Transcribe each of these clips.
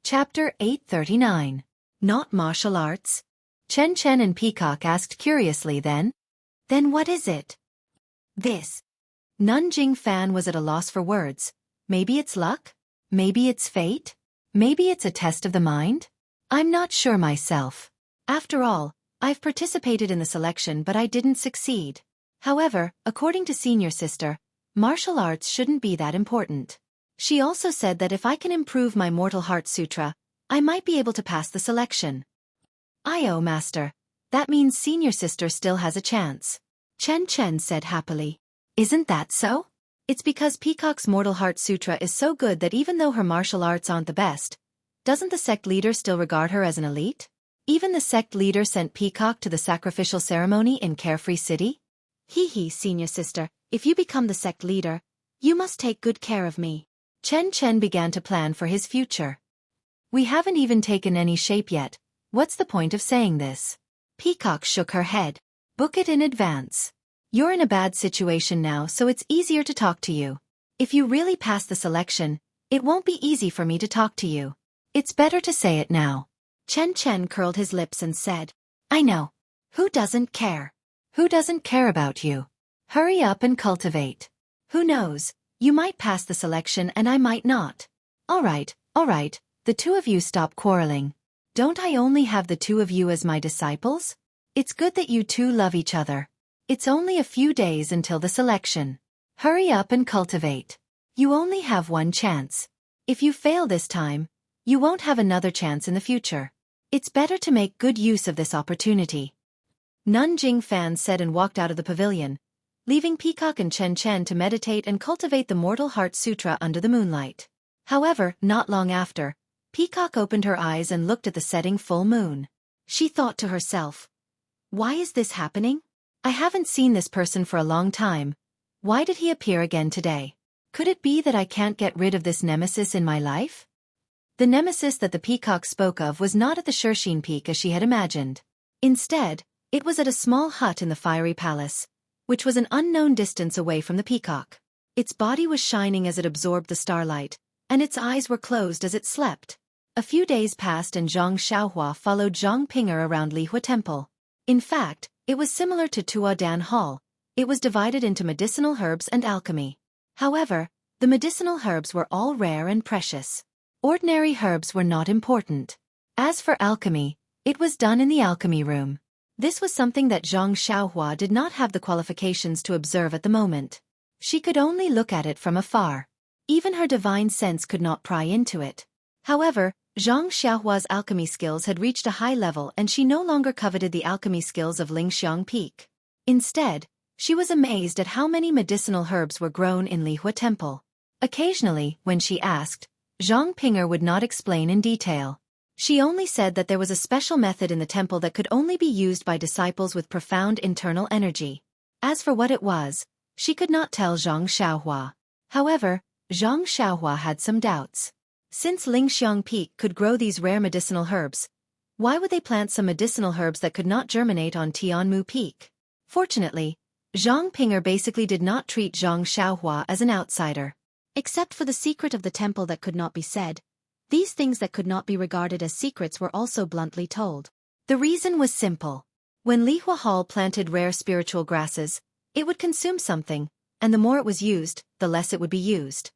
Chapter 839. Not martial arts? Chen Chen and Peacock asked curiously then. Then what is it? This. Nanjing Fan was at a loss for words. Maybe it's luck? Maybe it's fate? Maybe it's a test of the mind? I'm not sure myself. After all, I've participated in the selection but I didn't succeed. However, according to senior sister, martial arts shouldn't be that important. She also said that if I can improve my Mortal Heart Sutra, I might be able to pass the selection. Master. That means senior sister still has a chance. Chen Chen said happily. Isn't that so? It's because Peacock's Mortal Heart Sutra is so good that even though her martial arts aren't the best, doesn't the sect leader still regard her as an elite? Even the sect leader sent Peacock to the sacrificial ceremony in Carefree City? Hee, senior sister, if you become the sect leader, you must take good care of me. Chen Chen began to plan for his future. We haven't even taken any shape yet. What's the point of saying this? Peacock shook her head. Book it in advance. You're in a bad situation now, so it's easier to talk to you. If you really pass the selection, it won't be easy for me to talk to you. It's better to say it now. Chen Chen curled his lips and said, I know. Who doesn't care? Who doesn't care about you? Hurry up and cultivate. Who knows? You might pass the selection and I might not. All right, the two of you stop quarreling. Don't I only have the two of you as my disciples? It's good that you two love each other. It's only a few days until the selection. Hurry up and cultivate. You only have one chance. If you fail this time, you won't have another chance in the future. It's better to make good use of this opportunity. Nanjing Fan said and walked out of the pavilion, leaving Peacock and Chen Chen to meditate and cultivate the Mortal Heart Sutra under the moonlight. However, not long after, Peacock opened her eyes and looked at the setting full moon. She thought to herself, why is this happening? I haven't seen this person for a long time. Why did he appear again today? Could it be that I can't get rid of this nemesis in my life? The nemesis that the Peacock spoke of was not at the Xueqi Peak as she had imagined. Instead, it was at a small hut in the Fiery Palace, which was an unknown distance away from the Peacock. Its body was shining as it absorbed the starlight, and its eyes were closed as it slept. A few days passed and Zhang Xiaohua followed Zhang Pinger around Lihua Temple. In fact, it was similar to Tuodan Hall. It was divided into medicinal herbs and alchemy. However, the medicinal herbs were all rare and precious. Ordinary herbs were not important. As for alchemy, it was done in the alchemy room. This was something that Zhang Xiaohua did not have the qualifications to observe at the moment. She could only look at it from afar. Even her divine sense could not pry into it. However, Zhang Xiaohua's alchemy skills had reached a high level and she no longer coveted the alchemy skills of Lingxiang Peak. Instead, she was amazed at how many medicinal herbs were grown in Lihua Temple. Occasionally, when she asked, Zhang Pinger would not explain in detail. She only said that there was a special method in the temple that could only be used by disciples with profound internal energy. As for what it was, she could not tell Zhang Xiaohua. However, Zhang Xiaohua had some doubts. Since Lingxiang Peak could grow these rare medicinal herbs, why would they plant some medicinal herbs that could not germinate on Tianmu Peak? Fortunately, Zhang Pinger basically did not treat Zhang Xiaohua as an outsider. Except for the secret of the temple that could not be said, these things that could not be regarded as secrets were also bluntly told. The reason was simple. When Lihua Hall planted rare spiritual grasses, it would consume something, and the more it was used, the less it would be used.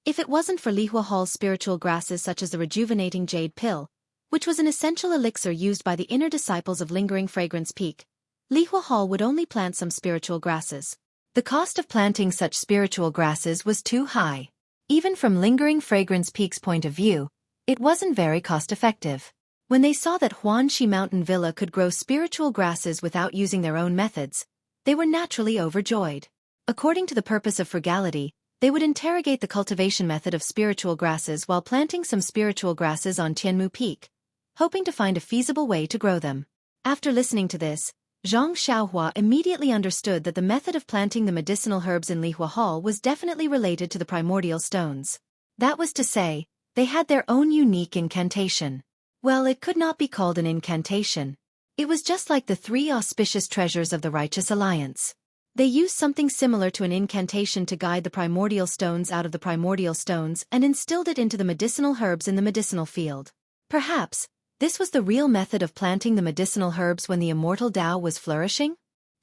If it wasn't for Lihua Hall's spiritual grasses such as the rejuvenating jade pill, which was an essential elixir used by the inner disciples of Lingering Fragrance Peak, Lihua Hall would only plant some spiritual grasses. The cost of planting such spiritual grasses was too high. Even from Lingering Fragrance Peak's point of view, it wasn't very cost-effective. When they saw that Huanxi Mountain Villa could grow spiritual grasses without using their own methods, they were naturally overjoyed. According to the purpose of frugality, they would interrogate the cultivation method of spiritual grasses while planting some spiritual grasses on Tianmu Peak, hoping to find a feasible way to grow them. After listening to this, Zhang Xiaohua immediately understood that the method of planting the medicinal herbs in Lihua Hall was definitely related to the primordial stones. That was to say, they had their own unique incantation. Well, it could not be called an incantation. It was just like the three auspicious treasures of the Righteous Alliance. They used something similar to an incantation to guide the primordial stones out of the primordial stones and instilled it into the medicinal herbs in the medicinal field. Perhaps, this was the real method of planting the medicinal herbs when the immortal Tao was flourishing?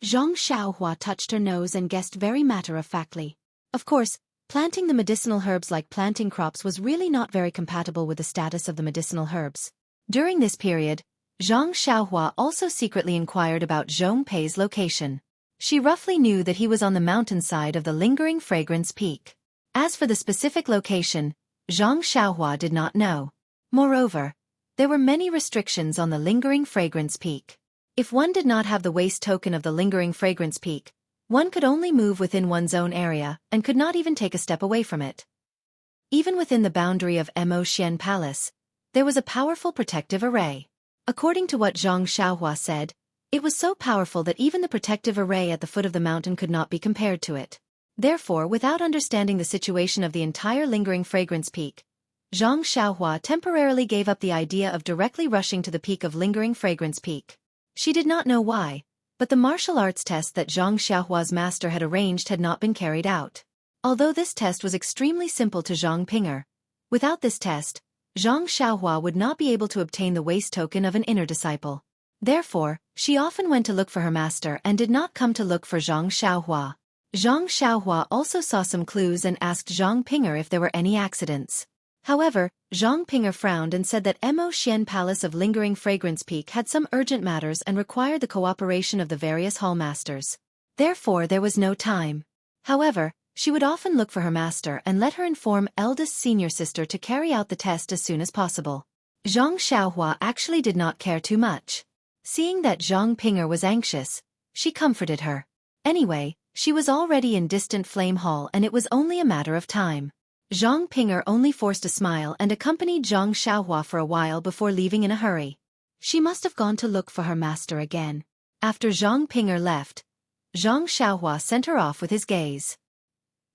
Zhang Xiaohua touched her nose and guessed very matter-of-factly. Of course, planting the medicinal herbs like planting crops was really not very compatible with the status of the medicinal herbs. During this period, Zhang Xiaohua also secretly inquired about Zhong Pei's location. She roughly knew that he was on the mountainside of the Lingering Fragrance Peak. As for the specific location, Zhang Xiaohua did not know. Moreover, there were many restrictions on the Lingering Fragrance Peak. If one did not have the waste token of the Lingering Fragrance Peak, one could only move within one's own area and could not even take a step away from it. Even within the boundary of Mo Xian Palace, there was a powerful protective array. According to what Zhang Xiaohua said, it was so powerful that even the protective array at the foot of the mountain could not be compared to it. Therefore, without understanding the situation of the entire Lingering Fragrance Peak, Zhang Xiaohua temporarily gave up the idea of directly rushing to the peak of Lingering Fragrance Peak. She did not know why, but the martial arts test that Zhang Xiaohua's master had arranged had not been carried out. Although this test was extremely simple to Zhang Pinger, without this test, Zhang Xiaohua would not be able to obtain the waste token of an inner disciple. Therefore, she often went to look for her master and did not come to look for Zhang Xiaohua. Zhang Xiaohua also saw some clues and asked Zhang Pinger if there were any accidents. However, Zhang Pinger frowned and said that Mo Xian Palace of Lingering Fragrance Peak had some urgent matters and required the cooperation of the various hallmasters. Therefore, there was no time. However, she would often look for her master and let her inform eldest senior sister to carry out the test as soon as possible. Zhang Xiaohua actually did not care too much. Seeing that Zhang Pinger was anxious, she comforted her. Anyway, she was already in distant Flame Hall and it was only a matter of time. Zhang Pinger only forced a smile and accompanied Zhang Xiaohua for a while before leaving in a hurry. She must have gone to look for her master again. After Zhang Pinger left, Zhang Xiaohua sent her off with his gaze.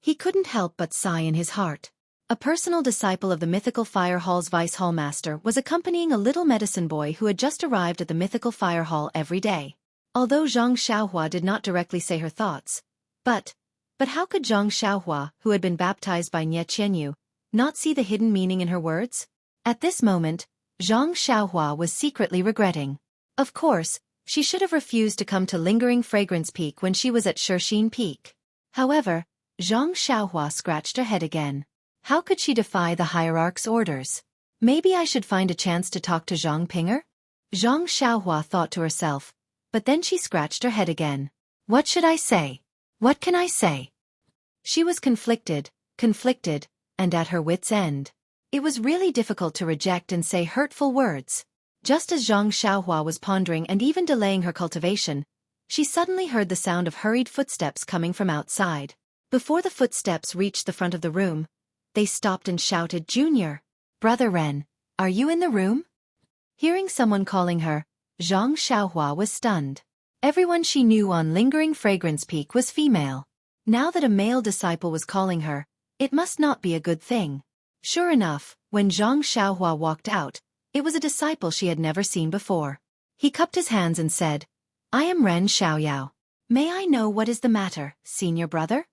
He couldn't help but sigh in his heart. A personal disciple of the Mythical Fire Hall's Vice Hallmaster was accompanying a little medicine boy who had just arrived at the Mythical Fire Hall every day. Although Zhang Xiaohua did not directly say her thoughts, But how could Zhang Xiaohua, who had been baptized by Nie Qianyu, not see the hidden meaning in her words? At this moment, Zhang Xiaohua was secretly regretting. Of course, she should have refused to come to Lingering Fragrance Peak when she was at Shixin Peak. However, Zhang Xiaohua scratched her head again. How could she defy the hierarch's orders? Maybe I should find a chance to talk to Zhang Pinger? Zhang Xiaohua thought to herself, but then she scratched her head again. What should I say? What can I say? She was conflicted, and at her wit's end. It was really difficult to reject and say hurtful words. Just as Zhang Xiaohua was pondering and even delaying her cultivation, she suddenly heard the sound of hurried footsteps coming from outside. Before the footsteps reached the front of the room, they stopped and shouted, "Junior! Brother Ren, are you in the room?" Hearing someone calling her, Zhang Xiaohua was stunned. Everyone she knew on Lingering Fragrance Peak was female. Now that a male disciple was calling her, it must not be a good thing. Sure enough, when Zhang Xiaohua walked out, it was a disciple she had never seen before. He cupped his hands and said, "I am Ren Xiaoyao. May I know what is the matter, senior brother?"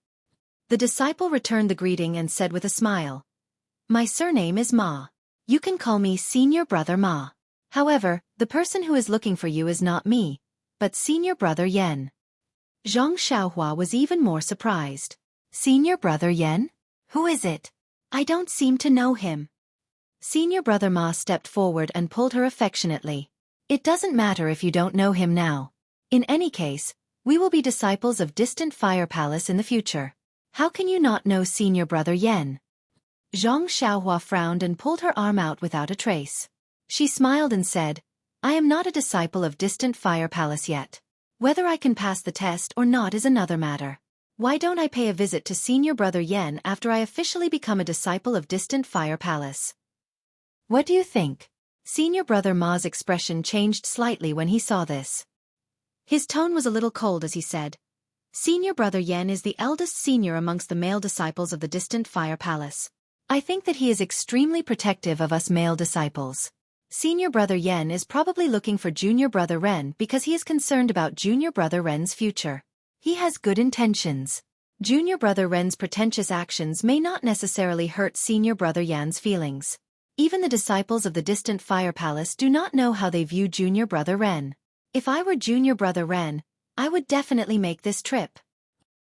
The disciple returned the greeting and said with a smile, "My surname is Ma. You can call me Senior Brother Ma. However, the person who is looking for you is not me, but Senior Brother Yen." Zhang Xiaohua was even more surprised. "Senior Brother Yen? Who is it? I don't seem to know him." Senior Brother Ma stepped forward and pulled her affectionately. "It doesn't matter if you don't know him now. In any case, we will be disciples of Distant Fire Palace in the future. How can you not know Senior Brother Yen?" Zhang Xiaohua frowned and pulled her arm out without a trace. She smiled and said, "I am not a disciple of Distant Fire Palace yet. Whether I can pass the test or not is another matter. Why don't I pay a visit to Senior Brother Yen after I officially become a disciple of Distant Fire Palace?" What do you think? Senior Brother Ma's expression changed slightly when he saw this. His tone was a little cold as he said, "Senior Brother Yen is the eldest senior amongst the male disciples of the Distant Fire Palace. I think that he is extremely protective of us male disciples. Senior Brother Yen is probably looking for Junior Brother Ren because he is concerned about Junior Brother Ren's future." He has good intentions. Junior brother Ren's pretentious actions may not necessarily hurt senior brother Yan's feelings. Even the disciples of the distant fire palace do not know how they view junior brother Ren. If I were junior brother Ren, I would definitely make this trip.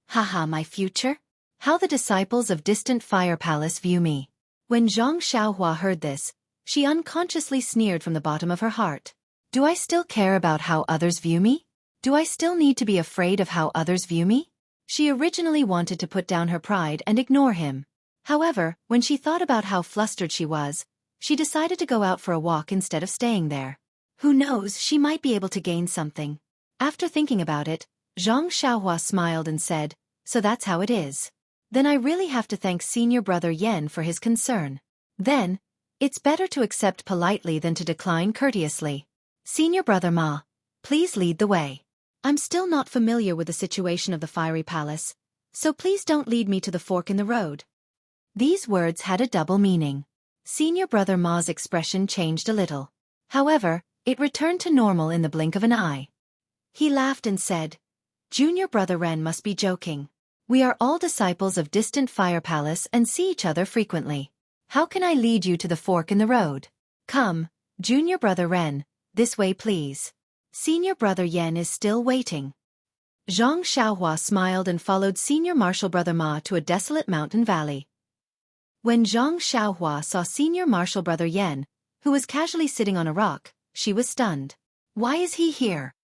Haha, my future? How the disciples of distant fire palace view me. When Zhang Xiaohua heard this, she unconsciously sneered from the bottom of her heart. Do I still care about how others view me? Do I still need to be afraid of how others view me? She originally wanted to put down her pride and ignore him. However, when she thought about how flustered she was, she decided to go out for a walk instead of staying there. Who knows, she might be able to gain something. After thinking about it, Zhang Xiaohua smiled and said, "So that's how it is. Then I really have to thank senior brother Yen for his concern. Then, it's better to accept politely than to decline courteously. Senior brother Ma, please lead the way. I'm still not familiar with the situation of the fiery palace, so please don't lead me to the fork in the road." These words had a double meaning. Senior brother Ma's expression changed a little. However, it returned to normal in the blink of an eye. He laughed and said, "Junior brother Ren must be joking. We are all disciples of distant fire palace and see each other frequently. How can I lead you to the fork in the road? Come, junior brother Ren, this way please. Senior brother Yen is still waiting." Zhang Xiaohua smiled and followed senior martial brother Ma to a desolate mountain valley. When Zhang Xiaohua saw senior martial brother Yen, who was casually sitting on a rock, she was stunned. Why is he here?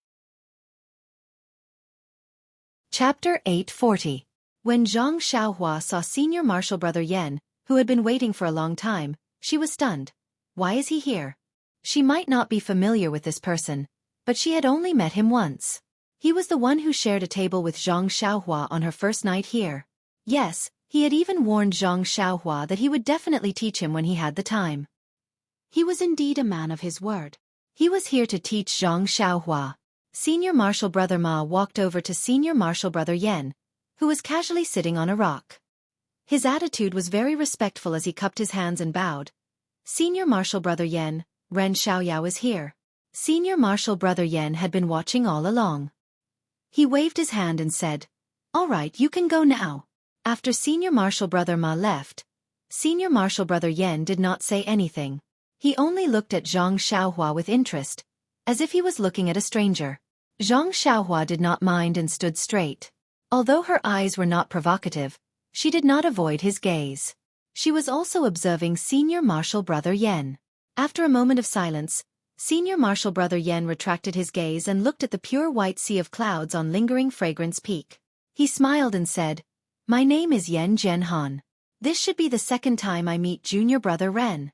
Chapter 840. When Zhang Xiaohua saw senior martial brother Yen, who had been waiting for a long time, she was stunned. Why is he here? She might not be familiar with this person, but she had only met him once. He was the one who shared a table with Zhang Xiaohua on her first night here. Yes, he had even warned Zhang Xiaohua that he would definitely teach him when he had the time. He was indeed a man of his word. He was here to teach Zhang Xiaohua. Senior martial brother Ma walked over to senior martial brother Yen, who was casually sitting on a rock. His attitude was very respectful as he cupped his hands and bowed. Senior martial brother Yen, Ren Xiaoyao is here. Senior martial brother Yen had been watching all along. He waved his hand and said, "All right, you can go now." After senior martial brother Ma left, senior martial brother Yen did not say anything. He only looked at Zhang Xiaohua with interest, as if he was looking at a stranger. Zhang Xiaohua did not mind and stood straight. Although her eyes were not provocative, she did not avoid his gaze. She was also observing senior martial brother Yen. After a moment of silence, senior martial brother Yen retracted his gaze and looked at the pure white sea of clouds on lingering fragrance peak. He smiled and said, "My name is Yen Jianhan. This should be the second time I meet junior brother Ren."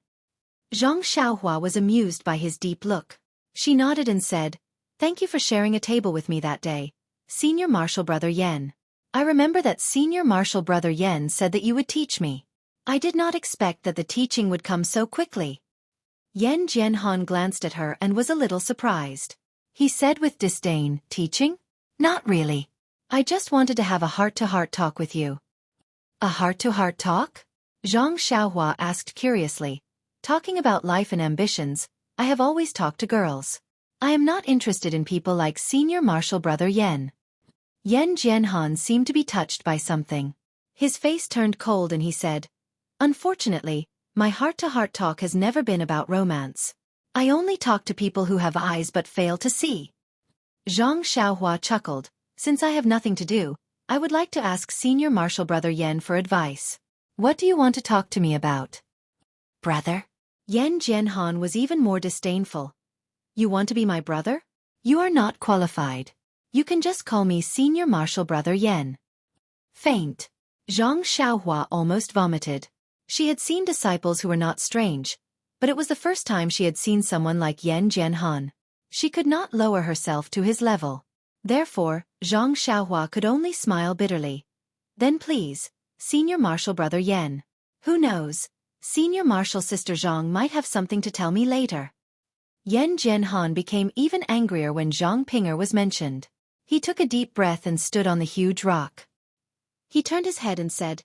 Zhang Xiaohua was amused by his deep look. She nodded and said, "Thank you for sharing a table with me that day, senior martial brother Yen. I remember that senior martial brother Yen said that you would teach me. I did not expect that the teaching would come so quickly." Yen Jianhan glanced at her and was a little surprised. He said with disdain, "Teaching? Not really. I just wanted to have a heart-to-heart talk with you." "A heart-to-heart talk?" Zhang Xiaohua asked curiously. "Talking about life and ambitions, I have always talked to girls. I am not interested in people like senior martial brother Yen." Yen Jianhan seemed to be touched by something. His face turned cold and he said, "Unfortunately, my heart-to-heart talk has never been about romance. I only talk to people who have eyes but fail to see." Zhang Xiaohua chuckled. "Since I have nothing to do, I would like to ask senior martial brother Yen for advice. What do you want to talk to me about?" "Brother?" Yen Jianhan was even more disdainful. "You want to be my brother? You are not qualified. You can just call me senior martial brother Yen." Faint. Zhang Xiaohua almost vomited. She had seen disciples who were not strange, but it was the first time she had seen someone like Yen Jianhan. She could not lower herself to his level. Therefore, Zhang Xiaohua could only smile bitterly. "Then please, senior martial brother Yen. Who knows, senior martial sister Zhang might have something to tell me later." Yen Jianhan became even angrier when Zhang Pinger was mentioned. He took a deep breath and stood on the huge rock. He turned his head and said,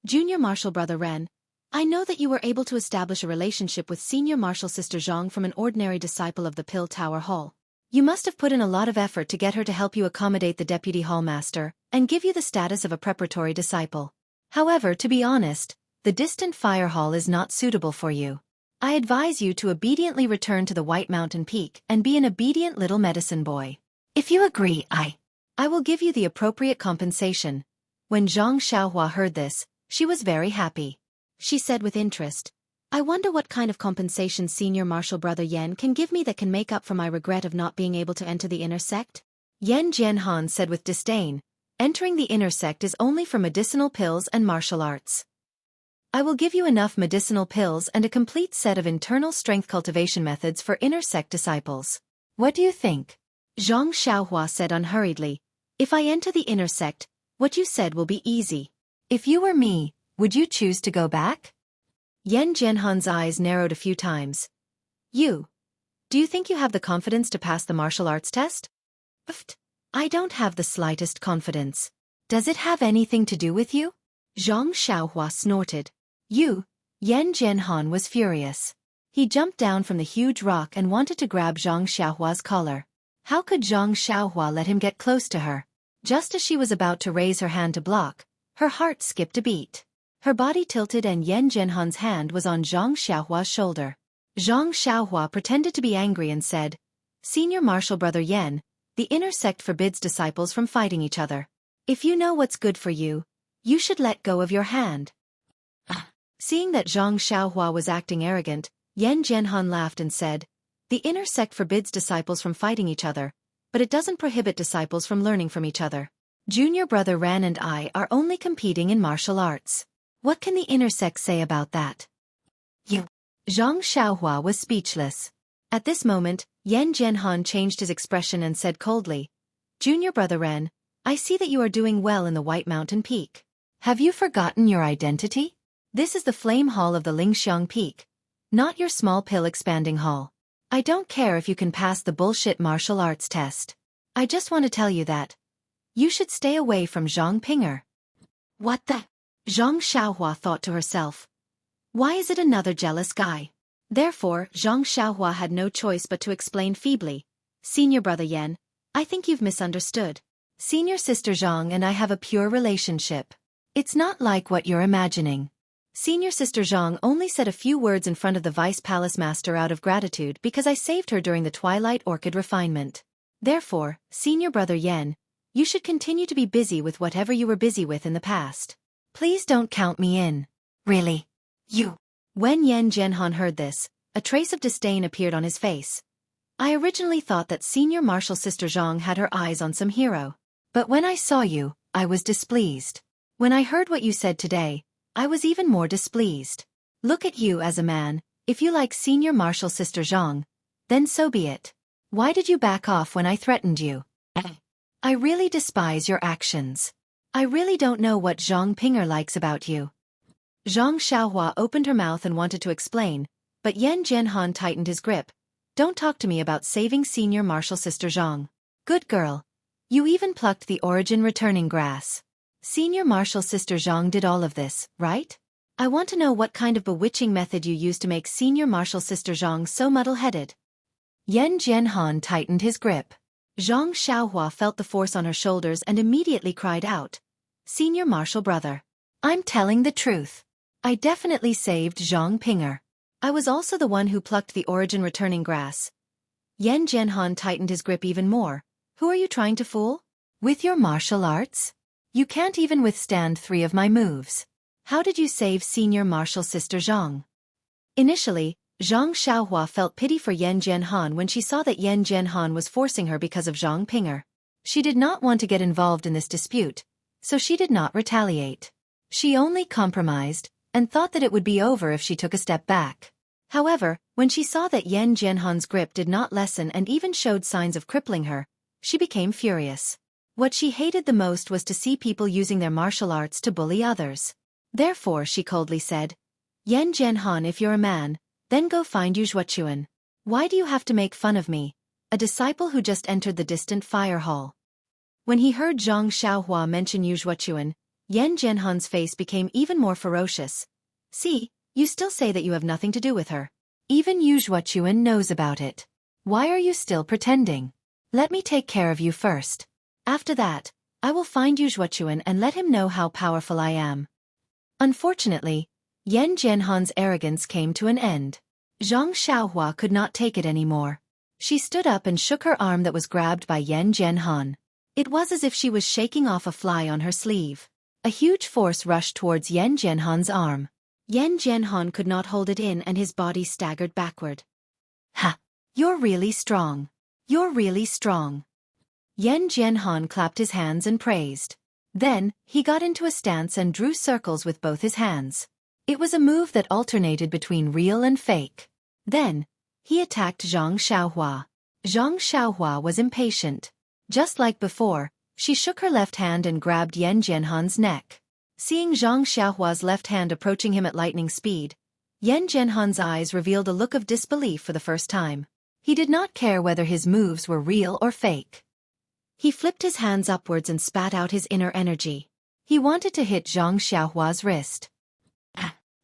"Junior martial brother Ren, I know that you were able to establish a relationship with senior martial sister Zhang from an ordinary disciple of the Pill Tower Hall. You must have put in a lot of effort to get her to help you accommodate the deputy hallmaster and give you the status of a preparatory disciple. However, to be honest, the distant fire hall is not suitable for you. I advise you to obediently return to the White Mountain Peak and be an obedient little medicine boy. If you agree, I will give you the appropriate compensation. When Zhang Xiaohua heard this, she was very happy. She said with interest, I wonder what kind of compensation Senior Martial Brother Yan can give me that can make up for my regret of not being able to enter the inner sect? Yan Jianhan said with disdain, entering the inner sect is only for medicinal pills and martial arts. I will give you enough medicinal pills and a complete set of internal strength cultivation methods for inner sect disciples. What do you think? Zhang Xiaohua said unhurriedly, if I enter the inner sect, what you said will be easy. If you were me, would you choose to go back? Yan Jianhan's eyes narrowed a few times. Do you think you have the confidence to pass the martial arts test? I don't have the slightest confidence. Does it have anything to do with you? Zhang Xiaohua snorted. Yan Jianhan was furious. He jumped down from the huge rock and wanted to grab Zhang Xiaohua's collar. How could Zhang Xiaohua let him get close to her? Just as she was about to raise her hand to block, her heart skipped a beat. Her body tilted and Yan Jianhan's hand was on Zhang Xiaohua's shoulder. Zhang Xiaohua pretended to be angry and said, Senior Martial Brother Yan, the inner sect forbids disciples from fighting each other. If you know what's good for you, you should let go of your hand. Seeing that Zhang Xiaohua was acting arrogant, Yan Jianhan laughed and said, the inner sect forbids disciples from fighting each other, but it doesn't prohibit disciples from learning from each other. Junior Brother Ran and I are only competing in martial arts. What can the inner sect say about that? Zhang Xiaohua was speechless. At this moment, Yan Jianhan changed his expression and said coldly, Junior Brother Ren, I see that you are doing well in the White Mountain Peak. Have you forgotten your identity? This is the Flame Hall of the Lingxiang Peak, not your small pill expanding hall. I don't care if you can pass the bullshit martial arts test. I just want to tell you that you should stay away from Zhang Pinger. What the? Zhang Xiaohua thought to herself. Why is it another jealous guy? Therefore, Zhang Xiaohua had no choice but to explain feebly. Senior Brother Yan, I think you've misunderstood. Senior Sister Zhang and I have a pure relationship. It's not like what you're imagining. Senior Sister Zhang only said a few words in front of the Vice Palace Master out of gratitude because I saved her during the Twilight Orchid refinement. Therefore, Senior Brother Yan, you should continue to be busy with whatever you were busy with in the past. Please don't count me in. Really? When Yan Jianhan heard this, a trace of disdain appeared on his face. I originally thought that Senior Martial Sister Zhang had her eyes on some hero. But when I saw you, I was displeased. When I heard what you said today, I was even more displeased. Look at you as a man, if you like Senior Martial Sister Zhang, then so be it. Why did you back off when I threatened you? I really despise your actions. I really don't know what Zhang Pinger likes about you. Zhang Xiaohua opened her mouth and wanted to explain, but Yan Jianhan tightened his grip. Don't talk to me about saving Senior Martial Sister Zhang. Good girl. You even plucked the origin returning grass. Senior Martial Sister Zhang did all of this, right? I want to know what kind of bewitching method you used to make Senior Martial Sister Zhang so muddle-headed. Yan Jianhan tightened his grip. Zhang Xiaohua felt the force on her shoulders and immediately cried out. Senior Martial Brother. I'm telling the truth. I definitely saved Zhang Pinger. I was also the one who plucked the origin returning grass. Yan Jianhan tightened his grip even more. Who are you trying to fool? With your martial arts? You can't even withstand 3 of my moves. How did you save Senior Martial Sister Zhang? Initially, Zhang Xiaohua felt pity for Yan Jianhan when she saw that Yan Jianhan was forcing her because of Zhang Pinger. She did not want to get involved in this dispute, so she did not retaliate. She only compromised, and thought that it would be over if she took a step back. However, when she saw that Yan Jianhan's grip did not lessen and even showed signs of crippling her, she became furious. What she hated the most was to see people using their martial arts to bully others. Therefore, she coldly said, Yan Jianhan, if you're a man, then go find Yu Xueqi. Why do you have to make fun of me, a disciple who just entered the distant fire hall? When he heard Zhang Xiaohua mention Yu Xueqi, Yan Jianhan's face became even more ferocious. See, you still say that you have nothing to do with her. Even Yu Xueqi knows about it. Why are you still pretending? Let me take care of you first. After that, I will find you Xueqi and let him know how powerful I am. Unfortunately, Yan Jianhan's arrogance came to an end. Zhang Xiaohua could not take it anymore. She stood up and shook her arm that was grabbed by Yan Jianhan. It was as if she was shaking off a fly on her sleeve. A huge force rushed towards Yan Jianhan's arm. Yan Jianhan could not hold it in and his body staggered backward. Ha! You're really strong. You're really strong. Yan Jianhan clapped his hands and praised. Then, he got into a stance and drew circles with both his hands. It was a move that alternated between real and fake. Then, he attacked Zhang Xiaohua. Zhang Xiaohua was impatient. Just like before, she shook her left hand and grabbed Yan Jianhan's neck. Seeing Zhang Xiaohua's left hand approaching him at lightning speed, Yan Jianhan's eyes revealed a look of disbelief for the first time. He did not care whether his moves were real or fake. He flipped his hands upwards and spat out his inner energy. He wanted to hit Zhang Xiaohua's wrist.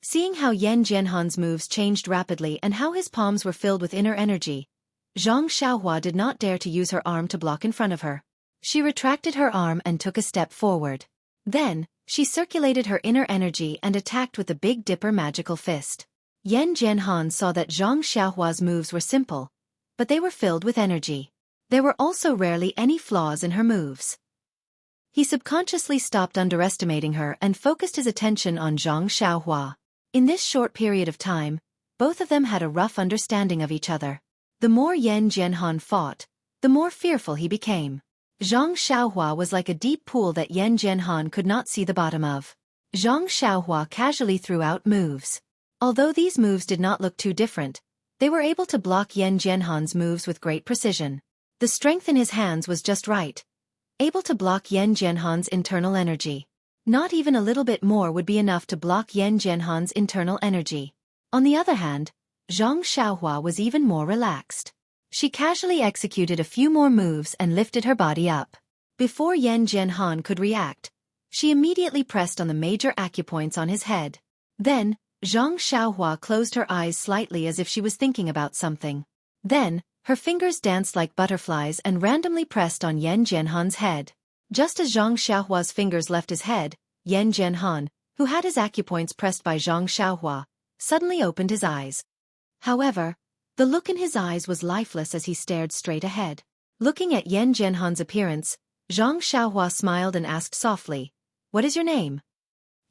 Seeing how Yan Jianhan's moves changed rapidly and how his palms were filled with inner energy, Zhang Xiaohua did not dare to use her arm to block in front of her. She retracted her arm and took a step forward. Then, she circulated her inner energy and attacked with the Big Dipper magical fist. Yan Jianhan saw that Zhang Xiaohua's moves were simple, but they were filled with energy. There were also rarely any flaws in her moves. He subconsciously stopped underestimating her and focused his attention on Zhang Xiaohua. In this short period of time, both of them had a rough understanding of each other. The more Yan Jianhan fought, the more fearful he became. Zhang Xiaohua was like a deep pool that Yan Jianhan could not see the bottom of. Zhang Xiaohua casually threw out moves. Although these moves did not look too different, they were able to block Yan Jianhan's moves with great precision. The strength in his hands was just right, able to block Yan Jianhan's internal energy. Not even a little bit more would be enough to block Yan Jianhan's internal energy. On the other hand, Zhang Xiaohua was even more relaxed. She casually executed a few more moves and lifted her body up. Before Yan Jianhan could react, she immediately pressed on the major acupoints on his head. Then, Zhang Xiaohua closed her eyes slightly as if she was thinking about something. Then, her fingers danced like butterflies and randomly pressed on Yan Jianhan's head. Just as Zhang Xiaohua's fingers left his head, Yan Jianhan, who had his acupoints pressed by Zhang Xiaohua, suddenly opened his eyes. However, the look in his eyes was lifeless as he stared straight ahead. Looking at Yan Jianhan's appearance, Zhang Xiaohua smiled and asked softly, "What is your name?"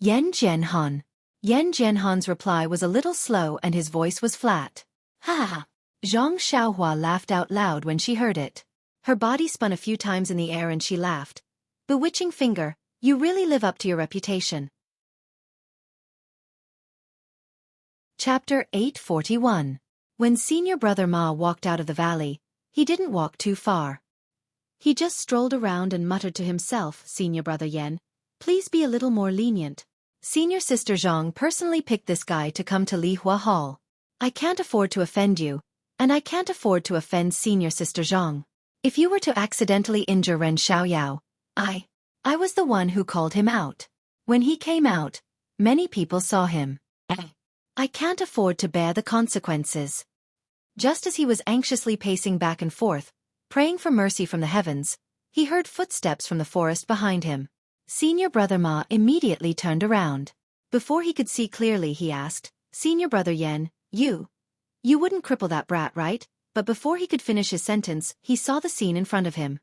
Yan Jianhan. Yan Jianhan's reply was a little slow and his voice was flat. Ha ha ha. Zhang Xiaohua laughed out loud when she heard it. Her body spun a few times in the air and she laughed. "Bewitching finger, you really live up to your reputation." Chapter 841. When Senior Brother Ma walked out of the valley, he didn't walk too far. He just strolled around and muttered to himself, "Senior Brother Yan, please be a little more lenient. Senior Sister Zhang personally picked this guy to come to Lihua Hall. I can't afford to offend you, and I can't afford to offend Senior Sister Zhang. If you were to accidentally injure Ren Xiaoyao, I was the one who called him out. When he came out, many people saw him. I can't afford to bear the consequences." Just as he was anxiously pacing back and forth, praying for mercy from the heavens, he heard footsteps from the forest behind him. Senior Brother Ma immediately turned around. Before he could see clearly, he asked, "Senior Brother Yan, you wouldn't cripple that brat, right?" But before he could finish his sentence, he saw the scene in front of him.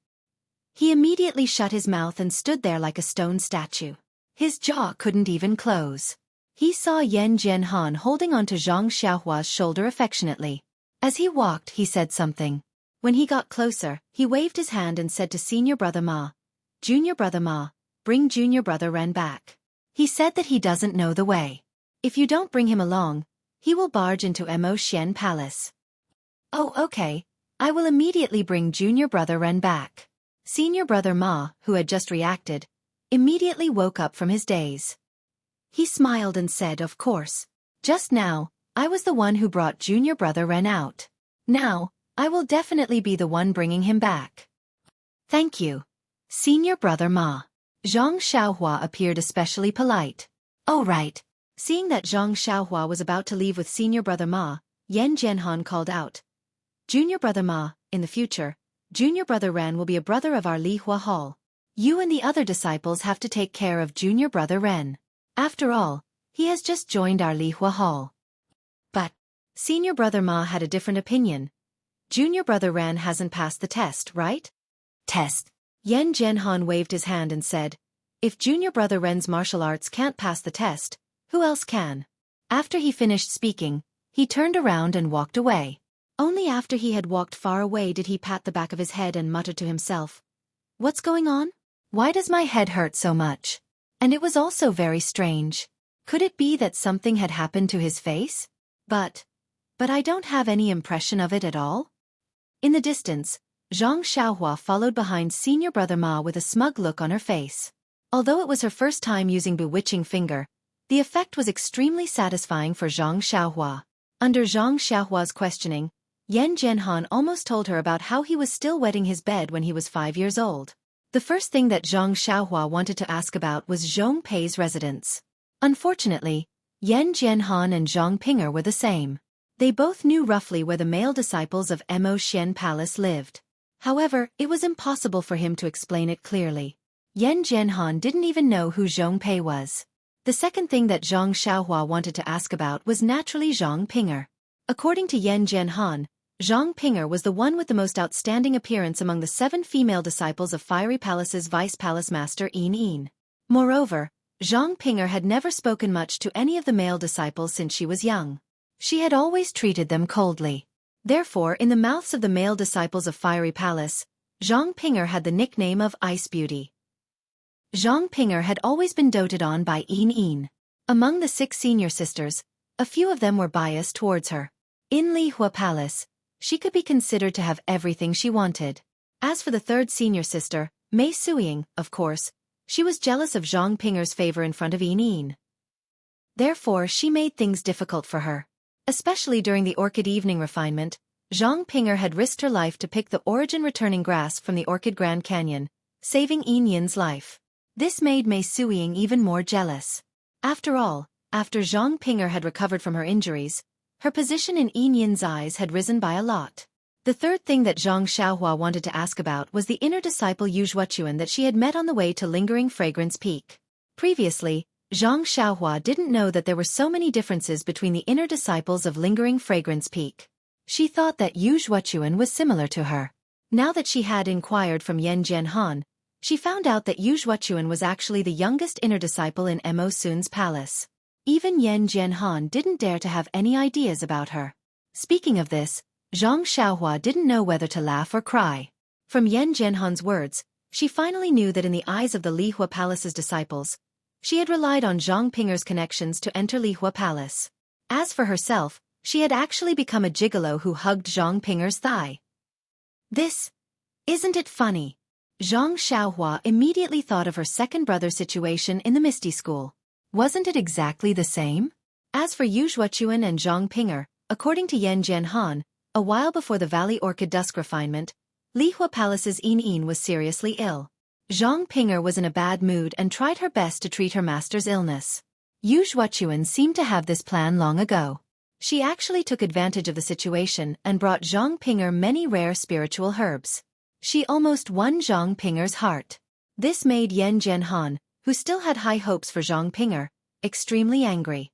He immediately shut his mouth and stood there like a stone statue. His jaw couldn't even close. He saw Yan Jianhan holding onto Zhang Xiaohua's shoulder affectionately. As he walked, he said something. When he got closer, he waved his hand and said to Senior Brother Ma, "Junior Brother Ma, bring Junior Brother Ren back. He said that he doesn't know the way. If you don't bring him along, he will barge into Mo Xian Palace." "Oh, okay. I will immediately bring Junior Brother Ren back." Senior Brother Ma, who had just reacted, immediately woke up from his daze. He smiled and said, "Of course. Just now, I was the one who brought Junior Brother Ren out. Now, I will definitely be the one bringing him back." "Thank you, Senior Brother Ma." Zhang Xiaohua appeared especially polite. "Oh right." Seeing that Zhang Xiaohua was about to leave with Senior Brother Ma, Yan Jianhan called out, "Junior Brother Ma, in the future, Junior brother Ren will be a brother of our Li Hua Hall. You and the other disciples have to take care of junior brother Ren. After all, he has just joined our Li Hua Hall. But senior brother Ma had a different opinion. Junior brother Ren hasn't passed the test, right? Test. Yan Jianhan waved his hand and said, if junior brother Ren's martial arts can't pass the test, who else can? After he finished speaking, he turned around and walked away. Only after he had walked far away did he pat the back of his head and mutter to himself, what's going on? Why does my head hurt so much? And it was also very strange. Could it be that something had happened to his face? But I don't have any impression of it at all. In the distance, Zhang Xiaohua followed behind senior brother Ma with a smug look on her face. Although it was her first time using bewitching finger, the effect was extremely satisfying for Zhang Xiaohua. Under Zhang Xiaohua's questioning, Yan Jianhan almost told her about how he was still wetting his bed when he was 5 years old. The first thing that Zhang Xiaohua wanted to ask about was Zhong Pei's residence. Unfortunately, Yan Jianhan and Zhang Pinger were the same. They both knew roughly where the male disciples of Mo Xian Palace lived. However, it was impossible for him to explain it clearly. Yan Jianhan didn't even know who Zhong Pei was. The second thing that Zhang Xiaohua wanted to ask about was naturally Zhang Pinger. According to Yan Jianhan, Zhang Pinger was the one with the most outstanding appearance among the 7 female disciples of Fiery Palace's Vice Palace Master Yin Yin. Moreover, Zhang Pinger had never spoken much to any of the male disciples since she was young. She had always treated them coldly. Therefore, in the mouths of the male disciples of Fiery Palace, Zhang Pinger had the nickname of Ice Beauty. Zhang Pinger had always been doted on by Yin Yin. Among the 6 senior sisters, a few of them were biased towards her. In Li Hua Palace, she could be considered to have everything she wanted. As for the third senior sister, Mei Suiying, of course, she was jealous of Zhang Pinger's favor in front of Yin Yin. Therefore, she made things difficult for her. Especially during the orchid evening refinement, Zhang Pinger had risked her life to pick the origin-returning grass from the orchid Grand Canyon, saving Yin Yin's life. This made Mei Suiying even more jealous. After all, after Zhang Pinger had recovered from her injuries, her position in Yin Yin's eyes had risen by a lot. The third thing that Zhang Xiaohua wanted to ask about was the inner disciple Yu Zhuochuan that she had met on the way to Lingering Fragrance Peak. Previously, Zhang Xiaohua didn't know that there were so many differences between the inner disciples of Lingering Fragrance Peak. She thought that Yu Zhuochuan was similar to her. Now that she had inquired from Yan Jianhan, she found out that Yu Zhuochuan was actually the youngest inner disciple in Mo Sun's palace. Even Yan Jianhan didn't dare to have any ideas about her. Speaking of this, Zhang Xiaohua didn't know whether to laugh or cry. From Yan Jianhan's words, she finally knew that in the eyes of the Li Hua Palace's disciples, she had relied on Zhang Pinger's connections to enter Li Hua Palace. As for herself, she had actually become a gigolo who hugged Zhang Pinger's thigh. Isn't it funny? Zhang Xiaohua immediately thought of her second brother's situation in the Misty School. Wasn't it exactly the same? As for Yu Zhuochuan and Zhang Pinger, according to Yan Jianhan, a while before the Valley Orchid Dusk refinement, Li Hua Palace's Yin Yin was seriously ill. Zhang Pinger was in a bad mood and tried her best to treat her master's illness. Yu Zhuochuan seemed to have this plan long ago. She actually took advantage of the situation and brought Zhang Pinger many rare spiritual herbs. She almost won Zhang Pinger's heart. This made Yan Jianhan, who still had high hopes for Zhang Pinger, extremely angry.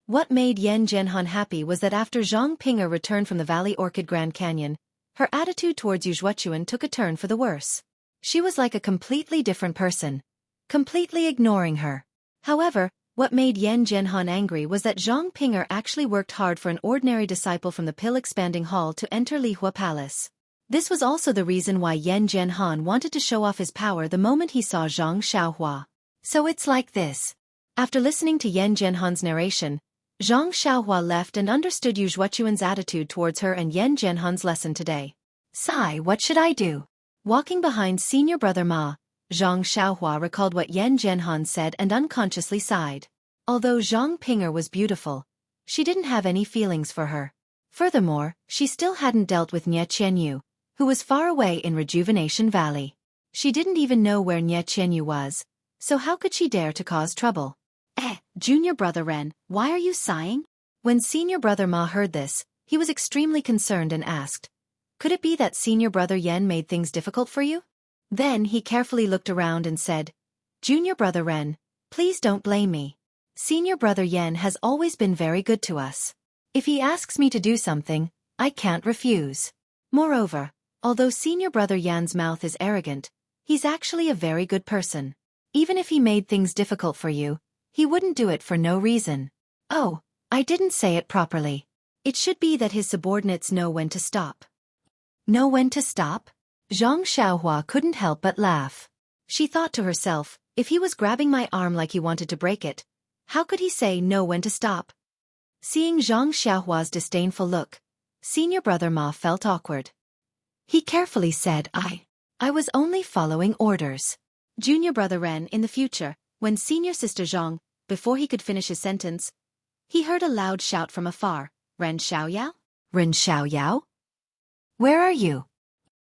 What made Yan Jianhan happy was that after Zhang Pinger returned from the Valley Orchid Grand Canyon, her attitude towards Yu Zhuochuan took a turn for the worse. She was like a completely different person, completely ignoring her. However, what made Yan Jianhan angry was that Zhang Pinger actually worked hard for an ordinary disciple from the pill-expanding hall to enter Li Hua Palace. This was also the reason why Yan Jianhan wanted to show off his power the moment he saw Zhang Xiaohua. So it's like this. After listening to Yan Jianhan's narration, Zhang Xiaohua left and understood Yu Zhuochuan's attitude towards her and Yan Jianhan's lesson today. Sigh, what should I do? Walking behind senior brother Ma, Zhang Xiaohua recalled what Yan Jianhan said and unconsciously sighed. Although Zhang Pinger was beautiful, she didn't have any feelings for her. Furthermore, she still hadn't dealt with Nie Qianyu, who was far away in Rejuvenation Valley. She didn't even know where Nie Qianyu was, so how could she dare to cause trouble? Junior brother Ren, why are you sighing? When senior brother Ma heard this, he was extremely concerned and asked, Could it be that senior brother Yen made things difficult for you? Then he carefully looked around and said, Junior brother Ren, please don't blame me. Senior brother Yen has always been very good to us. If he asks me to do something, I can't refuse. Moreover, although senior brother Yan's mouth is arrogant, he's actually a very good person. Even if he made things difficult for you, he wouldn't do it for no reason. Oh, I didn't say it properly. It should be that his subordinates know when to stop. Know when to stop? Zhang Xiaohua couldn't help but laugh. She thought to herself, if he was grabbing my arm like he wanted to break it, how could he say know when to stop? Seeing Zhang Xiaohua's disdainful look, senior brother Ma felt awkward. He carefully said, I was only following orders. Junior brother Ren, in the future, when senior sister Zhang, before he could finish his sentence, he heard a loud shout from afar, Ren Xiaoyao? Ren Xiaoyao? Where are you?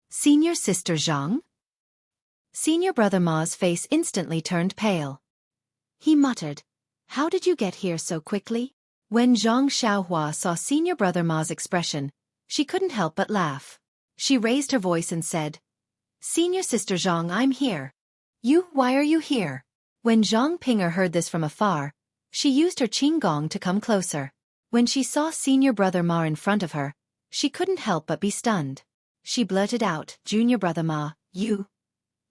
Senior sister Zhang? Senior brother Ma's face instantly turned pale. He muttered, How did you get here so quickly? When Zhang Xiaohua saw senior brother Ma's expression, she couldn't help but laugh. She raised her voice and said, Senior sister Zhang, I'm here. Why are you here? When Zhang Pinger heard this from afar, she used her qinggong to come closer. When she saw senior brother Ma in front of her, she couldn't help but be stunned. She blurted out, Junior brother Ma,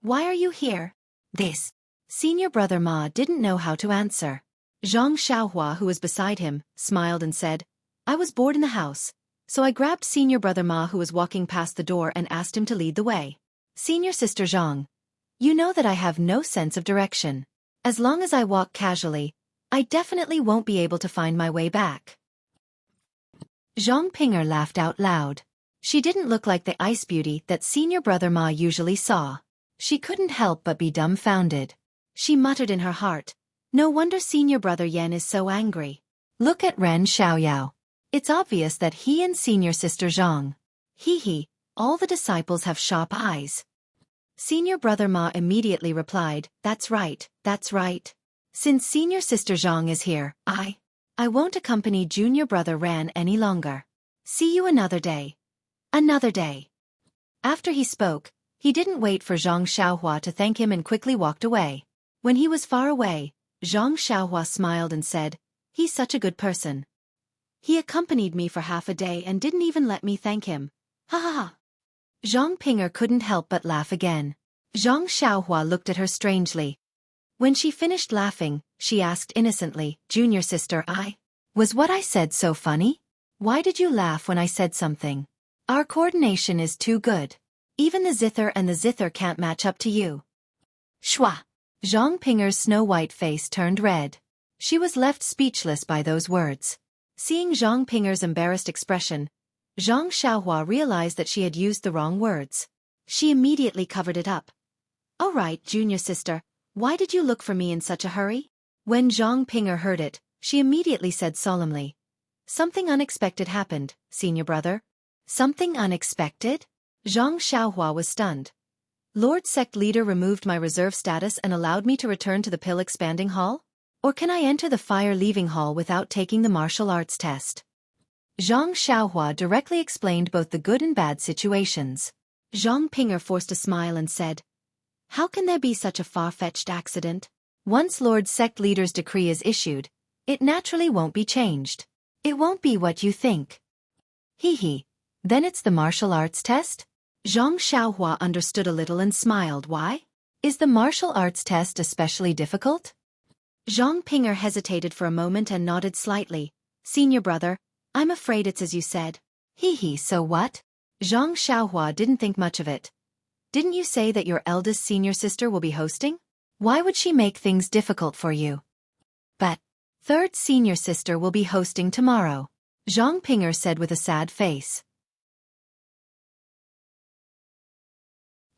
why are you here? This. Senior brother Ma didn't know how to answer. Zhang Xiaohua, who was beside him, smiled and said, I was bored in the house, so I grabbed senior brother Ma who was walking past the door and asked him to lead the way. Senior sister Zhang, you know that I have no sense of direction. As long as I walk casually, I definitely won't be able to find my way back. Zhang Pinger laughed out loud. She didn't look like the ice beauty that senior brother Ma usually saw. She couldn't help but be dumbfounded. She muttered in her heart, no wonder senior brother Yen is so angry. Look at Ren Xiaoyao. It's obvious that he and senior sister Zhang. All the disciples have sharp eyes. Senior brother Ma immediately replied, That's right. Since senior sister Zhang is here, I won't accompany junior brother Ran any longer. See you another day. Another day. After he spoke, he didn't wait for Zhang Xiaohua to thank him and quickly walked away. When he was far away, Zhang Xiaohua smiled and said, He's such a good person. He accompanied me for half a day and didn't even let me thank him. Ha ha ha. Zhang Pinger couldn't help but laugh again. Zhang Xiaohua looked at her strangely. When she finished laughing, she asked innocently, Junior sister, was what I said so funny? Why did you laugh when I said something? Our coordination is too good. Even the zither and the zither can't match up to you. Shwa! Zhang Pinger's snow-white face turned red. She was left speechless by those words. Seeing Zhang Pinger's embarrassed expression, Zhang Xiaohua realized that she had used the wrong words. She immediately covered it up. All right, junior sister, why did you look for me in such a hurry? When Zhang Pinger heard it, she immediately said solemnly, Something unexpected happened, senior brother. Something unexpected? Zhang Xiaohua was stunned. Lord Sect Leader removed my reserve status and allowed me to return to the Pill Expanding Hall? Or can I enter the Fire Leaving Hall without taking the martial arts test? Zhang Xiaohua directly explained both the good and bad situations. Zhang Pinger forced a smile and said, How can there be such a far-fetched accident? Once Lord Sect Leader's decree is issued, it naturally won't be changed. It won't be what you think. Then it's the martial arts test? Zhang Xiaohua understood a little and smiled. Why? Is the martial arts test especially difficult? Zhang Pinger hesitated for a moment and nodded slightly. Senior brother, I'm afraid it's as you said. So what? Zhang Xiaohua didn't think much of it. Didn't you say that your eldest senior sister will be hosting? Why would she make things difficult for you? But third senior sister will be hosting tomorrow, Zhang Pinger said with a sad face.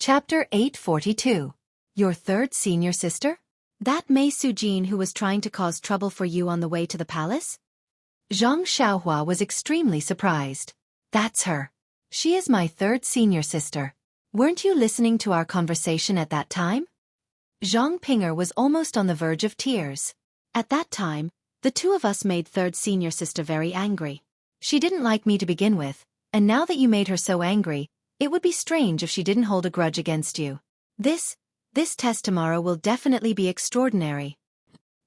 Chapter 842. Your third senior sister? That Mei Sujin who was trying to cause trouble for you on the way to the palace? Zhang Xiaohua was extremely surprised. That's her. She is my third senior sister. Weren't you listening to our conversation at that time? Zhang Pinger was almost on the verge of tears. At that time, the two of us made third senior sister very angry. She didn't like me to begin with, and now that you made her so angry, It would be strange if she didn't hold a grudge against you. This test tomorrow will definitely be extraordinary.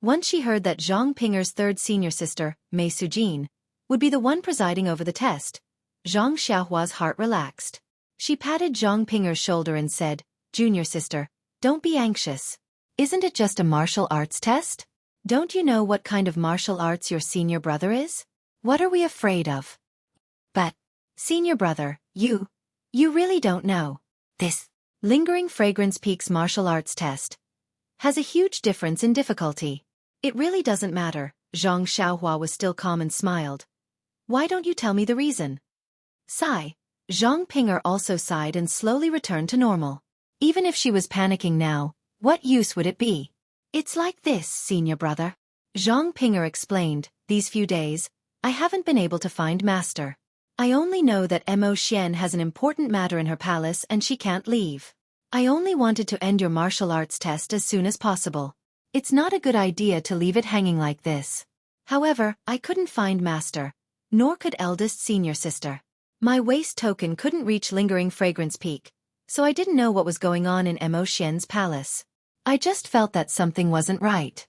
Once she heard that Zhang Pinger's third senior sister, Mei Sujin, would be the one presiding over the test, Zhang Xiaohua's heart relaxed. She patted Zhang Pinger's shoulder and said, "Junior sister, don't be anxious. Isn't it just a martial arts test? Don't you know what kind of martial arts your senior brother is? What are we afraid of?" "But, senior brother, you really don't know. This Lingering Fragrance Peak's martial arts test has a huge difference in difficulty. It really doesn't matter." Zhang Xiaohua was still calm and smiled. "Why don't you tell me the reason?" Sigh. Zhang Pinger also sighed and slowly returned to normal. Even if she was panicking now, what use would it be? "It's like this, senior brother," Zhang Pinger explained. "These few days, I haven't been able to find Master. I only know that Mo Xian has an important matter in her palace and she can't leave. I only wanted to end your martial arts test as soon as possible. It's not a good idea to leave it hanging like this. However, I couldn't find Master, nor could eldest senior sister. My waist token couldn't reach Lingering Fragrance Peak, so I didn't know what was going on in Mo Xian's palace. I just felt that something wasn't right.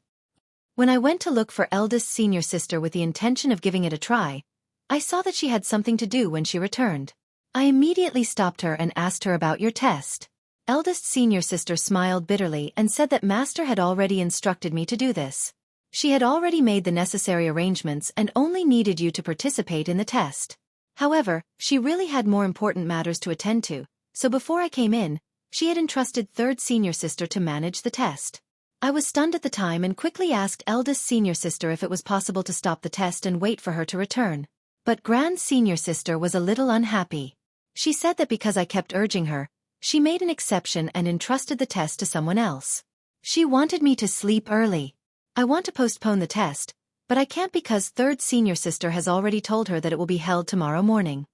When I went to look for eldest senior sister with the intention of giving it a try, I saw that she had something to do when she returned. I immediately stopped her and asked her about your test. Eldest senior sister smiled bitterly and said that Master had already instructed me to do this. She had already made the necessary arrangements and only needed you to participate in the test. However, she really had more important matters to attend to, so before I came in, she had entrusted third senior sister to manage the test. I was stunned at the time and quickly asked eldest senior sister if it was possible to stop the test and wait for her to return. But grand senior sister was a little unhappy. She said that because I kept urging her, she made an exception and entrusted the test to someone else. She wanted me to sleep early. I want to postpone the test, but I can't because third senior sister has already told her that it will be held tomorrow morning."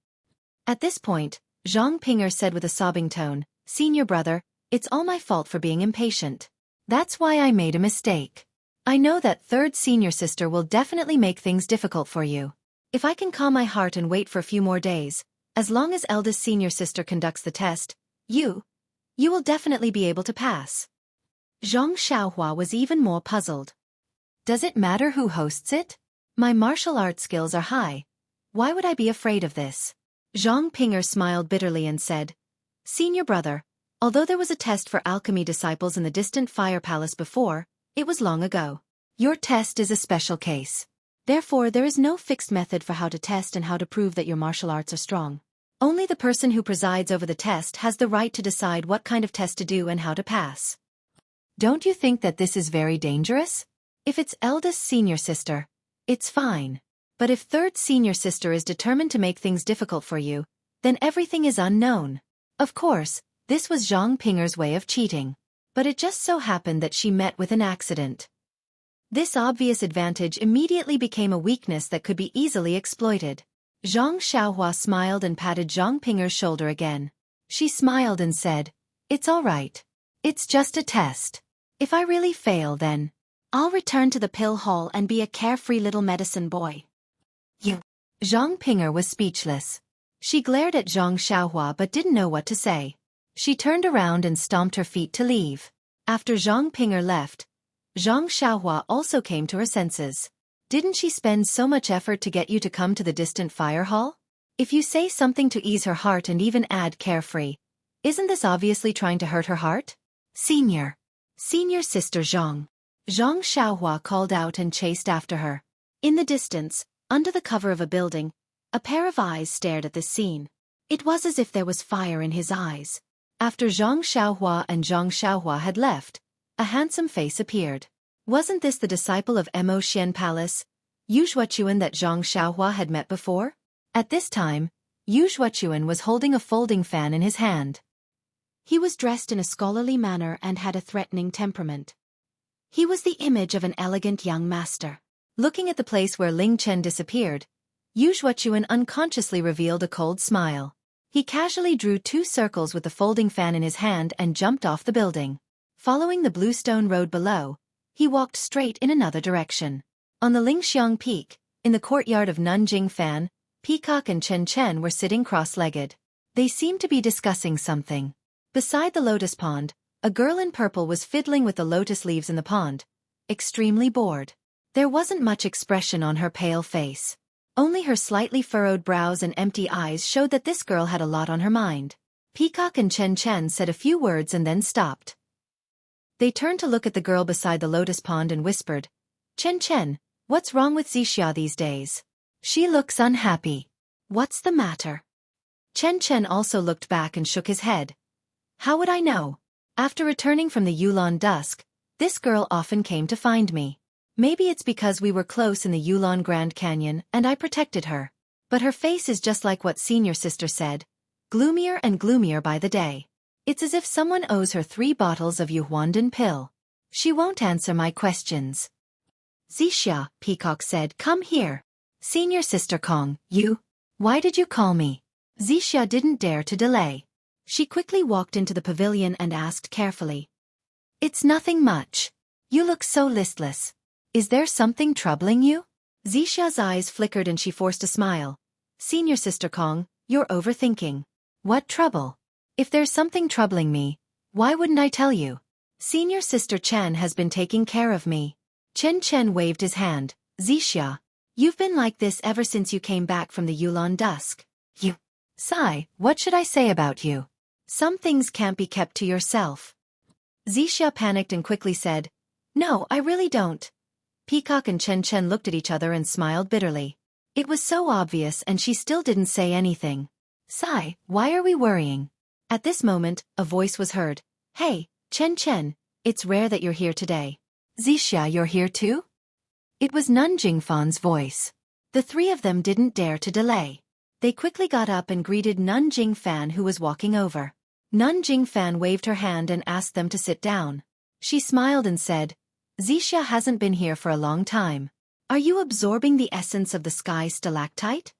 At this point, Zhang Pinger said with a sobbing tone, "Senior brother, it's all my fault for being impatient. That's why I made a mistake. I know that third senior sister will definitely make things difficult for you. If I can calm my heart and wait for a few more days, as long as eldest senior sister conducts the test, you will definitely be able to pass." Zhang Xiaohua was even more puzzled. "Does it matter who hosts it? My martial arts skills are high. Why would I be afraid of this?" Zhang Pinger smiled bitterly and said, "Senior brother, although there was a test for alchemy disciples in the distant fire palace before, it was long ago. Your test is a special case. Therefore, there is no fixed method for how to test and how to prove that your martial arts are strong. Only the person who presides over the test has the right to decide what kind of test to do and how to pass. Don't you think that this is very dangerous? If it's eldest senior sister, it's fine. But if third senior sister is determined to make things difficult for you, then everything is unknown." Of course, this was Zhang Pinger's way of cheating. But it just so happened that she met with an accident. This obvious advantage immediately became a weakness that could be easily exploited. Zhang Xiaohua smiled and patted Zhang Pinger's shoulder again. She smiled and said, "It's all right. It's just a test. If I really fail, then I'll return to the pill hall and be a carefree little medicine boy." "You..." Zhang Pinger was speechless. She glared at Zhang Xiaohua but didn't know what to say. She turned around and stomped her feet to leave. After Zhang Pinger left, Zhang Xiaohua also came to her senses. "Didn't she spend so much effort to get you to come to the distant fire hall? If you say something to ease her heart and even add carefree, isn't this obviously trying to hurt her heart?" Senior sister Zhang." Zhang Xiaohua called out and chased after her. In the distance, under the cover of a building, a pair of eyes stared at this scene. It was as if there was fire in his eyes. After Zhang Xiaohua and Zhang Xiaohua had left, a handsome face appeared. Wasn't this the disciple of Mo Xian Palace, Xueqi that Zhang Xiaohua had met before? At this time, Xueqi was holding a folding fan in his hand. He was dressed in a scholarly manner and had a threatening temperament. He was the image of an elegant young master. Looking at the place where Ling Chen disappeared, Xueqi unconsciously revealed a cold smile. He casually drew 2 circles with the folding fan in his hand and jumped off the building. Following the bluestone road below, he walked straight in another direction. On the Lingxiang Peak, in the courtyard of Nanjing Fan, Peacock and Chen Chen were sitting cross-legged. They seemed to be discussing something. Beside the lotus pond, a girl in purple was fiddling with the lotus leaves in the pond, extremely bored. There wasn't much expression on her pale face. Only her slightly furrowed brows and empty eyes showed that this girl had a lot on her mind. Peacock and Chen Chen said a few words and then stopped. They turned to look at the girl beside the lotus pond and whispered, "Chen Chen, what's wrong with Xixia these days? She looks unhappy. What's the matter?" Chen Chen also looked back and shook his head. "How would I know? After returning from the Yulon dusk, this girl often came to find me. Maybe it's because we were close in the Yulon Grand Canyon and I protected her. But her face is just like what senior sister said, gloomier and gloomier by the day. It's as if someone owes her 3 bottles of Yuhuandan pill. She won't answer my questions." "Xixia," Peacock said, "come here." "Senior sister Kong, why did you call me?" Xixia didn't dare to delay. She quickly walked into the pavilion and asked carefully. "It's nothing much. You look so listless. Is there something troubling you?" Xixia's eyes flickered and she forced a smile. "Senior sister Kong, you're overthinking. What trouble? If there's something troubling me, why wouldn't I tell you? Senior sister Chen has been taking care of me." Chen Chen waved his hand. "Xixia, you've been like this ever since you came back from the Yulon dusk. Sigh, what should I say about you? Some things can't be kept to yourself." Xixia panicked and quickly said, "No, I really don't." Peacock and Chen Chen looked at each other and smiled bitterly. It was so obvious and she still didn't say anything. "Sigh, why are we worrying?" At this moment, a voice was heard. "Hey, Chen Chen, it's rare that you're here today." "Xixia, you're here too?" It was Nun Jingfan's voice. The 3 of them didn't dare to delay. They quickly got up and greeted Nun Jingfan who was walking over. Nun Jingfan waved her hand and asked them to sit down. She smiled and said, "Xixia hasn't been here for a long time. Are you absorbing the essence of the sky stalactite?"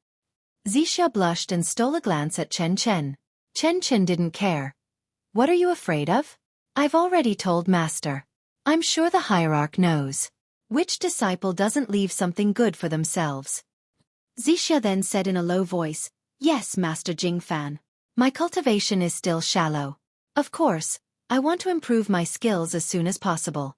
Xixia blushed and stole a glance at Chen Chen. Chen Chen didn't care. "What are you afraid of?" "I've already told Master. I'm sure the hierarch knows. Which disciple doesn't leave something good for themselves?" Xixia then said in a low voice, "Yes, Master Jingfan. My cultivation is still shallow. Of course, I want to improve my skills as soon as possible."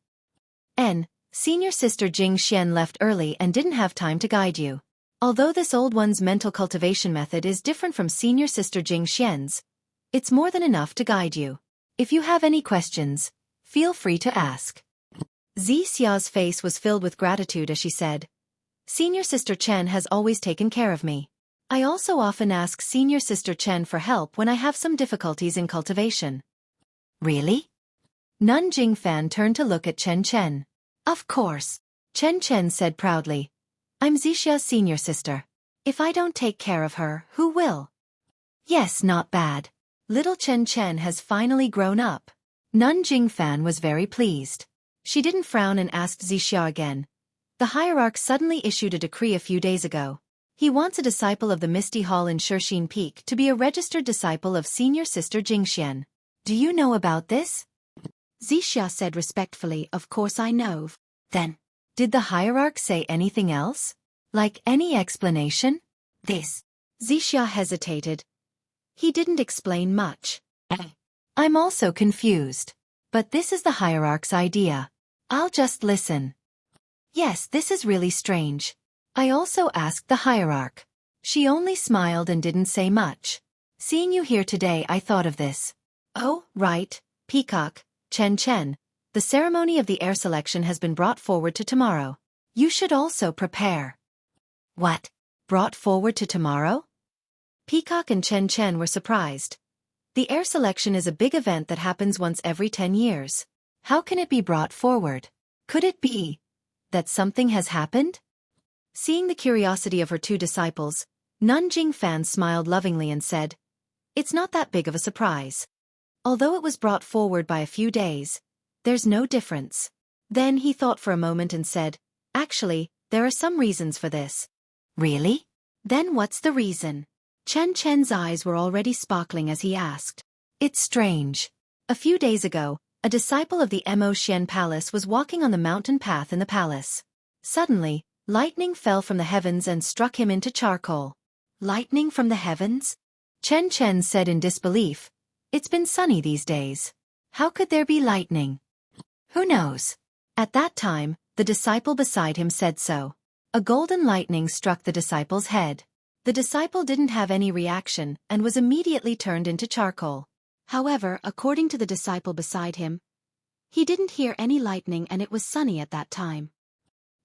Senior sister Jing Xian left early and didn't have time to guide you. Although this old one's mental cultivation method is different from senior sister Jing Xian's, it's more than enough to guide you. If you have any questions, feel free to ask. Xixia's face was filled with gratitude as she said, "Senior sister Chen has always taken care of me. I also often ask senior sister Chen for help when I have some difficulties in cultivation." "Really?" Nun Jingfan turned to look at Chen Chen. "Of course," Chen Chen said proudly. "I'm Xixia's senior sister. If I don't take care of her, who will?" "Yes, not bad. Little Chen Chen has finally grown up." Nun Jingfan was very pleased. She didn't frown and asked Xixia again. "The hierarch suddenly issued a decree a few days ago. He wants a disciple of the Misty Hall in Shixin Peak to be a registered disciple of senior sister Jingxian. Do you know about this?" Xixia said respectfully, "Of course I know." "Then, did the hierarch say anything else? Like any explanation?" Xixia hesitated. "He didn't explain much." "I'm also confused. But this is the hierarch's idea. I'll just listen." "Yes, this is really strange. I also asked the hierarch. She only smiled and didn't say much. Seeing you here today, I thought of this." "Oh, right, Peacock, Chen Chen. The ceremony of the air selection has been brought forward to tomorrow. You should also prepare." "What? Brought forward to tomorrow?" Peacock and Chen Chen were surprised. The air selection is a big event that happens once every 10 years. How can it be brought forward? Could it be that something has happened? Seeing the curiosity of her 2 disciples, Nun Jingfan smiled lovingly and said, "It's not that big of a surprise. Although it was brought forward by a few days, there's no difference." Then he thought for a moment and said, "Actually, there are some reasons for this." "Really? Then what's the reason?" Chen Chen's eyes were already sparkling as he asked. "It's strange. A few days ago, a disciple of the Mo Xian Palace was walking on the mountain path in the palace. Suddenly, lightning fell from the heavens and struck him into charcoal." "Lightning from the heavens? Chen Chen said in disbelief. It's been sunny these days. How could there be lightning? Who knows? At that time, the disciple beside him said so. A golden lightning struck the disciple's head. The disciple didn't have any reaction and was immediately turned into charcoal. However, according to the disciple beside him, he didn't hear any lightning and it was sunny at that time.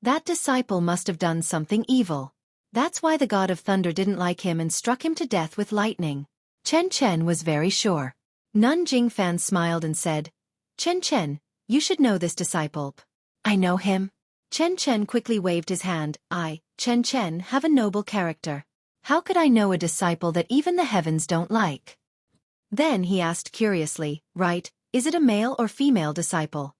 That disciple must have done something evil. That's why the god of thunder didn't like him and struck him to death with lightning. Chen Chen was very sure. Nun Jingfan smiled and said, Chen Chen, you should know this disciple. I know him. Chen Chen quickly waved his hand. I, Chen Chen, have a noble character. How could I know a disciple that even the heavens don't like? Then he asked curiously, right, is it a male or female disciple?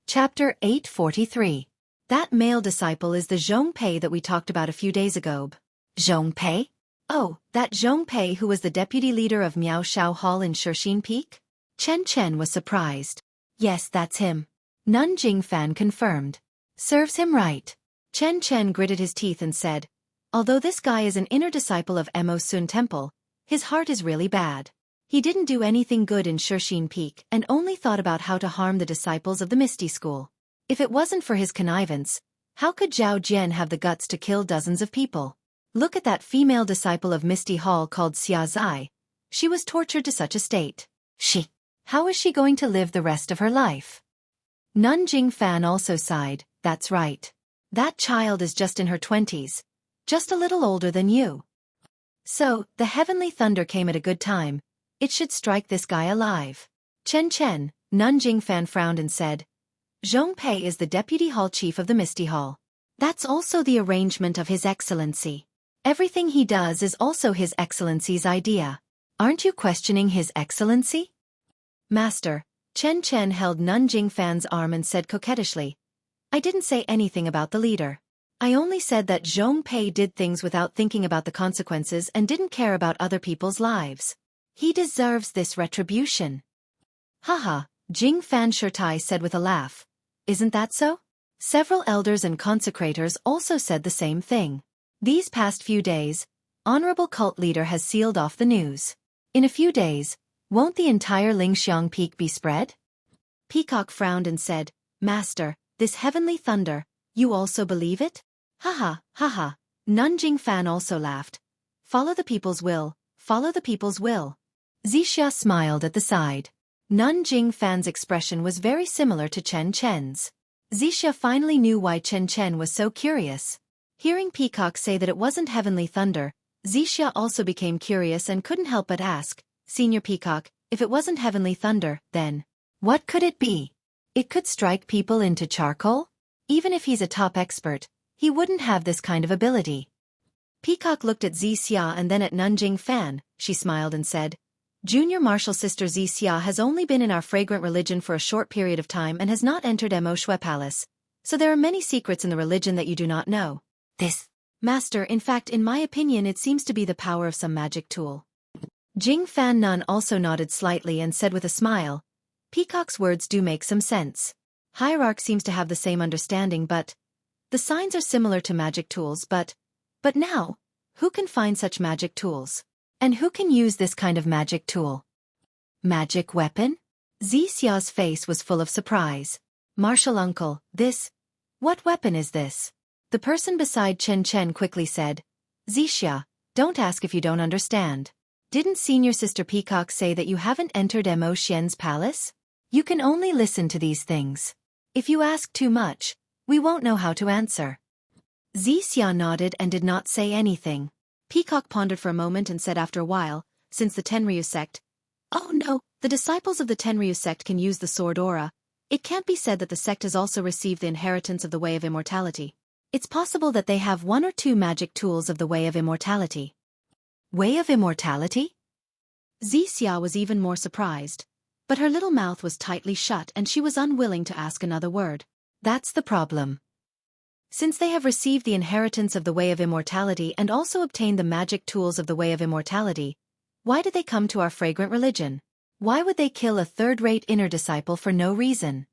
Chapter 843. That male disciple is the Xueqi that we talked about a few days ago. Xueqi? Oh, that Xueqi who was the deputy leader of Miao Shao Hall in Xueqi Peak? Chen Chen was surprised. Yes, that's him. Nun Jingfan confirmed. Serves him right. Chen Chen gritted his teeth and said, although this guy is an inner disciple of Mo Sun Temple, his heart is really bad. He didn't do anything good in Xueqi Peak and only thought about how to harm the disciples of the Misty School. If it wasn't for his connivance, how could Zhao Jian have the guts to kill dozens of people? Look at that female disciple of Misty Hall called Xia Zai. She was tortured to such a state. How is she going to live the rest of her life? Nun Jingfan also sighed. That's right. That child is just in her 20s. Just a little older than you. So, the heavenly thunder came at a good time. It should strike this guy alive. Chen Chen, Nun Jingfan frowned and said, Xueqi is the deputy hall chief of the Misty Hall. That's also the arrangement of His Excellency. Everything he does is also His Excellency's idea. Aren't you questioning His Excellency? Master, Chen Chen held Nun Jingfan's arm and said coquettishly, I didn't say anything about the leader. I only said that Xueqi did things without thinking about the consequences and didn't care about other people's lives. He deserves this retribution. Haha, Jingfan Shurtai said with a laugh. Isn't that so? Several elders and consecrators also said the same thing. These past few days, Honorable Cult Leader has sealed off the news. In a few days, won't the entire Lingxiang Peak be spread? Peacock frowned and said, Master, this heavenly thunder, you also believe it? Haha, haha. Nun Jingfan also laughed. Follow the people's will, follow the people's will. Zixia smiled at the side. Nun Jingfan's expression was very similar to Chen Chen's. Zixia finally knew why Chen Chen was so curious. Hearing Peacock say that it wasn't heavenly thunder, Zixia also became curious and couldn't help but ask, Senior Peacock, if it wasn't heavenly thunder, then what could it be? It could strike people into charcoal? Even if he's a top expert, he wouldn't have this kind of ability. Peacock looked at Zixia and then at Nun Jingfan. She smiled and said, Junior Martial Sister Zixia has only been in our fragrant religion for a short period of time and has not entered Mo Shui Palace, so there are many secrets in the religion that you do not know. This, Master, in fact, in my opinion, it seems to be the power of some magic tool. Jingfan Nun also nodded slightly and said with a smile, Peacock's words do make some sense. Hierarch seems to have the same understanding, but the signs are similar to magic tools, but now, who can find such magic tools? And who can use this kind of magic tool? Magic weapon? Zixia's face was full of surprise. Martial uncle, what weapon is this? The person beside Chen Chen quickly said, Zixia, don't ask if you don't understand. Didn't Senior Sister Peacock say that you haven't entered Mo Xian's palace? You can only listen to these things. If you ask too much, we won't know how to answer. Zixia nodded and did not say anything. Peacock pondered for a moment and said after a while, since the Tenryu sect, oh no, the disciples of the Tenryu sect can use the sword aura. It can't be said that the sect has also received the inheritance of the Way of Immortality. It's possible that they have one or two magic tools of the Way of Immortality. Way of Immortality? Zixia was even more surprised. But her little mouth was tightly shut and she was unwilling to ask another word. That's the problem. Since they have received the inheritance of the Way of Immortality and also obtained the magic tools of the Way of Immortality, why did they come to our fragrant religion? Why would they kill a third-rate inner disciple for no reason?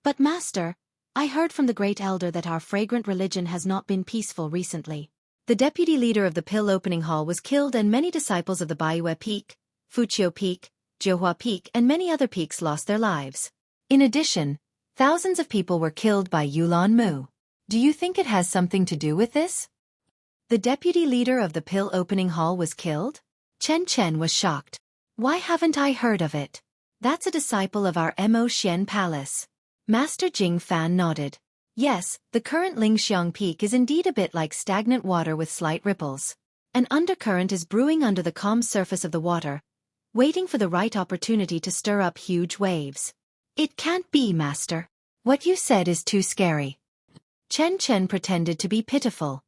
But Master, I heard from the Great Elder that our fragrant religion has not been peaceful recently. The deputy leader of the pill opening hall was killed and many disciples of the Baiyue Peak, Fuqiu Peak, Jiuhua Peak and many other peaks lost their lives. In addition, thousands of people were killed by Yulan Mu. Do you think it has something to do with this? The deputy leader of the pill opening hall was killed? Chen Chen was shocked. Why haven't I heard of it? That's a disciple of our Mo Xian Palace. Master Jing Fan nodded. Yes, the current Lingxiang Peak is indeed a bit like stagnant water with slight ripples. An undercurrent is brewing under the calm surface of the water, waiting for the right opportunity to stir up huge waves. It can't be, Master. What you said is too scary. Chen Chen pretended to be pitiful.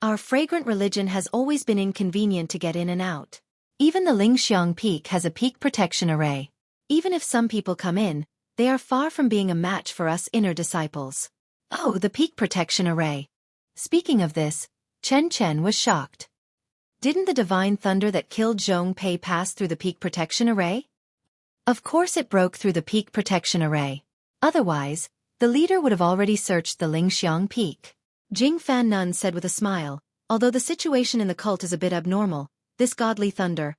Our fragrant religion has always been inconvenient to get in and out. Even the Lingxiang Peak has a peak protection array. Even if some people come in, they are far from being a match for us inner disciples. Oh, the peak protection array. Speaking of this, Chen Chen was shocked. Didn't the divine thunder that killed Zhong Pei pass through the peak protection array? Of course it broke through the peak protection array. Otherwise, the leader would have already searched the Lingxiang Peak. Jing Fan Nun said with a smile, although the situation in the cult is a bit abnormal, this godly thunder,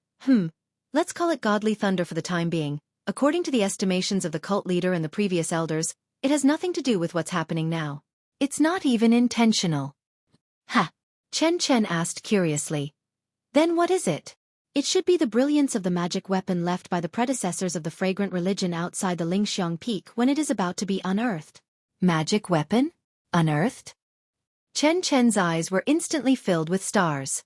let's call it godly thunder for the time being, according to the estimations of the cult leader and the previous elders, it has nothing to do with what's happening now. It's not even intentional. Ha! Chen Chen asked curiously. Then what is it? It should be the brilliance of the magic weapon left by the predecessors of the fragrant religion outside the Lingxiang Peak when it is about to be unearthed. Magic weapon? Unearthed? Chen Chen's eyes were instantly filled with stars.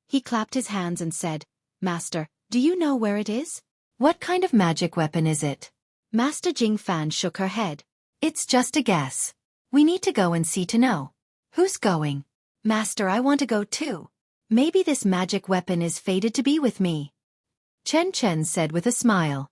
He clapped his hands and said, Master, do you know where it is? What kind of magic weapon is it? Master Jing Fan shook her head. It's just a guess. We need to go and see to know. Who's going? Master, I want to go too. Maybe this magic weapon is fated to be with me. Chen Chen said with a smile.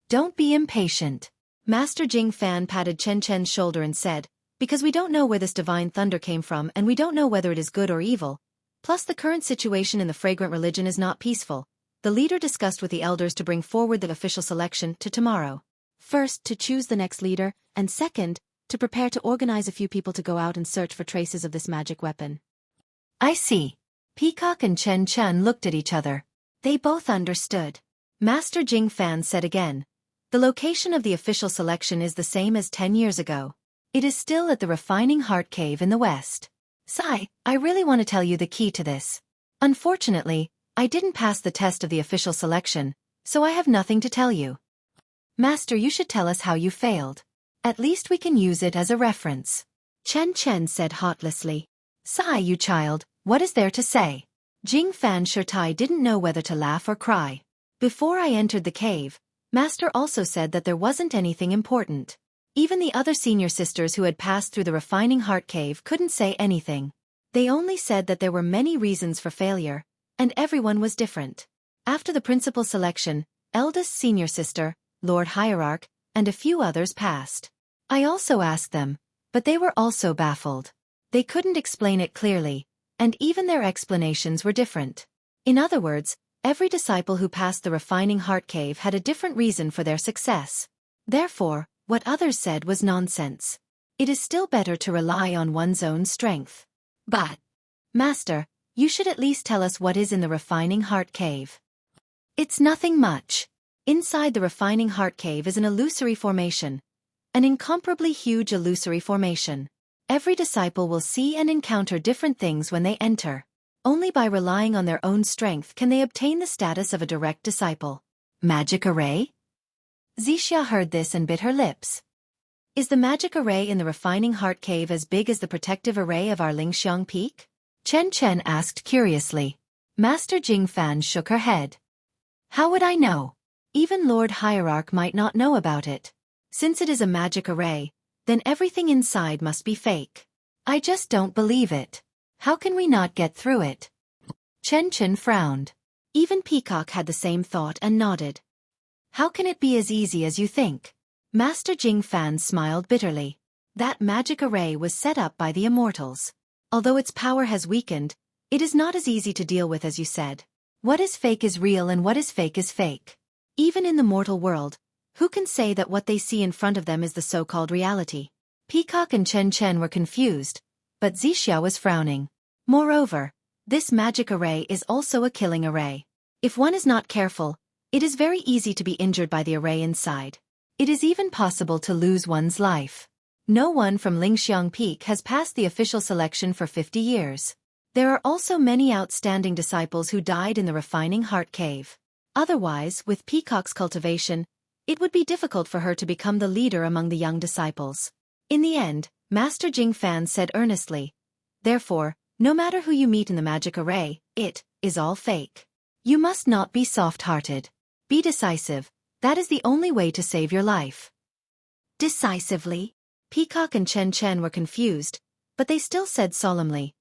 Don't be impatient. Master Jing Fan patted Chen Chen's shoulder and said, because we don't know where this divine thunder came from and we don't know whether it is good or evil. Plus the current situation in the fragrant religion is not peaceful. The leader discussed with the elders to bring forward the official selection to tomorrow. First, to choose the next leader, and second, to prepare to organize a few people to go out and search for traces of this magic weapon. I see. Peacock and Chen Chen looked at each other. They both understood. Master Jing Fan said again, the location of the official selection is the same as 10 years ago. It is still at the Refining Heart Cave in the west. Sai, I really want to tell you the key to this. Unfortunately, I didn't pass the test of the official selection, so I have nothing to tell you. Master, you should tell us how you failed. At least we can use it as a reference. Chen Chen said heartlessly. Sai, you child, what is there to say? Jing Fan Shurtai didn't know whether to laugh or cry. Before I entered the cave, Master also said that there wasn't anything important. Even the other senior sisters who had passed through the Refining Heart Cave couldn't say anything. They only said that there were many reasons for failure, and everyone was different. After the principal selection, eldest senior sister, Lord Hierarch, and a few others passed. I also asked them, but they were also baffled. They couldn't explain it clearly, and even their explanations were different. In other words, every disciple who passed the Refining Heart Cave had a different reason for their success. Therefore, what others said was nonsense. It is still better to rely on one's own strength. But, Master, you should at least tell us what is in the Refining Heart Cave. It's nothing much. Inside the Refining Heart Cave is an illusory formation. An incomparably huge illusory formation. Every disciple will see and encounter different things when they enter. Only by relying on their own strength can they obtain the status of a direct disciple. Magic array? Zixia heard this and bit her lips. Is the magic array in the Refining Heart Cave as big as the protective array of our Lingxiang Peak? Chen Chen asked curiously. Master Jing Fan shook her head. How would I know? Even Lord Hierarch might not know about it. Since it is a magic array, then everything inside must be fake. I just don't believe it. How can we not get through it? Chen Chen frowned. Even Peacock had the same thought and nodded. How can it be as easy as you think? Master Jing Fan smiled bitterly. That magic array was set up by the immortals. Although its power has weakened, it is not as easy to deal with as you said. What is fake is real and what is fake. Even in the mortal world, who can say that what they see in front of them is the so-called reality? Peacock and Chen Chen were confused, but Zixia was frowning. Moreover, this magic array is also a killing array. If one is not careful, it is very easy to be injured by the array inside. It is even possible to lose one's life. No one from Lingxiang Peak has passed the official selection for 50 years. There are also many outstanding disciples who died in the refining heart cave. Otherwise, with Peacock's cultivation, it would be difficult for her to become the leader among the young disciples. In the end, Master Jing Fan said earnestly, therefore, no matter who you meet in the magic array, it is all fake. You must not be soft-hearted. Be decisive. That is the only way to save your life. Decisively? Peacock and Chen Chen were confused, but they still said solemnly,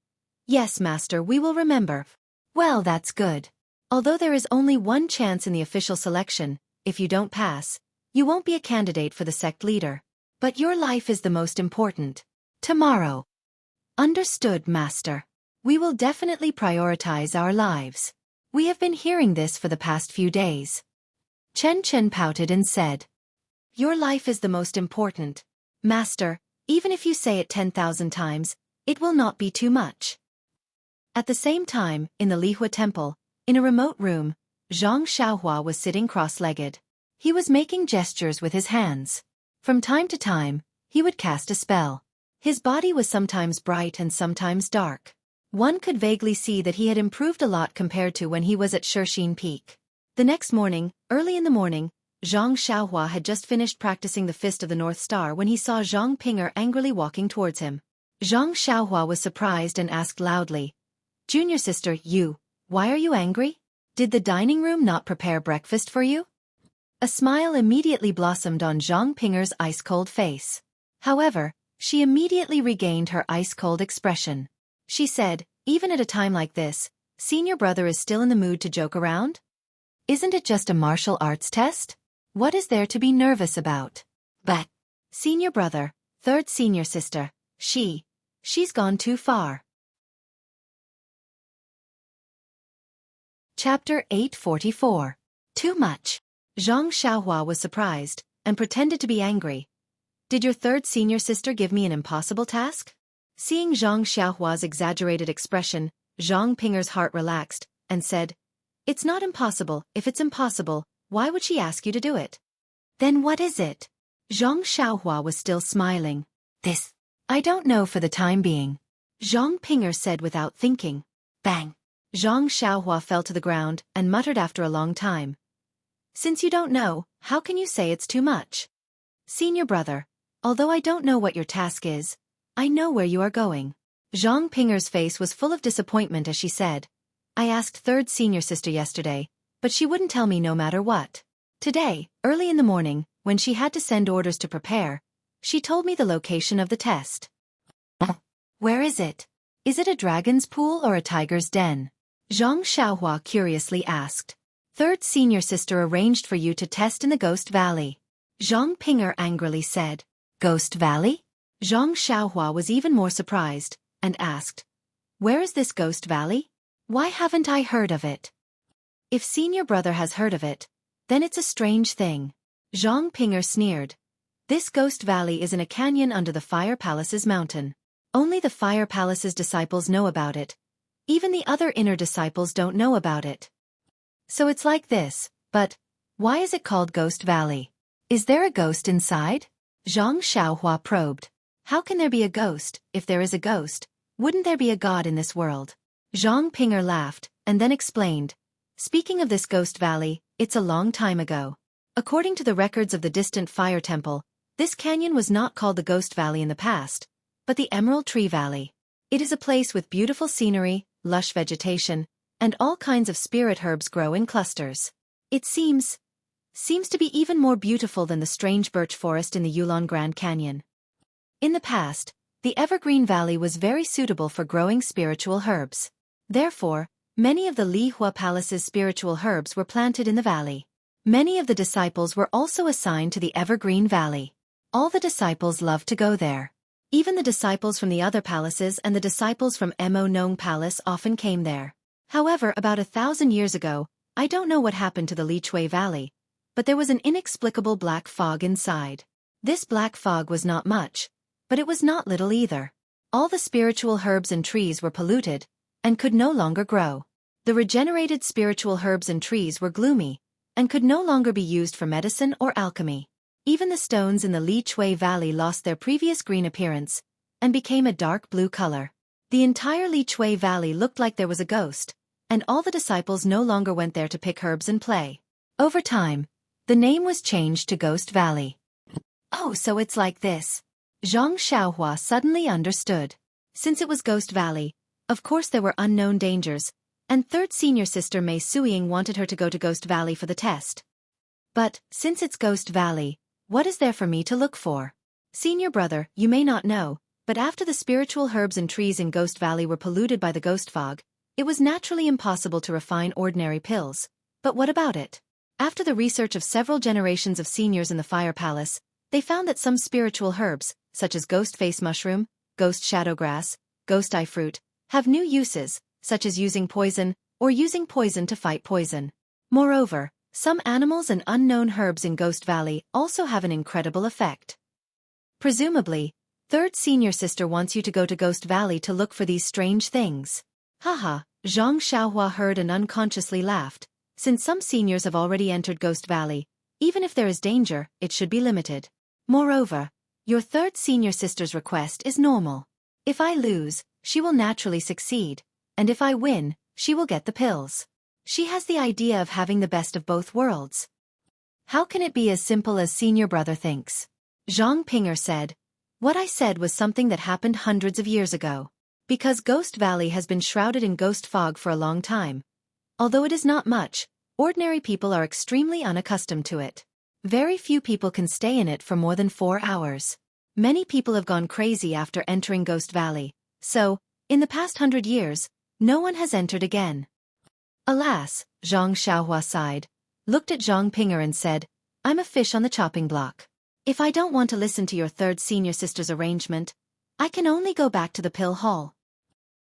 yes, Master, we will remember. Well, that's good. Although there is only one chance in the official selection, if you don't pass, you won't be a candidate for the sect leader. But your life is the most important. Tomorrow. Understood, Master. We will definitely prioritize our lives. We have been hearing this for the past few days. Chen Chen pouted and said, your life is the most important. Master, even if you say it 10,000 times, it will not be too much. At the same time, in the Lihua Temple, in a remote room, Zhang Xiaohua was sitting cross-legged. He was making gestures with his hands. From time to time, he would cast a spell. His body was sometimes bright and sometimes dark. One could vaguely see that he had improved a lot compared to when he was at Xueqi Peak. The next morning, early in the morning, Zhang Xiaohua had just finished practicing the Fist of the North Star when he saw Zhang Pinger angrily walking towards him. Zhang Xiaohua was surprised and asked loudly, Junior sister, why are you angry? Did the dining room not prepare breakfast for you? A smile immediately blossomed on Zhang Pinger's ice-cold face. However, she immediately regained her ice-cold expression. She said, even at a time like this, senior brother is still in the mood to joke around? Isn't it just a martial arts test? What is there to be nervous about? But, senior brother, third senior sister, she's gone too far. Chapter 844. Too much. Zhang Xiaohua was surprised, and pretended to be angry. Did your third senior sister give me an impossible task? Seeing Zhang Xiaohua's exaggerated expression, Zhang Pinger's heart relaxed, and said, it's not impossible. If it's impossible, why would she ask you to do it? Then what is it? Zhang Xiaohua was still smiling. This. I don't know for the time being. Zhang Pinger said without thinking. Bang. Zhang Xiaohua fell to the ground and muttered after a long time. Since you don't know, how can you say it's too much? Senior brother, although I don't know what your task is, I know where you are going. Zhang Pinger's face was full of disappointment as she said, I asked third senior sister yesterday, but she wouldn't tell me no matter what. Today, early in the morning, when she had to send orders to prepare, she told me the location of the test. Where is it? Is it a dragon's pool or a tiger's den? Zhang Xiaohua curiously asked. Third senior sister arranged for you to test in the Ghost Valley. Zhang Pinger angrily said. Ghost Valley? Zhang Xiaohua was even more surprised, and asked, where is this Ghost Valley? Why haven't I heard of it? If senior brother has heard of it, then it's a strange thing. Zhang Pinger sneered. This Ghost Valley is in a canyon under the Fire Palace's mountain. Only the Fire Palace's disciples know about it. Even the other inner disciples don't know about it. So it's like this, but why is it called Ghost Valley? Is there a ghost inside? Zhang Xiaohua probed. How can there be a ghost? If there is a ghost, wouldn't there be a god in this world? Zhang Pinger laughed, and then explained. Speaking of this Ghost Valley, it's a long time ago. According to the records of the distant Fire Temple, this canyon was not called the Ghost Valley in the past, but the Emerald Tree Valley. It is a place with beautiful scenery, lush vegetation, and all kinds of spirit herbs grow in clusters. It seems to be even more beautiful than the strange birch forest in the Yulon Grand Canyon. In the past, the Evergreen Valley was very suitable for growing spiritual herbs. Therefore, many of the Lihua Palace's spiritual herbs were planted in the valley. Many of the disciples were also assigned to the Evergreen Valley. All the disciples loved to go there. Even the disciples from the other palaces and the disciples from Mo Nong Palace often came there. However, about 1,000 years ago, I don't know what happened to the Lichui Valley, but there was an inexplicable black fog inside. This black fog was not much, but it was not little either. All the spiritual herbs and trees were polluted, and could no longer grow. The regenerated spiritual herbs and trees were gloomy, and could no longer be used for medicine or alchemy. Even the stones in the Li Chui Valley lost their previous green appearance, and became a dark blue color. The entire Li Chui Valley looked like there was a ghost, and all the disciples no longer went there to pick herbs and play. Over time, the name was changed to Ghost Valley. Oh, so it's like this. Zhang Xiaohua suddenly understood. Since it was Ghost Valley, of course there were unknown dangers, and third senior sister Mei Suiying wanted her to go to Ghost Valley for the test. But, since it's Ghost Valley, what is there for me to look for? Senior brother, you may not know, but after the spiritual herbs and trees in Ghost Valley were polluted by the ghost fog, it was naturally impossible to refine ordinary pills. But what about it? After the research of several generations of seniors in the Fire Palace, they found that some spiritual herbs, such as ghost face mushroom, ghost shadow grass, ghost eye fruit, have new uses, such as using poison, or using poison to fight poison. Moreover, some animals and unknown herbs in Ghost Valley also have an incredible effect. Presumably, third senior sister wants you to go to Ghost Valley to look for these strange things. Haha, Zhang Xiaohua heard and unconsciously laughed. Since some seniors have already entered Ghost Valley, even if there is danger, it should be limited. Moreover, your third senior sister's request is normal. If I lose, she will naturally succeed, and if I win, she will get the pills. She has the idea of having the best of both worlds. How can it be as simple as senior brother thinks? Zhang Pinger said. What I said was something that happened hundreds of years ago. Because Ghost Valley has been shrouded in ghost fog for a long time. Although it is not much, ordinary people are extremely unaccustomed to it. Very few people can stay in it for more than 4 hours. Many people have gone crazy after entering Ghost Valley, so, in the past 100 years, no one has entered again. Alas, Zhang Xiaohua sighed, looked at Zhang Pinger and said, I'm a fish on the chopping block. If I don't want to listen to your third senior sister's arrangement, I can only go back to the pill hall.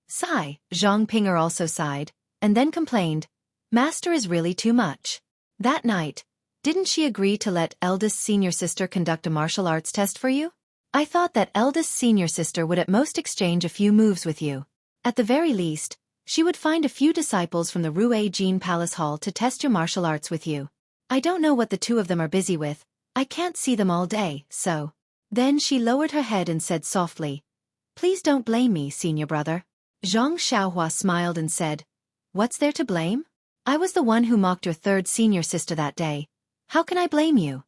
Sigh, Zhang Pinger also sighed, and then complained, Master is really too much. That night, didn't she agree to let eldest senior sister conduct a martial arts test for you? I thought that eldest senior sister would at most exchange a few moves with you. At the very least, she would find a few disciples from the Rue Jean Palace Hall to test your martial arts with you. I don't know what the two of them are busy with. I can't see them all day, so. Then she lowered her head and said softly, Please don't blame me, senior brother. Zhang Xiaohua smiled and said, What's there to blame? I was the one who mocked your third senior sister that day. How can I blame you?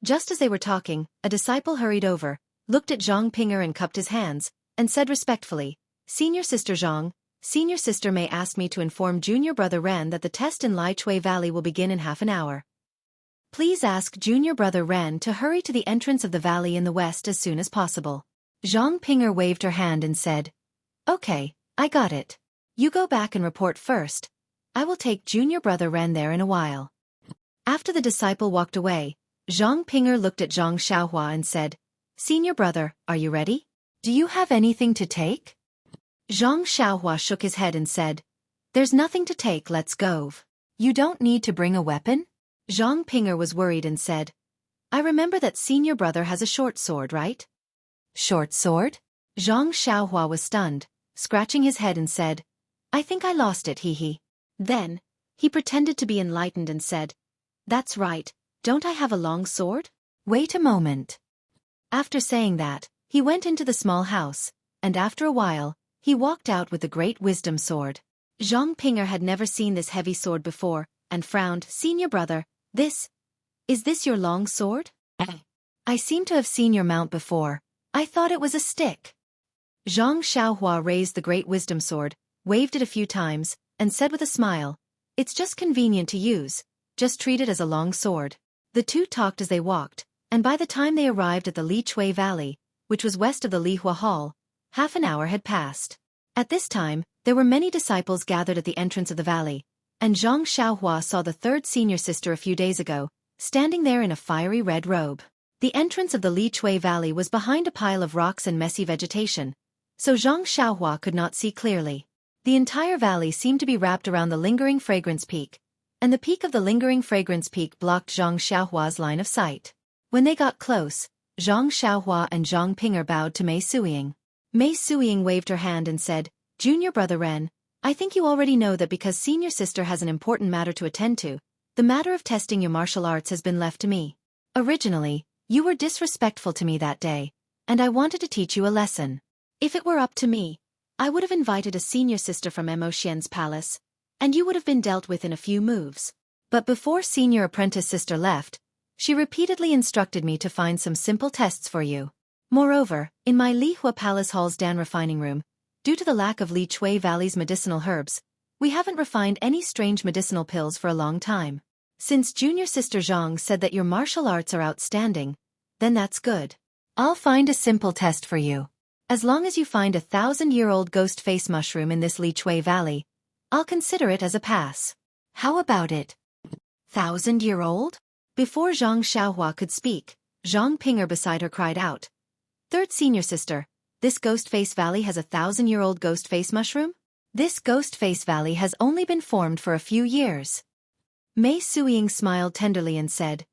Just as they were talking, a disciple hurried over, looked at Zhang Pinger and cupped his hands, and said respectfully, Senior sister Zhang, senior sister Mei asked me to inform junior brother Ren that the test in Li Chui Valley will begin in half an hour. Please ask junior brother Ren to hurry to the entrance of the valley in the west as soon as possible. Zhang Pinger waved her hand and said, Okay, I got it. You go back and report first. I will take junior brother Ren there in a while. After the disciple walked away, Zhang Pinger looked at Zhang Xiaohua and said, Senior brother, are you ready? Do you have anything to take? Zhang Xiaohua shook his head and said, There's nothing to take, let's go. You don't need to bring a weapon? Zhang Pinger was worried and said, I remember that senior brother has a short sword, right? Short sword? Zhang Xiaohua was stunned, scratching his head and said, I think I lost it, hee. Then, he pretended to be enlightened and said, That's right, don't I have a long sword? Wait a moment. After saying that, he went into the small house, and after a while, he walked out with the great wisdom sword. Zhang Pinger had never seen this heavy sword before, and frowned, Senior brother, is this your long sword? I seem to have seen your mount before. I thought it was a stick. Zhang Xiaohua raised the great wisdom sword, waved it a few times, and said with a smile, It's just convenient to use, just treat it as a long sword. The two talked as they walked, and by the time they arrived at the Li Chui Valley, which was west of the Lihua Hall, half an hour had passed. At this time, there were many disciples gathered at the entrance of the valley, and Zhang Xiaohua saw the third senior sister a few days ago, standing there in a fiery red robe. The entrance of the Li Chui Valley was behind a pile of rocks and messy vegetation, so Zhang Xiaohua could not see clearly. The entire valley seemed to be wrapped around the lingering fragrance peak, and the peak of the lingering fragrance peak blocked Zhang Xiaohua's line of sight. When they got close, Zhang Xiaohua and Zhang Pinger bowed to Mei Suiying. Mei Suiying waved her hand and said, Junior brother Ren, I think you already know that because senior sister has an important matter to attend to, the matter of testing your martial arts has been left to me. Originally, you were disrespectful to me that day, and I wanted to teach you a lesson. If it were up to me, I would have invited a senior sister from Mo Xian's palace, and you would have been dealt with in a few moves. But before senior apprentice sister left, she repeatedly instructed me to find some simple tests for you. Moreover, in my Li Hua Palace Hall's Dan refining room, due to the lack of Li Chui Valley's medicinal herbs, we haven't refined any strange medicinal pills for a long time. Since junior sister Zhang said that your martial arts are outstanding, then that's good. I'll find a simple test for you. As long as you find a 1,000-year-old ghost face mushroom in this Li Chui Valley, I'll consider it as a pass. How about it? 1,000-year-old? Before Zhang Xiaohua could speak, Zhang Pinger beside her cried out. Third senior sister, this ghost face valley has a 1,000-year-old ghost face mushroom? This ghost face valley has only been formed for a few years. Mei Suiying smiled tenderly and said,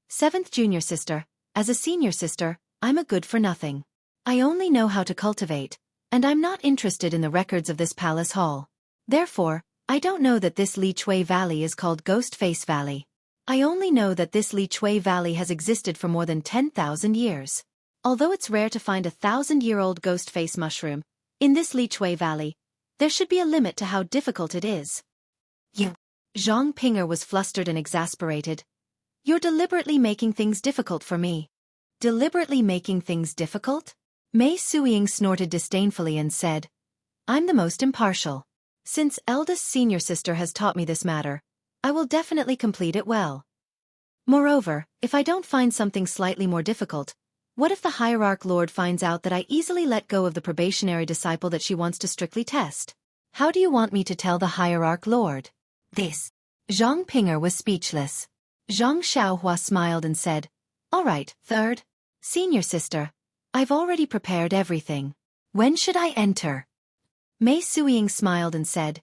Seventh junior sister, as a senior sister, I'm a good-for-nothing. I only know how to cultivate, and I'm not interested in the records of this palace hall. Therefore, I don't know that this Li Chui Valley is called Ghost Face Valley. I only know that this Li Chui Valley has existed for more than 10,000 years. Although it's rare to find a 1,000-year-old ghost face mushroom, in this Li Chui Valley, there should be a limit to how difficult it is. You. Zhang Pinger was flustered and exasperated. You're deliberately making things difficult for me. Deliberately making things difficult? Mei Suiying snorted disdainfully and said, I'm the most impartial. Since eldest senior sister has taught me this matter, I will definitely complete it well. Moreover, if I don't find something slightly more difficult, what if the hierarch lord finds out that I easily let go of the probationary disciple that she wants to strictly test? How do you want me to tell the hierarch lord? This. Zhang Pinger was speechless. Zhang Xiaohua smiled and said, All right, third senior sister, I've already prepared everything. When should I enter? Mei Suiying smiled and said,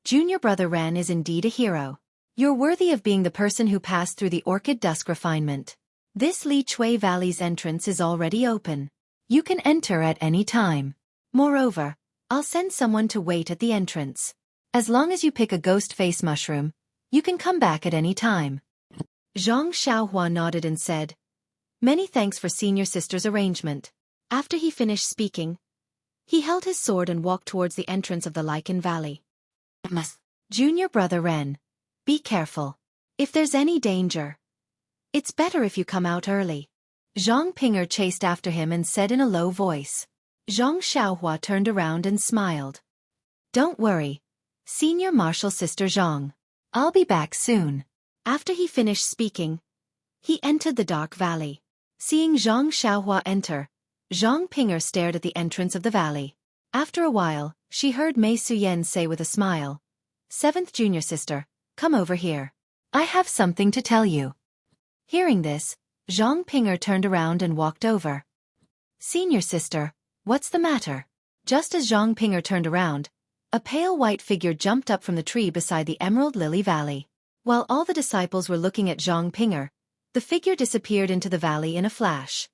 Junior brother Ren is indeed a hero. You're worthy of being the person who passed through the Orchid Dusk refinement. This Li Chui Valley's entrance is already open. You can enter at any time. Moreover, I'll send someone to wait at the entrance. As long as you pick a ghost face mushroom, you can come back at any time. Zhang Xiaohua nodded and said, Many thanks for senior sister's arrangement. After he finished speaking, he held his sword and walked towards the entrance of the Lichen Valley. Junior brother Ren, be careful. If there's any danger, it's better if you come out early. Zhang Pinger chased after him and said in a low voice. Zhang Xiaohua turned around and smiled. Don't worry, senior martial sister Zhang. I'll be back soon. After he finished speaking, he entered the dark valley. Seeing Zhang Xiaohua enter, Zhang Pinger stared at the entrance of the valley. After a while, she heard Mei Suiying say with a smile, Seventh junior sister, come over here. I have something to tell you. Hearing this, Zhang Pinger turned around and walked over. Senior sister, what's the matter? Just as Zhang Pinger turned around, a pale white figure jumped up from the tree beside the Emerald Lily Valley. While all the disciples were looking at Zhang Pinger, the figure disappeared into the valley in a flash.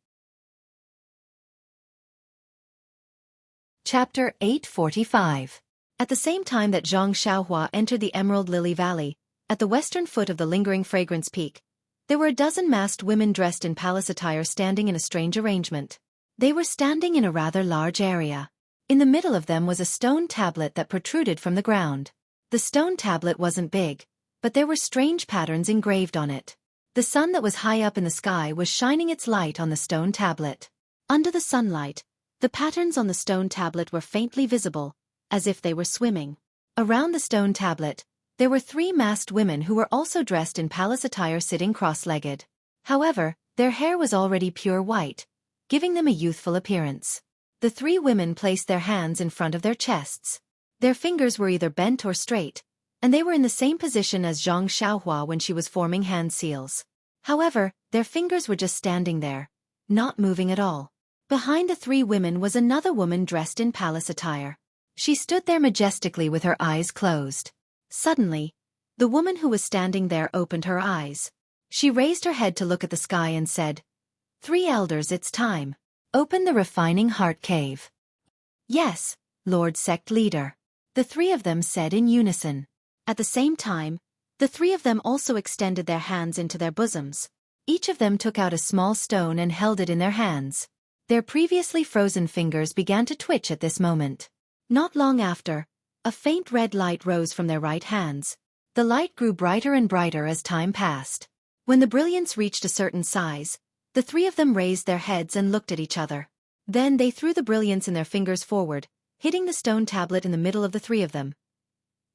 Chapter 845. At the same time that Zhang Xiaohua entered the Emerald Lily Valley, at the western foot of the Lingering Fragrance Peak, there were a dozen masked women dressed in palace attire standing in a strange arrangement. They were standing in a rather large area. In the middle of them was a stone tablet that protruded from the ground. The stone tablet wasn't big, but there were strange patterns engraved on it. The sun that was high up in the sky was shining its light on the stone tablet. Under the sunlight, the patterns on the stone tablet were faintly visible, as if they were swimming. Around the stone tablet, there were 3 masked women who were also dressed in palace attire sitting cross-legged. However, their hair was already pure white, giving them a youthful appearance. The 3 women placed their hands in front of their chests. Their fingers were either bent or straight, and they were in the same position as Zhang Xiaohua when she was forming hand seals. However, their fingers were just standing there, not moving at all. Behind the 3 women was another woman dressed in palace attire. She stood there majestically with her eyes closed. Suddenly, the woman who was standing there opened her eyes. She raised her head to look at the sky and said, 3 elders, it's time. Open the refining heart cave. Yes, Lord Sect Leader. the three of them said in unison. At the same time, the three of them also extended their hands into their bosoms. Each of them took out a small stone and held it in their hands. Their previously frozen fingers began to twitch at this moment. Not long after, a faint red light rose from their right hands. The light grew brighter and brighter as time passed. When the brilliance reached a certain size, the three of them raised their heads and looked at each other. Then they threw the brilliance in their fingers forward, hitting the stone tablet in the middle of the three of them.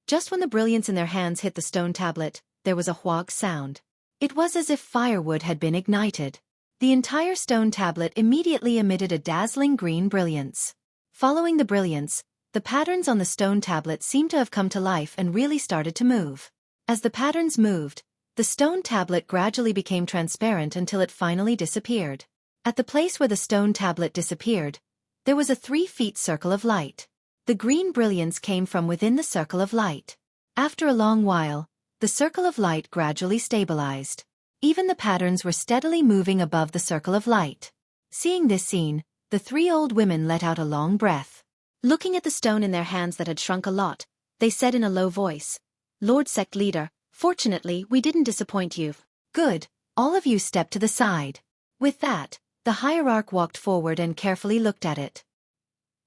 Just when the brilliance in their hands hit the stone tablet, there was a whog sound. It was as if firewood had been ignited. The entire stone tablet immediately emitted a dazzling green brilliance. Following the brilliance, the patterns on the stone tablet seemed to have come to life and really started to move. As the patterns moved, the stone tablet gradually became transparent until it finally disappeared. At the place where the stone tablet disappeared, there was a 3-foot circle of light. The green brilliance came from within the circle of light. After a long while, the circle of light gradually stabilized. Even the patterns were steadily moving above the circle of light. Seeing this scene, the three old women let out a long breath. Looking at the stone in their hands that had shrunk a lot, they said in a low voice, "Lord Sect Leader, fortunately we didn't disappoint you." "Good, all of you step to the side." With that, the hierarch walked forward and carefully looked at it.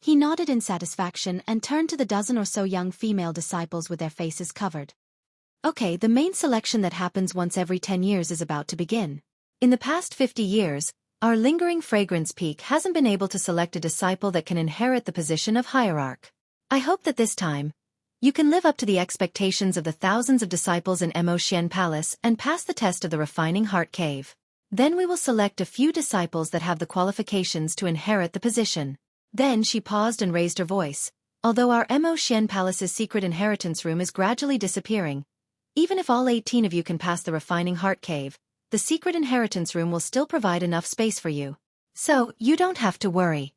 He nodded in satisfaction and turned to the dozen or so young female disciples with their faces covered. "Okay, the main selection that happens once every 10 years is about to begin. In the past 50 years, our lingering fragrance peak hasn't been able to select a disciple that can inherit the position of hierarch. I hope that this time, you can live up to the expectations of the thousands of disciples in Emotian Palace and pass the test of the refining heart cave. Then we will select a few disciples that have the qualifications to inherit the position." Then she paused and raised her voice. "Although our Emotian Palace's secret inheritance room is gradually disappearing, even if all 18 of you can pass the refining heart cave, the secret inheritance room will still provide enough space for you. So, you don't have to worry.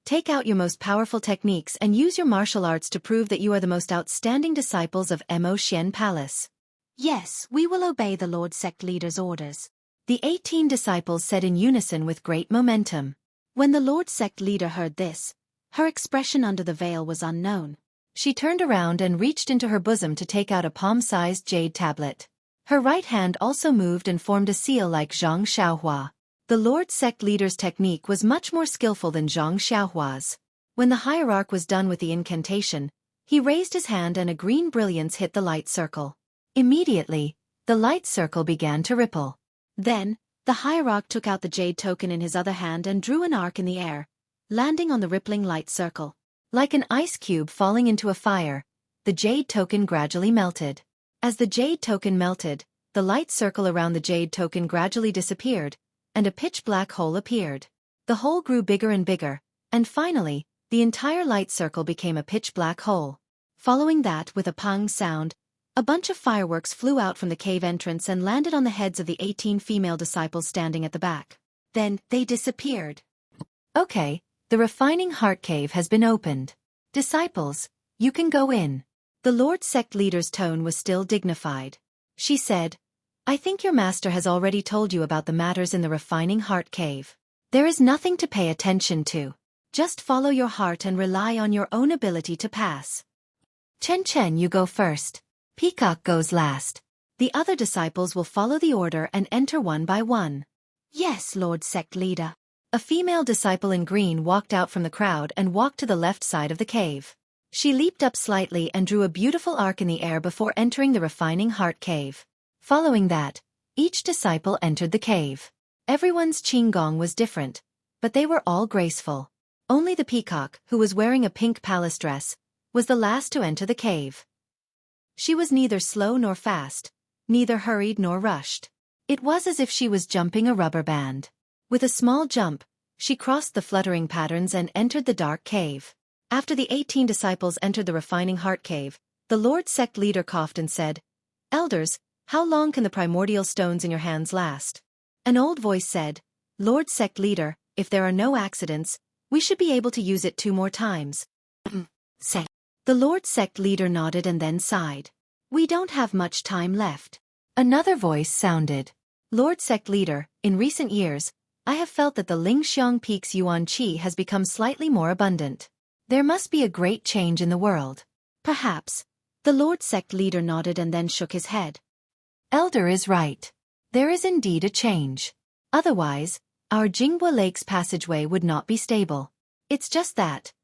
Take out your most powerful techniques and use your martial arts to prove that you are the most outstanding disciples of Emotian Palace." "Yes, we will obey the Lord Sect Leader's orders," the 18 disciples said in unison with great momentum. When the Lord Sect Leader heard this, her expression under the veil was unknown. She turned around and reached into her bosom to take out a palm-sized jade tablet. Her right hand also moved and formed a seal like Zhang Xiaohua. The Lord Sect Leader's technique was much more skillful than Zhang Xiaohua's. When the hierarch was done with the incantation, he raised his hand and a green brilliance hit the light circle. Immediately, the light circle began to ripple. Then, the hierarch took out the jade token in his other hand and drew an arc in the air, landing on the rippling light circle. Like an ice cube falling into a fire, the jade token gradually melted. As the jade token melted, the light circle around the jade token gradually disappeared, and a pitch-black hole appeared. The hole grew bigger and bigger, and finally, the entire light circle became a pitch-black hole. Following that, with a pang sound, a bunch of fireworks flew out from the cave entrance and landed on the heads of the 18 female disciples standing at the back. Then, they disappeared. "Okay. The refining heart cave has been opened. Disciples, you can go in." The Lord Sect Leader's tone was still dignified. She said, "I think your master has already told you about the matters in the refining heart cave. There is nothing to pay attention to. Just follow your heart and rely on your own ability to pass. Chen, you go first. Peacock goes last. The other disciples will follow the order and enter one by one." "Yes, Lord Sect Leader." A female disciple in green walked out from the crowd and walked to the left side of the cave. She leaped up slightly and drew a beautiful arc in the air before entering the refining heart cave. Following that, each disciple entered the cave. Everyone's qinggong was different, but they were all graceful. Only the peacock, who was wearing a pink palace dress, was the last to enter the cave. She was neither slow nor fast, neither hurried nor rushed. It was as if she was jumping a rubber band. With a small jump, she crossed the fluttering patterns and entered the dark cave. After the 18 disciples entered the refining heart cave, the Lord Sect Leader coughed and said, "Elders, how long can the primordial stones in your hands last?" An old voice said, "Lord Sect Leader, if there are no accidents, we should be able to use it 2 more times." The Lord Sect Leader nodded and then sighed. "We don't have much time left." Another voice sounded. "Lord Sect Leader, in recent years, I have felt that the Lingxiang Peak's yuan qi has become slightly more abundant. There must be a great change in the world. Perhaps. The Lord sect leader nodded and then shook his head. Elder is right. There is indeed a change. Otherwise, our Jinghua Lake's passageway would not be stable. It's just that.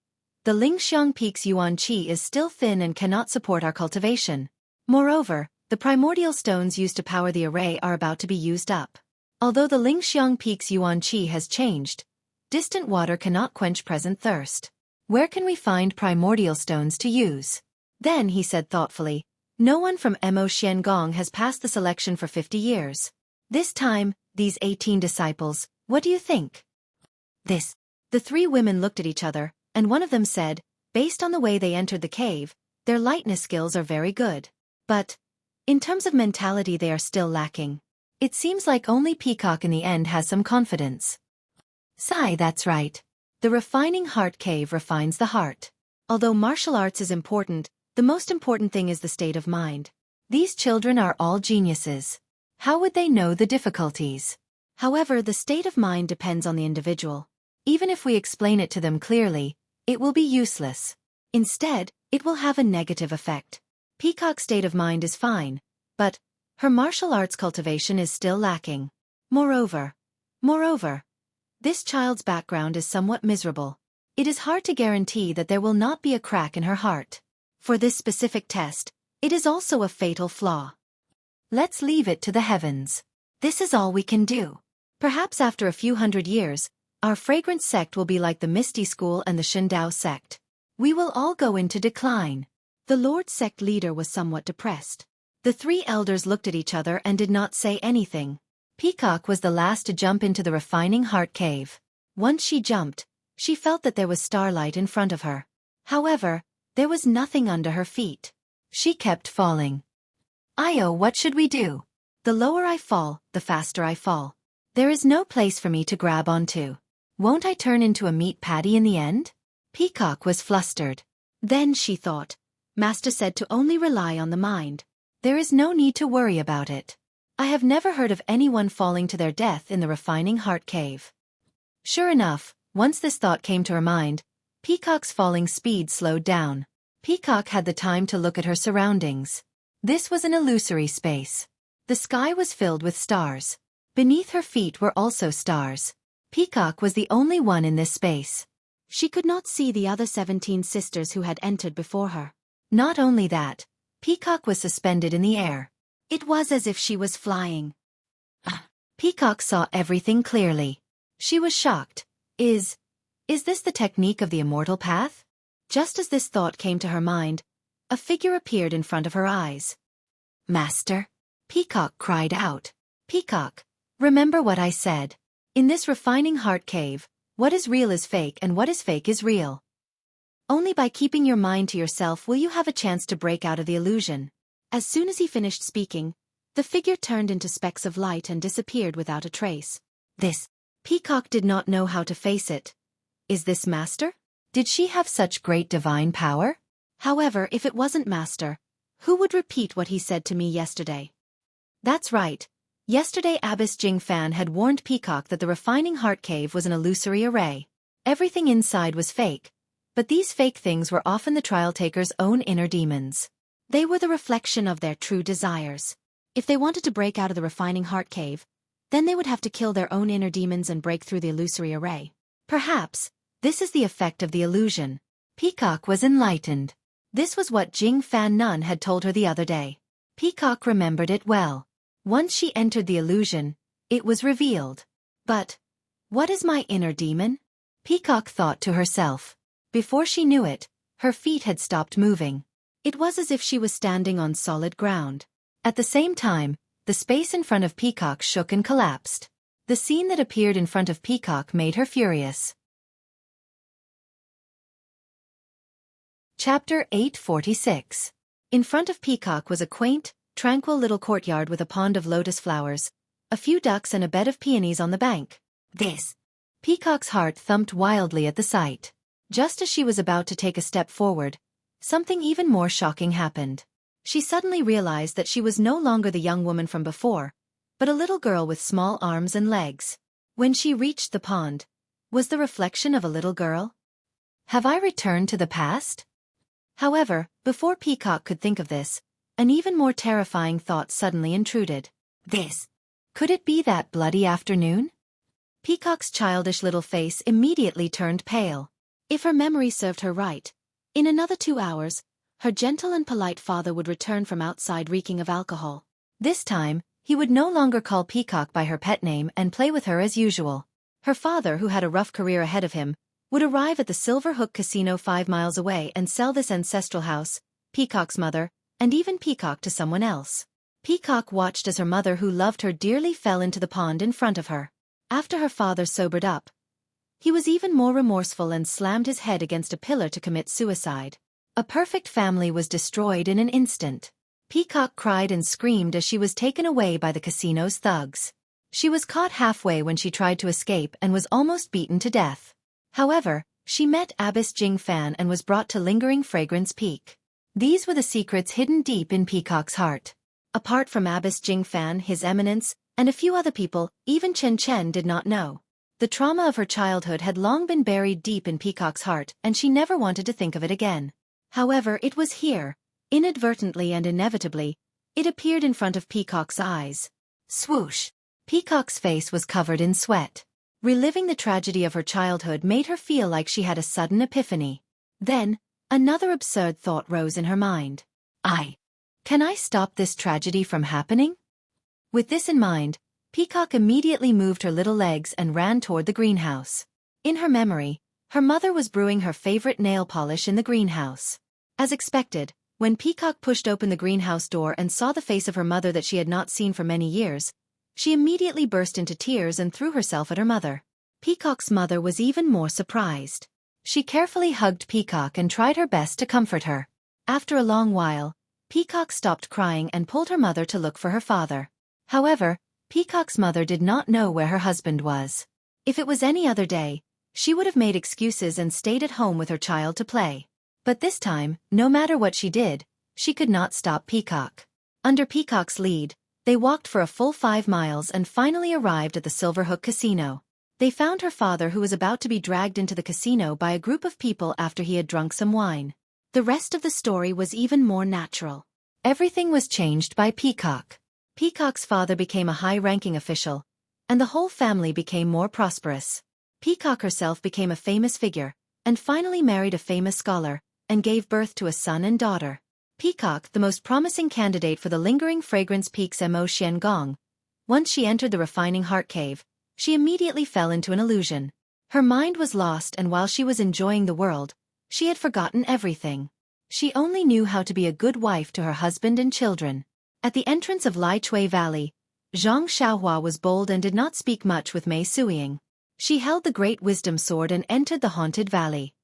The Lingxiang Peak's Yuan Qi is still thin and cannot support our cultivation. Moreover, the primordial stones used to power the array are about to be used up. Although the Lingxiang Peak's Yuan Qi has changed, distant water cannot quench present thirst. Where can we find primordial stones to use? Then he said thoughtfully, no one from Mo Xiangong has passed the selection for 50 years. This time, these 18 disciples, what do you think? This. The three women looked at each other, and one of them said, based on the way they entered the cave, their lightness skills are very good. But, in terms of mentality they are still lacking. It seems like only Peacock in the end has some confidence. Sigh, that's right. The refining heart cave refines the heart. Although martial arts is important, the most important thing is the state of mind. These children are all geniuses. How would they know the difficulties? However, the state of mind depends on the individual. Even if we explain it to them clearly, it will be useless. Instead, it will have a negative effect. Peacock's state of mind is fine, but her martial arts cultivation is still lacking. Moreover, this child's background is somewhat miserable. It is hard to guarantee that there will not be a crack in her heart. For this specific test, it is also a fatal flaw. Let's leave it to the heavens. This is all we can do. Perhaps after a few hundred years, our fragrance sect will be like the Misty School and the Shindao sect. We will all go into decline. The Lord sect leader was somewhat depressed. The three elders looked at each other and did not say anything. Peacock was the last to jump into the refining heart cave. Once she jumped, she felt that there was starlight in front of her. However, there was nothing under her feet. She kept falling. Io, what should we do? The lower I fall, the faster I fall. There is no place for me to grab onto. Won't I turn into a meat patty in the end? Peacock was flustered. Then she thought. Master said to only rely on the mind. There is no need to worry about it. I have never heard of anyone falling to their death in the refining heart cave. Sure enough, once this thought came to her mind, Peacock's falling speed slowed down. Peacock had the time to look at her surroundings. This was an illusory space. The sky was filled with stars. Beneath her feet were also stars. Peacock was the only one in this space. She could not see the other 17 sisters who had entered before her. Not only that, Peacock was suspended in the air. It was as if she was flying. Peacock saw everything clearly. She was shocked. Is this the technique of the immortal path? Just as this thought came to her mind, a figure appeared in front of her eyes. Master? Peacock cried out. Peacock, remember what I said. In this refining heart cave, what is real is fake and what is fake is real. Only by keeping your mind to yourself will you have a chance to break out of the illusion. As soon as he finished speaking, the figure turned into specks of light and disappeared without a trace. Peacock did not know how to face it. Is this Master? Did she have such great divine power? However, if it wasn't Master, who would repeat what he said to me yesterday? That's right. Yesterday Abbess Jing Fan had warned Peacock that the refining heart cave was an illusory array. Everything inside was fake, but these fake things were often the trial taker's own inner demons. They were the reflection of their true desires. If they wanted to break out of the refining heart cave, then they would have to kill their own inner demons and break through the illusory array. Perhaps, this is the effect of the illusion. Peacock was enlightened. This was what Jing Fan Nun had told her the other day. Peacock remembered it well. Once she entered the illusion, it was revealed. But, what is my inner demon? Peacock thought to herself. Before she knew it, her feet had stopped moving. It was as if she was standing on solid ground. At the same time, the space in front of Peacock shook and collapsed. The scene that appeared in front of Peacock made her furious. Chapter 846. In front of Peacock was a quaint, tranquil little courtyard with a pond of lotus flowers, a few ducks and a bed of peonies on the bank. Peacock's heart thumped wildly at the sight. Just as she was about to take a step forward, something even more shocking happened. She suddenly realized that she was no longer the young woman from before, but a little girl with small arms and legs. When she reached the pond, was the reflection of a little girl? Have I returned to the past? However, before Peacock could think of this, an even more terrifying thought suddenly intruded. Could it be that bloody afternoon? Peacock's childish little face immediately turned pale. If her memory served her right, in another 2 hours, her gentle and polite father would return from outside reeking of alcohol. This time, he would no longer call Peacock by her pet name and play with her as usual. Her father, who had a rough career ahead of him, would arrive at the Silver Hook Casino 5 miles away and sell this ancestral house, Peacock's mother, and even Peacock to someone else. Peacock watched as her mother, who loved her dearly, fell into the pond in front of her. After her father sobered up, he was even more remorseful and slammed his head against a pillar to commit suicide. A perfect family was destroyed in an instant. Peacock cried and screamed as she was taken away by the casino's thugs. She was caught halfway when she tried to escape and was almost beaten to death. However, she met Abbess Jing Fan and was brought to Lingering Fragrance Peak. These were the secrets hidden deep in Peacock's heart. Apart from Abbess Jing Fan, His Eminence, and a few other people, even Chen Chen did not know. The trauma of her childhood had long been buried deep in Peacock's heart, and she never wanted to think of it again. However, it was here, inadvertently and inevitably, it appeared in front of Peacock's eyes. Swoosh! Peacock's face was covered in sweat. Reliving the tragedy of her childhood made her feel like she had a sudden epiphany. Then, another absurd thought rose in her mind. Can I stop this tragedy from happening? With this in mind, Peacock immediately moved her little legs and ran toward the greenhouse. In her memory, her mother was brewing her favorite nail polish in the greenhouse. As expected, when Peacock pushed open the greenhouse door and saw the face of her mother that she had not seen for many years, she immediately burst into tears and threw herself at her mother. Peacock's mother was even more surprised. She carefully hugged Peacock and tried her best to comfort her. After a long while, Peacock stopped crying and pulled her mother to look for her father. However, Peacock's mother did not know where her husband was. If it was any other day, she would have made excuses and stayed at home with her child to play. But this time, no matter what she did, she could not stop Peacock. Under Peacock's lead, they walked for a full 5 miles and finally arrived at the Silver Hook Casino. They found her father, who was about to be dragged into the casino by a group of people after he had drunk some wine. The rest of the story was even more natural. Everything was changed by Peacock. Peacock's father became a high-ranking official, and the whole family became more prosperous. Peacock herself became a famous figure, and finally married a famous scholar, and gave birth to a son and daughter. Peacock, the most promising candidate for the Lingering Fragrance Peak's Mo Xian Gong. Once she entered the refining heart cave, she immediately fell into an illusion. Her mind was lost, and while she was enjoying the world, she had forgotten everything. She only knew how to be a good wife to her husband and children. At the entrance of Lai Chui Valley, Zhang Xiaohua was bold and did not speak much with Mei Suiying. She held the Great Wisdom Sword and entered the Haunted Valley.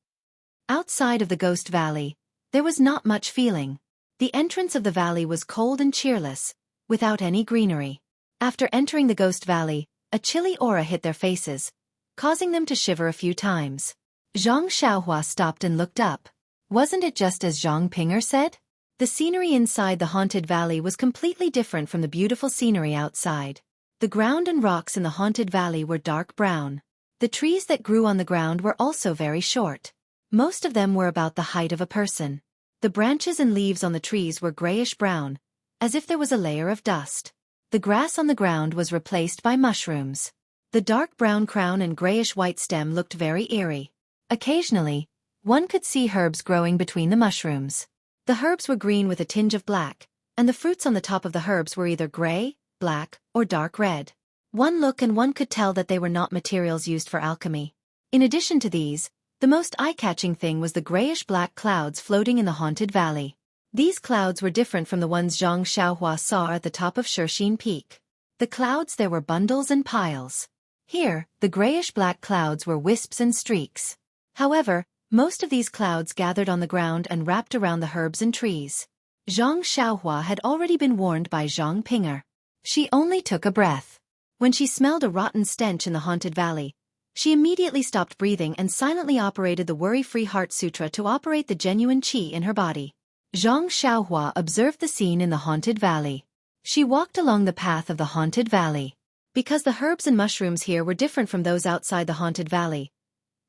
Outside of the Ghost Valley, there was not much feeling. The entrance of the valley was cold and cheerless, without any greenery. After entering the Ghost Valley, a chilly aura hit their faces, causing them to shiver a few times. Zhang Xiaohua stopped and looked up. Wasn't it just as Zhang Pinger said? The scenery inside the Haunted Valley was completely different from the beautiful scenery outside. The ground and rocks in the Haunted Valley were dark brown. The trees that grew on the ground were also very short. Most of them were about the height of a person. The branches and leaves on the trees were grayish-brown, as if there was a layer of dust. The grass on the ground was replaced by mushrooms. The dark brown crown and grayish-white stem looked very eerie. Occasionally, one could see herbs growing between the mushrooms. The herbs were green with a tinge of black, and the fruits on the top of the herbs were either gray, black, or dark red. One look and one could tell that they were not materials used for alchemy. In addition to these, the most eye-catching thing was the grayish-black clouds floating in the Haunted Valley. These clouds were different from the ones Zhang Xiaohua saw at the top of Xueqi Peak. The clouds there were bundles and piles. Here, the grayish-black clouds were wisps and streaks. However, most of these clouds gathered on the ground and wrapped around the herbs and trees. Zhang Xiaohua had already been warned by Zhang Pinger. She only took a breath. When she smelled a rotten stench in the Haunted Valley, she immediately stopped breathing and silently operated the Worry-Free Heart Sutra to operate the genuine qi in her body. Zhang Xiaohua observed the scene in the Haunted Valley. She walked along the path of the Haunted Valley. Because the herbs and mushrooms here were different from those outside the Haunted Valley,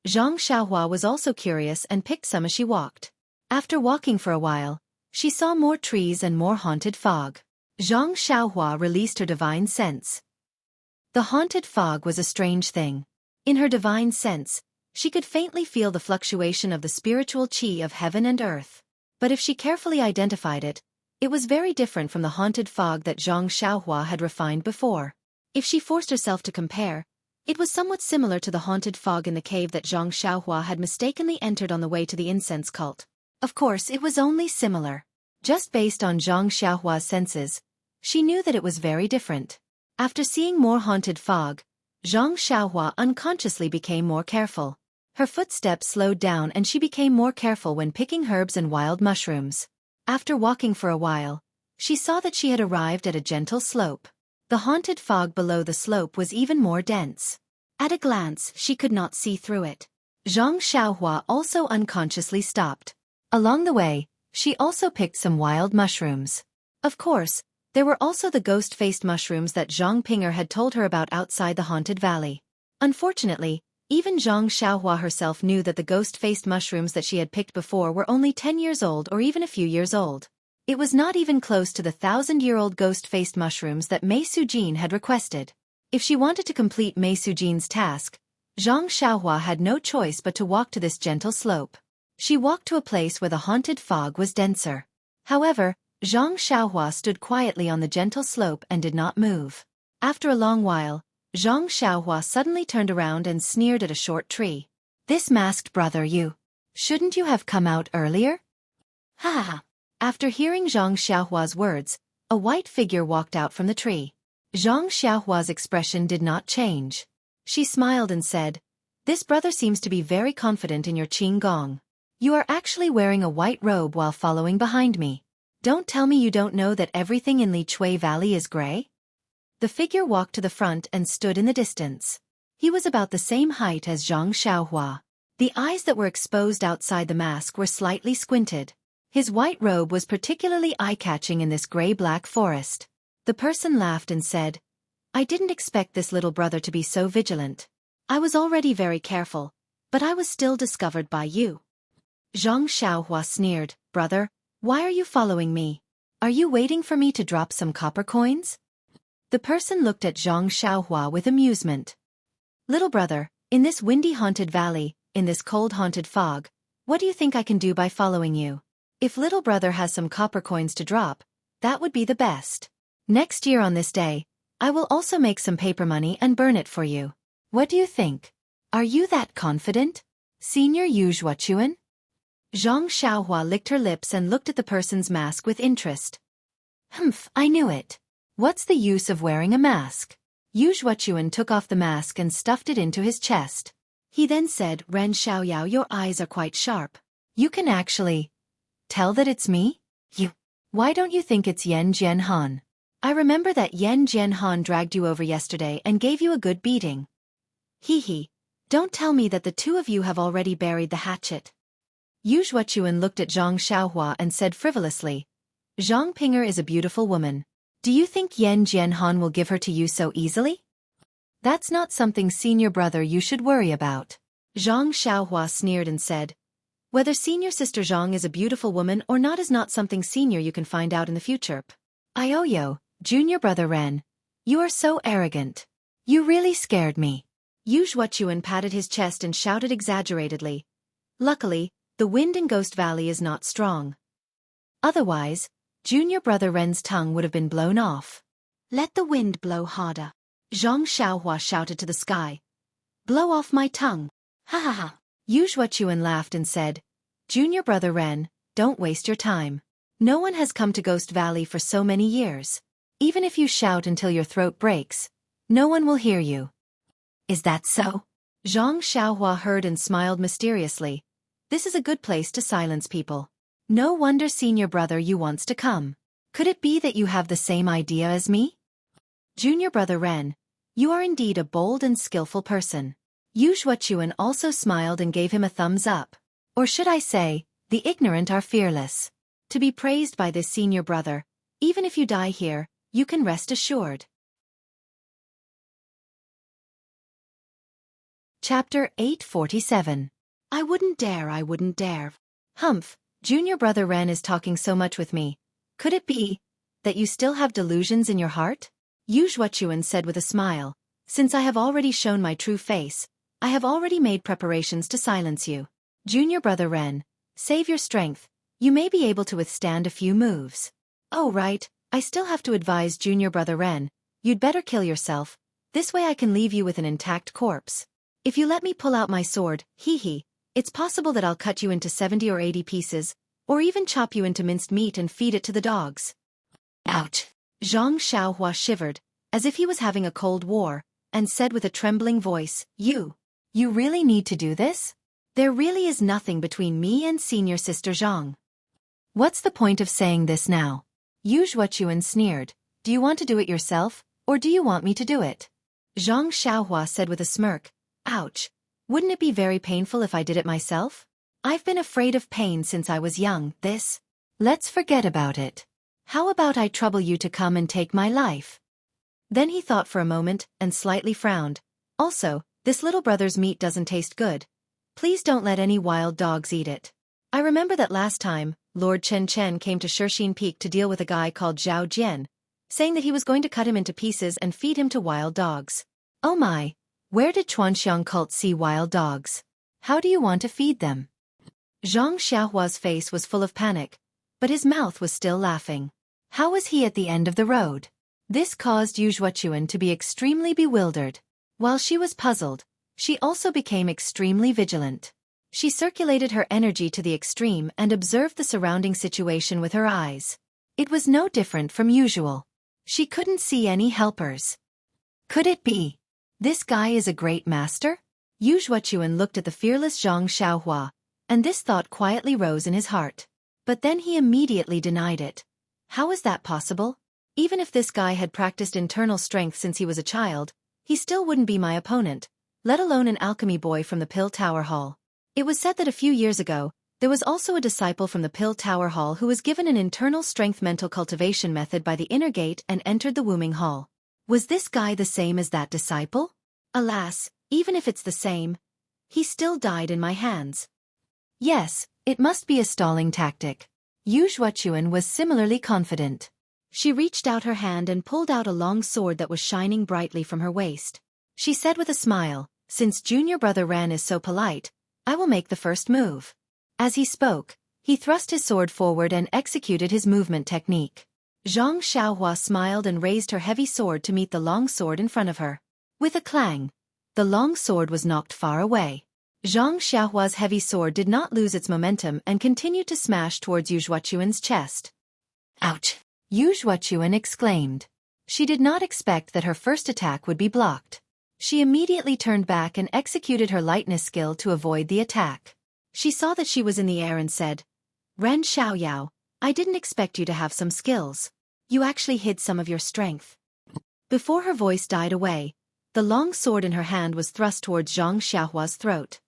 Zhang Xiaohua was also curious and picked some as she walked. After walking for a while, she saw more trees and more haunted fog. Zhang Xiaohua released her divine sense. The haunted fog was a strange thing. In her divine sense, she could faintly feel the fluctuation of the spiritual qi of heaven and earth. But if she carefully identified it, it was very different from the haunted fog that Zhang Xiaohua had refined before. If she forced herself to compare, it was somewhat similar to the haunted fog in the cave that Zhang Xiaohua had mistakenly entered on the way to the incense cult. Of course, it was only similar. Just based on Zhang Xiaohua's senses, she knew that it was very different. After seeing more haunted fog, Zhang Xiaohua unconsciously became more careful. Her footsteps slowed down and she became more careful when picking herbs and wild mushrooms. After walking for a while, she saw that she had arrived at a gentle slope. The haunted fog below the slope was even more dense. At a glance, she could not see through it. Zhang Xiaohua also unconsciously stopped. Along the way, she also picked some wild mushrooms. Of course, there were also the ghost-faced mushrooms that Zhang Pinger had told her about outside the haunted valley. Unfortunately, even Zhang Xiaohua herself knew that the ghost-faced mushrooms that she had picked before were only 10 years old or even a few years old. It was not even close to the 1,000-year-old ghost-faced mushrooms that Mei Sujin had requested. If she wanted to complete Mei Sujin's task, Zhang Xiaohua had no choice but to walk to this gentle slope. She walked to a place where the haunted fog was denser. However, Zhang Xiaohua stood quietly on the gentle slope and did not move. After a long while, Zhang Xiaohua suddenly turned around and sneered at a short tree. "This masked brother, you. Shouldn't you have come out earlier?" Ha ha ha. After hearing Zhang Xiaohua's words, a white figure walked out from the tree. Zhang Xiaohua's expression did not change. She smiled and said, "This brother seems to be very confident in your qing gong. You are actually wearing a white robe while following behind me. Don't tell me you don't know that everything in Li Chui Valley is gray?" The figure walked to the front and stood in the distance. He was about the same height as Zhang Xiaohua. The eyes that were exposed outside the mask were slightly squinted. His white robe was particularly eye-catching in this gray-black forest. The person laughed and said, "I didn't expect this little brother to be so vigilant. I was already very careful, but I was still discovered by you." Zhang Xiaohua sneered, "Brother, why are you following me? Are you waiting for me to drop some copper coins?" The person looked at Zhang Xiaohua with amusement. "Little brother, in this windy haunted valley, in this cold haunted fog, what do you think I can do by following you? If little brother has some copper coins to drop, that would be the best. Next year on this day, I will also make some paper money and burn it for you. What do you think? Are you that confident, Senior Yu Zhuochuan?" Zhang Xiaohua licked her lips and looked at the person's mask with interest. "Humph, I knew it. What's the use of wearing a mask?" Yu Zhuochuan took off the mask and stuffed it into his chest. He then said, "Ren Xiaoyao, your eyes are quite sharp. You can actually tell that it's me? Why don't you think it's Yan Jianhan? I remember that Yan Jianhan dragged you over yesterday and gave you a good beating. Hee. Don't tell me that the two of you have already buried the hatchet." Yu Zhuochuan looked at Zhang Xiaohua and said frivolously, "Zhang Pinger is a beautiful woman. Do you think Yan Jianhan will give her to you so easily? That's not something senior brother you should worry about." Zhang Xiaohua sneered and said, "Whether senior sister Zhang is a beautiful woman or not is not something senior you can find out in the future. Ioyo, junior brother Ren, you are so arrogant. You really scared me." Yu Zhuochuan patted his chest and shouted exaggeratedly, "Luckily, the wind in Ghost Valley is not strong. Otherwise, junior brother Ren's tongue would have been blown off." "Let the wind blow harder," Zhang Xiaohua shouted to the sky. "Blow off my tongue." Ha ha ha. Yu Zhuochuan laughed and said, "Junior brother Ren, don't waste your time. No one has come to Ghost Valley for so many years. Even if you shout until your throat breaks, no one will hear you." "Is that so?" Zhang Xiaohua heard and smiled mysteriously. "This is a good place to silence people. No wonder senior brother you wants to come. Could it be that you have the same idea as me? Junior brother Ren, you are indeed a bold and skillful person." Yu Zhuochuan also smiled and gave him a thumbs up. Or should I say, the ignorant are fearless. To be praised by this senior brother, even if you die here, you can rest assured. Chapter 847. I wouldn't dare. Humph, Junior brother Ren is talking so much with me. Could it be that you still have delusions in your heart? Yu Zhuochuan said with a smile. Since I have already shown my true face, I have already made preparations to silence you. Junior brother Ren, save your strength. You may be able to withstand a few moves. Oh right, I still have to advise Junior brother Ren, you'd better kill yourself. This way I can leave you with an intact corpse. If you let me pull out my sword, hee, it's possible that I'll cut you into 70 or 80 pieces, or even chop you into minced meat and feed it to the dogs. Ouch! Zhang Xiaohua shivered, as if he was having a cold war, and said with a trembling voice, You really need to do this? There really is nothing between me and senior sister Zhang. What's the point of saying this now? Yu Zhuochuan sneered. Do you want to do it yourself, or do you want me to do it? Zhang Xiaohua said with a smirk. Ouch. Wouldn't it be very painful if I did it myself? I've been afraid of pain since I was young. Let's forget about it. How about I trouble you to come and take my life? Then he thought for a moment and slightly frowned. Also, this little brother's meat doesn't taste good. Please don't let any wild dogs eat it. I remember that last time, Lord Chen Chen came to Shixin Peak to deal with a guy called Zhao Jian, saying that he was going to cut him into pieces and feed him to wild dogs. Oh my, where did Chuanxiang cult see wild dogs? How do you want to feed them? Zhang Xiaohua's face was full of panic, but his mouth was still laughing. How was he at the end of the road? This caused Yu Zhuochuan to be extremely bewildered. While she was puzzled, she also became extremely vigilant. She circulated her energy to the extreme and observed the surrounding situation with her eyes. It was no different from usual. She couldn't see any helpers. Could it be? This guy is a great master? Yu Zhuochuan looked at the fearless Zhang Xiaohua, and this thought quietly rose in his heart. But then he immediately denied it. How is that possible? Even if this guy had practiced internal strength since he was a child, he still wouldn't be my opponent, let alone an alchemy boy from the Pill Tower Hall. It was said that a few years ago, there was also a disciple from the Pill Tower Hall who was given an internal strength mental cultivation method by the inner gate and entered the Wooming Hall. Was this guy the same as that disciple? Alas, even if it's the same, he still died in my hands. Yes, it must be a stalling tactic. Yu Zhuochuan was similarly confident. She reached out her hand and pulled out a long sword that was shining brightly from her waist. She said with a smile, Since junior brother Ran is so polite, I will make the first move. As he spoke, he thrust his sword forward and executed his movement technique. Zhang Xiaohua smiled and raised her heavy sword to meet the long sword in front of her. With a clang, the long sword was knocked far away. Zhang Xiaohua's heavy sword did not lose its momentum and continued to smash towards Yu Zhuochuan's chest. Ouch! Yu Zhuochuan exclaimed. She did not expect that her first attack would be blocked. She immediately turned back and executed her lightness skill to avoid the attack. She saw that she was in the air and said, Ren Xiaoyao, I didn't expect you to have some skills. You actually hid some of your strength. Before her voice died away, the long sword in her hand was thrust towards Zhang Xiaohua's throat.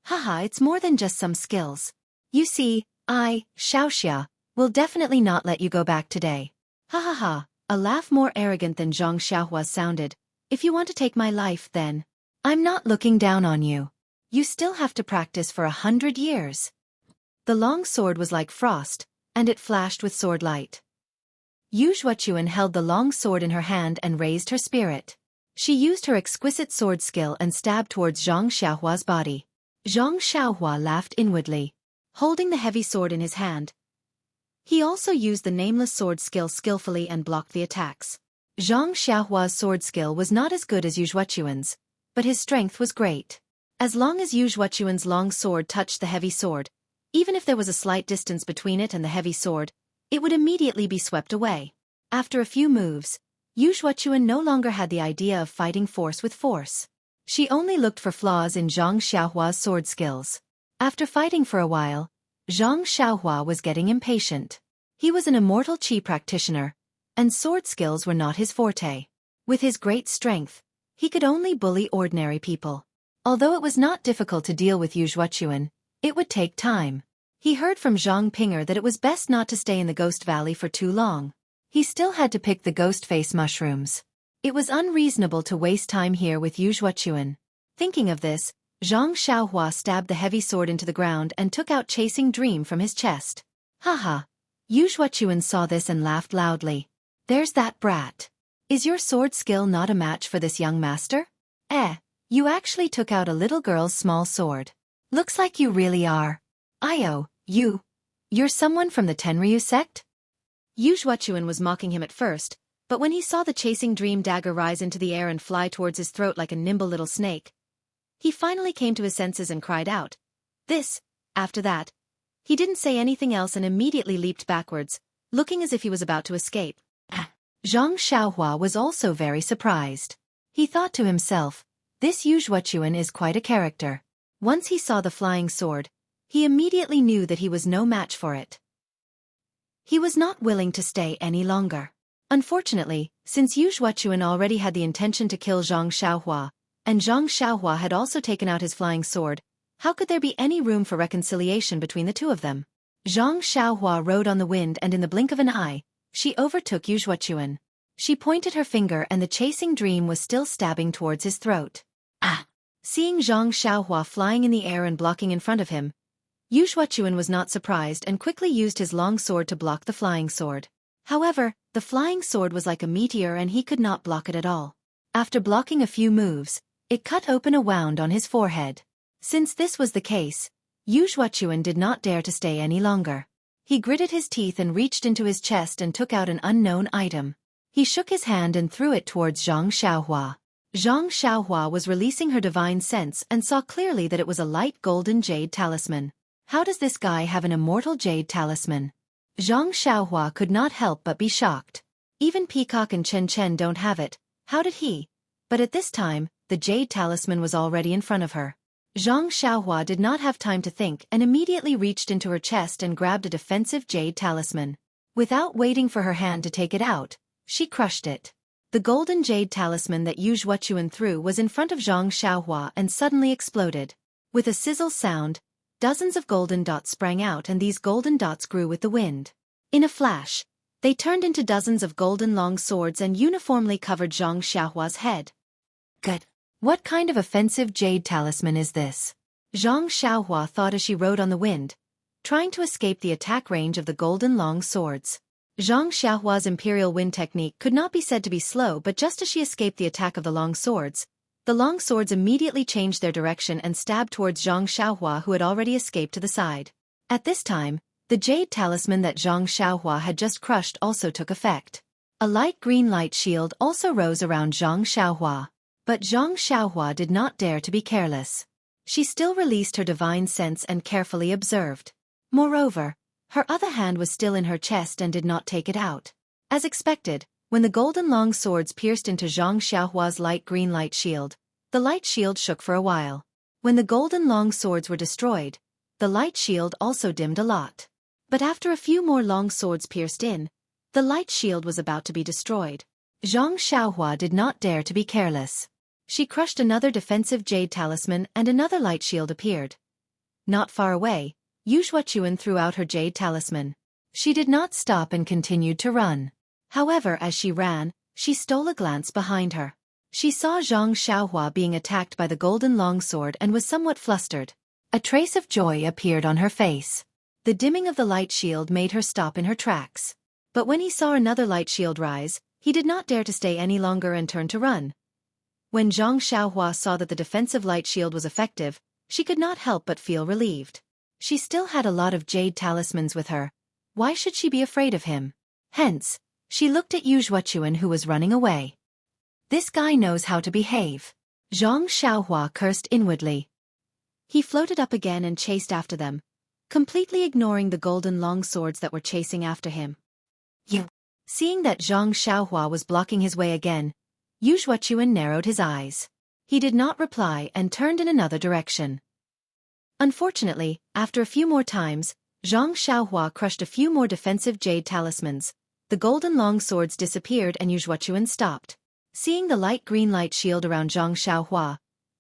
Haha, it's more than just some skills. You see, I, Xiaoxia, will definitely not let you go back today. Ha ha ha, a laugh more arrogant than Zhang Xiaohua's sounded. If you want to take my life then, I'm not looking down on you. You still have to practice for 100 years. The long sword was like frost, and it flashed with sword light. Yu Zhuochuan held the long sword in her hand and raised her spirit. She used her exquisite sword skill and stabbed towards Zhang Xiaohua's body. Zhang Xiaohua laughed inwardly. Holding the heavy sword in his hand, he also used the nameless sword skill skillfully and blocked the attacks. Zhang Xiaohua's sword skill was not as good as Yu Zhuochuan's, but his strength was great. As long as Yu Zhuochuan's long sword touched the heavy sword, even if there was a slight distance between it and the heavy sword, it would immediately be swept away. After a few moves, Yu Zhuochuan no longer had the idea of fighting force with force. She only looked for flaws in Zhang Xiaohua's sword skills. After fighting for a while, Zhang Xiaohua was getting impatient. He was an immortal qi practitioner, and sword skills were not his forte. With his great strength, he could only bully ordinary people. Although it was not difficult to deal with Yu Zhuochuan, it would take time. He heard from Zhang Pinger that it was best not to stay in the Ghost Valley for too long. He still had to pick the ghost face mushrooms. It was unreasonable to waste time here with Yu Zhuochuan. Thinking of this, Zhang Xiaohua stabbed the heavy sword into the ground and took out Chasing Dream from his chest. Haha. Yu Xueqi saw this and laughed loudly. There's that brat. Is your sword skill not a match for this young master? You actually took out a little girl's small sword. Looks like you really are. You're someone from the Tenryu sect? Yu Xueqi was mocking him at first, but when he saw the Chasing Dream dagger rise into the air and fly towards his throat like a nimble little snake, he finally came to his senses and cried out. After that, he didn't say anything else and immediately leaped backwards, looking as if he was about to escape. Zhang Xiaohua was also very surprised. He thought to himself, this Yu Xueqi is quite a character. Once he saw the flying sword, he immediately knew that he was no match for it. He was not willing to stay any longer. Unfortunately, since Yu Xueqi already had the intention to kill Zhang Xiaohua, and Zhang Xiaohua had also taken out his flying sword, how could there be any room for reconciliation between the two of them? Zhang Xiaohua rode on the wind and in the blink of an eye, she overtook Yu Xueqi. She pointed her finger and the Chasing Dream was still stabbing towards his throat. Seeing Zhang Xiaohua flying in the air and blocking in front of him, Yu Xueqi was not surprised and quickly used his long sword to block the flying sword. However, the flying sword was like a meteor and he could not block it at all. After blocking a few moves, it cut open a wound on his forehead. Since this was the case, Yu Xueqi did not dare to stay any longer. He gritted his teeth and reached into his chest and took out an unknown item. He shook his hand and threw it towards Zhang Xiaohua. Zhang Xiaohua was releasing her divine sense and saw clearly that it was a light golden jade talisman. How does this guy have an immortal jade talisman? Zhang Xiaohua could not help but be shocked. Even Peacock and Chen Chen don't have it. How did he? But at this time, the jade talisman was already in front of her. Zhang Xiaohua did not have time to think and immediately reached into her chest and grabbed a defensive jade talisman. Without waiting for her hand to take it out, she crushed it. The golden jade talisman that Yu Xueqi threw was in front of Zhang Xiaohua and suddenly exploded. With a sizzle sound, dozens of golden dots sprang out and these golden dots grew with the wind. In a flash, they turned into dozens of golden long swords and uniformly covered Zhang Xiaohua's head. Good. What kind of offensive jade talisman is this? Zhang Xiaohua thought as she rode on the wind, trying to escape the attack range of the golden long swords. Zhang Xiaohua's imperial wind technique could not be said to be slow, but just as she escaped the attack of the long swords immediately changed their direction and stabbed towards Zhang Xiaohua, who had already escaped to the side. At this time, the jade talisman that Zhang Xiaohua had just crushed also took effect. A light green light shield also rose around Zhang Xiaohua. But Zhang Xiaohua did not dare to be careless. She still released her divine sense and carefully observed. Moreover, her other hand was still in her chest and did not take it out. As expected, when the golden long swords pierced into Zhang Xiaohua's light green light shield, the light shield shook for a while. When the golden long swords were destroyed, the light shield also dimmed a lot. But after a few more long swords pierced in, the light shield was about to be destroyed. Zhang Xiaohua did not dare to be careless. She crushed another defensive jade talisman and another light shield appeared. Not far away, Yu Xueqi threw out her jade talisman. She did not stop and continued to run. However, as she ran, she stole a glance behind her. She saw Zhang Xiaohua being attacked by the golden longsword and was somewhat flustered. A trace of joy appeared on her face. The dimming of the light shield made her stop in her tracks. But when he saw another light shield rise, he did not dare to stay any longer and turned to run. When Zhang Xiaohua saw that the defensive light shield was effective, she could not help but feel relieved. She still had a lot of jade talismans with her. Why should she be afraid of him? Hence, she looked at Yu Xueqi, who was running away. This guy knows how to behave. Zhang Xiaohua cursed inwardly. He floated up again and chased after them, completely ignoring the golden long swords that were chasing after him. Seeing that Zhang Xiaohua was blocking his way again, Yu Xueqi narrowed his eyes. He did not reply and turned in another direction. Unfortunately, after a few more times, Zhang Xiaohua crushed a few more defensive jade talismans. The golden long swords disappeared and Yu Xueqi stopped. Seeing the light green light shield around Zhang Xiaohua,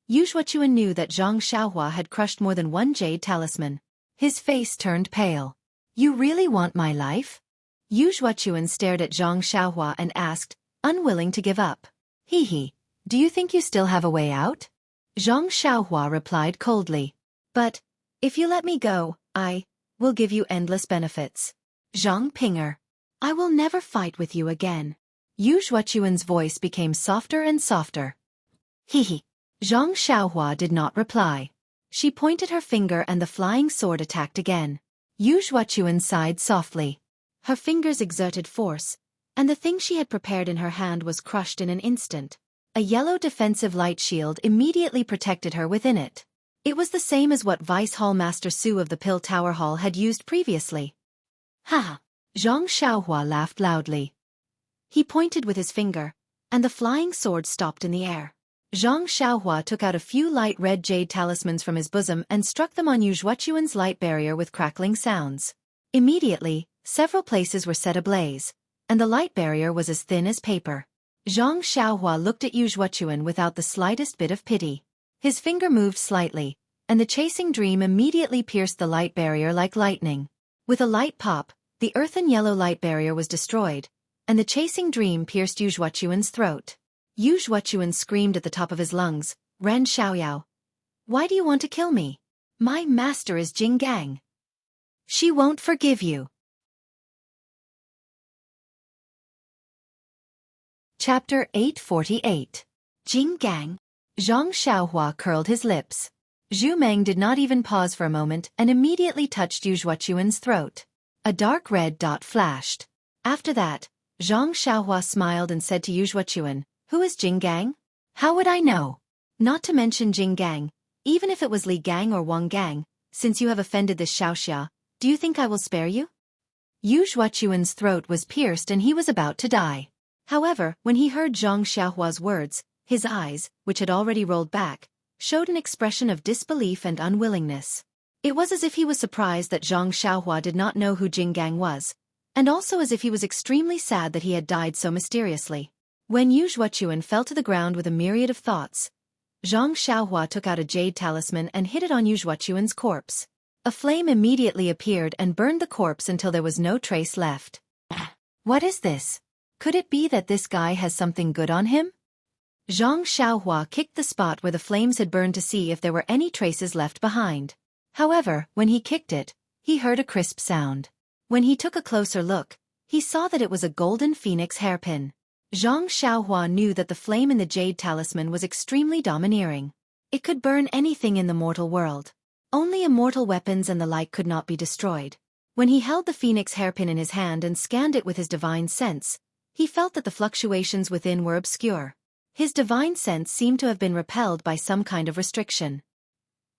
Yu Xueqi knew that Zhang Xiaohua had crushed more than one jade talisman. His face turned pale. You really want my life? Yu Xueqi stared at Zhang Xiaohua and asked, unwilling to give up. Do you think you still have a way out? Zhang Xiaohua replied coldly. But, if you let me go, I will give you endless benefits. Zhang Pinger. I will never fight with you again. Yu Zhuochuan's voice became softer and softer. Hehe. Zhang Xiaohua did not reply. She pointed her finger and the flying sword attacked again. Yu Zhuochuan sighed softly. Her fingers exerted force, and the thing she had prepared in her hand was crushed in an instant. A yellow defensive light shield immediately protected her within it. It was the same as what Vice Hall Master Su of the Pill Tower Hall had used previously. Ha! Zhang Xiaohua laughed loudly. He pointed with his finger, and the flying sword stopped in the air. Zhang Xiaohua took out a few light red jade talismans from his bosom and struck them on Yu Zhuochuan's light barrier with crackling sounds. Immediately, several places were set ablaze, and the light barrier was as thin as paper. Zhang Xiaohua looked at Yu Zhuochuan without the slightest bit of pity. His finger moved slightly, and the chasing dream immediately pierced the light barrier like lightning. With a light pop, the earthen yellow light barrier was destroyed, and the chasing dream pierced Yu Zhuochuan's throat. Yu Zhuochuan screamed at the top of his lungs, Ren Xiaoyao. Why do you want to kill me? My master is Jing Gang. She won't forgive you. Chapter 848. Jing Gang. Zhang Xiaohua curled his lips. Zhu Meng did not even pause for a moment and immediately touched Yu Zhuochuan's throat. A dark red dot flashed. After that, Zhang Xiaohua smiled and said to Yu Zhuochuan, Who is Jing Gang? How would I know? Not to mention Jing Gang, even if it was Li Gang or Wang Gang, since you have offended this Xiaoxia, do you think I will spare you? Yu Zhuochuan's throat was pierced and he was about to die. However, when he heard Zhang Xiaohua's words, his eyes, which had already rolled back, showed an expression of disbelief and unwillingness. It was as if he was surprised that Zhang Xiaohua did not know who Jing Gang was, and also as if he was extremely sad that he had died so mysteriously. When Yu Zhuochuan fell to the ground with a myriad of thoughts, Zhang Xiaohua took out a jade talisman and hid it on Yu Zhuochuan's corpse. A flame immediately appeared and burned the corpse until there was no trace left. What is this? Could it be that this guy has something good on him? Zhang Xiaohua kicked the spot where the flames had burned to see if there were any traces left behind. However, when he kicked it, he heard a crisp sound. When he took a closer look, he saw that it was a golden phoenix hairpin. Zhang Xiaohua knew that the flame in the jade talisman was extremely domineering. It could burn anything in the mortal world. Only immortal weapons and the like could not be destroyed. When he held the phoenix hairpin in his hand and scanned it with his divine sense, he felt that the fluctuations within were obscure. His divine sense seemed to have been repelled by some kind of restriction.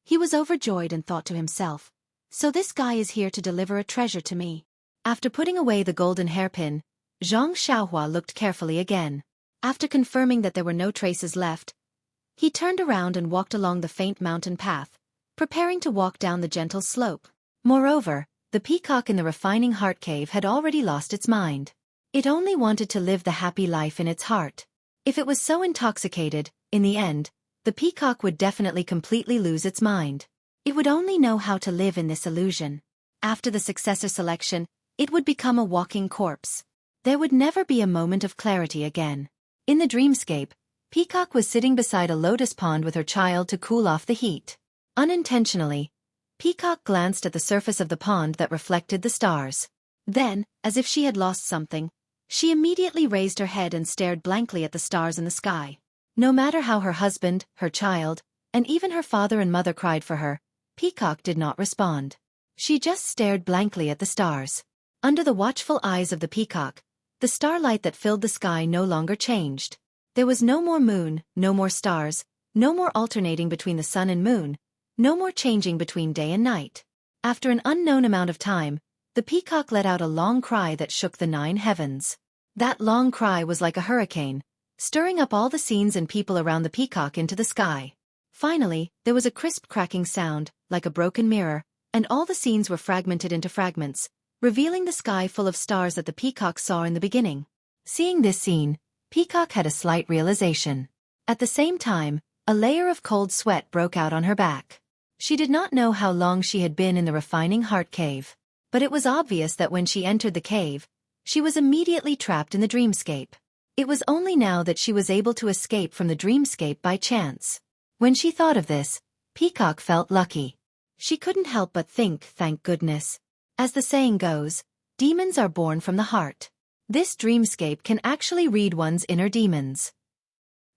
He was overjoyed and thought to himself, so this guy is here to deliver a treasure to me. After putting away the golden hairpin, Zhang Xiaohua looked carefully again. After confirming that there were no traces left, he turned around and walked along the faint mountain path, preparing to walk down the gentle slope. Moreover, the peacock in the refining heart cave had already lost its mind. It only wanted to live the happy life in its heart. If it was so intoxicated, in the end, the peacock would definitely completely lose its mind. It would only know how to live in this illusion. After the successor selection, it would become a walking corpse. There would never be a moment of clarity again. In the dreamscape, Peacock was sitting beside a lotus pond with her child to cool off the heat. Unintentionally, Peacock glanced at the surface of the pond that reflected the stars. Then, as if she had lost something, she immediately raised her head and stared blankly at the stars in the sky. No matter how her husband, her child, and even her father and mother cried for her, Peacock did not respond. She just stared blankly at the stars. Under the watchful eyes of the peacock, the starlight that filled the sky no longer changed. There was no more moon, no more stars, no more alternating between the sun and moon, no more changing between day and night. After an unknown amount of time, the peacock let out a long cry that shook the 9 heavens. That long cry was like a hurricane, stirring up all the scenes and people around the peacock into the sky. Finally, there was a crisp cracking sound, like a broken mirror, and all the scenes were fragmented into fragments, revealing the sky full of stars that the peacock saw in the beginning. Seeing this scene, Peacock had a slight realization. At the same time, a layer of cold sweat broke out on her back. She did not know how long she had been in the refining heart cave, but it was obvious that when she entered the cave, she was immediately trapped in the dreamscape. It was only now that she was able to escape from the dreamscape by chance. When she thought of this, Peacock felt lucky. She couldn't help but think, thank goodness. As the saying goes, demons are born from the heart. This dreamscape can actually read one's inner demons.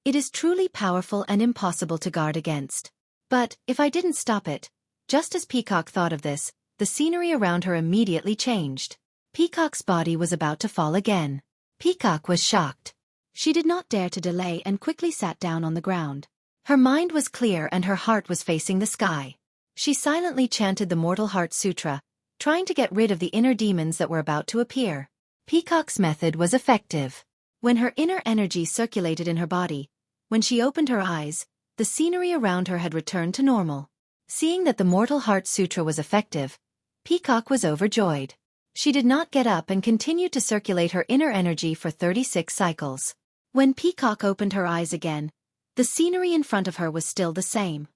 It is truly powerful and impossible to guard against. But, if I didn't stop it, just as Peacock thought of this, the scenery around her immediately changed. Peacock's body was about to fall again. Peacock was shocked. She did not dare to delay and quickly sat down on the ground. Her mind was clear and her heart was facing the sky. She silently chanted the Mortal Heart Sutra, trying to get rid of the inner demons that were about to appear. Peacock's method was effective. When her inner energy circulated in her body, when she opened her eyes, the scenery around her had returned to normal. Seeing that the Mortal Heart Sutra was effective, Peacock was overjoyed. She did not get up and continued to circulate her inner energy for 36 cycles. When Peacock opened her eyes again, the scenery in front of her was still the same.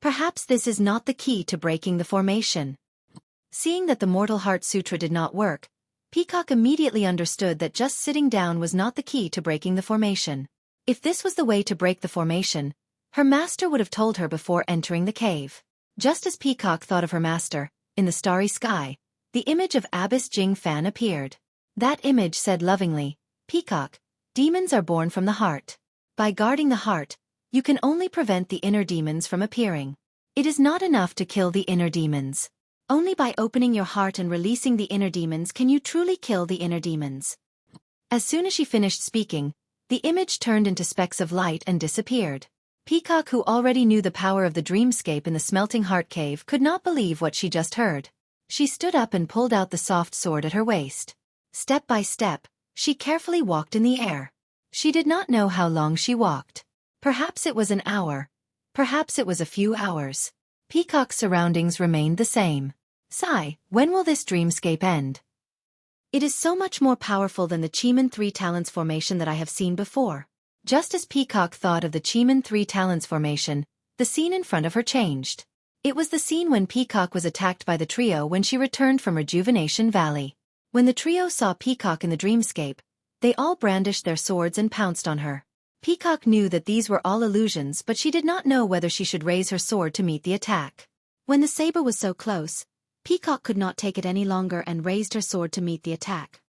Perhaps this is not the key to breaking the formation. Seeing that the Mortal Heart Sutra did not work, Peacock immediately understood that just sitting down was not the key to breaking the formation. If this was the way to break the formation, her master would have told her before entering the cave. Just as Peacock thought of her master, in the starry sky, the image of Abbess Jing Fan appeared. That image said lovingly, "Peacock, demons are born from the heart. By guarding the heart, you can only prevent the inner demons from appearing. It is not enough to kill the inner demons. Only by opening your heart and releasing the inner demons can you truly kill the inner demons." As soon as she finished speaking, the image turned into specks of light and disappeared. Peacock, who already knew the power of the dreamscape in the Smelting Heart Cave, could not believe what she just heard. She stood up and pulled out the soft sword at her waist. Step by step, she carefully walked in the air. She did not know how long she walked. Perhaps it was an hour. Perhaps it was a few hours. Peacock's surroundings remained the same. Sigh, when will this dreamscape end? It is so much more powerful than the Cheeman 3 Talents formation that I have seen before. Just as Peacock thought of the Cheeman 3 Talents formation, the scene in front of her changed. It was the scene when Peacock was attacked by the trio when she returned from Rejuvenation Valley. When the trio saw Peacock in the dreamscape, they all brandished their swords and pounced on her. Peacock knew that these were all illusions, but she did not know whether she should raise her sword to meet the attack. When the saber was so close, Peacock could not take it any longer and raised her sword to meet the attack.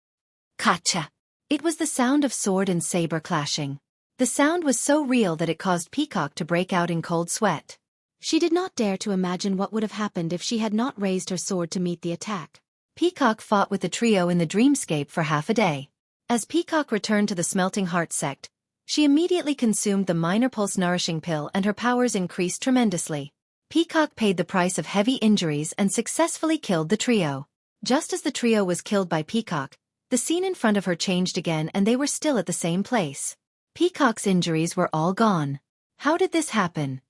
Kacha! It was the sound of sword and saber clashing. The sound was so real that it caused Peacock to break out in cold sweat. She did not dare to imagine what would have happened if she had not raised her sword to meet the attack. Peacock fought with the trio in the dreamscape for half a day. As Peacock returned to the Smelting Heart sect, she immediately consumed the Minor Pulse Nourishing Pill and her powers increased tremendously. Peacock paid the price of heavy injuries and successfully killed the trio. Just as the trio was killed by Peacock, the scene in front of her changed again and they were still at the same place. Peacock's injuries were all gone. How did this happen?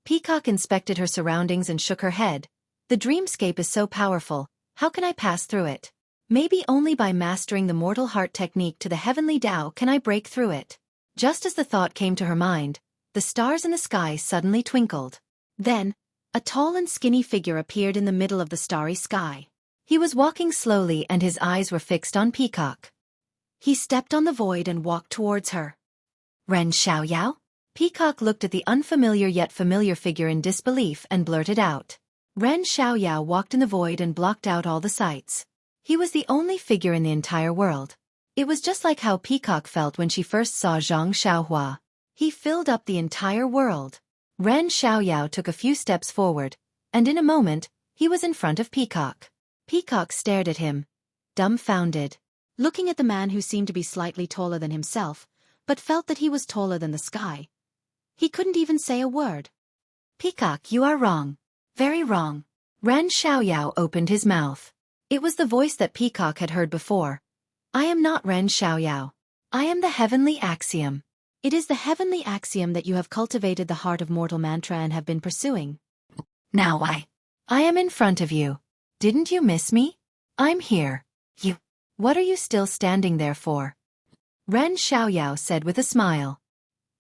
Peacock inspected her surroundings and shook her head. The dreamscape is so powerful, how can I pass through it? Maybe only by mastering the Mortal Heart technique to the Heavenly Tao can I break through it. Just as the thought came to her mind, the stars in the sky suddenly twinkled. Then, a tall and skinny figure appeared in the middle of the starry sky. He was walking slowly and his eyes were fixed on Peacock. He stepped on the void and walked towards her. Ren Xiaoyao? Peacock looked at the unfamiliar yet familiar figure in disbelief and blurted out. Ren Xiaoyao walked in the void and blocked out all the sights. He was the only figure in the entire world. It was just like how Peacock felt when she first saw Zhang Xiaohua. He filled up the entire world. Ren Xiaoyao took a few steps forward, and in a moment, he was in front of Peacock. Peacock stared at him, dumbfounded. Looking at the man who seemed to be slightly taller than himself, but felt that he was taller than the sky. He couldn't even say a word. Peacock, you are wrong. Very wrong. Ren Xiaoyao opened his mouth. It was the voice that Peacock had heard before. I am not Ren Xiaoyao. I am the Heavenly Axiom. It is the Heavenly Axiom that you have cultivated the Heart of Mortal Mantra and have been pursuing. Now I am in front of you. Didn't you miss me? I'm here. What are you still standing there for? Ren Xiaoyao said with a smile.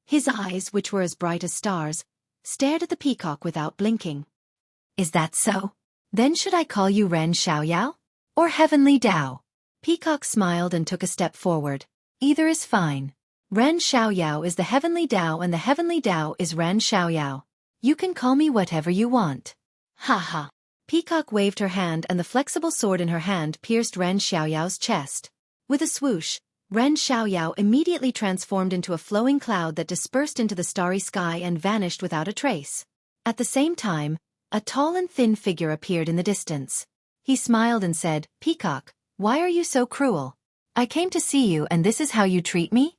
His eyes, which were as bright as stars, stared at the Peacock without blinking. Is that so? Then should I call you Ren Xiaoyao? Or Heavenly Tao? Peacock smiled and took a step forward. Either is fine. Ren Xiaoyao is the heavenly Tao and the heavenly Tao is Ren Xiaoyao. You can call me whatever you want. Ha ha. Peacock waved her hand and the flexible sword in her hand pierced Ren Xiaoyao's chest. With a swoosh, Ren Xiaoyao immediately transformed into a flowing cloud that dispersed into the starry sky and vanished without a trace. At the same time, a tall and thin figure appeared in the distance. He smiled and said, "Peacock, why are you so cruel? I came to see you and this is how you treat me?"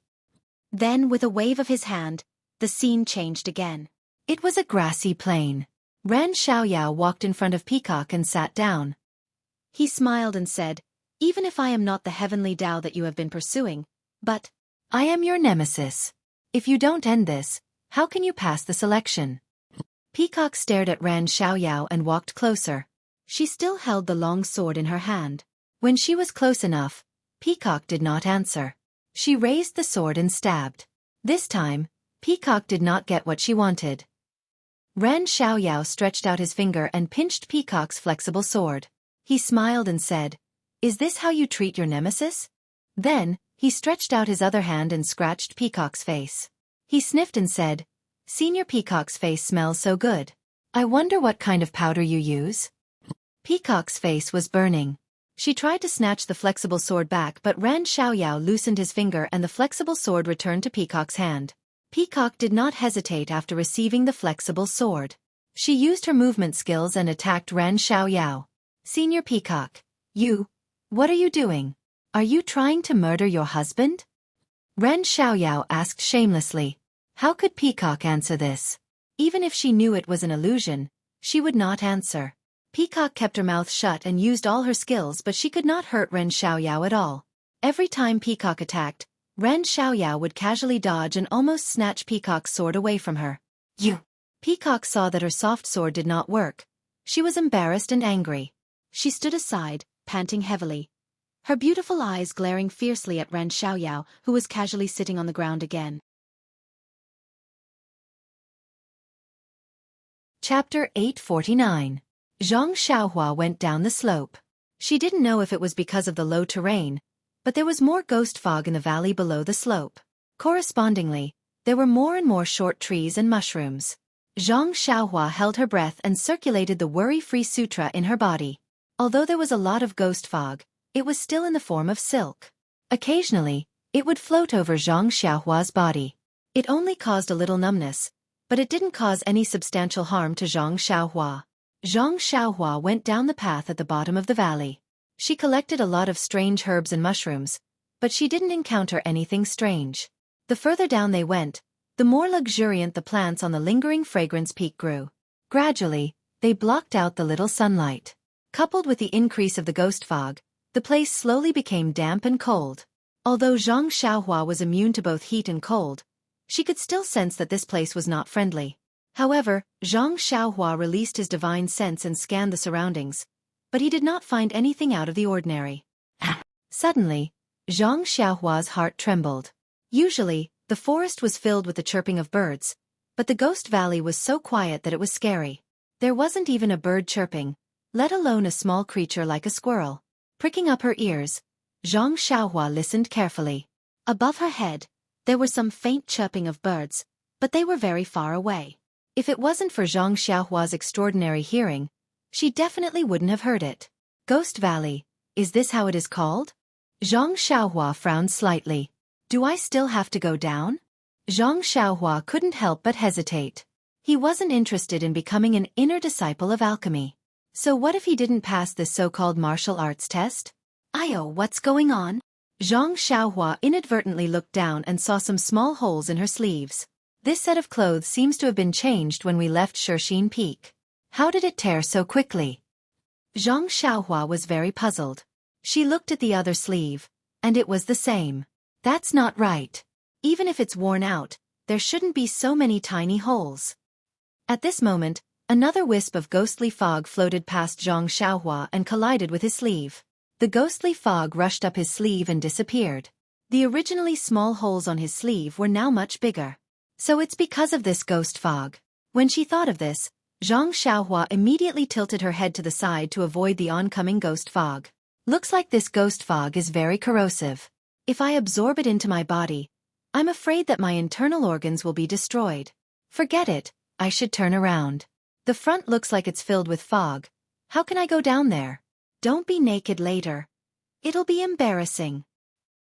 Then, with a wave of his hand, the scene changed again. It was a grassy plain. Ren Xiaoyao walked in front of Peacock and sat down. He smiled and said, "Even if I am not the heavenly Tao that you have been pursuing, but I am your nemesis. If you don't end this, how can you pass the selection?" Peacock stared at Ren Xiaoyao and walked closer. She still held the long sword in her hand. When she was close enough, Peacock did not answer. She raised the sword and stabbed. This time, Peacock did not get what she wanted. Ren Xiaoyao stretched out his finger and pinched Peacock's flexible sword. He smiled and said, "Is this how you treat your nemesis?" Then, he stretched out his other hand and scratched Peacock's face. He sniffed and said, "Senior Peacock's face smells so good. I wonder what kind of powder you use?" Peacock's face was burning. She tried to snatch the flexible sword back but Ren Xiaoyao loosened his finger and the flexible sword returned to Peacock's hand. Peacock did not hesitate after receiving the flexible sword. She used her movement skills and attacked Ren Xiaoyao. "Senior Peacock, what are you doing? Are you trying to murder your husband?" Ren Xiaoyao asked shamelessly. How could Peacock answer this? Even if she knew it was an illusion, she would not answer. Peacock kept her mouth shut and used all her skills but she could not hurt Ren Xiaoyao at all. Every time Peacock attacked, Ren Xiaoyao would casually dodge and almost snatch Peacock's sword away from her. Peacock saw that her soft sword did not work. She was embarrassed and angry. She stood aside, panting heavily. Her beautiful eyes glaring fiercely at Ren Xiaoyao, who was casually sitting on the ground again. Chapter 849. Zhang Xiaohua went down the slope. She didn't know if it was because of the low terrain, but there was more ghost fog in the valley below the slope. Correspondingly, there were more and more short trees and mushrooms. Zhang Xiaohua held her breath and circulated the worry-free sutra in her body. Although there was a lot of ghost fog, it was still in the form of silk. Occasionally, it would float over Zhang Xiaohua's body. It only caused a little numbness, but it didn't cause any substantial harm to Zhang Xiaohua. Zhang Xiaohua went down the path at the bottom of the valley. She collected a lot of strange herbs and mushrooms, but she didn't encounter anything strange. The further down they went, the more luxuriant the plants on the lingering fragrance peak grew. Gradually, they blocked out the little sunlight. Coupled with the increase of the ghost fog, the place slowly became damp and cold. Although Zhang Xiaohua was immune to both heat and cold, she could still sense that this place was not friendly. However, Zhang Xiaohua released his divine sense and scanned the surroundings, but he did not find anything out of the ordinary. Suddenly, Zhang Xiaohua's heart trembled. Usually, the forest was filled with the chirping of birds, but the ghost valley was so quiet that it was scary. There wasn't even a bird chirping, let alone a small creature like a squirrel. Pricking up her ears, Zhang Xiaohua listened carefully. Above her head, there was some faint chirping of birds, but they were very far away. If it wasn't for Zhang Xiaohua's extraordinary hearing, she definitely wouldn't have heard it. Ghost Valley, is this how it is called? Zhang Xiaohua frowned slightly. Do I still have to go down? Zhang Xiaohua couldn't help but hesitate. He wasn't interested in becoming an inner disciple of alchemy. So what if he didn't pass this so-called martial arts test? What's going on? Zhang Xiaohua inadvertently looked down and saw some small holes in her sleeves. This set of clothes seems to have been changed when we left Xueqi Peak. How did it tear so quickly? Zhang Xiaohua was very puzzled. She looked at the other sleeve, and it was the same. That's not right. Even if it's worn out, there shouldn't be so many tiny holes. At this moment, another wisp of ghostly fog floated past Zhang Xiaohua and collided with his sleeve. The ghostly fog rushed up his sleeve and disappeared. The originally small holes on his sleeve were now much bigger. So it's because of this ghost fog. When she thought of this, Zhang Xiaohua immediately tilted her head to the side to avoid the oncoming ghost fog. Looks like this ghost fog is very corrosive. If I absorb it into my body, I'm afraid that my internal organs will be destroyed. Forget it, I should turn around. The front looks like it's filled with fog. How can I go down there? Don't be naked later. It'll be embarrassing.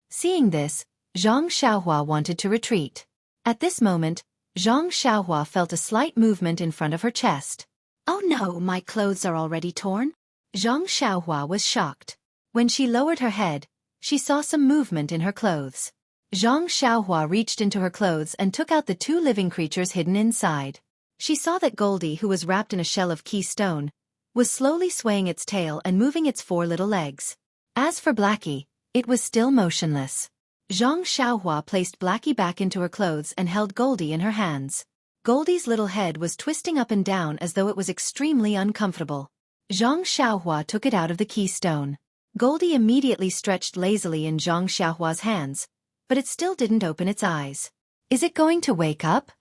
Seeing this, Zhang Xiaohua wanted to retreat. At this moment, Zhang Xiaohua felt a slight movement in front of her chest. Oh no, my clothes are already torn? Zhang Xiaohua was shocked. When she lowered her head, she saw some movement in her clothes. Zhang Xiaohua reached into her clothes and took out the two living creatures hidden inside. She saw that Goldie, who was wrapped in a shell of keystone, was slowly swaying its tail and moving its four little legs. As for Blackie, it was still motionless. Zhang Xiaohua placed Blackie back into her clothes and held Goldie in her hands. Goldie's little head was twisting up and down as though it was extremely uncomfortable. Zhang Xiaohua took it out of the keystone. Goldie immediately stretched lazily in Zhang Xiaohua's hands, but it still didn't open its eyes. Is it going to wake up?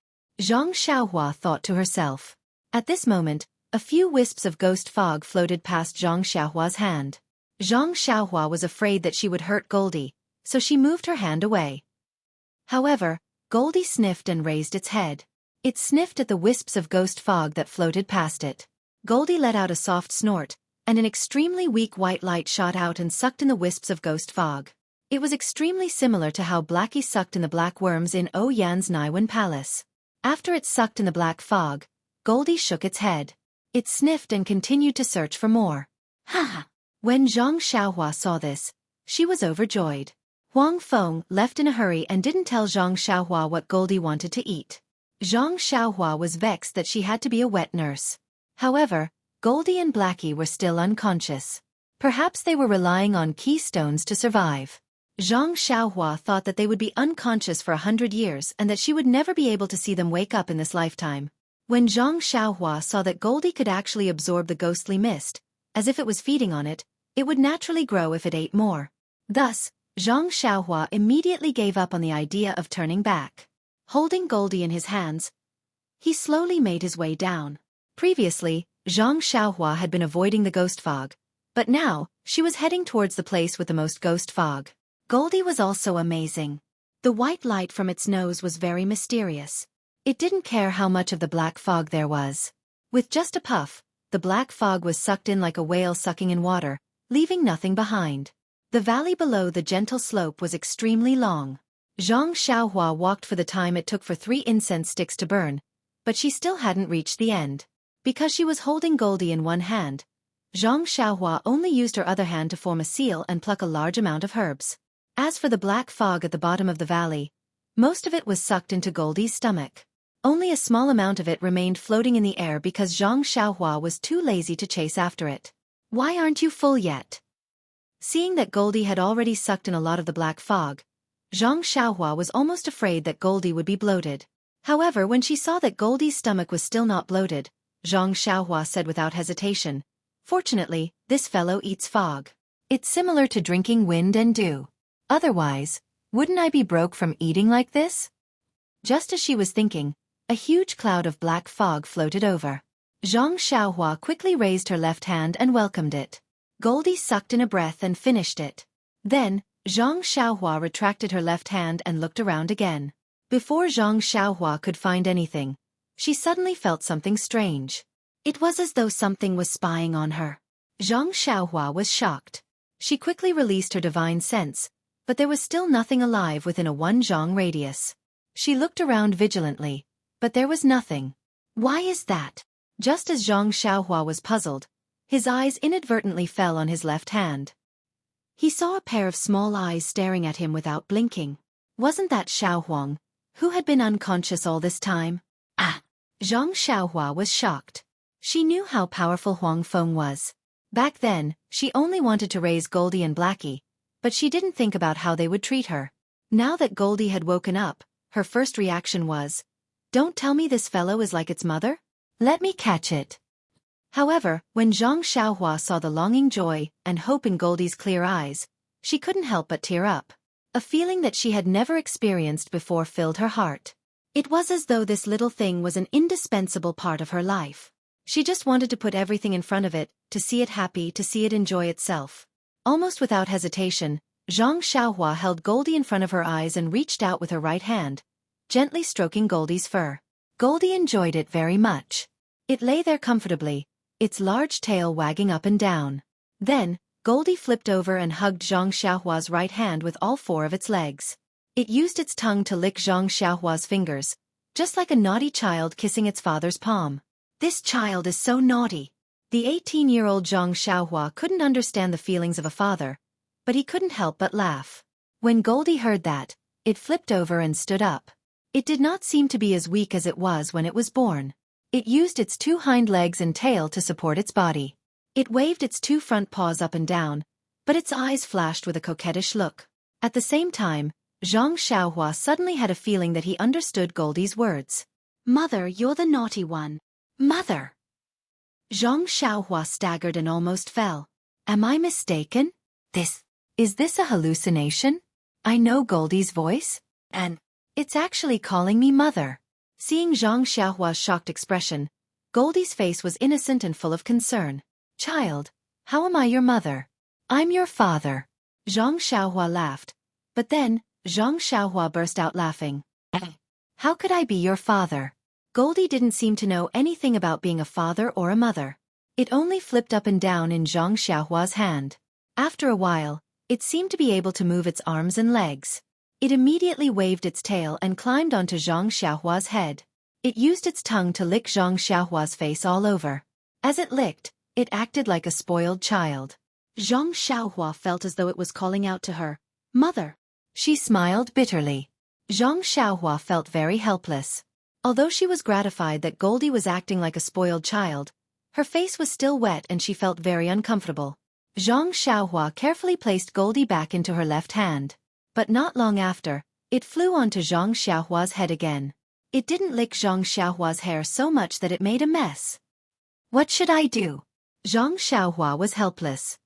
Zhang Xiaohua thought to herself. At this moment, a few wisps of ghost fog floated past Zhang Xiaohua's hand. Zhang Xiaohua was afraid that she would hurt Goldie, so she moved her hand away. However, Goldie sniffed and raised its head. It sniffed at the wisps of ghost fog that floated past it. Goldie let out a soft snort, and an extremely weak white light shot out and sucked in the wisps of ghost fog. It was extremely similar to how Blackie sucked in the black worms in Oyan's Naiwan Palace. After it sucked in the black fog, Goldie shook its head. It sniffed and continued to search for more. Ha! When Zhang Xiaohua saw this, she was overjoyed. Huang Feng left in a hurry and didn't tell Zhang Xiaohua what Goldie wanted to eat. Zhang Xiaohua was vexed that she had to be a wet nurse. However, Goldie and Blackie were still unconscious. Perhaps they were relying on keystones to survive. Zhang Xiaohua thought that they would be unconscious for 100 years and that she would never be able to see them wake up in this lifetime. When Zhang Xiaohua saw that Goldie could actually absorb the ghostly mist, as if it was feeding on it, it would naturally grow if it ate more. Thus, Zhang Xiaohua immediately gave up on the idea of turning back. Holding Goldie in his hands, he slowly made his way down. Previously, Zhang Xiaohua had been avoiding the ghost fog, but now, she was heading towards the place with the most ghost fog. Goldie was also amazing. The white light from its nose was very mysterious. It didn't care how much of the black fog there was. With just a puff, the black fog was sucked in like a whale sucking in water, leaving nothing behind. The valley below the gentle slope was extremely long. Zhang Xiaohua walked for the time it took for 3 incense sticks to burn, but she still hadn't reached the end. Because she was holding Goldie in one hand, Zhang Xiaohua only used her other hand to form a seal and pluck a large amount of herbs. As for the black fog at the bottom of the valley, most of it was sucked into Goldie's stomach. Only a small amount of it remained floating in the air because Zhang Xiaohua was too lazy to chase after it. Why aren't you full yet? Seeing that Goldie had already sucked in a lot of the black fog, Zhang Xiaohua was almost afraid that Goldie would be bloated. However, when she saw that Goldie's stomach was still not bloated, Zhang Xiaohua said without hesitation, "Fortunately, this fellow eats fog. It's similar to drinking wind and dew. Otherwise, wouldn't I be broke from eating like this?" Just as she was thinking, a huge cloud of black fog floated over. Zhang Xiaohua quickly raised her left hand and welcomed it. Goldie sucked in a breath and finished it. Then, Zhang Xiaohua retracted her left hand and looked around again. Before Zhang Xiaohua could find anything, she suddenly felt something strange. It was as though something was spying on her. Zhang Xiaohua was shocked. She quickly released her divine sense, but there was still nothing alive within a 1 zhang radius. She looked around vigilantly, but there was nothing. Why is that? Just as Zhang Xiaohua was puzzled, his eyes inadvertently fell on his left hand. He saw a pair of small eyes staring at him without blinking. Wasn't that Xiao Huang, who had been unconscious all this time? Ah! Zhang Xiaohua was shocked. She knew how powerful Huang Feng was. Back then, she only wanted to raise Goldie and Blackie, but she didn't think about how they would treat her. Now that Goldie had woken up, her first reaction was, "Don't tell me this fellow is like its mother? Let me catch it." However, when Zhang Xiaohua saw the longing joy and hope in Goldie's clear eyes, she couldn't help but tear up. A feeling that she had never experienced before filled her heart. It was as though this little thing was an indispensable part of her life. She just wanted to put everything in front of it, to see it happy, to see it enjoy itself. Almost without hesitation, Zhang Xiaohua held Goldie in front of her eyes and reached out with her right hand, gently stroking Goldie's fur. Goldie enjoyed it very much. It lay there comfortably, its large tail wagging up and down. Then, Goldie flipped over and hugged Zhang Xiaohua's right hand with all four of its legs. It used its tongue to lick Zhang Xiaohua's fingers, just like a naughty child kissing its father's palm. This child is so naughty. The 18-year-old Zhang Xiaohua couldn't understand the feelings of a father, but he couldn't help but laugh. When Goldie heard that, it flipped over and stood up. It did not seem to be as weak as it was when it was born. It used its two hind legs and tail to support its body. It waved its two front paws up and down, but its eyes flashed with a coquettish look. At the same time, Zhang Xiaohua suddenly had a feeling that he understood Goldie's words. "Mother, you're the naughty one." "Mother!" Zhang Xiaohua staggered and almost fell. "Am I mistaken? Is this a hallucination? I know Goldie's voice, and it's actually calling me mother." Seeing Zhang Xiaohua's shocked expression, Goldie's face was innocent and full of concern. "Child, how am I your mother?" "I'm your father." Zhang Xiaohua laughed, but then, Zhang Xiaohua burst out laughing. "How could I be your father?" Goldie didn't seem to know anything about being a father or a mother. It only flipped up and down in Zhang Xiaohua's hand. After a while, it seemed to be able to move its arms and legs. It immediately waved its tail and climbed onto Zhang Xiaohua's head. It used its tongue to lick Zhang Xiaohua's face all over. As it licked, it acted like a spoiled child. Zhang Xiaohua felt as though it was calling out to her, "Mother." She smiled bitterly. Zhang Xiaohua felt very helpless. Although she was gratified that Goldie was acting like a spoiled child, her face was still wet and she felt very uncomfortable. Zhang Xiaohua carefully placed Goldie back into her left hand. But not long after, it flew onto Zhang Xiaohua's head again. It didn't lick Zhang Xiaohua's hair so much that it made a mess. "What should I do?" Zhang Xiaohua was helpless.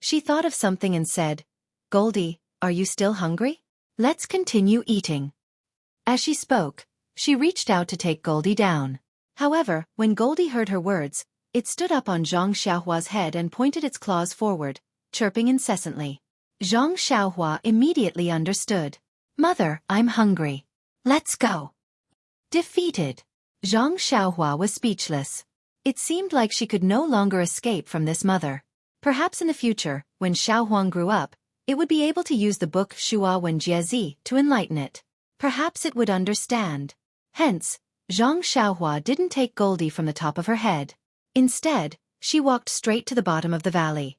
She thought of something and said, "Goldie, are you still hungry? Let's continue eating." As she spoke, she reached out to take Goldie down. However, when Goldie heard her words, it stood up on Zhang Xiaohua's head and pointed its claws forward, chirping incessantly. Zhang Xiaohua immediately understood. "Mother, I'm hungry. Let's go." Defeated. Zhang Xiaohua was speechless. It seemed like she could no longer escape from this mother. Perhaps in the future, when Xiaohuang grew up, it would be able to use the book Shua Wen Jiezi to enlighten it. Perhaps it would understand. Hence, Zhang Xiaohua didn't take Goldie from the top of her head. Instead, she walked straight to the bottom of the valley.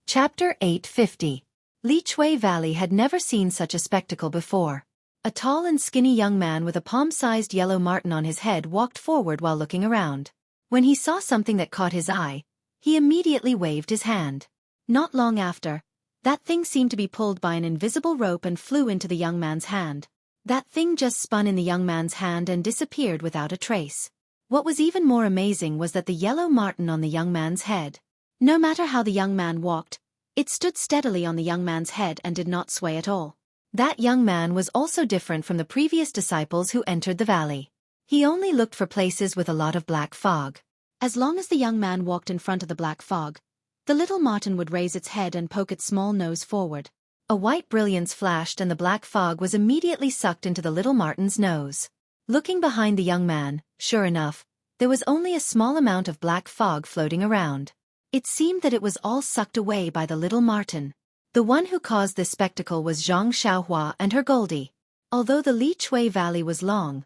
Chapter 850. Lichuan Valley had never seen such a spectacle before. A tall and skinny young man with a palm-sized yellow marten on his head walked forward while looking around. When he saw something that caught his eye, he immediately waved his hand. Not long after, that thing seemed to be pulled by an invisible rope and flew into the young man's hand. That thing just spun in the young man's hand and disappeared without a trace. What was even more amazing was that the yellow marten on the young man's head. No matter how the young man walked, it stood steadily on the young man's head and did not sway at all. That young man was also different from the previous disciples who entered the valley. He only looked for places with a lot of black fog. As long as the young man walked in front of the black fog, the little marten would raise its head and poke its small nose forward. A white brilliance flashed and the black fog was immediately sucked into the little marten's nose. Looking behind the young man, sure enough, there was only a small amount of black fog floating around. It seemed that it was all sucked away by the little marten. The one who caused this spectacle was Zhang Xiaohua and her Goldie. Although the Lichuan Valley was long,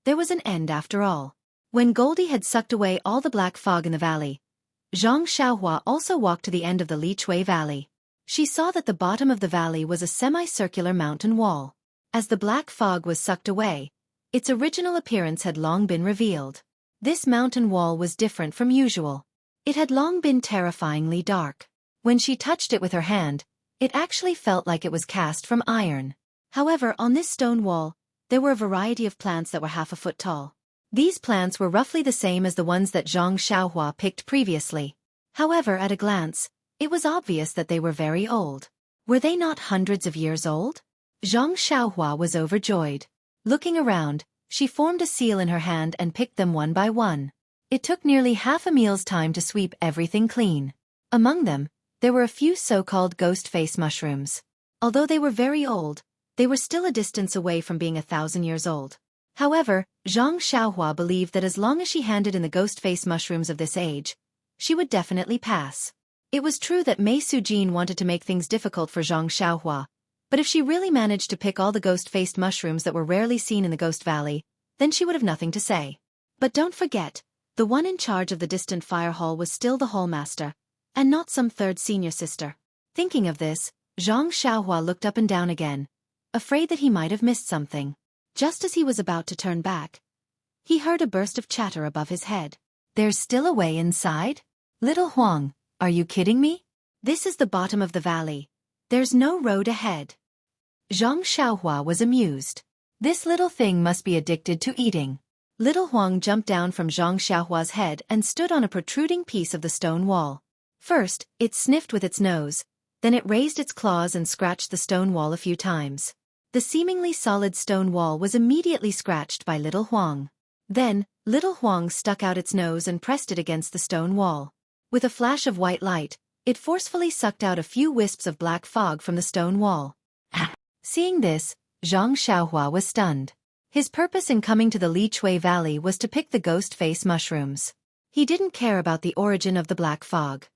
there was an end after all. When Goldie had sucked away all the black fog in the valley, Zhang Xiaohua also walked to the end of the Lichuan Valley. She saw that the bottom of the valley was a semicircular mountain wall. As the black fog was sucked away, its original appearance had long been revealed. This mountain wall was different from usual. It had long been terrifyingly dark. When she touched it with her hand, it actually felt like it was cast from iron. However, on this stone wall, there were a variety of plants that were half a foot tall. These plants were roughly the same as the ones that Zhang Xiaohua picked previously. However, at a glance, it was obvious that they were very old. Were they not hundreds of years old? Zhang Xiaohua was overjoyed. Looking around, she formed a seal in her hand and picked them one by one. It took nearly half a meal's time to sweep everything clean. Among them, there were a few so-called ghost face mushrooms. Although they were very old, they were still a distance away from being 1,000 years old. However, Zhang Xiaohua believed that as long as she handed in the ghost face mushrooms of this age, she would definitely pass. It was true that Mei Sujin wanted to make things difficult for Zhang Xiaohua, but if she really managed to pick all the ghost-faced mushrooms that were rarely seen in the Ghost Valley, then she would have nothing to say. But don't forget, the one in charge of the distant fire hall was still the hallmaster, and not some third senior sister. Thinking of this, Zhang Xiaohua looked up and down again, afraid that he might have missed something. Just as he was about to turn back, he heard a burst of chatter above his head. "There's still a way inside? Little Huang, are you kidding me? This is the bottom of the valley. There's no road ahead." Zhang Xiaohua was amused. This little thing must be addicted to eating. Little Huang jumped down from Zhang Xiaohua's head and stood on a protruding piece of the stone wall. First, it sniffed with its nose, then it raised its claws and scratched the stone wall a few times. The seemingly solid stone wall was immediately scratched by Little Huang. Then, Little Huang stuck out its nose and pressed it against the stone wall. With a flash of white light, it forcefully sucked out a few wisps of black fog from the stone wall. Seeing this, Zhang Xiaohua was stunned. His purpose in coming to the Li Chui Valley was to pick the ghost face mushrooms. He didn't care about the origin of the black fog.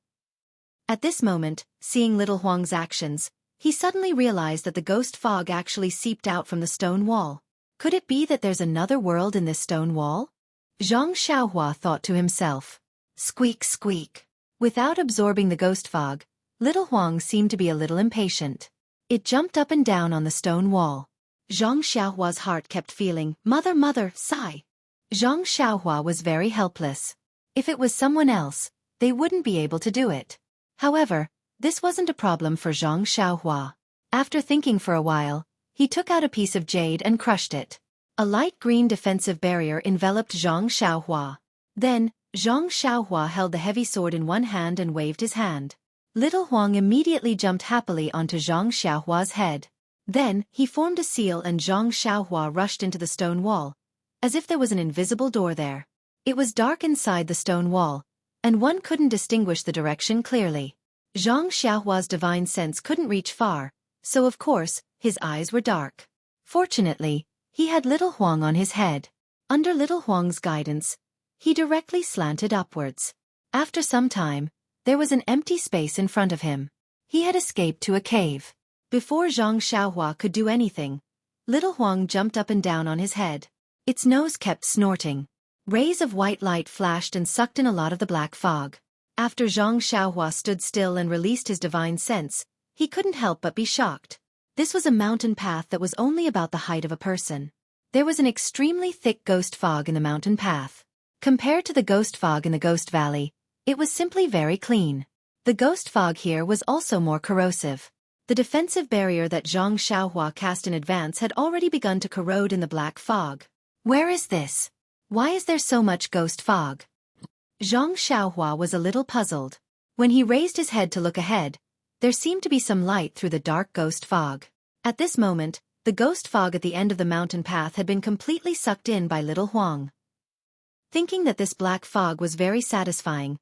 At this moment, seeing Little Huang's actions, he suddenly realized that the ghost fog actually seeped out from the stone wall. Could it be that there's another world in this stone wall? Zhang Xiaohua thought to himself. Squeak, squeak. Without absorbing the ghost fog, Little Huang seemed to be a little impatient. It jumped up and down on the stone wall. Zhang Xiaohua's heart kept feeling, "Mother, mother, sigh." Zhang Xiaohua was very helpless. If it was someone else, they wouldn't be able to do it. However, this wasn't a problem for Zhang Xiaohua. After thinking for a while, he took out a piece of jade and crushed it. A light green defensive barrier enveloped Zhang Xiaohua. Then, Zhang Xiaohua held the heavy sword in one hand and waved his hand. Little Huang immediately jumped happily onto Zhang Xiaohua's head. Then, he formed a seal and Zhang Xiaohua rushed into the stone wall, as if there was an invisible door there. It was dark inside the stone wall, and one couldn't distinguish the direction clearly. Zhang Xiaohua's divine sense couldn't reach far, so of course, his eyes were dark. Fortunately, he had Little Huang on his head. Under Little Huang's guidance, he directly slanted upwards. After some time, there was an empty space in front of him. He had escaped to a cave. Before Zhang Xiaohua could do anything, Little Huang jumped up and down on his head. Its nose kept snorting. Rays of white light flashed and sucked in a lot of the black fog. After Zhang Xiaohua stood still and released his divine sense, he couldn't help but be shocked. This was a mountain path that was only about the height of a person. There was an extremely thick ghost fog in the mountain path. Compared to the ghost fog in the Ghost Valley, it was simply very clean. The ghost fog here was also more corrosive. The defensive barrier that Zhang Xiaohua cast in advance had already begun to corrode in the black fog. Where is this? Why is there so much ghost fog? Zhang Xiaohua was a little puzzled. When he raised his head to look ahead, there seemed to be some light through the dark ghost fog. At this moment, the ghost fog at the end of the mountain path had been completely sucked in by Little Huang. Thinking that this black fog was very satisfying,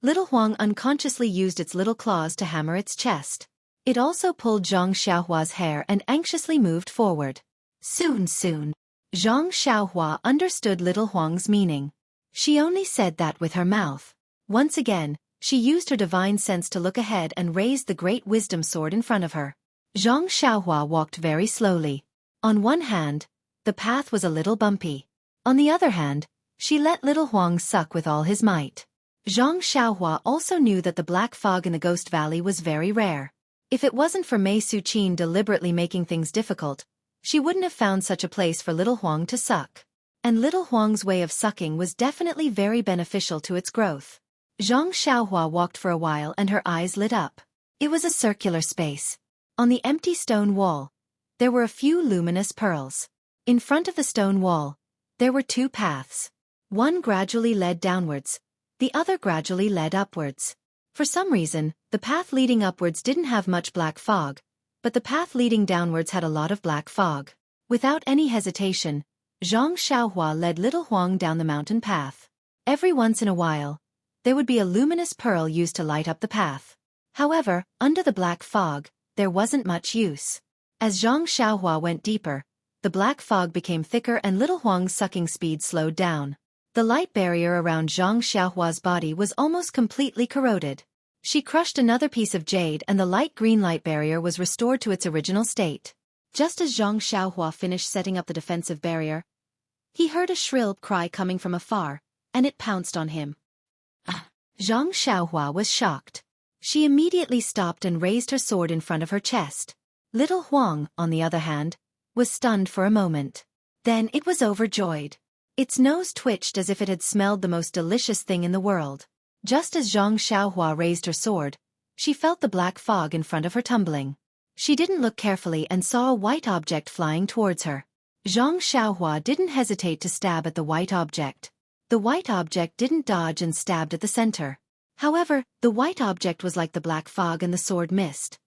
Little Huang unconsciously used its little claws to hammer its chest. It also pulled Zhang Xiaohua's hair and anxiously moved forward. Soon. Zhang Xiaohua understood Little Huang's meaning. She only said that with her mouth. Once again, she used her divine sense to look ahead and raised the great wisdom sword in front of her. Zhang Xiaohua walked very slowly. On one hand, the path was a little bumpy. On the other hand, she let Little Huang suck with all his might. Zhang Xiaohua also knew that the black fog in the Ghost Valley was very rare. If it wasn't for Mei Suqin deliberately making things difficult, she wouldn't have found such a place for Little Huang to suck. And Little Huang's way of sucking was definitely very beneficial to its growth. Zhang Xiaohua walked for a while and her eyes lit up. It was a circular space. On the empty stone wall, there were a few luminous pearls. In front of the stone wall, there were two paths. One gradually led downwards, the other gradually led upwards. For some reason, the path leading upwards didn't have much black fog, but the path leading downwards had a lot of black fog. Without any hesitation, Zhang Xiaohua led Little Huang down the mountain path. Every once in a while, there would be a luminous pearl used to light up the path. However, under the black fog, there wasn't much use. As Zhang Xiaohua went deeper, the black fog became thicker and little Huang's sucking speed slowed down. The light barrier around Zhang Xiaohua's body was almost completely corroded. She crushed another piece of jade and the light green light barrier was restored to its original state. Just as Zhang Xiaohua finished setting up the defensive barrier, he heard a shrill cry coming from afar, and it pounced on him. Zhang Xiaohua was shocked. She immediately stopped and raised her sword in front of her chest. Little Huang, on the other hand, was stunned for a moment. Then it was overjoyed. Its nose twitched as if it had smelled the most delicious thing in the world. Just as Zhang Xiaohua raised her sword, she felt the black fog in front of her tumbling. She didn't look carefully and saw a white object flying towards her. Zhang Xiaohua didn't hesitate to stab at the white object. The white object didn't dodge and stabbed at the center. However, the white object was like the black fog and the sword missed.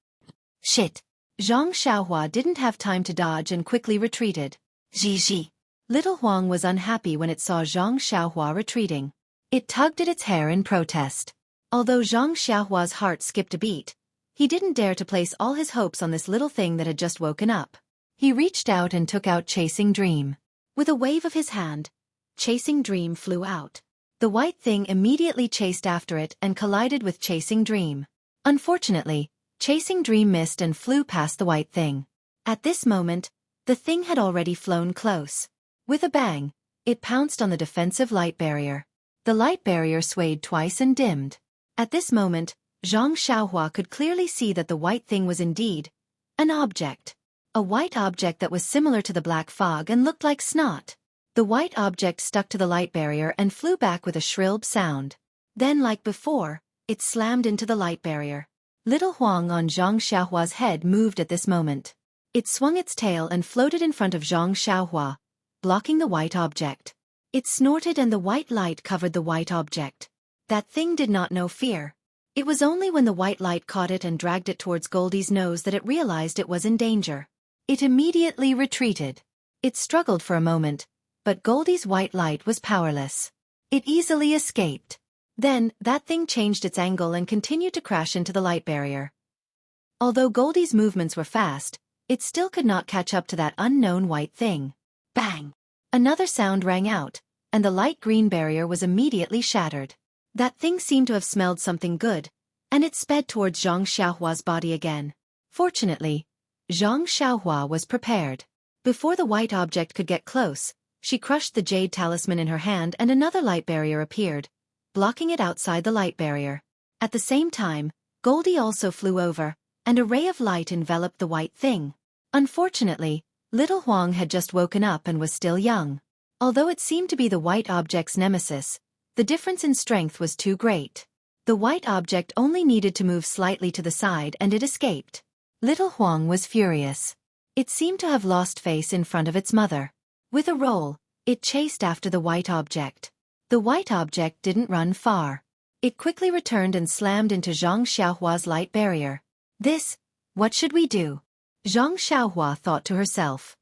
Shit! Zhang Xiaohua didn't have time to dodge and quickly retreated. Zhi. Little Huang was unhappy when it saw Zhang Xiaohua retreating. It tugged at its hair in protest. Although Zhang Xiaohua's heart skipped a beat, he didn't dare to place all his hopes on this little thing that had just woken up. He reached out and took out Chasing Dream. With a wave of his hand, Chasing Dream flew out. The white thing immediately chased after it and collided with Chasing Dream. Unfortunately, Chasing Dream missed and flew past the white thing. At this moment, the thing had already flown close. With a bang, it pounced on the defensive light barrier. The light barrier swayed twice and dimmed. At this moment, Zhang Xiaohua could clearly see that the white thing was indeed an object. A white object that was similar to the black fog and looked like snot. The white object stuck to the light barrier and flew back with a shrill sound. Then, like before, it slammed into the light barrier. Little Huang on Zhang Xiaohua's head moved at this moment. It swung its tail and floated in front of Zhang Xiaohua, blocking the white object. It snorted and the white light covered the white object. That thing did not know fear. It was only when the white light caught it and dragged it towards Goldie's nose that it realized it was in danger. It immediately retreated. It struggled for a moment, but Goldie's white light was powerless. It easily escaped. Then, that thing changed its angle and continued to crash into the light barrier. Although Goldie's movements were fast, it still could not catch up to that unknown white thing. Bang! Another sound rang out, and the light green barrier was immediately shattered. That thing seemed to have smelled something good, and it sped towards Zhang Xiaohua's body again. Fortunately, Zhang Xiaohua was prepared. Before the white object could get close, she crushed the jade talisman in her hand and another light barrier appeared, blocking it outside the light barrier. At the same time, Goldie also flew over, and a ray of light enveloped the white thing. Unfortunately, little Huang had just woken up and was still young. Although it seemed to be the white object's nemesis, the difference in strength was too great. The white object only needed to move slightly to the side and it escaped. Little Huang was furious. It seemed to have lost face in front of its mother. With a roll, it chased after the white object. The white object didn't run far. It quickly returned and slammed into Zhang Xiaohua's light barrier. What should we do? Zhang Xiaohua thought to herself.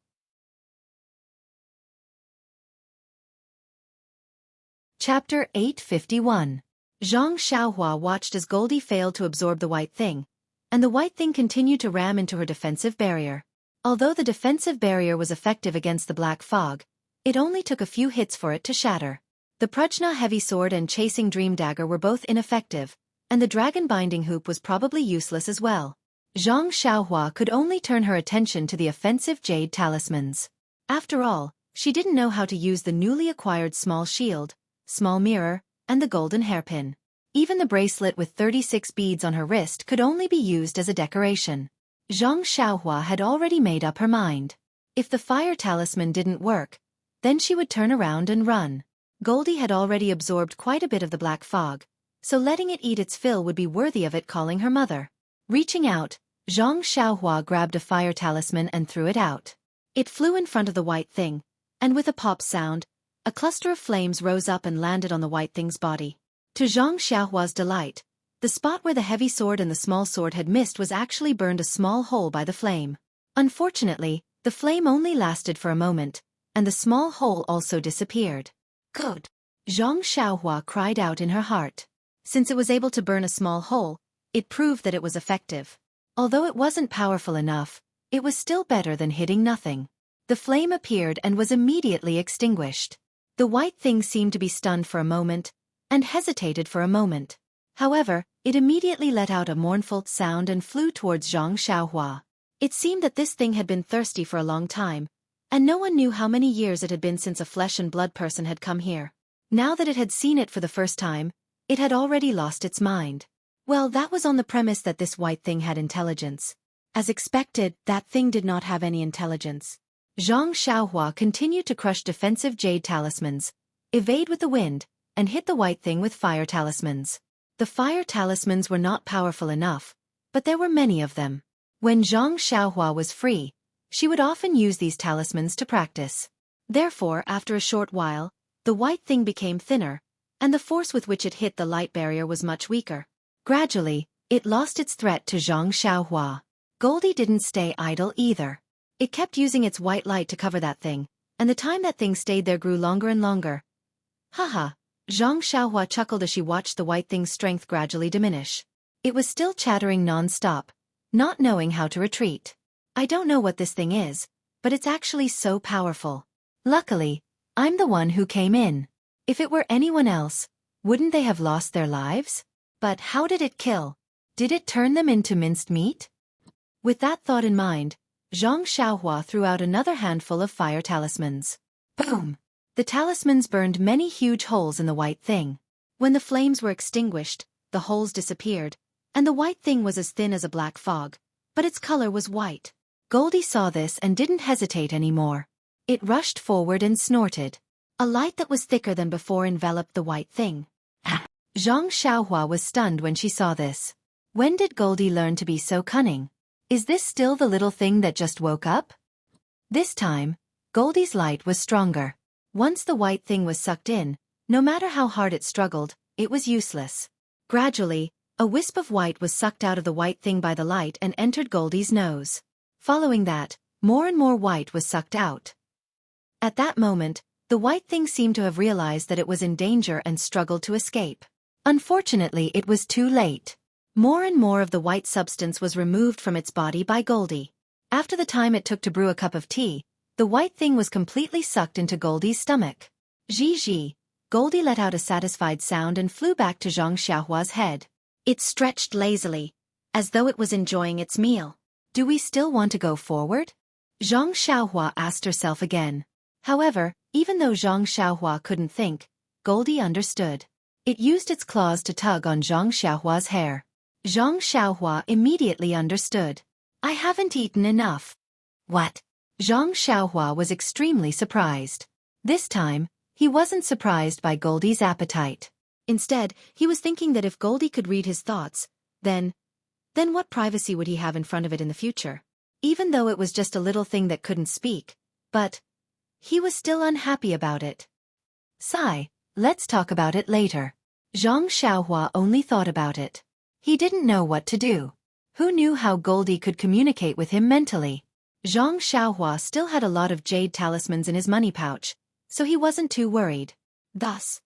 Chapter 851. Zhang Xiaohua watched as Goldie failed to absorb the white thing, and the white thing continued to ram into her defensive barrier. Although the defensive barrier was effective against the black fog, it only took a few hits for it to shatter. The Prajna heavy sword and Chasing Dream dagger were both ineffective, and the dragon binding hoop was probably useless as well. Zhang Xiaohua could only turn her attention to the offensive jade talismans. After all, she didn't know how to use the newly acquired small shield, small mirror, and the golden hairpin. Even the bracelet with 36 beads on her wrist could only be used as a decoration. Zhang Xiaohua had already made up her mind. If the fire talisman didn't work, then she would turn around and run. Goldie had already absorbed quite a bit of the black fog, so letting it eat its fill would be worthy of it calling her mother. Reaching out, Zhang Xiaohua grabbed a fire talisman and threw it out. It flew in front of the white thing, and with a pop sound, a cluster of flames rose up and landed on the white thing's body. To Zhang Xiaohua's delight, the spot where the heavy sword and the small sword had missed was actually burned a small hole by the flame. Unfortunately, the flame only lasted for a moment, and the small hole also disappeared. Good. Zhang Xiaohua cried out in her heart. Since it was able to burn a small hole, it proved that it was effective. Although it wasn't powerful enough, it was still better than hitting nothing. The flame appeared and was immediately extinguished. The white thing seemed to be stunned for a moment, and hesitated for a moment. However, it immediately let out a mournful sound and flew towards Zhang Xiaohua. It seemed that this thing had been thirsty for a long time, and no one knew how many years it had been since a flesh and blood person had come here. Now that it had seen it for the first time, it had already lost its mind. Well, that was on the premise that this white thing had intelligence. As expected, that thing did not have any intelligence. Zhang Xiaohua continued to crush defensive jade talismans, evade with the wind, and hit the white thing with fire talismans. The fire talismans were not powerful enough, but there were many of them. When Zhang Xiaohua was free, she would often use these talismans to practice. Therefore, after a short while, the white thing became thinner, and the force with which it hit the light barrier was much weaker. Gradually, it lost its threat to Zhang Xiaohua. Goldie didn't stay idle either. It kept using its white light to cover that thing, and the time that thing stayed there grew longer and longer. Haha, Zhang Xiaohua chuckled as she watched the white thing's strength gradually diminish. It was still chattering non-stop, not knowing how to retreat. I don't know what this thing is, but it's actually so powerful. Luckily, I'm the one who came in. If it were anyone else, wouldn't they have lost their lives? But how did it kill? Did it turn them into minced meat? With that thought in mind, Zhang Xiaohua threw out another handful of fire talismans. Boom! The talismans burned many huge holes in the white thing. When the flames were extinguished, the holes disappeared, and the white thing was as thin as a black fog, but its color was white. Goldie saw this and didn't hesitate anymore. It rushed forward and snorted. A light that was thicker than before enveloped the white thing. Zhang Xiaohua was stunned when she saw this. When did Goldie learn to be so cunning? Is this still the little thing that just woke up? This time, Goldie's light was stronger. Once the white thing was sucked in, no matter how hard it struggled, it was useless. Gradually, a wisp of white was sucked out of the white thing by the light and entered Goldie's nose. Following that, more and more white was sucked out. At that moment, the white thing seemed to have realized that it was in danger and struggled to escape. Unfortunately, it was too late. More and more of the white substance was removed from its body by Goldie. After the time it took to brew a cup of tea, the white thing was completely sucked into Goldie's stomach. Zhi. Goldie let out a satisfied sound and flew back to Zhang Xiaohua's head. It stretched lazily, as though it was enjoying its meal. Do we still want to go forward? Zhang Xiaohua asked herself again. However, even though Zhang Xiaohua couldn't think, Goldie understood. It used its claws to tug on Zhang Xiaohua's hair. Zhang Xiaohua immediately understood. I haven't eaten enough. What? Zhang Xiaohua was extremely surprised. This time, he wasn't surprised by Goldie's appetite. Instead, he was thinking that if Goldie could read his thoughts, then what privacy would he have in front of it in the future? Even though it was just a little thing that couldn't speak, but he was still unhappy about it. Sigh, let's talk about it later. Zhang Xiaohua only thought about it. He didn't know what to do. Who knew how Goldie could communicate with him mentally? Zhang Xiaohua still had a lot of jade talismans in his money pouch, so he wasn't too worried. Thus,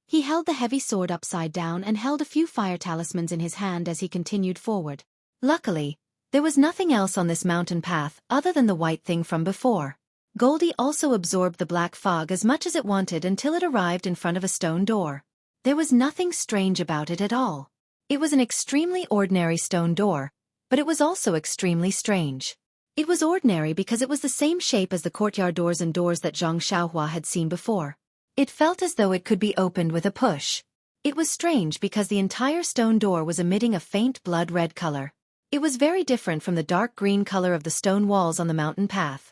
he held the heavy sword upside down and held a few fire talismans in his hand as he continued forward. Luckily, there was nothing else on this mountain path other than the white thing from before. Goldie also absorbed the black fog as much as it wanted until it arrived in front of a stone door. There was nothing strange about it at all. It was an extremely ordinary stone door, but it was also extremely strange. It was ordinary because it was the same shape as the courtyard doors and doors that Zhang Xiaohua had seen before. It felt as though it could be opened with a push. It was strange because the entire stone door was emitting a faint blood-red color. It was very different from the dark green color of the stone walls on the mountain path.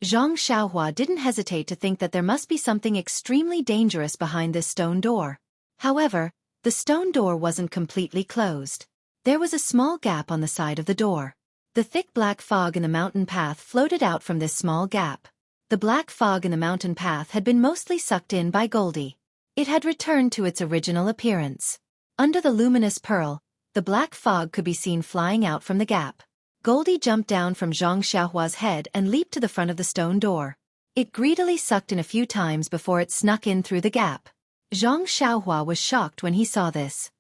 Zhang Xiaohua didn't hesitate to think that there must be something extremely dangerous behind this stone door. However, the stone door wasn't completely closed. There was a small gap on the side of the door. The thick black fog in the mountain path floated out from this small gap. The black fog in the mountain path had been mostly sucked in by Goldie. It had returned to its original appearance. Under the luminous pearl, the black fog could be seen flying out from the gap. Goldie jumped down from Zhang Xiaohua's head and leaped to the front of the stone door. It greedily sucked in a few times before it snuck in through the gap. Zhang Xiaohua was shocked when he saw this.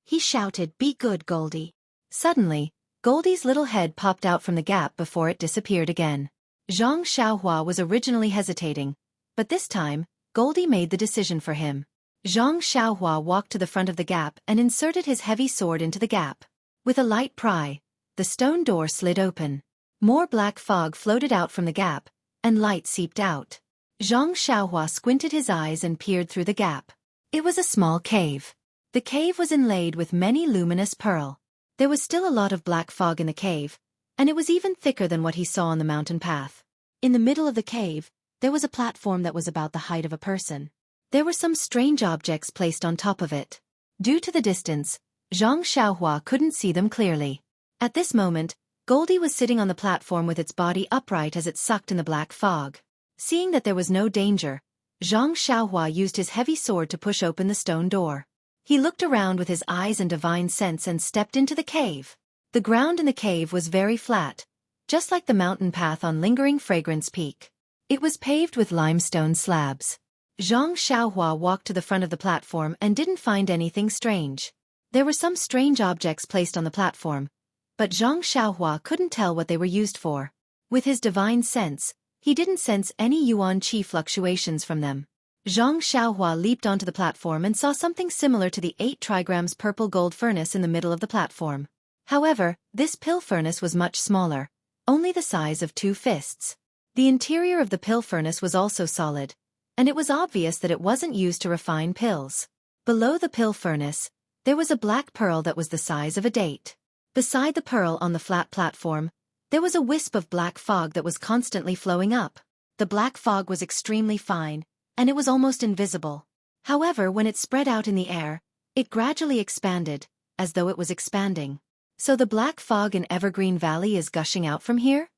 He shouted, "Be good, Goldie." Suddenly, Goldie's little head popped out from the gap before it disappeared again. Zhang Xiaohua was originally hesitating, but this time, Goldie made the decision for him. Zhang Xiaohua walked to the front of the gap and inserted his heavy sword into the gap. With a light pry, the stone door slid open. More black fog floated out from the gap, and light seeped out. Zhang Xiaohua squinted his eyes and peered through the gap. It was a small cave. The cave was inlaid with many luminous pearl. There was still a lot of black fog in the cave, and it was even thicker than what he saw on the mountain path. In the middle of the cave, there was a platform that was about the height of a person. There were some strange objects placed on top of it. Due to the distance, Zhang Xiaohua couldn't see them clearly. At this moment, Goldie was sitting on the platform with its body upright as it sucked in the black fog. Seeing that there was no danger, Zhang Xiaohua used his heavy sword to push open the stone door. He looked around with his eyes and divine sense and stepped into the cave. The ground in the cave was very flat, just like the mountain path on Lingering Fragrance Peak. It was paved with limestone slabs. Zhang Xiaohua walked to the front of the platform and didn't find anything strange. There were some strange objects placed on the platform, but Zhang Xiaohua couldn't tell what they were used for. With his divine sense, he didn't sense any yuan qi fluctuations from them. Zhang Xiaohua leaped onto the platform and saw something similar to the 8 trigrams purple gold furnace in the middle of the platform. However, this pill furnace was much smaller, only the size of 2 fists. The interior of the pill furnace was also solid, and it was obvious that it wasn't used to refine pills. Below the pill furnace, there was a black pearl that was the size of a date. Beside the pearl on the flat platform, there was a wisp of black fog that was constantly flowing up. The black fog was extremely fine, and it was almost invisible. However, when it spread out in the air, it gradually expanded, as though it was expanding. So the black fog in Evergreen Valley is gushing out from here?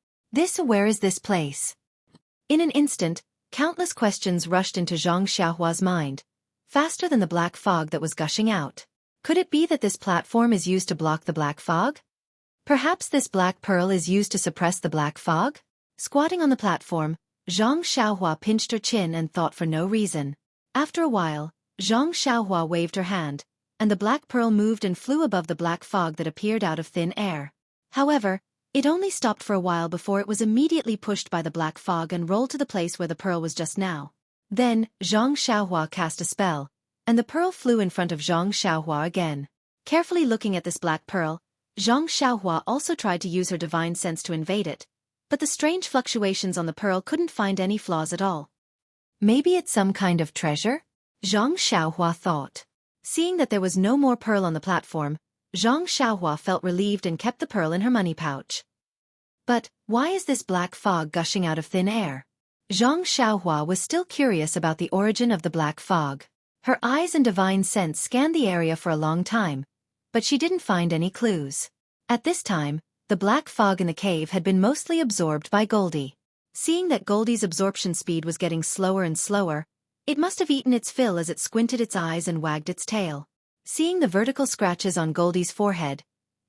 Where is this place? In an instant, countless questions rushed into Zhang Xiaohua's mind, faster than the black fog that was gushing out. Could it be that this platform is used to block the black fog? Perhaps this black pearl is used to suppress the black fog? Squatting on the platform, Zhang Xiaohua pinched her chin and thought for no reason. After a while, Zhang Xiaohua waved her hand, and the black pearl moved and flew above the black fog that appeared out of thin air. However, it only stopped for a while before it was immediately pushed by the black fog and rolled to the place where the pearl was just now. Then, Zhang Xiaohua cast a spell, and the pearl flew in front of Zhang Xiaohua again. Carefully looking at this black pearl, Zhang Xiaohua also tried to use her divine sense to invade it, but the strange fluctuations on the pearl couldn't find any flaws at all. Maybe it's some kind of treasure? Zhang Xiaohua thought. Seeing that there was no more pearl on the platform, Zhang Xiaohua felt relieved and kept the pearl in her money pouch. But, why is this black fog gushing out of thin air? Zhang Xiaohua was still curious about the origin of the black fog. Her eyes and divine sense scanned the area for a long time, but she didn't find any clues. At this time, the black fog in the cave had been mostly absorbed by Goldie. Seeing that Goldie's absorption speed was getting slower and slower, it must have eaten its fill as it squinted its eyes and wagged its tail. Seeing the vertical scratches on Goldie's forehead,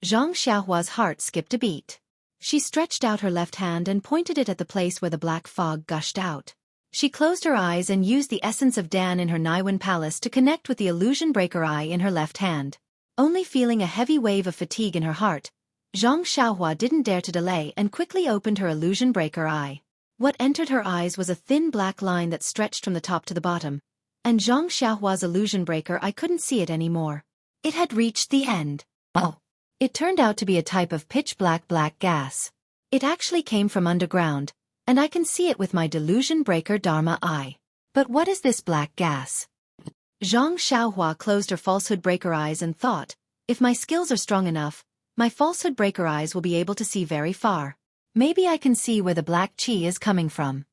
Zhang Xiaohua's heart skipped a beat. She stretched out her left hand and pointed it at the place where the black fog gushed out. She closed her eyes and used the essence of Dan in her Naiwan Palace to connect with the illusion breaker eye in her left hand. Only feeling a heavy wave of fatigue in her heart, Zhang Xiaohua didn't dare to delay and quickly opened her illusion breaker eye. What entered her eyes was a thin black line that stretched from the top to the bottom, and Zhang Xiaohua's illusion breaker eye couldn't see it anymore. It had reached the end. Oh! It turned out to be a type of pitch-black gas. It actually came from underground, and I can see it with my delusion breaker Dharma eye. But what is this black gas? Zhang Xiaohua closed her falsehood breaker eyes and thought, if my skills are strong enough, my falsehood breaker eyes will be able to see very far. Maybe I can see where the black qi is coming from.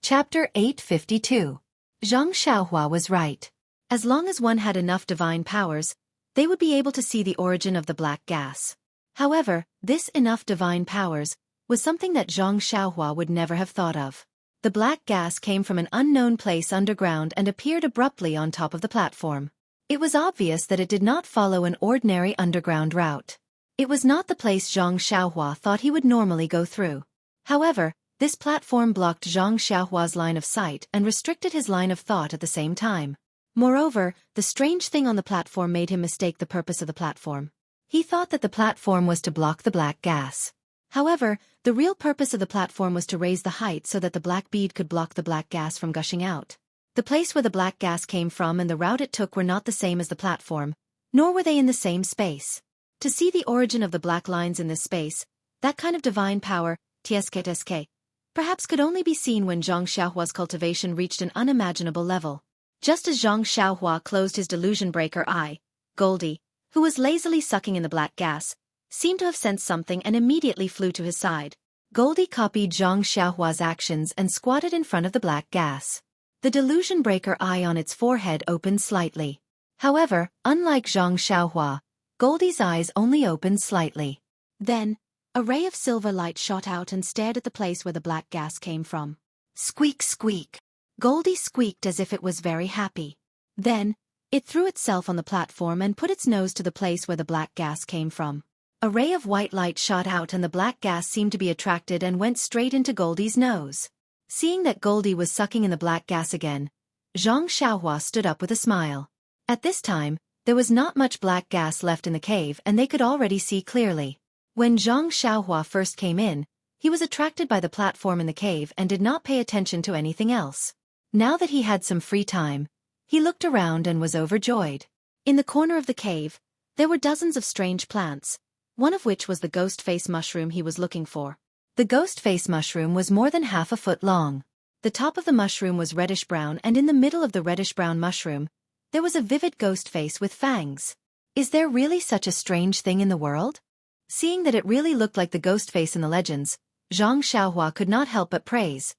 Chapter 852. Zhang Xiaohua was right. As long as one had enough divine powers, they would be able to see the origin of the black gas. However, this enough divine powers was something that Zhang Xiaohua would never have thought of. The black gas came from an unknown place underground and appeared abruptly on top of the platform. It was obvious that it did not follow an ordinary underground route. It was not the place Zhang Xiaohua thought he would normally go through. However, This platform blocked Zhang Xiaohua's line of sight and restricted his line of thought at the same time. Moreover, the strange thing on the platform made him mistake the purpose of the platform. He thought that the platform was to block the black gas. However, the real purpose of the platform was to raise the height so that the black bead could block the black gas from gushing out. The place where the black gas came from and the route it took were not the same as the platform, nor were they in the same space. To see the origin of the black lines in this space, that kind of divine power, TSK, perhaps could only be seen when Zhang Xiaohua's cultivation reached an unimaginable level. Just as Zhang Xiaohua closed his delusion breaker eye, Goldie, who was lazily sucking in the black gas, seemed to have sensed something and immediately flew to his side. Goldie copied Zhang Xiaohua's actions and squatted in front of the black gas. The delusion breaker eye on its forehead opened slightly. However, unlike Zhang Xiaohua, Goldie's eyes only opened slightly. Then, a ray of silver light shot out and stared at the place where the black gas came from. Squeak, squeak. Goldie squeaked as if it was very happy. Then, it threw itself on the platform and put its nose to the place where the black gas came from. A ray of white light shot out and the black gas seemed to be attracted and went straight into Goldie's nose. Seeing that Goldie was sucking in the black gas again, Zhang Xiaohua stood up with a smile. At this time, there was not much black gas left in the cave and they could already see clearly. When Zhang Xiaohua first came in, he was attracted by the platform in the cave and did not pay attention to anything else. Now that he had some free time, he looked around and was overjoyed. In the corner of the cave, there were dozens of strange plants, one of which was the ghost face mushroom he was looking for. The ghost face mushroom was more than half a foot long. The top of the mushroom was reddish-brown and in the middle of the reddish-brown mushroom, there was a vivid ghost face with fangs. Is there really such a strange thing in the world? Seeing that it really looked like the ghost face in the legends, Zhang Xiaohua could not help but praise.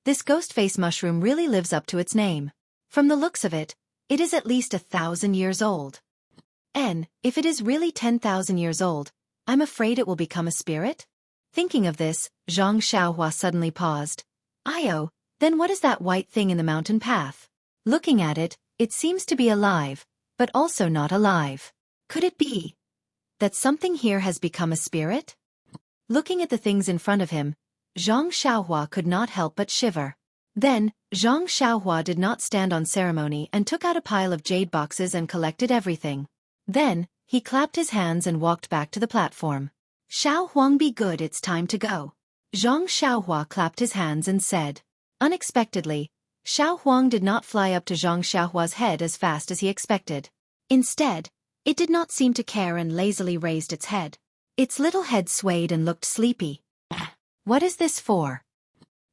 This ghost face mushroom really lives up to its name. From the looks of it, it is at least 1,000 years old. And, if it is really 10,000 years old, I'm afraid it will become a spirit? Thinking of this, Zhang Xiaohua suddenly paused. Io, then what is that white thing in the mountain path? Looking at it, it seems to be alive, but also not alive. Could it be that something here has become a spirit? Looking at the things in front of him, Zhang Xiaohua could not help but shiver. Then, Zhang Xiaohua did not stand on ceremony and took out a pile of jade boxes and collected everything. Then, he clapped his hands and walked back to the platform. Xiao Huang, be good, it's time to go. Zhang Xiaohua clapped his hands and said. Unexpectedly, Xiao Huang did not fly up to Zhang Xiaohua's head as fast as he expected. Instead, it did not seem to care and lazily raised its head. Its little head swayed and looked sleepy. What is this for?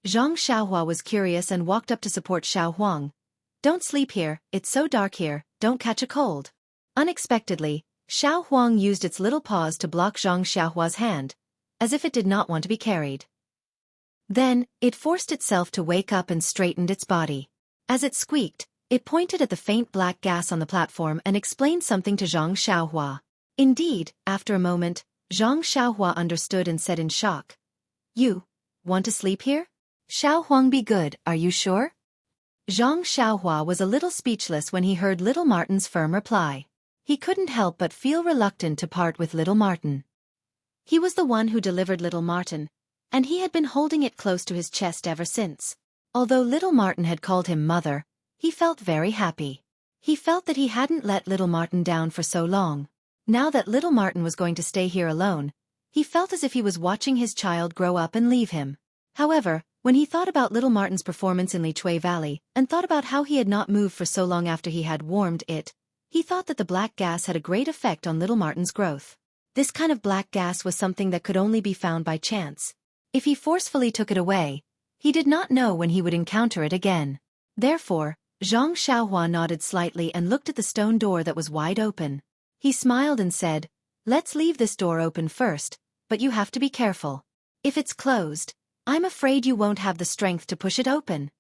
Zhang Xiaohua was curious and walked up to support Xiao Huang. Don't sleep here, it's so dark here, don't catch a cold. Unexpectedly, Xiao Huang used its little paws to block Zhang Xiaohua's hand, as if it did not want to be carried. Then, it forced itself to wake up and straightened its body. As it squeaked, it pointed at the faint black gas on the platform and explained something to Zhang Xiaohua. Indeed, after a moment, Zhang Xiaohua understood and said in shock. You want to sleep here? Xiao Huang, be good, are you sure? Zhang Xiaohua was a little speechless when he heard little Martin's firm reply. He couldn't help but feel reluctant to part with little Martin. He was the one who delivered little Martin, and he had been holding it close to his chest ever since. Although little Martin had called him mother, he felt very happy. He felt that he hadn't let little Martin down for so long. Now that little Martin was going to stay here alone, he felt as if he was watching his child grow up and leave him. However, when he thought about little Martin's performance in Li Chui Valley, and thought about how he had not moved for so long after he had warmed it, he thought that the black gas had a great effect on little Martin's growth. This kind of black gas was something that could only be found by chance. If he forcefully took it away, he did not know when he would encounter it again. Therefore, Zhang Xiaohua nodded slightly and looked at the stone door that was wide open. He smiled and said, Let's leave this door open first, but you have to be careful. If it's closed, I'm afraid you won't have the strength to push it open.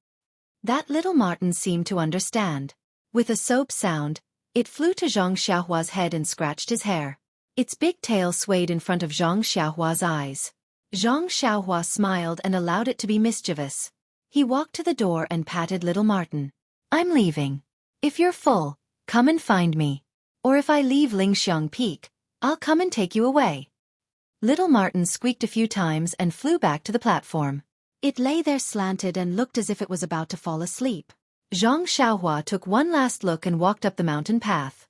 That little Martin seemed to understand. With a soap sound, it flew to Zhang Xiaohua's head and scratched his hair. Its big tail swayed in front of Zhang Xiaohua's eyes. Zhang Xiaohua smiled and allowed it to be mischievous. He walked to the door and patted little Martin. I'm leaving. If you're full, come and find me. Or if I leave Lingxiang Peak, I'll come and take you away. Little Martin squeaked a few times and flew back to the platform. It lay there slanted and looked as if it was about to fall asleep. Zhang Xiaohua took one last look and walked up the mountain path.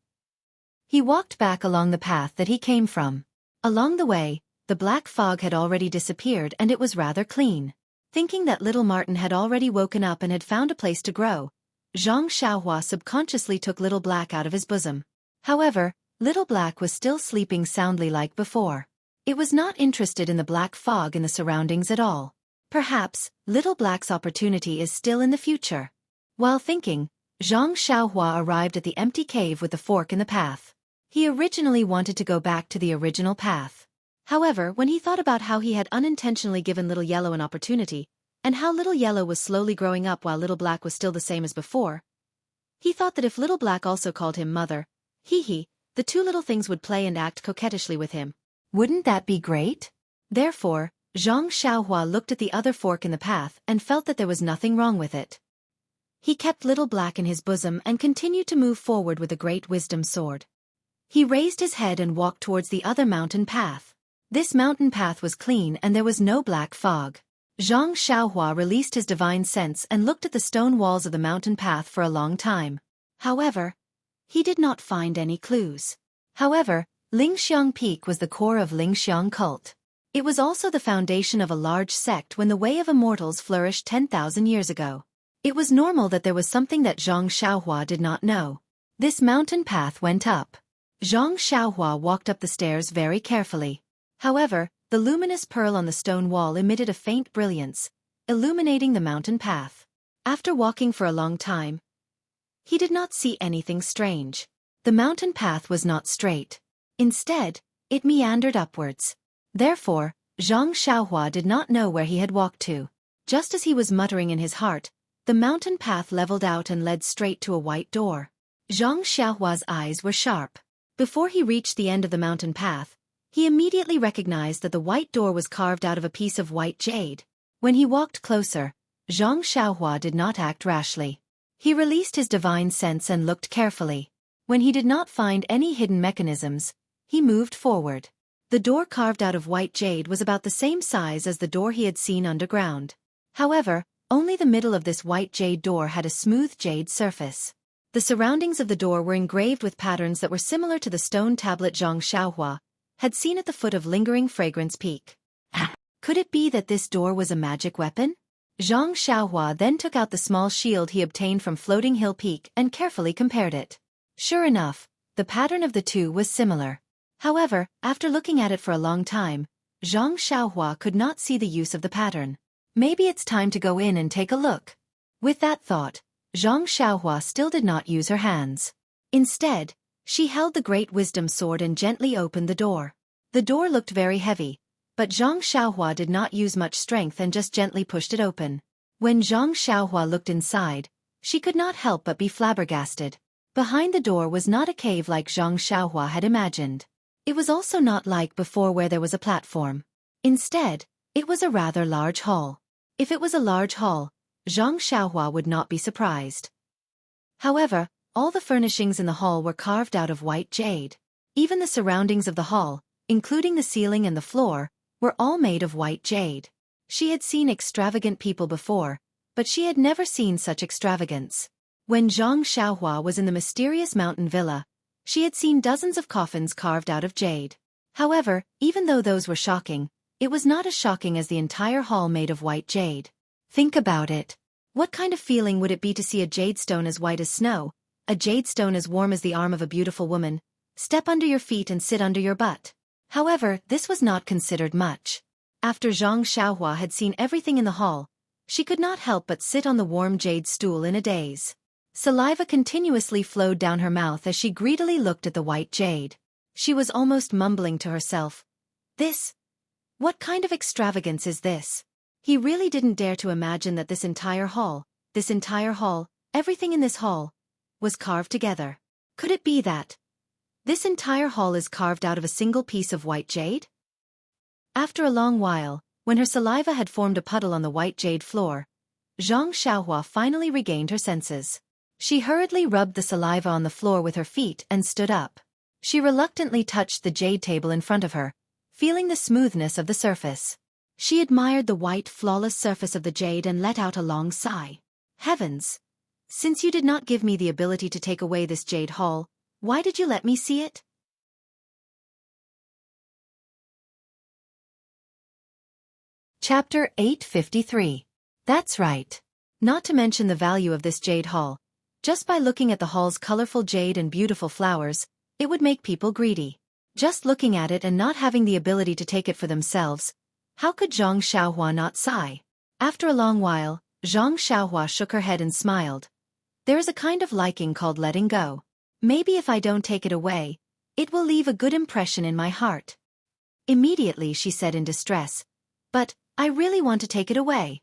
He walked back along the path that he came from. Along the way, the black fog had already disappeared and it was rather clean. Thinking that little Martin had already woken up and had found a place to grow, Zhang Xiaohua subconsciously took Little Black out of his bosom. However, Little Black was still sleeping soundly like before. It was not interested in the black fog in the surroundings at all. Perhaps, Little Black's opportunity is still in the future. While thinking, Zhang Xiaohua arrived at the empty cave with the fork in the path. He originally wanted to go back to the original path. However, when he thought about how he had unintentionally given Little Yellow an opportunity, and how Little Yellow was slowly growing up while Little Black was still the same as before, he thought that if Little Black also called him mother, the two little things would play and act coquettishly with him. Wouldn't that be great? Therefore, Zhang Xiaohua looked at the other fork in the path and felt that there was nothing wrong with it. He kept Little Black in his bosom and continued to move forward with a great wisdom sword. He raised his head and walked towards the other mountain path. This mountain path was clean and there was no black fog. Zhang Xiaohua released his divine sense and looked at the stone walls of the mountain path for a long time. However, he did not find any clues. However, Lingxiang Peak was the core of Lingxiang cult. It was also the foundation of a large sect when the Way of Immortals flourished 10,000 years ago. It was normal that there was something that Zhang Xiaohua did not know. This mountain path went up. Zhang Xiaohua walked up the stairs very carefully. However, the luminous pearl on the stone wall emitted a faint brilliance, illuminating the mountain path. After walking for a long time, he did not see anything strange. The mountain path was not straight. Instead, it meandered upwards. Therefore, Zhang Xiaohua did not know where he had walked to. Just as he was muttering in his heart, the mountain path leveled out and led straight to a white door. Zhang Xiaohua's eyes were sharp. Before he reached the end of the mountain path, he immediately recognized that the white door was carved out of a piece of white jade. When he walked closer, Zhang Xiaohua did not act rashly. He released his divine sense and looked carefully. When he did not find any hidden mechanisms, he moved forward. The door carved out of white jade was about the same size as the door he had seen underground. However, only the middle of this white jade door had a smooth jade surface. The surroundings of the door were engraved with patterns that were similar to the stone tablet Zhang Xiaohua had seen at the foot of Lingering Fragrance Peak. Could it be that this door was a magic weapon? Zhang Xiaohua then took out the small shield he obtained from Floating Hill Peak and carefully compared it. Sure enough, the pattern of the two was similar. However, after looking at it for a long time, Zhang Xiaohua could not see the use of the pattern. Maybe it's time to go in and take a look. With that thought, Zhang Xiaohua still did not use her hands. Instead, she held the great wisdom sword and gently opened the door. The door looked very heavy, but Zhang Xiaohua did not use much strength and just gently pushed it open. When Zhang Xiaohua looked inside, she could not help but be flabbergasted. Behind the door was not a cave like Zhang Xiaohua had imagined. It was also not like before where there was a platform. Instead, it was a rather large hall. If it was a large hall, Zhang Xiaohua would not be surprised. However, all the furnishings in the hall were carved out of white jade. Even the surroundings of the hall, including the ceiling and the floor, were all made of white jade. She had seen extravagant people before, but she had never seen such extravagance. When Zhang Xiaohua was in the mysterious mountain villa, she had seen dozens of coffins carved out of jade. However, even though those were shocking, it was not as shocking as the entire hall made of white jade. Think about it. What kind of feeling would it be to see a jade stone as white as snow, a jade stone as warm as the arm of a beautiful woman, step under your feet and sit under your butt? However, this was not considered much. After Zhang Xiaohua had seen everything in the hall, she could not help but sit on the warm jade stool in a daze. Saliva continuously flowed down her mouth as she greedily looked at the white jade. She was almost mumbling to herself, What kind of extravagance is this? He really didn't dare to imagine that this entire hall, everything in this hall, was carved together. Could it be that this entire hall is carved out of a single piece of white jade? After a long while, when her saliva had formed a puddle on the white jade floor, Zhang Xiaohua finally regained her senses. She hurriedly rubbed the saliva on the floor with her feet and stood up. She reluctantly touched the jade table in front of her, feeling the smoothness of the surface. She admired the white, flawless surface of the jade and let out a long sigh. Heavens! Since you did not give me the ability to take away this jade hall, why did you let me see it? Chapter 853. That's right. Not to mention the value of this jade hall. Just by looking at the hall's colorful jade and beautiful flowers, it would make people greedy. Just looking at it and not having the ability to take it for themselves, how could Zhang Xiaohua not sigh? After a long while, Zhang Xiaohua shook her head and smiled. There is a kind of liking called letting go. Maybe if I don't take it away, it will leave a good impression in my heart. Immediately she said in distress, but I really want to take it away.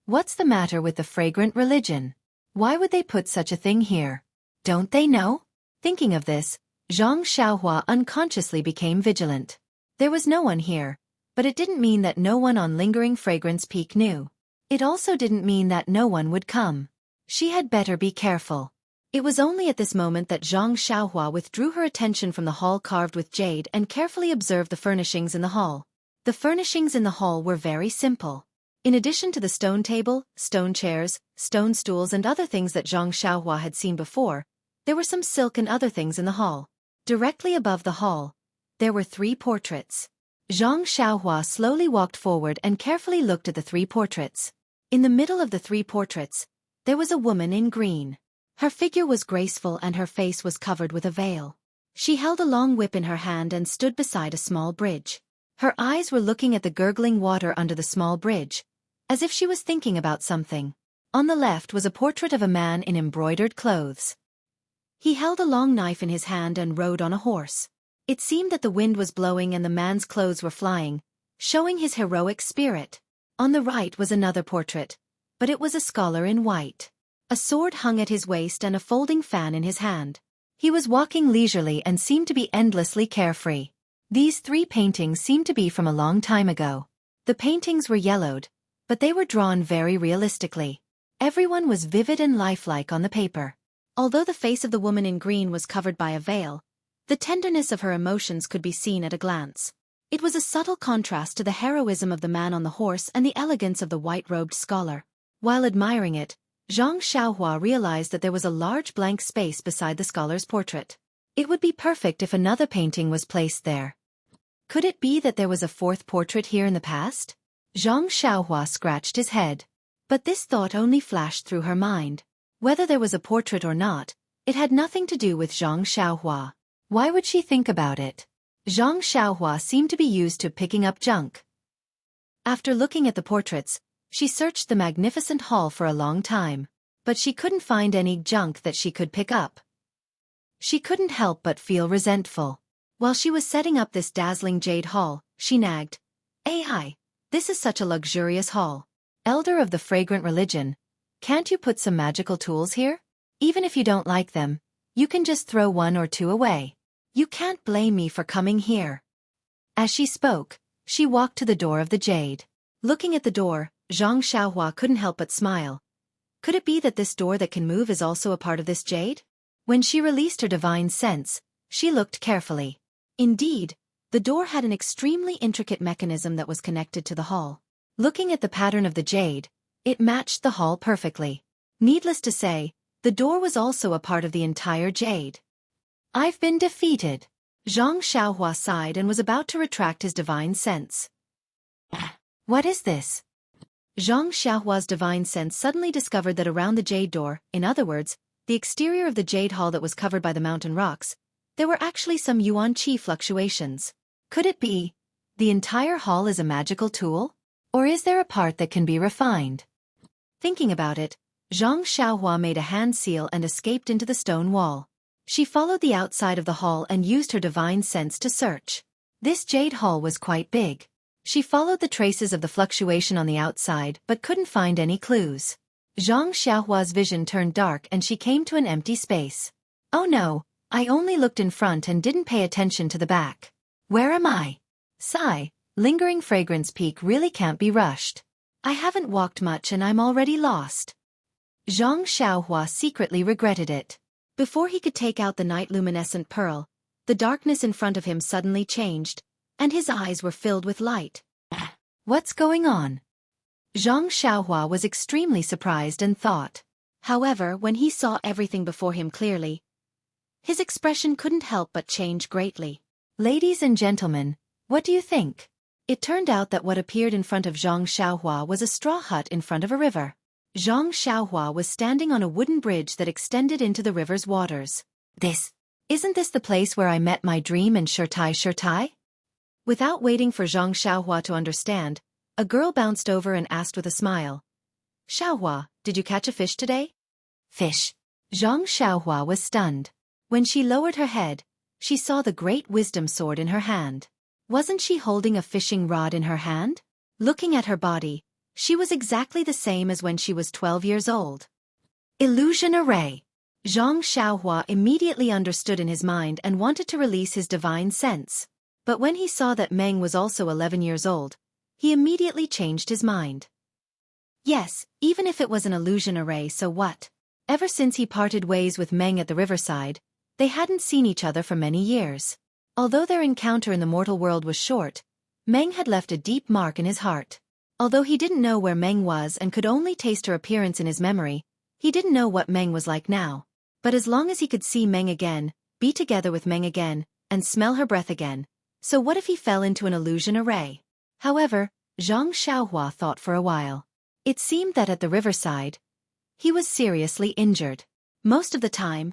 What's the matter with the fragrant religion? Why would they put such a thing here? Don't they know? Thinking of this, Zhang Xiaohua unconsciously became vigilant. There was no one here, but it didn't mean that no one on Lingering Fragrance Peak knew. It also didn't mean that no one would come. She had better be careful. It was only at this moment that Zhang Xiaohua withdrew her attention from the hall carved with jade and carefully observed the furnishings in the hall. The furnishings in the hall were very simple. In addition to the stone table, stone chairs, stone stools and other things that Zhang Xiaohua had seen before, there were some silk and other things in the hall. Directly above the hall, there were 3 portraits. Zhang Xiaohua slowly walked forward and carefully looked at the 3 portraits. In the middle of the 3 portraits, there was a woman in green. Her figure was graceful and her face was covered with a veil. She held a long whip in her hand and stood beside a small bridge. Her eyes were looking at the gurgling water under the small bridge, as if she was thinking about something. On the left was a portrait of a man in embroidered clothes. He held a long knife in his hand and rode on a horse. It seemed that the wind was blowing and the man's clothes were flying, showing his heroic spirit. On the right was another portrait, but it was a scholar in white. A sword hung at his waist and a folding fan in his hand. He was walking leisurely and seemed to be endlessly carefree. These 3 paintings seemed to be from a long time ago. The paintings were yellowed, but they were drawn very realistically. Everyone was vivid and lifelike on the paper. Although the face of the woman in green was covered by a veil, the tenderness of her emotions could be seen at a glance. It was a subtle contrast to the heroism of the man on the horse and the elegance of the white-robed scholar. While admiring it, Zhang Xiaohua realized that there was a large blank space beside the scholar's portrait. It would be perfect if another painting was placed there. Could it be that there was a 4th portrait here in the past? Zhang Xiaohua scratched his head. But this thought only flashed through her mind. Whether there was a portrait or not, it had nothing to do with Zhang Xiaohua. Why would she think about it? Zhang Xiaohua seemed to be used to picking up junk. After looking at the portraits, she searched the magnificent hall for a long time, but she couldn't find any junk that she could pick up. She couldn't help but feel resentful. While she was setting up this dazzling jade hall, she nagged, "AI, this is such a luxurious hall. Elder of the fragrant religion, can't you put some magical tools here? Even if you don't like them, you can just throw 1 or 2 away. You can't blame me for coming here." As she spoke, she walked to the door of the jade. Looking at the door, Zhang Xiaohua couldn't help but smile. Could it be that this door that can move is also a part of this jade? When she released her divine sense, she looked carefully. Indeed, the door had an extremely intricate mechanism that was connected to the hall. Looking at the pattern of the jade, it matched the hall perfectly. Needless to say, the door was also a part of the entire jade. "I've been defeated." Zhang Xiaohua sighed and was about to retract his divine sense. What is this? Zhang Xiaohua's divine sense suddenly discovered that around the jade door, in other words, the exterior of the jade hall that was covered by the mountain rocks, there were actually some yuan qi fluctuations. Could it be the entire hall is a magical tool? Or is there a part that can be refined? Thinking about it, Zhang Xiaohua made a hand seal and escaped into the stone wall. She followed the outside of the hall and used her divine sense to search. This jade hall was quite big. She followed the traces of the fluctuation on the outside but couldn't find any clues. Zhang Xiaohua's vision turned dark and she came to an empty space. "Oh no, I only looked in front and didn't pay attention to the back. Where am I? Sigh, Lingering Fragrance Peak really can't be rushed. I haven't walked much and I'm already lost." Zhang Xiaohua secretly regretted it. Before he could take out the night-luminescent pearl, the darkness in front of him suddenly changed, and his eyes were filled with light. What's going on? Zhang Xiaohua was extremely surprised and thought. However, when he saw everything before him clearly, his expression couldn't help but change greatly. Ladies and gentlemen, what do you think? It turned out that what appeared in front of Zhang Xiaohua was a straw hut in front of a river. Zhang Xiaohua was standing on a wooden bridge that extended into the river's waters. Isn't this the place where I met my dream and Xueqi? Without waiting for Zhang Xiaohua to understand, a girl bounced over and asked with a smile. Xiaohua, did you catch a fish today? Fish. Zhang Xiaohua was stunned. When she lowered her head, she saw the great wisdom sword in her hand. Wasn't she holding a fishing rod in her hand? Looking at her body, she was exactly the same as when she was 12 years old. Illusion array. Zhang Xiaohua immediately understood in his mind and wanted to release his divine sense. But when he saw that Meng was also 11 years old, he immediately changed his mind. Yes, even if it was an illusion array, so what? Ever since he parted ways with Meng at the riverside, they hadn't seen each other for many years. Although their encounter in the mortal world was short, Meng had left a deep mark in his heart. Although he didn't know where Meng was and could only taste her appearance in his memory, he didn't know what Meng was like now. But as long as he could see Meng again, be together with Meng again, and smell her breath again, so what if he fell into an illusion array? However, Zhang Xiaohua thought for a while. It seemed that at the riverside, he was seriously injured. Most of the time,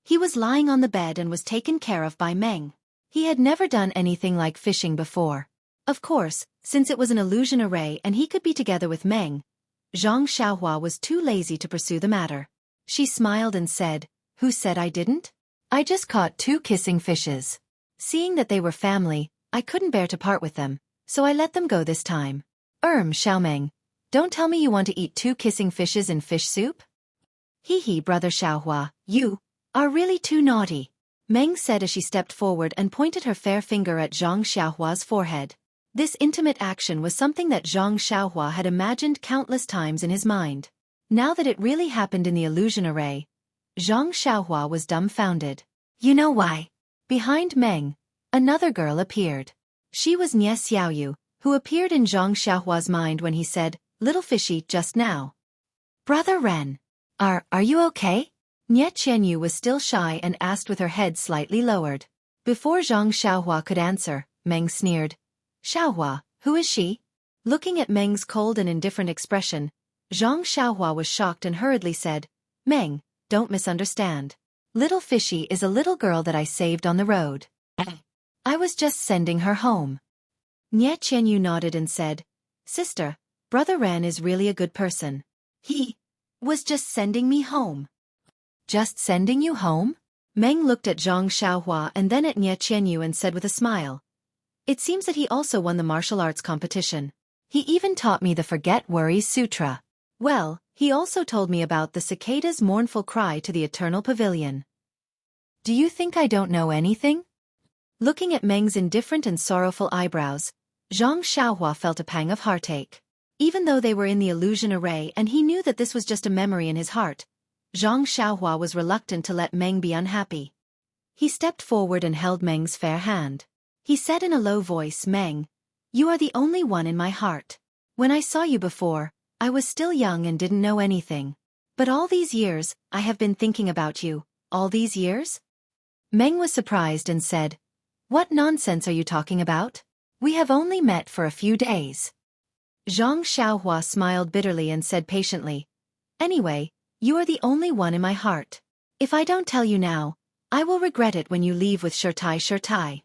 he was lying on the bed and was taken care of by Meng. He had never done anything like fishing before. Of course, since it was an illusion array and he could be together with Meng, Zhang Xiaohua was too lazy to pursue the matter. She smiled and said, "Who said I didn't? I just caught 2 kissing fishes. Seeing that they were family, I couldn't bear to part with them, so I let them go this time." Xiaomeng, don't tell me you want to eat 2 kissing fishes in fish soup? Hee, brother Xiaohua, you are really too naughty, Meng said as she stepped forward and pointed her fair finger at Zhang Xiaohua's forehead. This intimate action was something that Zhang Xiaohua had imagined countless times in his mind. Now that it really happened in the illusion array, Zhang Xiaohua was dumbfounded. You know why? Behind Meng, another girl appeared. She was Nie Xiaoyu, who appeared in Zhang Xiaohua's mind when he said, "Little fishy," just now. Brother Ren, are you okay? Nie Qianyu was still shy and asked with her head slightly lowered. Before Zhang Xiaohua could answer, Meng sneered. "Xiaohua, who is she?" Looking at Meng's cold and indifferent expression, Zhang Xiaohua was shocked and hurriedly said, "Meng, don't misunderstand. Little Fishy is a little girl that I saved on the road. I was just sending her home." Nie Qianyu nodded and said, "Sister, Brother Ran is really a good person. He was just sending me home." Just sending you home? Meng looked at Zhang Xiaohua and then at Nie Qianyu and said with a smile, "It seems that he also won the martial arts competition. He even taught me the Forget Worries Sutra. Well, he also told me about the cicada's mournful cry to the eternal pavilion." Do you think I don't know anything? Looking at Meng's indifferent and sorrowful eyebrows, Zhang Xiaohua felt a pang of heartache. Even though they were in the illusion array and he knew that this was just a memory in his heart, Zhang Xiaohua was reluctant to let Meng be unhappy. He stepped forward and held Meng's fair hand. He said in a low voice, "Meng, you are the only one in my heart. When I saw you before, I was still young and didn't know anything. But all these years, I have been thinking about you. All these years?" Meng was surprised and said, "What nonsense are you talking about? We have only met for a few days." Zhang Xiaohua smiled bitterly and said patiently, "Anyway, you are the only one in my heart. If I don't tell you now, I will regret it when you leave with Xueqi.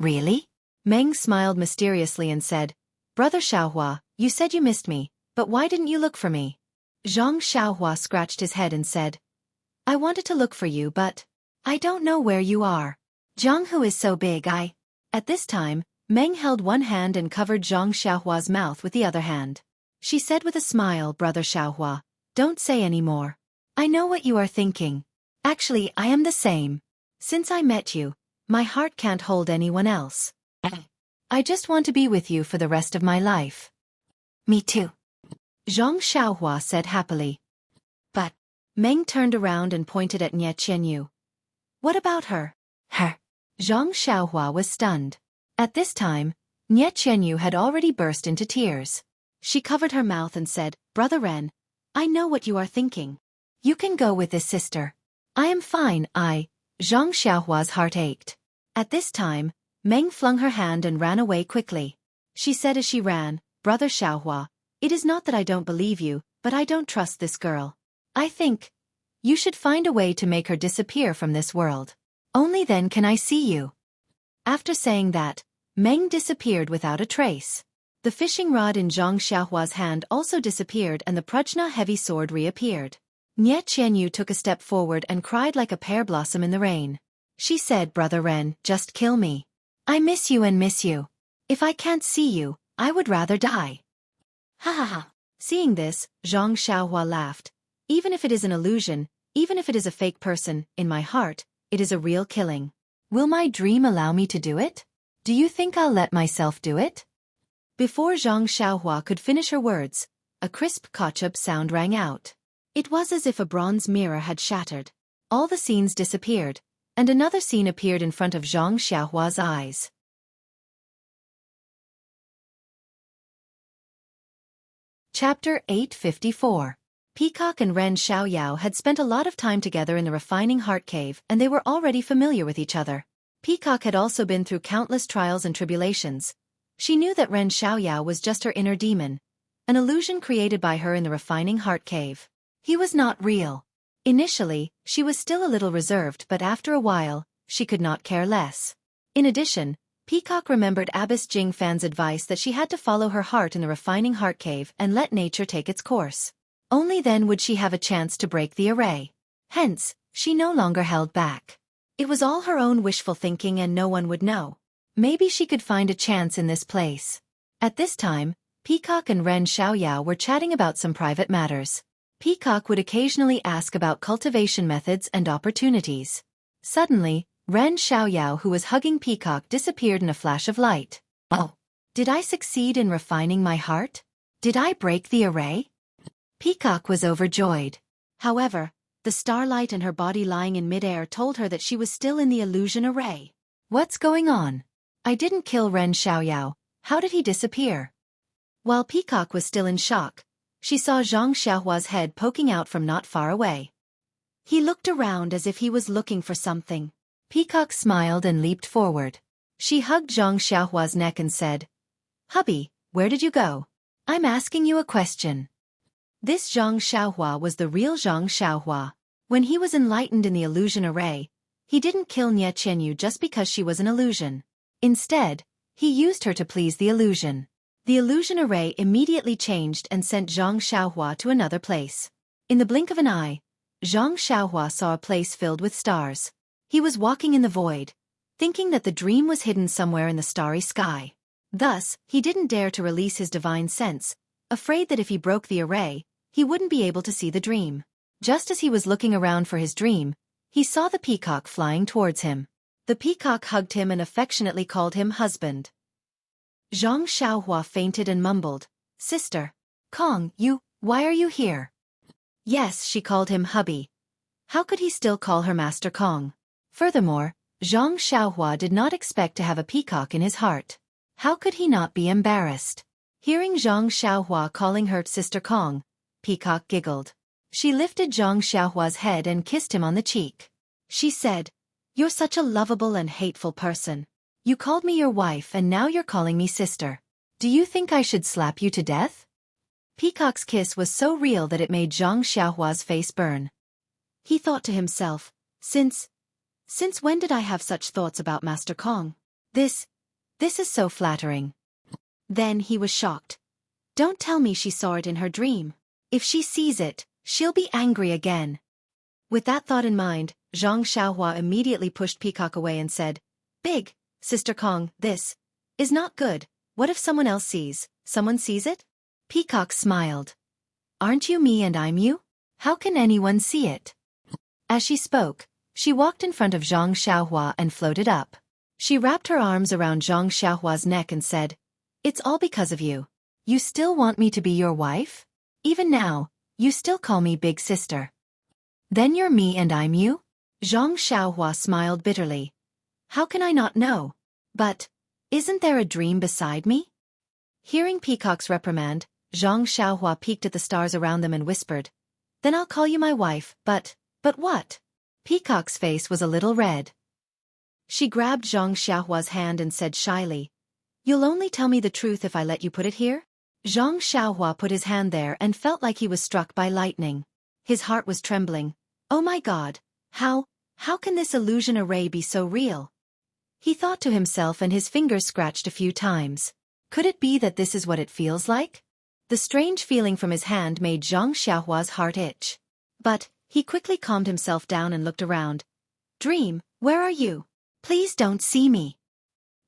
Really? Meng smiled mysteriously and said, "Brother Xiaohua, you said you missed me, but why didn't you look for me?" Zhang Xiaohua scratched his head and said, "I wanted to look for you but I don't know where you are. Jianghu is so big At this time, Meng held one hand and covered Zhang Xiaohua's mouth with the other hand. She said with a smile, "Brother Xiaohua, don't say any more. I know what you are thinking. Actually, I am the same. Since I met you, my heart can't hold anyone else. I just want to be with you for the rest of my life." Me too, Zhang Xiaohua said happily. But Meng turned around and pointed at Nie Qianyu. "What about her?" Her. Zhang Xiaohua was stunned. At this time, Nie Qianyu had already burst into tears. She covered her mouth and said, "Brother Ren, I know what you are thinking. You can go with this, sister. I am fine, Zhang Xiaohua's heart ached. At this time, Meng flung her hand and ran away quickly. She said as she ran, "Brother Xiaohua, it is not that I don't believe you, but I don't trust this girl. I think you should find a way to make her disappear from this world. Only then can I see you." After saying that, Meng disappeared without a trace. The fishing rod in Zhang Xiaohua's hand also disappeared and the Prajna heavy sword reappeared. Nie Qianyu took a step forward and cried like a pear blossom in the rain. She said, "Brother Ren, just kill me. I miss you and miss you. If I can't see you, I would rather die." Ha ha ha. Seeing this, Zhang Xiaohua laughed. "Even if it is an illusion, even if it is a fake person, in my heart, it is a real killing. Will my dream allow me to do it? Do you think I'll let myself do it?" Before Zhang Xiaohua could finish her words, a crisp kachub sound rang out. It was as if a bronze mirror had shattered. All the scenes disappeared, and another scene appeared in front of Zhang Xiaohua's eyes. Chapter 854. Peacock and Ren Xiaoyao had spent a lot of time together in the refining heart cave and they were already familiar with each other. Peacock had also been through countless trials and tribulations. She knew that Ren Xiaoyao was just her inner demon, an illusion created by her in the refining heart cave. He was not real. Initially, she was still a little reserved, but after a while, she could not care less. In addition, Peacock remembered Abbess Jing Fan's advice that she had to follow her heart in the refining heart cave and let nature take its course. Only then would she have a chance to break the array. Hence, she no longer held back. It was all her own wishful thinking and no one would know. Maybe she could find a chance in this place. At this time, Peacock and Ren Xiaoyao were chatting about some private matters. Peacock would occasionally ask about cultivation methods and opportunities. Suddenly, Ren Xiaoyao, who was hugging Peacock, disappeared in a flash of light. "Oh, did I succeed in refining my heart? Did I break the array?" Peacock was overjoyed. However, the starlight and her body lying in midair told her that she was still in the illusion array. "What's going on? I didn't kill Ren Xiaoyao. How did he disappear?" While Peacock was still in shock, she saw Zhang Xiaohua's head poking out from not far away. He looked around as if he was looking for something. Peacock smiled and leaped forward. She hugged Zhang Xiaohua's neck and said, "Hubby, where did you go? I'm asking you a question." This Zhang Xiaohua was the real Zhang Xiaohua. When he was enlightened in the illusion array, he didn't kill Nie Qianyu just because she was an illusion. Instead, he used her to please the illusion. The illusion array immediately changed and sent Zhang Xiaohua to another place. In the blink of an eye, Zhang Xiaohua saw a place filled with stars. He was walking in the void, thinking that the dream was hidden somewhere in the starry sky. Thus, he didn't dare to release his divine sense, afraid that if he broke the array, he wouldn't be able to see the dream. Just as he was looking around for his dream, he saw the peacock flying towards him. The peacock hugged him and affectionately called him husband. Zhang Xiaohua fainted and mumbled, "Sister Kong, why are you here?" Yes, she called him hubby. How could he still call her Master Kong? Furthermore, Zhang Xiaohua did not expect to have a peacock in his heart. How could he not be embarrassed? Hearing Zhang Xiaohua calling her Sister Kong, Peacock giggled. She lifted Zhang Xiaohua's head and kissed him on the cheek. She said, "You're such a lovable and hateful person. You called me your wife and now you're calling me sister. Do you think I should slap you to death?" Peacock's kiss was so real that it made Zhang Xiaohua's face burn. He thought to himself, Since when did I have such thoughts about Master Kong? This is so flattering." Then he was shocked. Don't tell me she saw it in her dream. If she sees it, she'll be angry again. With that thought in mind, Zhang Xiaohua immediately pushed Peacock away and said, "Big Sister Kong, this is not good. What if someone else sees? Someone sees it?" Peacock smiled. "Aren't you me and I'm you? How can anyone see it?" As she spoke, she walked in front of Zhang Xiaohua and floated up. She wrapped her arms around Zhang Xiaohua's neck and said, "It's all because of you. You still want me to be your wife? Even now, you still call me big sister. Then you're me and I'm you?" Zhang Xiaohua smiled bitterly. "How can I not know? But Isn't there a dream beside me? Hearing Peacock's reprimand, Zhang Xiaohua peeked at the stars around them and whispered, "Then I'll call you my wife, but what?" Peacock's face was a little red. She grabbed Zhang Xiaohua's hand and said shyly, "You'll only tell me the truth if I let you put it here?" Zhang Xiaohua put his hand there and felt like he was struck by lightning. His heart was trembling. Oh my God, how can this illusion array be so real? He thought to himself and his fingers scratched a few times. Could it be that this is what it feels like? The strange feeling from his hand made Zhang Xiaohua's heart itch. But he quickly calmed himself down and looked around. "Dream, where are you? Please don't see me."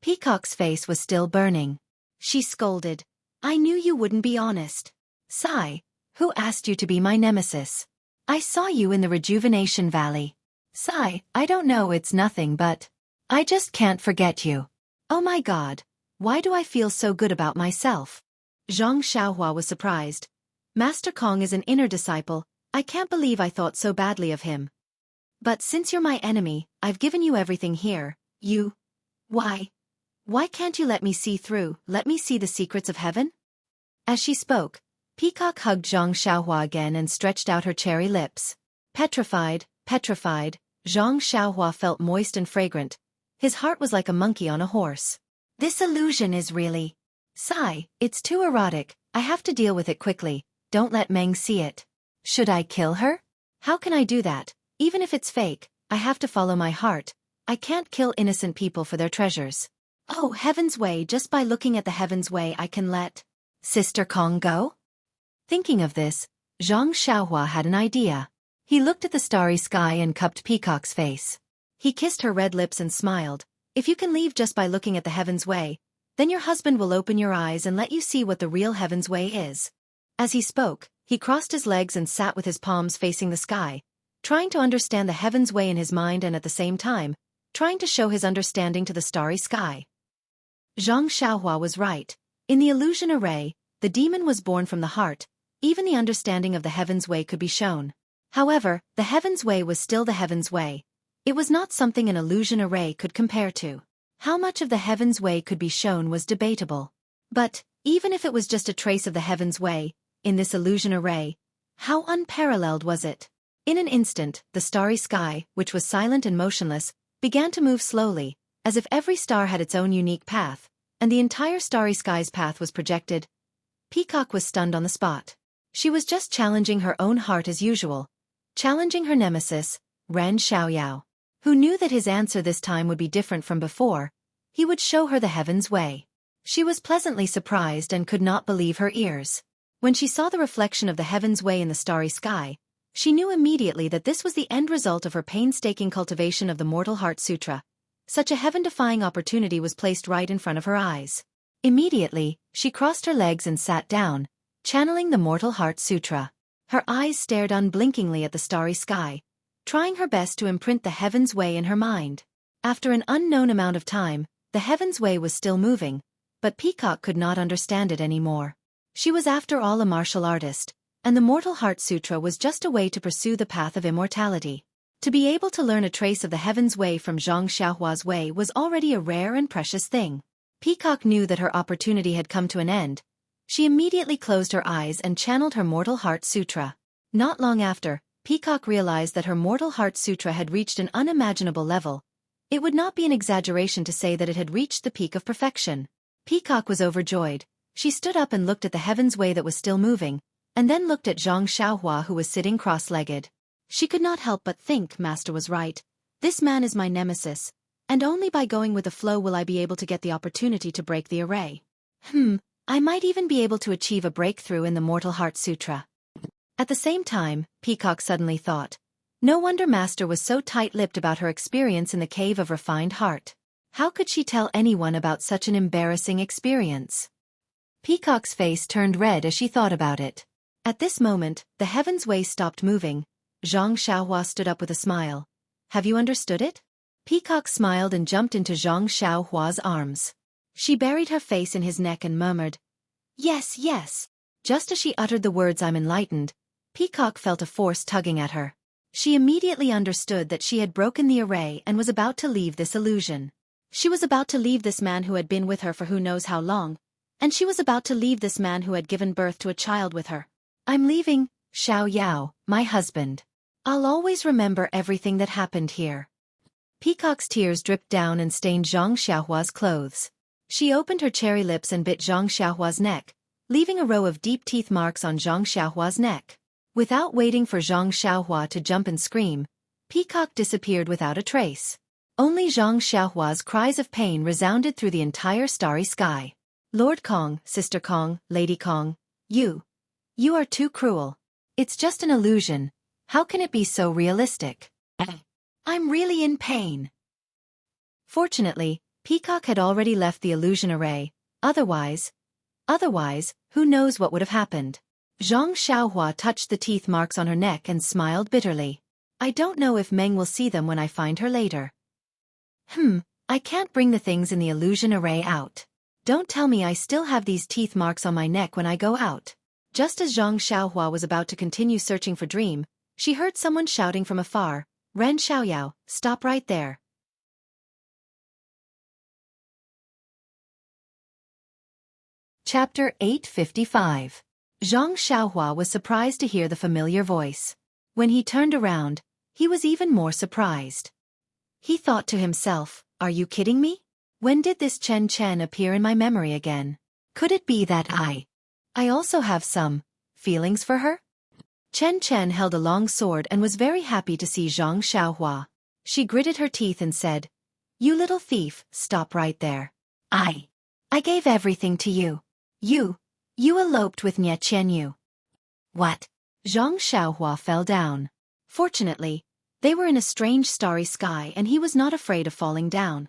Peacock's face was still burning. She scolded, "I knew you wouldn't be honest." "Sigh, who asked you to be my nemesis? I saw you in the Rejuvenation Valley." "Sigh, I don't know, it's nothing but I just can't forget you." "Oh my God, why do I feel so good about myself?" Zhang Xiaohua was surprised. "Master Kong is an inner disciple, I can't believe I thought so badly of him. But since you're my enemy, I've given you everything here, Why can't you let me see the secrets of heaven?" As she spoke, Peacock hugged Zhang Xiaohua again and stretched out her cherry lips. Petrified, Zhang Xiaohua felt moist and fragrant. His heart was like a monkey on a horse. "This illusion is really... Sigh, it's too erotic, I have to deal with it quickly, don't let Meng see it." Should I kill her? "How can I do that? Even if it's fake, I have to follow my heart. I can't kill innocent people for their treasures." "Oh, Heaven's Way, just by looking at the Heaven's Way I can let Sister Kong go?" Thinking of this, Zhang Xiaohua had an idea. He looked at the starry sky and cupped Peacock's face. He kissed her red lips and smiled. "If you can leave just by looking at the Heaven's Way, then your husband will open your eyes and let you see what the real Heaven's Way is." As he spoke, he crossed his legs and sat with his palms facing the sky, trying to understand the Heaven's Way in his mind and at the same time, trying to show his understanding to the starry sky. Zhang Xiaohua was right. In the illusion array, the demon was born from the heart. Even the understanding of the Heaven's Way could be shown. However, the Heaven's Way was still the Heaven's Way. It was not something an illusion array could compare to. How much of the Heaven's Way could be shown was debatable. But, even if it was just a trace of the Heaven's Way, in this illusion array, how unparalleled was it? In an instant, the starry sky, which was silent and motionless, began to move slowly, as if every star had its own unique path, and the entire starry sky's path was projected. Peacock was stunned on the spot. She was just challenging her own heart as usual, challenging her nemesis, Ren Xiaoyao, who knew that his answer this time would be different from before. He would show her the Heaven's Way. She was pleasantly surprised and could not believe her ears. When she saw the reflection of the Heaven's Way in the starry sky, she knew immediately that this was the end result of her painstaking cultivation of the Mortal Heart Sutra. Such a heaven-defying opportunity was placed right in front of her eyes. Immediately, she crossed her legs and sat down, channeling the Mortal Heart Sutra. Her eyes stared unblinkingly at the starry sky, trying her best to imprint the Heaven's Way in her mind. After an unknown amount of time, the Heaven's Way was still moving, but Peacock could not understand it anymore. She was after all a martial artist, and the Mortal Heart Sutra was just a way to pursue the path of immortality. To be able to learn a trace of the Heaven's Way from Zhang Xiaohua's way was already a rare and precious thing. Peacock knew that her opportunity had come to an end. She immediately closed her eyes and channeled her Mortal Heart Sutra. Not long after, Peacock realized that her Mortal Heart Sutra had reached an unimaginable level. It would not be an exaggeration to say that it had reached the peak of perfection. Peacock was overjoyed. She stood up and looked at the Heaven's Way that was still moving, and then looked at Zhang Xiaohua who was sitting cross-legged. She could not help but think Master was right. This man is my nemesis, and only by going with the flow will I be able to get the opportunity to break the array. I might even be able to achieve a breakthrough in the Mortal Heart Sutra. At the same time, Peacock suddenly thought, no wonder Master was so tight-lipped about her experience in the Cave of Refined Heart. How could she tell anyone about such an embarrassing experience? Peacock's face turned red as she thought about it. At this moment, the Heaven's Way stopped moving. Zhang Xiaohua stood up with a smile. Have you understood it? Peacock smiled and jumped into Zhang Xiaohua's arms. She buried her face in his neck and murmured, Yes, yes. Just as she uttered the words I'm enlightened, Peacock felt a force tugging at her. She immediately understood that she had broken the array and was about to leave this illusion. She was about to leave this man who had been with her for who knows how long, and she was about to leave this man who had given birth to a child with her. I'm leaving, Xiao Yao, my husband. I'll always remember everything that happened here. Peacock's tears dripped down and stained Zhang Xiaohua's clothes. She opened her cherry lips and bit Zhang Xiaohua's neck, leaving a row of deep teeth marks on Zhang Xiaohua's neck. Without waiting for Zhang Xiaohua to jump and scream, Peacock disappeared without a trace. Only Zhang Xiaohua's cries of pain resounded through the entire starry sky. Lord Kong, Sister Kong, Lady Kong, you are too cruel. It's just an illusion. How can it be so realistic? I'm really in pain. Fortunately, Peacock had already left the illusion array, otherwise, who knows what would have happened. Zhang Xiaohua touched the teeth marks on her neck and smiled bitterly. I don't know if Meng will see them when I find her later. I can't bring the things in the illusion array out. Don't tell me I still have these teeth marks on my neck when I go out. Just as Zhang Xiaohua was about to continue searching for Dream, she heard someone shouting from afar, Ren Xiaoyao, stop right there. Chapter 855. Zhang Xiaohua was surprised to hear the familiar voice. When he turned around, he was even more surprised. He thought to himself, are you kidding me? When did this Chen Chen appear in my memory again? Could it be that I also have some feelings for her? Chen Chen held a long sword and was very happy to see Zhang Xiaohua. She gritted her teeth and said, you little thief, stop right there. I gave everything to you. You eloped with Nie Qianyu. What? Zhang Xiaohua fell down. Fortunately, they were in a strange starry sky and he was not afraid of falling down.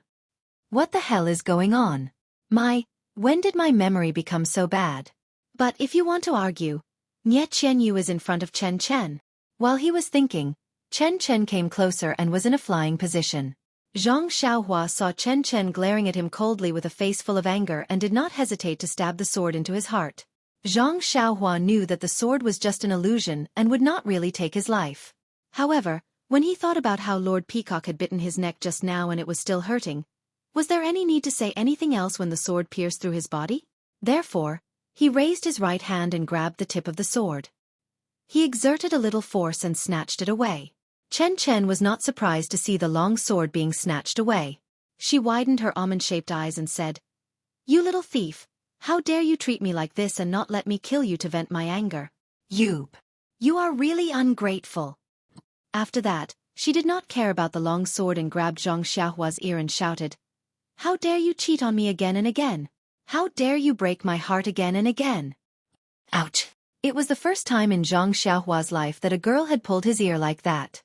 What the hell is going on? When did my memory become so bad? But if you want to argue, Nie Qianyu is in front of Chen Chen. While he was thinking, Chen Chen came closer and was in a flying position. Zhang Xiaohua saw Chen Chen glaring at him coldly with a face full of anger and did not hesitate to stab the sword into his heart. Zhang Xiaohua knew that the sword was just an illusion and would not really take his life. However, when he thought about how Lord Peacock had bitten his neck just now and it was still hurting, was there any need to say anything else when the sword pierced through his body? Therefore, he raised his right hand and grabbed the tip of the sword. He exerted a little force and snatched it away. Chen Chen was not surprised to see the long sword being snatched away. She widened her almond-shaped eyes and said, you little thief, how dare you treat me like this and not let me kill you to vent my anger? You are really ungrateful. After that, she did not care about the long sword and grabbed Zhang Xiaohua's ear and shouted, how dare you cheat on me again and again? How dare you break my heart again and again? Ouch! It was the first time in Zhang Xiaohua's life that a girl had pulled his ear like that.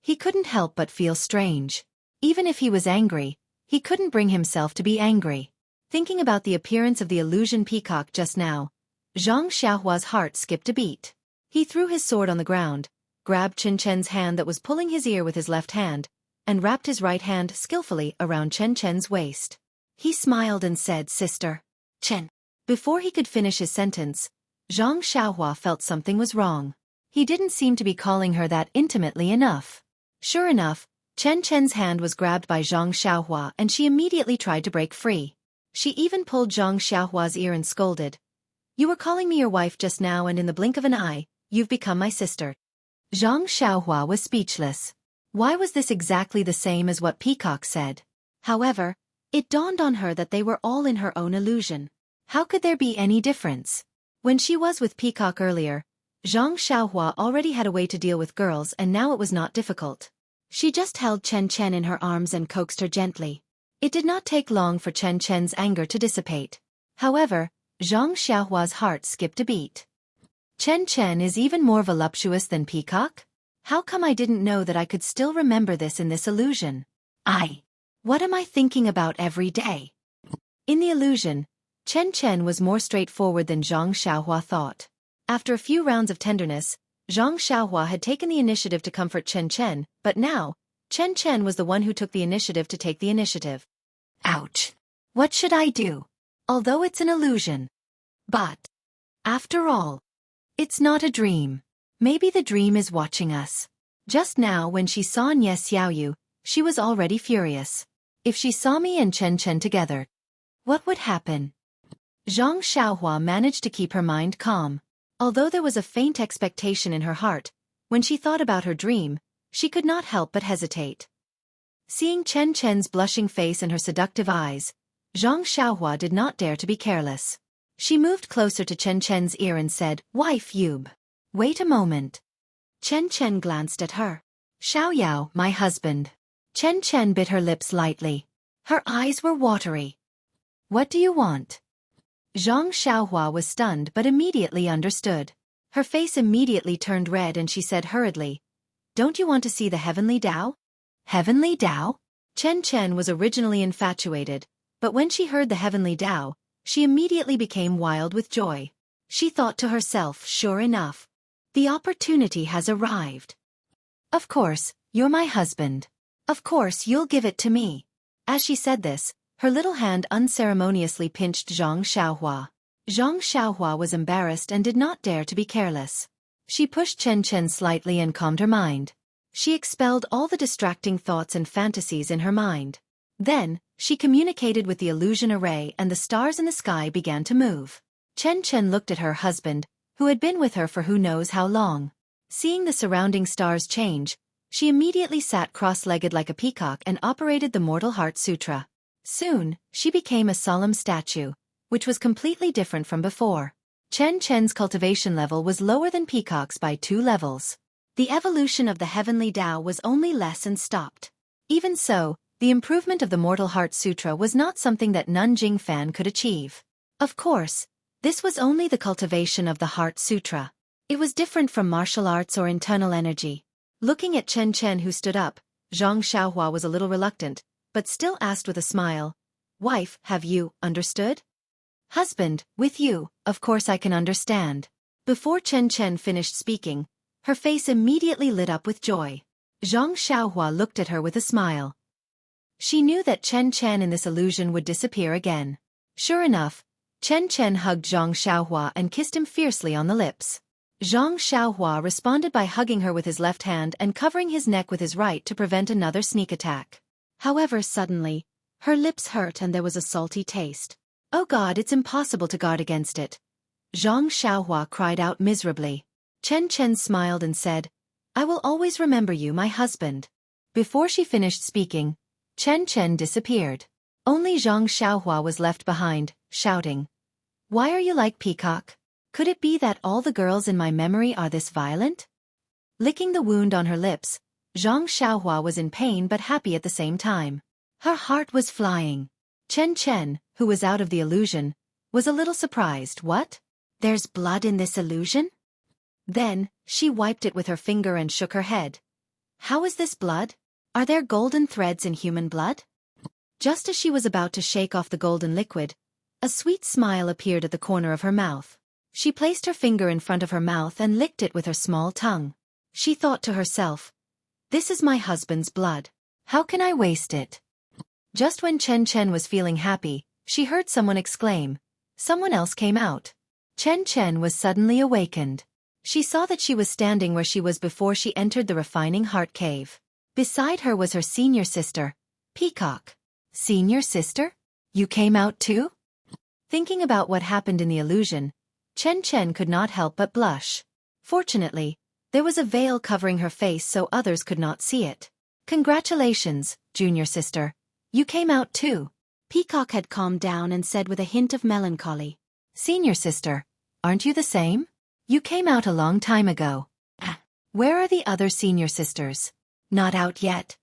He couldn't help but feel strange. Even if he was angry, he couldn't bring himself to be angry. Thinking about the appearance of the illusion peacock just now, Zhang Xiaohua's heart skipped a beat. He threw his sword on the ground, grabbed Chen Chen's hand that was pulling his ear with his left hand, and wrapped his right hand skillfully around Chen Chen's waist. He smiled and said, Sister Chen. Before he could finish his sentence, Zhang Xiaohua felt something was wrong. He didn't seem to be calling her that intimately enough. Sure enough, Chen Chen's hand was grabbed by Zhang Xiaohua and she immediately tried to break free. She even pulled Zhang Xiaohua's ear and scolded. You were calling me your wife just now and in the blink of an eye, you've become my sister. Zhang Xiaohua was speechless. Why was this exactly the same as what Peacock said? However, it dawned on her that they were all in her own illusion. How could there be any difference? When she was with Peacock earlier, Zhang Xiaohua already had a way to deal with girls and now it was not difficult. She just held Chen Chen in her arms and coaxed her gently. It did not take long for Chen Chen's anger to dissipate. However, Zhang Xiaohua's heart skipped a beat. Chen Chen is even more voluptuous than Peacock? How come I didn't know that I could still remember this in this illusion? What am I thinking about every day? In the illusion, Chen Chen was more straightforward than Zhang Xiaohua thought. After a few rounds of tenderness, Zhang Xiaohua had taken the initiative to comfort Chen Chen, but now, Chen Chen was the one who took the initiative to take the initiative. Ouch! What should I do? Although it's an illusion. But, after all, it's not a dream. Maybe the dream is watching us. Just now when she saw Nie Xiaoyu, she was already furious. If she saw me and Chen Chen together, what would happen? Zhang Xiaohua managed to keep her mind calm. Although there was a faint expectation in her heart, when she thought about her dream, she could not help but hesitate. Seeing Chen Chen's blushing face and her seductive eyes, Zhang Xiaohua did not dare to be careless. She moved closer to Chen Chen's ear and said, "Wife Yub. Wait a moment." Chen Chen glanced at her. "Xiao Yao, my husband." Chen Chen bit her lips lightly. Her eyes were watery. "What do you want?" Zhang Xiaohua was stunned but immediately understood. Her face immediately turned red and she said hurriedly, "Don't you want to see the heavenly Tao?" Heavenly Tao? Chen Chen was originally infatuated, but when she heard the heavenly Tao, she immediately became wild with joy. She thought to herself, sure enough, the opportunity has arrived. Of course, you're my husband. Of course you'll give it to me. As she said this, her little hand unceremoniously pinched Zhang Xiaohua. Zhang Xiaohua was embarrassed and did not dare to be careless. She pushed Chen Chen slightly and calmed her mind. She expelled all the distracting thoughts and fantasies in her mind. Then, she communicated with the illusion array and the stars in the sky began to move. Chen Chen looked at her husband, who had been with her for who knows how long. Seeing the surrounding stars change, she immediately sat cross-legged like a peacock and operated the Mortal Heart Sutra. Soon, she became a solemn statue, which was completely different from before. Chen Chen's cultivation level was lower than Peacock's by 2 levels. The evolution of the heavenly Tao was only less and stopped. Even so, the improvement of the Mortal Heart Sutra was not something that Nanjing Fan could achieve. Of course, this was only the cultivation of the Heart Sutra. It was different from martial arts or internal energy. Looking at Chen Chen who stood up, Zhang Xiaohua was a little reluctant, but still asked with a smile, "Wife, have you understood?" "Husband, with you, of course I can understand." Before Chen Chen finished speaking, her face immediately lit up with joy. Zhang Xiaohua looked at her with a smile. She knew that Chen Chen in this illusion would disappear again. Sure enough, Chen Chen hugged Zhang Xiaohua and kissed him fiercely on the lips. Zhang Xiaohua responded by hugging her with his left hand and covering his neck with his right to prevent another sneak attack. However, suddenly, her lips hurt and there was a salty taste. "Oh God, it's impossible to guard against it." Zhang Xiaohua cried out miserably. Chen Chen smiled and said, "I will always remember you, my husband." Before she finished speaking, Chen Chen disappeared. Only Zhang Xiaohua was left behind, shouting, "Why are you like Peacock? Could it be that all the girls in my memory are this violent?" Licking the wound on her lips, Zhang Xiaohua was in pain but happy at the same time. Her heart was flying. Chen Chen, who was out of the illusion, was a little surprised. "What? There's blood in this illusion?" Then, she wiped it with her finger and shook her head. "How is this blood? Are there golden threads in human blood?" Just as she was about to shake off the golden liquid, a sweet smile appeared at the corner of her mouth. She placed her finger in front of her mouth and licked it with her small tongue. She thought to herself, "This is my husband's blood. How can I waste it?" Just when Chen Chen was feeling happy, she heard someone exclaim. Someone else came out. Chen Chen was suddenly awakened. She saw that she was standing where she was before she entered the refining heart cave. Beside her was her senior sister, Peacock. "Senior sister? You came out too?" Thinking about what happened in the illusion, Chen Chen could not help but blush. Fortunately, there was a veil covering her face so others could not see it. "Congratulations, junior sister. You came out too." Peacock had calmed down and said with a hint of melancholy, "Senior sister, aren't you the same? You came out a long time ago." "Where are the other senior sisters?" "Not out yet."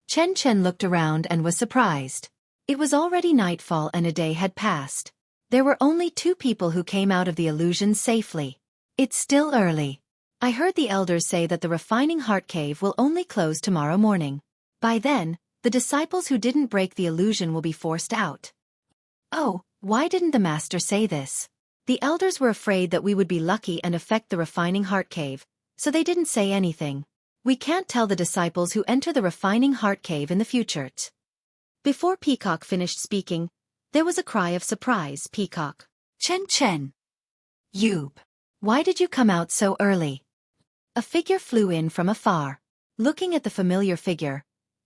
Chen Chen looked around and was surprised. It was already nightfall and a day had passed. There were only 2 people who came out of the illusion safely. "It's still early. I heard the elders say that the refining heart cave will only close tomorrow morning. By then, the disciples who didn't break the illusion will be forced out." "Oh, why didn't the master say this?" "The elders were afraid that we would be lucky and affect the refining heart cave, so they didn't say anything. We can't tell the disciples who enter the refining heart cave in the future." Before Peacock finished speaking, there was a cry of surprise. "Peacock! Chen Chen! Yub! Why did you come out so early?" A figure flew in from afar. Looking at the familiar figure,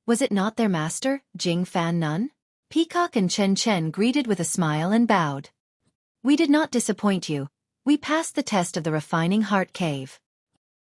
Was it not their master, Jing Fan Nun? Peacock and Chen Chen greeted with a smile and bowed. We did not disappoint you. We passed the test of the refining heart cave.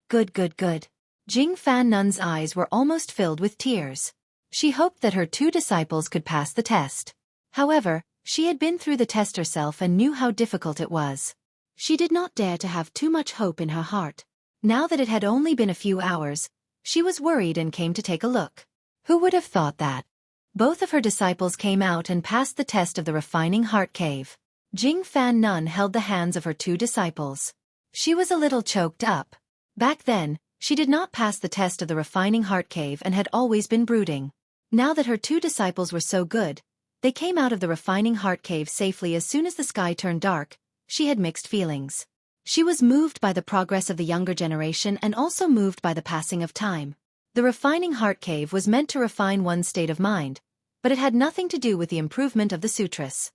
Good, good, good. Jing Fan Nun's eyes were almost filled with tears. She hoped that her 2 disciples could pass the test. However, she had been through the test herself and knew how difficult it was. She did not dare to have too much hope in her heart. Now that it had only been a few hours, she was worried and came to take a look. Who would have thought that? Both of her disciples came out and passed the test of the refining heart cave. Jing Fan Nun held the hands of her 2 disciples. She was a little choked up. Back then, she did not pass the test of the refining heart cave and had always been brooding. Now that her 2 disciples were so good, they came out of the refining heart cave safely as soon as the sky turned dark. She had mixed feelings. She was moved by the progress of the younger generation and also moved by the passing of time. The refining heart cave was meant to refine one's state of mind, but it had nothing to do with the improvement of the sutras.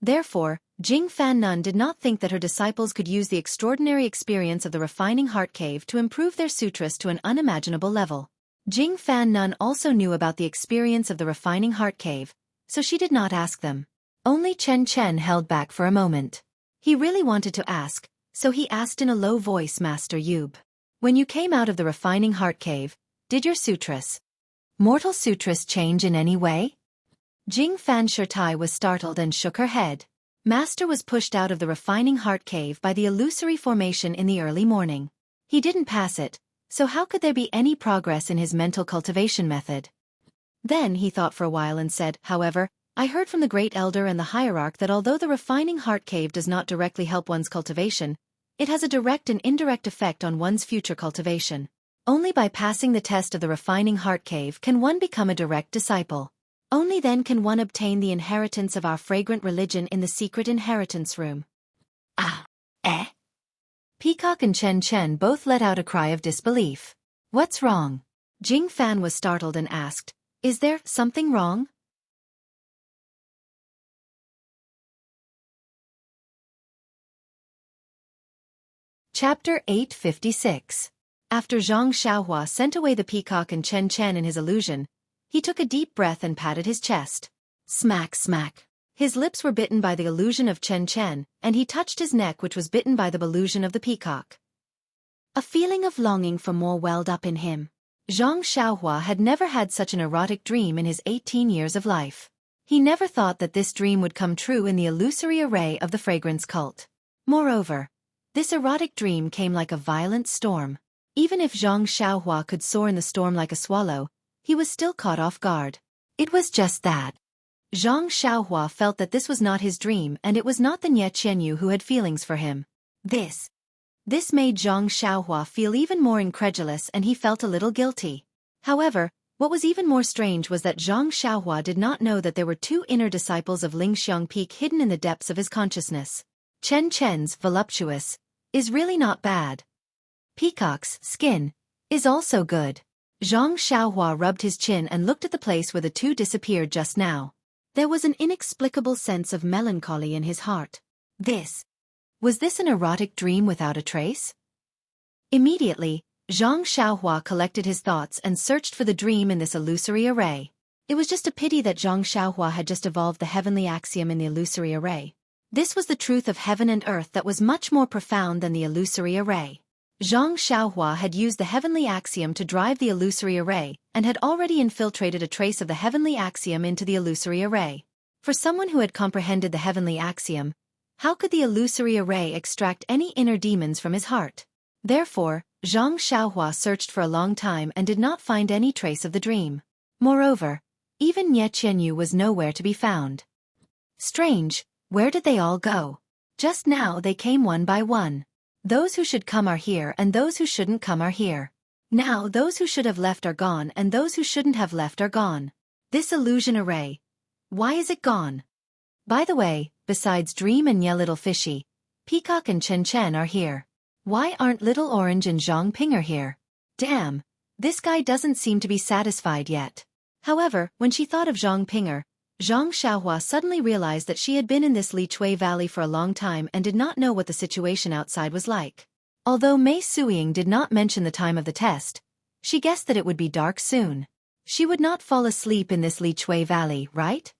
Therefore, Jing Fan Nun did not think that her disciples could use the extraordinary experience of the refining heart cave to improve their sutras to an unimaginable level. Jing Fan Nun also knew about the experience of the refining heart cave, so she did not ask them. Only Chen Chen held back for a moment. He really wanted to ask, so he asked in a low voice, Master Yub. When you came out of the refining heart cave, did your sutras, mortal sutras, change in any way? Jing Fan Shirtai was startled and shook her head. Master was pushed out of the refining heart cave by the illusory formation in the early morning. He didn't pass it, so how could there be any progress in his mental cultivation method? Then he thought for a while and said, however, I heard from the great elder and the hierarch that although the refining heart cave does not directly help one's cultivation, it has a direct and indirect effect on one's future cultivation. Only by passing the test of the refining heart cave can one become a direct disciple. Only then can one obtain the inheritance of our fragrant religion in the secret inheritance room. Ah, eh? Peacock and Chen Chen both let out a cry of disbelief. What's wrong? Jing Fan was startled and asked, is there something wrong? Chapter 856. After Zhang Xiaohua sent away the peacock and Chen Chen in his illusion, he took a deep breath and patted his chest. Smack, smack. His lips were bitten by the illusion of Chen Chen, and he touched his neck, which was bitten by the illusion of the peacock. A feeling of longing for more welled up in him. Zhang Xiaohua had never had such an erotic dream in his 18 years of life. He never thought that this dream would come true in the illusory array of the fragrance cult. Moreover, this erotic dream came like a violent storm. Even if Zhang Xiaohua could soar in the storm like a swallow, he was still caught off guard. It was just that. Zhang Xiaohua felt that this was not his dream and it was not the Nye Qianyu who had feelings for him. This made Zhang Xiaohua feel even more incredulous and he felt a little guilty. However, what was even more strange was that Zhang Xiaohua did not know that there were 2 inner disciples of Lingxiang Peak hidden in the depths of his consciousness. Chen Chen's voluptuous is really not bad. Peacock's skin is also good. Zhang Xiaohua rubbed his chin and looked at the place where the 2 disappeared just now. There was an inexplicable sense of melancholy in his heart. Was this an erotic dream without a trace? Immediately, Zhang Xiaohua collected his thoughts and searched for the dream in this illusory array. It was just a pity that Zhang Xiaohua had just evolved the heavenly axiom in the illusory array. This was the truth of heaven and earth that was much more profound than the illusory array. Zhang Xiaohua had used the heavenly axiom to drive the illusory array and had already infiltrated a trace of the heavenly axiom into the illusory array. For someone who had comprehended the heavenly axiom, how could the illusory array extract any inner demons from his heart? Therefore, Zhang Xiaohua searched for a long time and did not find any trace of the dream. Moreover, even Nye Qianyu was nowhere to be found. Strange, where did they all go? Just now they came one by one. Those who should come are here and those who shouldn't come are here. Now those who should have left are gone and those who shouldn't have left are gone. This illusion array. Why is it gone? By the way, besides Dream and Nye Little Fishy, Peacock and Chen Chen are here. Why aren't Little Orange and Zhang Ping here? Damn, this guy doesn't seem to be satisfied yet. However, when she thought of Zhang Pinger, Zhang Xiaohua suddenly realized that she had been in this Li Chui Valley for a long time and did not know what the situation outside was like. Although Mei Suiying did not mention the time of the test, she guessed that it would be dark soon. She would not fall asleep in this Li Valley, right?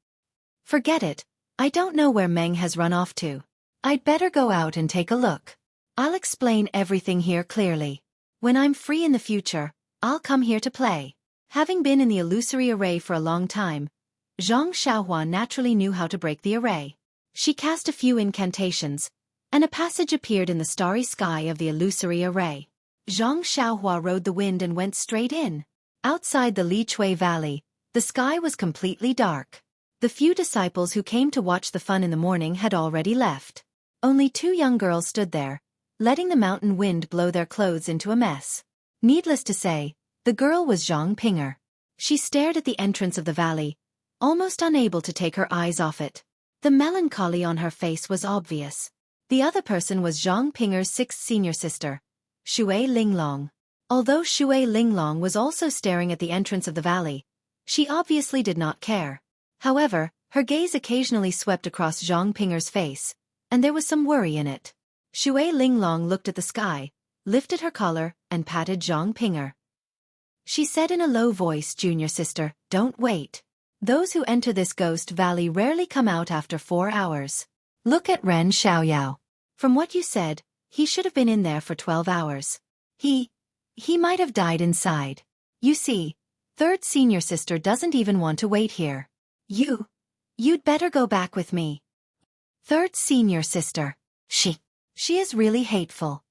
Forget it. I don't know where Meng has run off to. I'd better go out and take a look. I'll explain everything here clearly. When I'm free in the future, I'll come here to play. Having been in the illusory array for a long time, Zhang Xiaohua naturally knew how to break the array. She cast a few incantations, and a passage appeared in the starry sky of the illusory array. Zhang Xiaohua rode the wind and went straight in. Outside the Li Valley, the sky was completely dark. The few disciples who came to watch the fun in the morning had already left. Only 2 young girls stood there, letting the mountain wind blow their clothes into a mess. Needless to say, the girl was Zhang Pinger. She stared at the entrance of the valley, almost unable to take her eyes off it. The melancholy on her face was obvious. The other person was Zhang Pinger's 6th senior sister, Xue Linglong. Although Xue Linglong was also staring at the entrance of the valley, she obviously did not care. However, her gaze occasionally swept across Zhang Pinger's face, and there was some worry in it. Xue Linglong looked at the sky, lifted her collar, and patted Zhang Pinger. She said in a low voice, "Junior sister, don't wait. Those who enter this ghost valley rarely come out after 4 hours. Look at Ren Xiaoyao. From what you said, he should have been in there for 12 hours. He might have died inside. You see, 3rd senior sister doesn't even want to wait here. You'd better go back with me." 3rd senior sister. She is really hateful.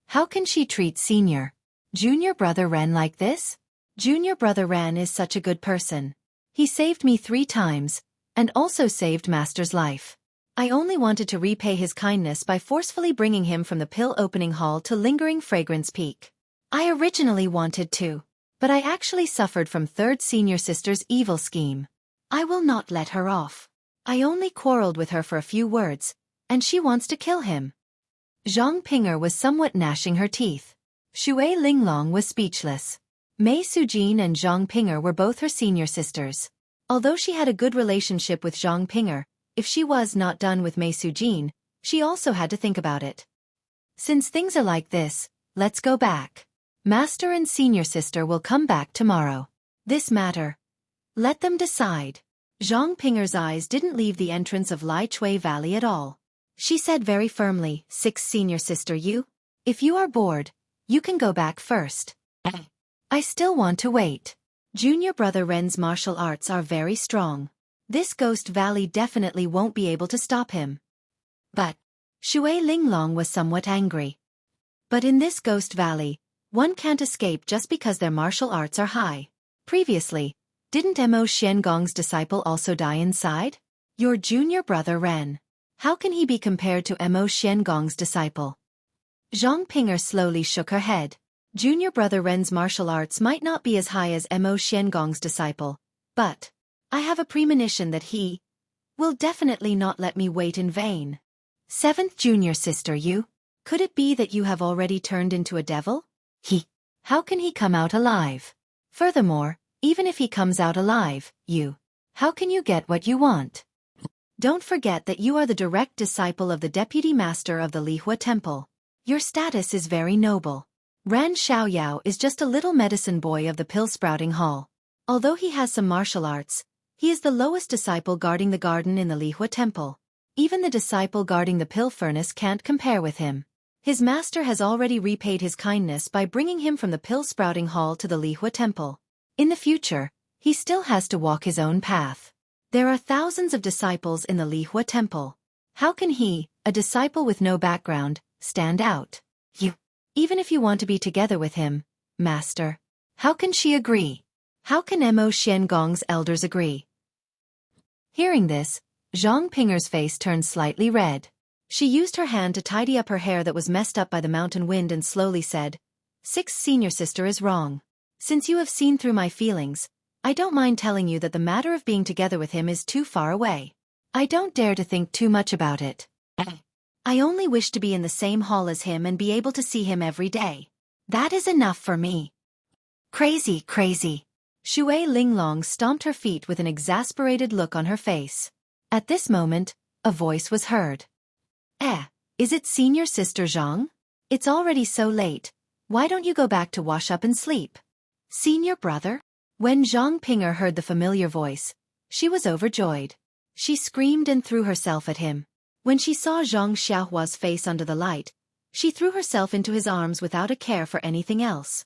How can she treat junior brother Ren like this? Junior brother Ren is such a good person. He saved me 3 times, and also saved Master's life. I only wanted to repay his kindness by forcefully bringing him from the pill opening hall to Lingering Fragrance Peak. I originally wanted to, but I actually suffered from 3rd senior sister's evil scheme. I will not let her off. I only quarreled with her for a few words, and she wants to kill him. Zhang Pinger was somewhat gnashing her teeth. Xue Linglong was speechless. Mei Sujin and Zhang Pinger were both her senior sisters. Although she had a good relationship with Zhang Pinger, if she was not done with Mei Sujin, she also had to think about it. Since things are like this, let's go back. Master and senior sister will come back tomorrow. This matter, let them decide. Zhang Pinger's eyes didn't leave the entrance of Li Valley at all. She said very firmly, 6th senior sister, if you are bored, you can go back first. I still want to wait. Junior brother Ren's martial arts are very strong. This ghost valley definitely won't be able to stop him. But Xue Linglong was somewhat angry. But in this ghost valley, one can't escape just because their martial arts are high. Previously, didn't Mo Xiangong's disciple also die inside? Your junior brother Ren. How can he be compared to Mo Xiangong's disciple? Zhang Pinger slowly shook her head. Junior brother Ren's martial arts might not be as high as Mo Xiangong's disciple, but I have a premonition that he will definitely not let me wait in vain. 7th junior sister, could it be that you have already turned into a devil? How can he come out alive? Furthermore, even if he comes out alive, how can you get what you want? Don't forget that you are the direct disciple of the deputy master of the Lihua Temple. Your status is very noble. Ran Xiaoyao is just a little medicine boy of the pill sprouting hall. Although he has some martial arts, he is the lowest disciple guarding the garden in the Lihua Temple. Even the disciple guarding the pill furnace can't compare with him. His master has already repaid his kindness by bringing him from the pill sprouting hall to the Lihua Temple. In the future, he still has to walk his own path. There are thousands of disciples in the Lihua Temple. How can he, a disciple with no background, stand out? Even if you want to be together with him, Master, how can she agree? How can Mo Xiangong's elders agree? Hearing this, Zhang Pinger's face turned slightly red. She used her hand to tidy up her hair that was messed up by the mountain wind and slowly said, 6th senior sister is wrong. Since you have seen through my feelings, I don't mind telling you that the matter of being together with him is too far away. I don't dare to think too much about it. I only wish to be in the same hall as him and be able to see him every day. That is enough for me. Crazy. Xue Linglong stomped her feet with an exasperated look on her face. At this moment, a voice was heard. Is it senior sister Zhang? It's already so late. Why don't you go back to wash up and sleep? Senior brother? When Zhang Pinger heard the familiar voice, she was overjoyed. She screamed and threw herself at him. When she saw Zhang Xiaohua's face under the light, she threw herself into his arms without a care for anything else.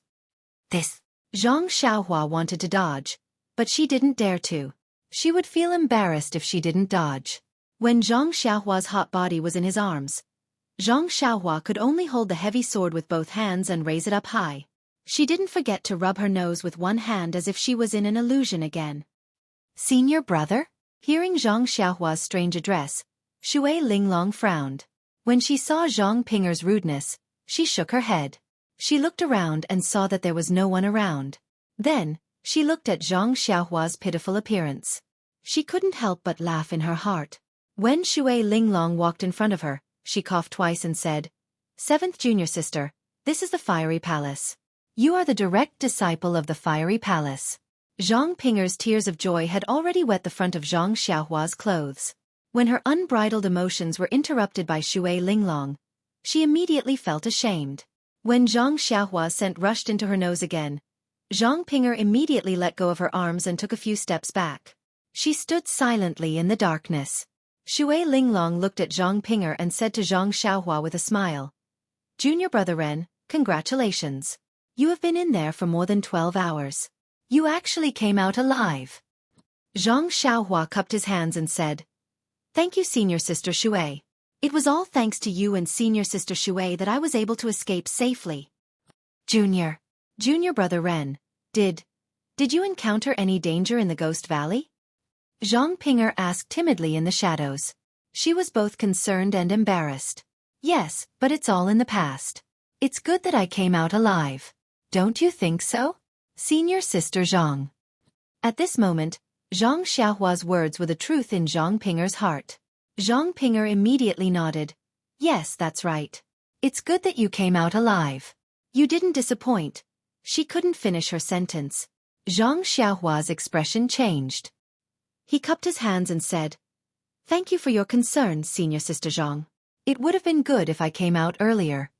Zhang Xiaohua wanted to dodge, but she didn't dare to. She would feel embarrassed if she didn't dodge. When Zhang Xiaohua's hot body was in his arms, Zhang Xiaohua could only hold the heavy sword with both hands and raise it up high. She didn't forget to rub her nose with one hand as if she was in an illusion again. Senior brother? Hearing Zhang Xiaohua's strange address, Xue Linglong frowned. When she saw Zhang Pinger's rudeness, she shook her head. She looked around and saw that there was no one around. Then, she looked at Zhang Xiaohua's pitiful appearance. She couldn't help but laugh in her heart. When Xue Linglong walked in front of her, she coughed twice and said, "Seventh junior sister, this is the Fiery Palace. You are the direct disciple of the Fiery Palace." Zhang Pinger's tears of joy had already wet the front of Zhang Xiaohua's clothes. When her unbridled emotions were interrupted by Xue Linglong, she immediately felt ashamed. When Zhang Xiaohua's scent rushed into her nose again, Zhang Pinger immediately let go of her arms and took a few steps back. She stood silently in the darkness. Xue Linglong looked at Zhang Pinger and said to Zhang Xiaohua with a smile, "Junior brother Ren, congratulations. You have been in there for more than 12 hours. You actually came out alive." Zhang Xiaohua cupped his hands and said, "Thank you, senior sister Xue. It was all thanks to you and senior sister Xue that I was able to escape safely." Junior brother Ren, did you encounter any danger in the Ghost Valley?" Zhang Pinger asked timidly in the shadows. She was both concerned and embarrassed. "Yes, but it's all in the past. It's good that I came out alive. Don't you think so, senior sister Zhang?" At this moment, Zhang Xiaohua's words were the truth in Zhang Pinger's heart. Zhang Pinger immediately nodded. "Yes, that's right. It's good that you came out alive. You didn't disappoint." She couldn't finish her sentence. Zhang Xiaohua's expression changed. He cupped his hands and said, "Thank you for your concern, senior sister Zhang. It would have been good if I came out earlier.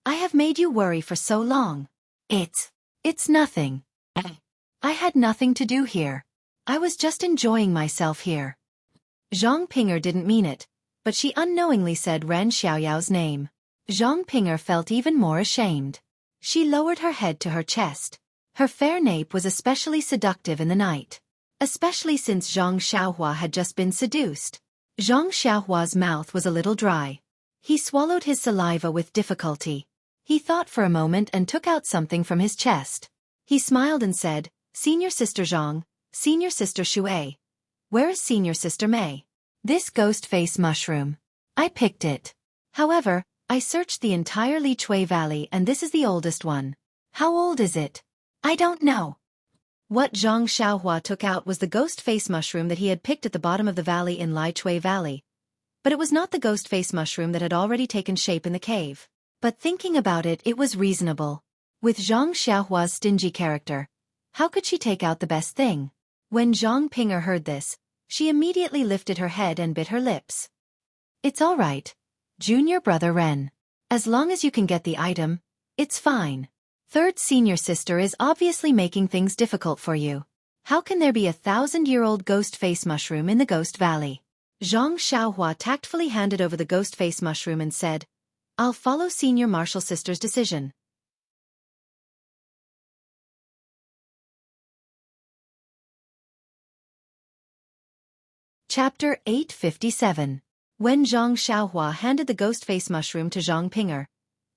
I have made you worry for so long." It's nothing. I had nothing to do here. I was just enjoying myself here." Zhang Pinger didn't mean it, but she unknowingly said Ren Xiaoyao's name. Zhang Pinger felt even more ashamed. She lowered her head to her chest. Her fair nape was especially seductive in the night, especially since Zhang Xiaohua had just been seduced. Zhang Xiaohua's mouth was a little dry. He swallowed his saliva with difficulty. He thought for a moment and took out something from his chest. He smiled and said, "Senior sister Zhang, senior sister Xue. Where is senior sister Mei?" "This ghost face mushroom. I picked it. However, I searched the entire Li Chui Valley and this is the oldest one." "How old is it?" "I don't know." What Zhang Xiaohua took out was the ghost face mushroom that he had picked at the bottom of the valley in Li Chui Valley. But it was not the ghost face mushroom that had already taken shape in the cave. But thinking about it, it was reasonable. With Zhang Xiaohua's stingy character, how could she take out the best thing? When Zhang Pinger heard this, she immediately lifted her head and bit her lips. "It's all right, junior brother Ren. As long as you can get the item, it's fine. Third senior sister is obviously making things difficult for you. How can there be a 1,000-year-old ghost face mushroom in the Ghost Valley?" Zhang Xiaohua tactfully handed over the ghost face mushroom and said, "I'll follow senior martial sister's decision." Chapter 857. When Zhang Xiaohua handed the ghost face mushroom to Zhang Pinger,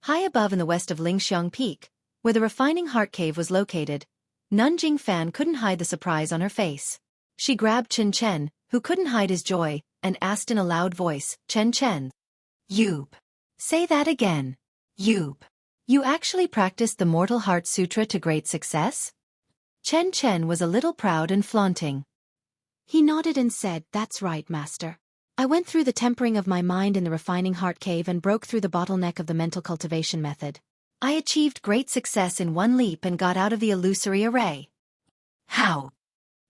high above in the west of Lingxiang Peak, where the refining heart cave was located, Nanjing Fan couldn't hide the surprise on her face. She grabbed Chen Chen, who couldn't hide his joy, and asked in a loud voice, "Chen Chen. Yoop. Say that again. Yoop. You actually practiced the Mortal Heart Sutra to great success?" Chen Chen was a little proud and flaunting. He nodded and said, "That's right, master. I went through the tempering of my mind in the refining heart cave and broke through the bottleneck of the mental cultivation method. I achieved great success in one leap and got out of the illusory array." How?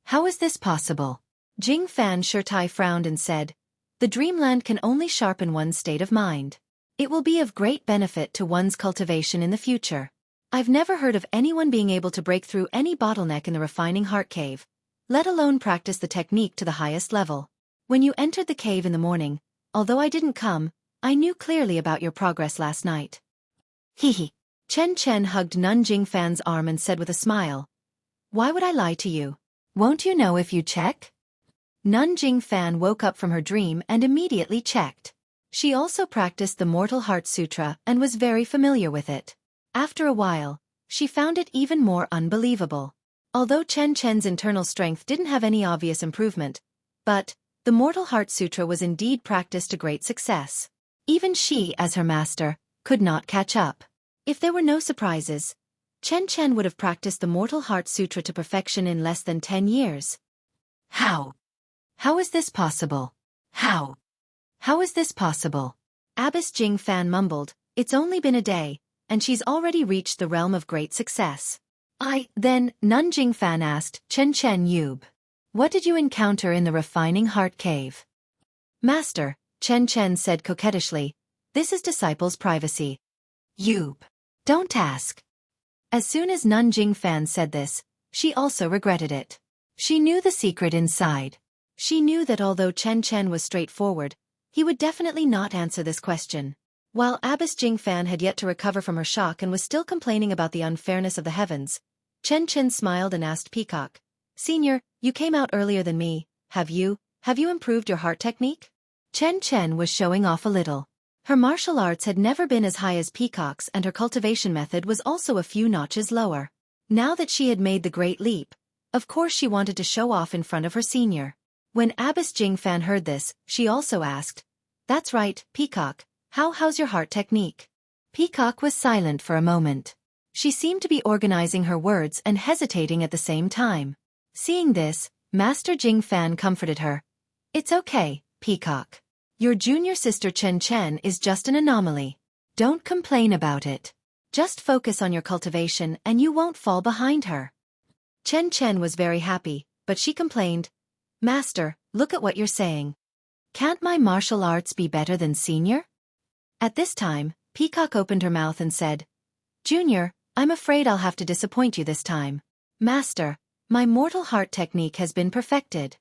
How is this possible? Jing Fan Shirtai frowned and said, "The dreamland can only sharpen one's state of mind. It will be of great benefit to one's cultivation in the future. I've never heard of anyone being able to break through any bottleneck in the refining heart cave, let alone practice the technique to the highest level. When you entered the cave in the morning, although I didn't come, I knew clearly about your progress last night. Hehe. Chen Chen hugged Nun Jingfan's arm and said with a smile, "Why would I lie to you? Won't you know if you check?" Nun Jingfan woke up from her dream and immediately checked. She also practiced the Mortal Heart Sutra and was very familiar with it. After a while, she found it even more unbelievable. Although Chen Chen's internal strength didn't have any obvious improvement, but the Mortal Heart Sutra was indeed practiced to great success. Even she, as her master, could not catch up. If there were no surprises, Chen Chen would have practiced the Mortal Heart Sutra to perfection in less than 10 years. How? How is this possible? How? How is this possible? Abbess Jing Fan mumbled, "It's only been a day, and she's already reached the realm of great success." Then, Nun Jingfan asked, "Chen Chen Yub, what did you encounter in the refining heart cave?" "Master," Chen Chen said coquettishly, "this is disciples' privacy." Yub, don't ask. As soon as Nun Jingfan said this, she also regretted it. She knew the secret inside. She knew that although Chen Chen was straightforward, he would definitely not answer this question. While Abbess Jingfan had yet to recover from her shock and was still complaining about the unfairness of the heavens, Chen Chen smiled and asked Peacock, "Senior, you came out earlier than me, have you improved your heart technique?" Chen Chen was showing off a little. Her martial arts had never been as high as Peacock's and her cultivation method was also a few notches lower. Now that she had made the great leap, of course she wanted to show off in front of her senior. When Abbess Jingfan heard this, she also asked, "That's right, Peacock, how's your heart technique?" Peacock was silent for a moment. She seemed to be organizing her words and hesitating at the same time. Seeing this, Master Jingfan comforted her. "It's okay, Peacock. Your junior sister Chen Chen is just an anomaly. Don't complain about it. Just focus on your cultivation and you won't fall behind her." Chen Chen was very happy, but she complained, "Master, look at what you're saying. Can't my martial arts be better than senior?" At this time, Peacock opened her mouth and said, "Junior, I'm afraid I'll have to disappoint you this time. Master, my mortal heart technique has been perfected."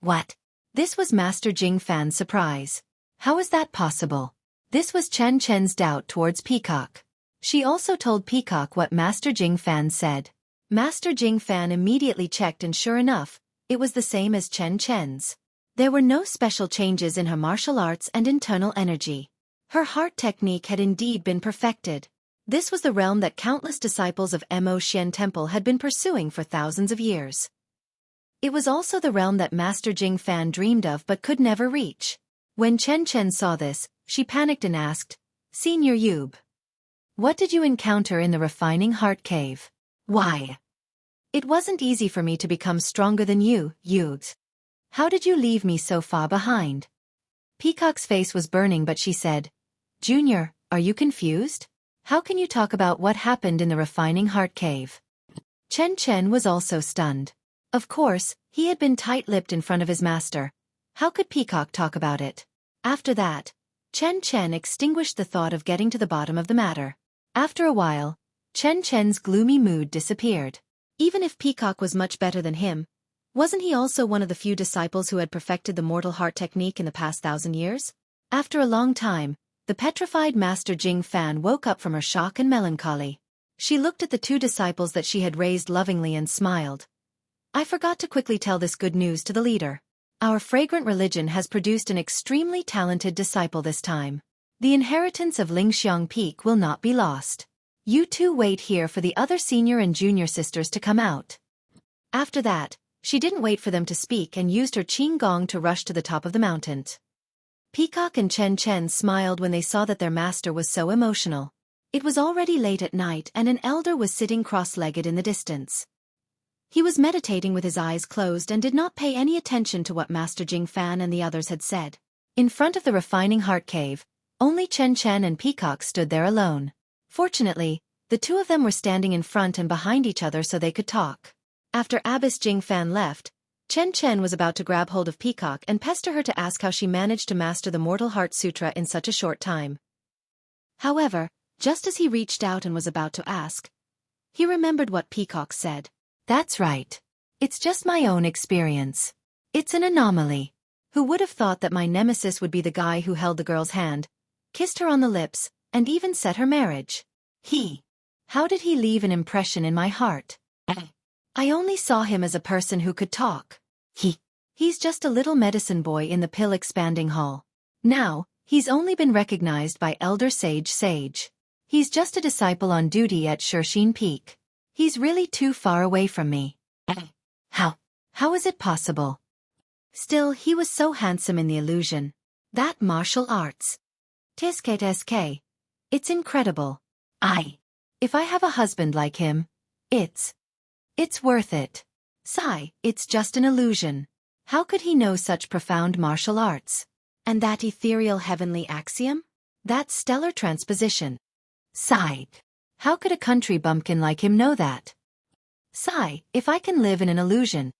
What? This was Master Jingfan's surprise. How is that possible? This was Chen Chen's doubt towards Peacock. She also told Peacock what Master Jingfan said. Master Jingfan immediately checked and sure enough, it was the same as Chen Chen's. There were no special changes in her martial arts and internal energy. Her heart technique had indeed been perfected. This was the realm that countless disciples of Mo Xian Temple had been pursuing for thousands of years. It was also the realm that Master Jingfan dreamed of but could never reach. When Chen Chen saw this, she panicked and asked, "Senior Yub, what did you encounter in the refining heart cave?" Why? "It wasn't easy for me to become stronger than you, Yub. How did you leave me so far behind?" Peacock's face was burning but she said, "Junior, are you confused? How can you talk about what happened in the refining heart cave?" Chen Chen was also stunned. Of course, he had been tight-lipped in front of his master. How could Peacock talk about it? After that, Chen Chen extinguished the thought of getting to the bottom of the matter. After a while, Chen Chen's gloomy mood disappeared. Even if Peacock was much better than him, wasn't he also one of the few disciples who had perfected the mortal heart technique in the past 1,000 years? After a long time, the petrified Master Jingfan woke up from her shock and melancholy. She looked at the two disciples that she had raised lovingly and smiled. "I forgot to quickly tell this good news to the leader. Our fragrant religion has produced an extremely talented disciple this time. The inheritance of Lingxiang Peak will not be lost. You two wait here for the other senior and junior sisters to come out." After that, she didn't wait for them to speak and used her qing gong to rush to the top of the mountain. Peacock and Chen Chen smiled when they saw that their master was so emotional. It was already late at night and an elder was sitting cross-legged in the distance. He was meditating with his eyes closed and did not pay any attention to what Master Jingfan and the others had said. In front of the refining heart cave, only Chen Chen and Peacock stood there alone. Fortunately, the two of them were standing in front and behind each other so they could talk. After Abbess Jingfan left, Chen Chen was about to grab hold of Peacock and pester her to ask how she managed to master the Mortal Heart Sutra in such a short time. However, Just as he reached out and was about to ask, he remembered what Peacock said. That's right. It's just my own experience. It's an anomaly. Who would have thought that my nemesis would be the guy who held the girl's hand, kissed her on the lips, and even set her marriage? How did he leave an impression in my heart? I only saw him as a person who could talk. He's just a little medicine boy in the pill-expanding hall. Now, he's only been recognized by Elder Sage. He's just a disciple on duty at Xueqi Peak. He's really too far away from me. How is it possible? Still, he was so handsome in the illusion. That martial arts. Tisk. It's incredible. If I have a husband like him, it's worth it. Sigh, it's just an illusion. How could he know such profound martial arts? And that ethereal heavenly axiom? That stellar transposition. Sigh. How could a country bumpkin like him know that? Sigh, if I can live in an illusion,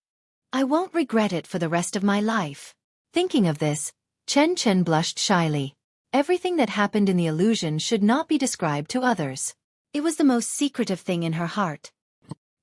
I won't regret it for the rest of my life. Thinking of this, Chen blushed shyly. Everything that happened in the illusion should not be described to others. It was the most secretive thing in her heart.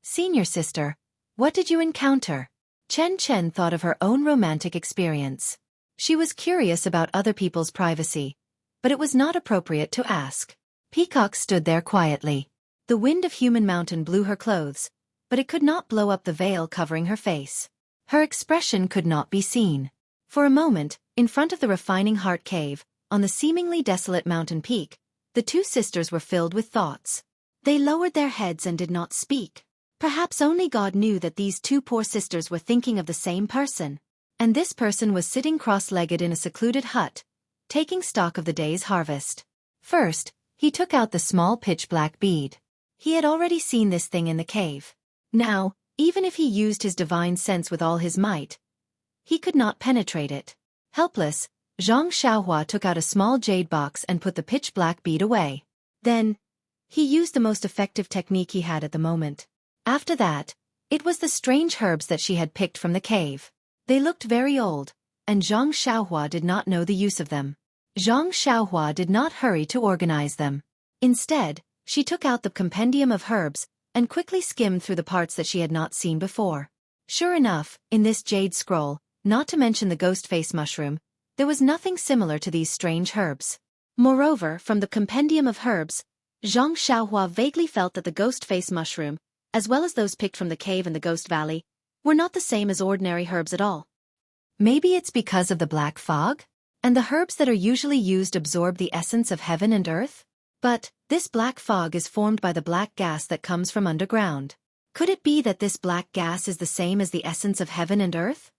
Senior sister, what did you encounter? Chen thought of her own romantic experience. She was curious about other people's privacy, but it was not appropriate to ask. Peacock stood there quietly. The wind of Human Mountain blew her clothes, but it could not blow up the veil covering her face. Her expression could not be seen. For a moment, in front of the refining heart cave, on the seemingly desolate mountain peak, the two sisters were filled with thoughts. They lowered their heads and did not speak. Perhaps only God knew that these two poor sisters were thinking of the same person. And this person was sitting cross-legged in a secluded hut, taking stock of the day's harvest. First, he took out the small pitch-black bead. He had already seen this thing in the cave. Now, even if he used his divine sense with all his might, he could not penetrate it. Helpless, Zhang Xiaohua took out a small jade box and put the pitch-black bead away. Then, he used the most effective technique he had at the moment. After that, it was the strange herbs that she had picked from the cave. They looked very old, and Zhang Xiaohua did not know the use of them. Zhang Xiaohua did not hurry to organize them. Instead, she took out the compendium of herbs and quickly skimmed through the parts that she had not seen before. Sure enough, in this jade scroll, not to mention the ghost face mushroom, there was nothing similar to these strange herbs. Moreover, from the compendium of herbs, Zhang Xiaohua vaguely felt that the ghost face mushroom, as well as those picked from the cave in the Ghost Valley, were not the same as ordinary herbs at all. Maybe it's because of the black fog? And the herbs that are usually used absorb the essence of heaven and earth? But, this black fog is formed by the black gas that comes from underground. Could it be that this black gas is the same as the essence of heaven and earth?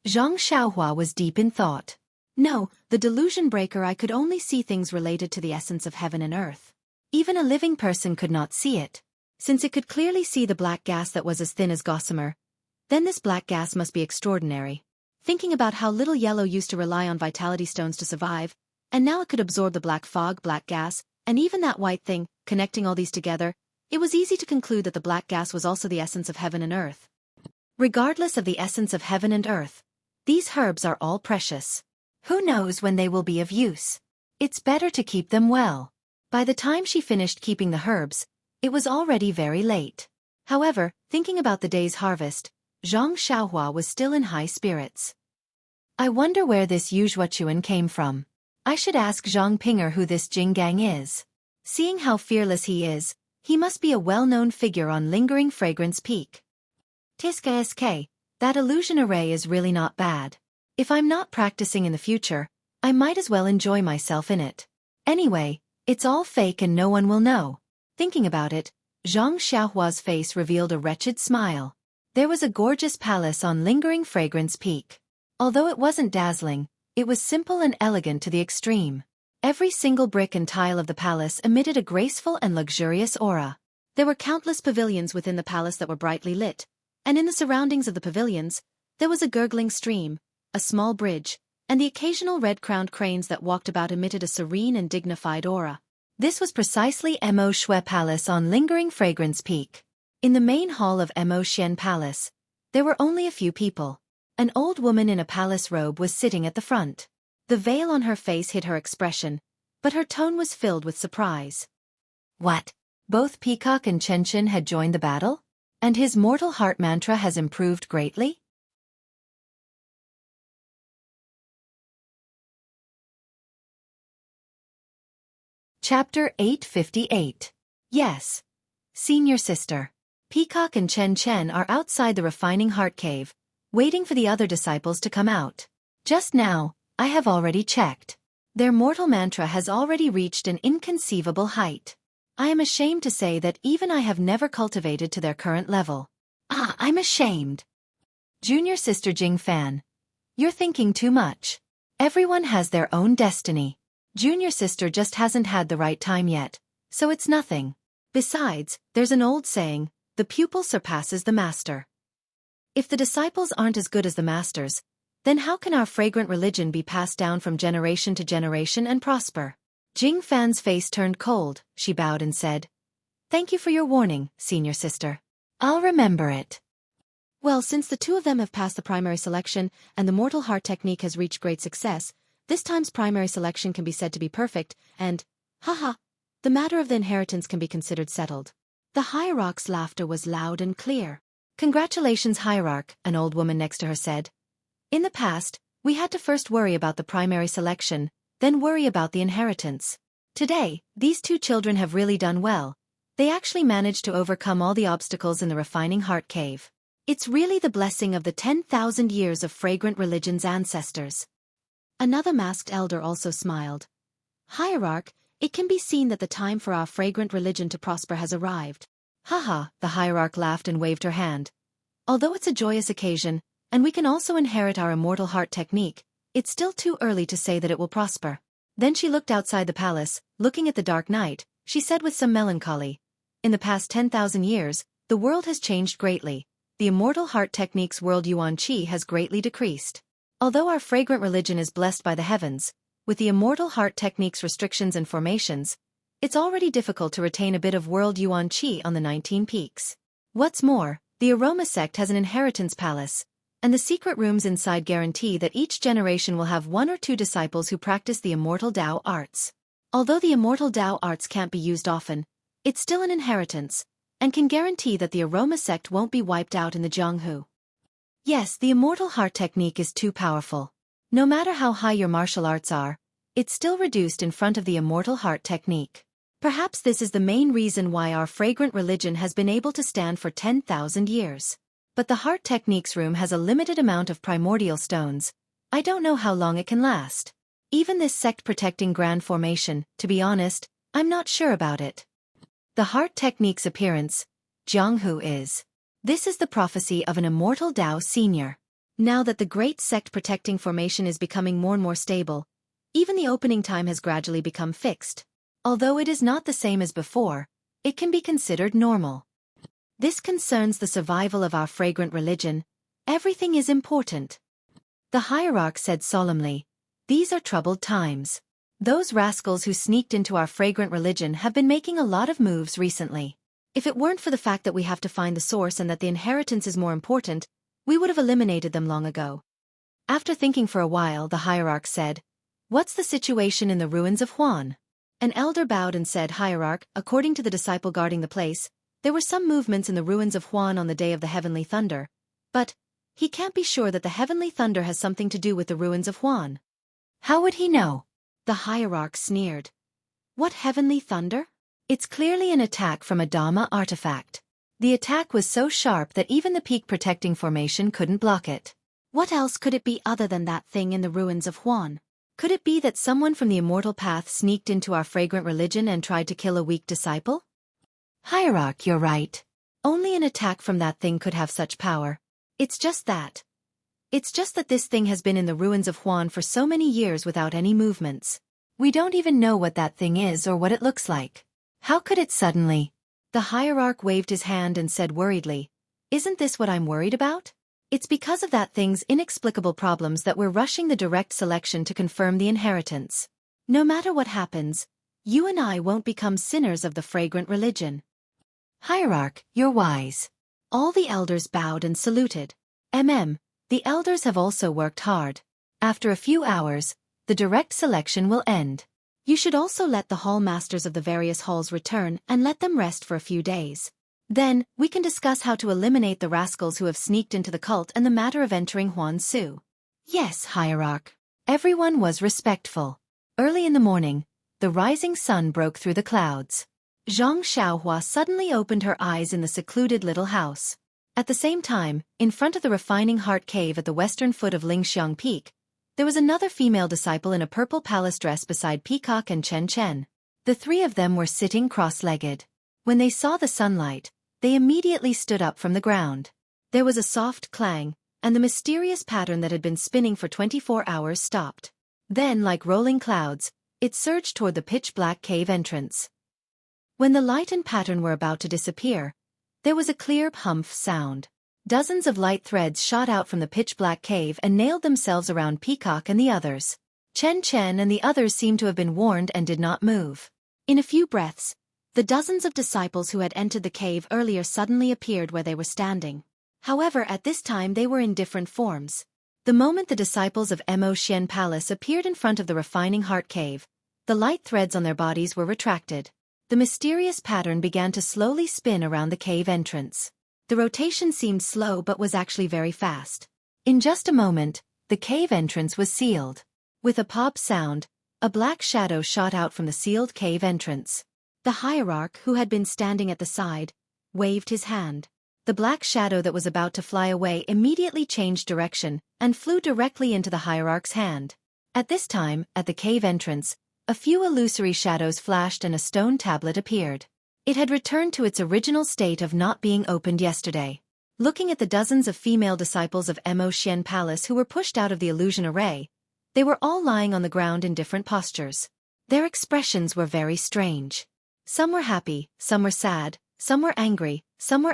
Zhang Xiaohua was deep in thought. No, the delusion breaker. I could only see things related to the essence of heaven and earth. Even a living person could not see it. Since it could clearly see the black gas that was as thin as gossamer, then this black gas must be extraordinary. Thinking about how little yellow used to rely on vitality stones to survive, and now it could absorb the black fog, black gas, and even that white thing, connecting all these together, it was easy to conclude that the black gas was also the essence of heaven and earth. Regardless of the essence of heaven and earth, these herbs are all precious. Who knows when they will be of use? It's better to keep them well. By the time she finished keeping the herbs, it was already very late. However, thinking about the day's harvest, Zhang Xiaohua was still in high spirits. I wonder where this Xueqi came from. I should ask Zhang Pinger who this Jinggang is. Seeing how fearless he is, he must be a well-known figure on Lingering Fragrance Peak. Tisk. That illusion array is really not bad. If I'm not practicing in the future, I might as well enjoy myself in it. Anyway, it's all fake and no one will know. Thinking about it, Zhang Xiaohua's face revealed a wretched smile. There was a gorgeous palace on Lingering Fragrance Peak. Although it wasn't dazzling, it was simple and elegant to the extreme. Every single brick and tile of the palace emitted a graceful and luxurious aura. There were countless pavilions within the palace that were brightly lit, and in the surroundings of the pavilions, there was a gurgling stream, a small bridge, and the occasional red-crowned cranes that walked about emitted a serene and dignified aura. This was precisely Mo Shui Palace on Lingering Fragrance Peak. In the main hall of Mo Xian Palace, there were only a few people. An old woman in a palace robe was sitting at the front. The veil on her face hid her expression, but her tone was filled with surprise. What? Both Peacock and Chen had joined the battle? And his mortal heart mantra has improved greatly? Chapter 858. Yes. Senior Sister. Peacock and Chen are outside the refining heart cave, waiting for the other disciples to come out. Just now, I have already checked. Their mortal mantra has already reached an inconceivable height. I am ashamed to say that even I have never cultivated to their current level. I'm ashamed. Junior Sister Jing Fan. You're thinking too much. Everyone has their own destiny. Junior Sister just hasn't had the right time yet, so it's nothing. Besides, there's an old saying, the pupil surpasses the master. If the disciples aren't as good as the masters, then how can our fragrant religion be passed down from generation to generation and prosper? Jing Fan's face turned cold, she bowed and said, Thank you for your warning, Senior Sister. I'll remember it. Well, since the two of them have passed the primary selection and the mortal heart technique has reached great success, this time's primary selection can be said to be perfect, and, the matter of the inheritance can be considered settled. The hierarch's laughter was loud and clear. Congratulations, hierarch, an old woman next to her said. In the past, we had to first worry about the primary selection, then worry about the inheritance. Today, these two children have really done well. They actually managed to overcome all the obstacles in the refining heart cave. It's really the blessing of the 10,000 years of fragrant religion's ancestors. Another masked elder also smiled. Hierarch, it can be seen that the time for our fragrant religion to prosper has arrived. The hierarch laughed and waved her hand. Although it's a joyous occasion, and we can also inherit our immortal heart technique, it's still too early to say that it will prosper. Then she looked outside the palace, looking at the dark night, she said with some melancholy. In the past 10,000 years, the world has changed greatly. The immortal heart technique's world yuan qi has greatly decreased. Although our fragrant religion is blessed by the heavens, with the immortal heart technique's restrictions and formations, it's already difficult to retain a bit of world yuan qi on the 19 peaks. What's more, the aroma sect has an inheritance palace, and the secret rooms inside guarantee that each generation will have one or two disciples who practice the immortal Dao arts. Although the immortal Dao arts can't be used often, it's still an inheritance, and can guarantee that the aroma sect won't be wiped out in the Jianghu. Yes, the immortal heart technique is too powerful. No matter how high your martial arts are, it's still reduced in front of the immortal heart technique. Perhaps this is the main reason why our fragrant religion has been able to stand for 10,000 years. But the heart technique's room has a limited amount of primordial stones. I don't know how long it can last. Even this sect-protecting grand formation, to be honest, I'm not sure about it. The heart technique's appearance, Jianghu is. This is the prophecy of an immortal Dao senior. Now that the great sect-protecting formation is becoming more and more stable, even the opening time has gradually become fixed. Although it is not the same as before, it can be considered normal. This concerns the survival of our fragrant religion. Everything is important. The hierarch said solemnly, These are troubled times. Those rascals who sneaked into our fragrant religion have been making a lot of moves recently. If it weren't for the fact that we have to find the source and that the inheritance is more important, we would have eliminated them long ago. After thinking for a while, the hierarch said, What's the situation in the ruins of Huan? An elder bowed and said, Hierarch, according to the disciple guarding the place, there were some movements in the ruins of Huan on the day of the heavenly thunder, but he can't be sure that the heavenly thunder has something to do with the ruins of Huan. How would he know? The hierarch sneered. What heavenly thunder? It's clearly an attack from a Dhamma artifact. The attack was so sharp that even the peak-protecting formation couldn't block it. What else could it be other than that thing in the ruins of Huan? Could it be that someone from the immortal path sneaked into our fragrant religion and tried to kill a weak disciple? Hierarch, you're right. Only an attack from that thing could have such power. It's just that this thing has been in the ruins of Huan for so many years without any movements. We don't even know what that thing is or what it looks like. How could it suddenly? The hierarch waved his hand and said worriedly, Isn't this what I'm worried about? It's because of that thing's inexplicable problems that we're rushing the direct selection to confirm the inheritance. No matter what happens, you and I won't become sinners of the fragrant religion. Hierarch, you're wise. All the elders bowed and saluted. The elders have also worked hard. After a few hours, the direct selection will end. You should also let the hall masters of the various halls return and let them rest for a few days. Then, we can discuss how to eliminate the rascals who have sneaked into the cult and the matter of entering Huan Su. Yes, Hierarch. Everyone was respectful. Early in the morning, the rising sun broke through the clouds. Zhang Xiaohua suddenly opened her eyes in the secluded little house. At the same time, in front of the refining heart cave at the western foot of Lingxiang Peak, there was another female disciple in a purple palace dress beside Peacock and Chen Chen. The three of them were sitting cross-legged. When they saw the sunlight, they immediately stood up from the ground. There was a soft clang, and the mysterious pattern that had been spinning for 24 hours stopped. Then, like rolling clouds, it surged toward the pitch-black cave entrance. When the light and pattern were about to disappear, there was a clear humph sound. Dozens of light threads shot out from the pitch-black cave and nailed themselves around Peacock and the others. Chen Chen and the others seemed to have been warned and did not move. In a few breaths, the dozens of disciples who had entered the cave earlier suddenly appeared where they were standing. However, at this time they were in different forms. The moment the disciples of Mo Xian Palace appeared in front of the refining heart cave, the light threads on their bodies were retracted. The mysterious pattern began to slowly spin around the cave entrance. The rotation seemed slow but was actually very fast. In just a moment, the cave entrance was sealed. With a pop sound, a black shadow shot out from the sealed cave entrance. The hierarch, who had been standing at the side, waved his hand. The black shadow that was about to fly away immediately changed direction and flew directly into the hierarch's hand. At this time, at the cave entrance, a few illusory shadows flashed and a stone tablet appeared. It had returned to its original state of not being opened yesterday. Looking at the dozens of female disciples of Mo Xian Palace who were pushed out of the illusion array, they were all lying on the ground in different postures. Their expressions were very strange. Some were happy, some were sad, some were angry, some were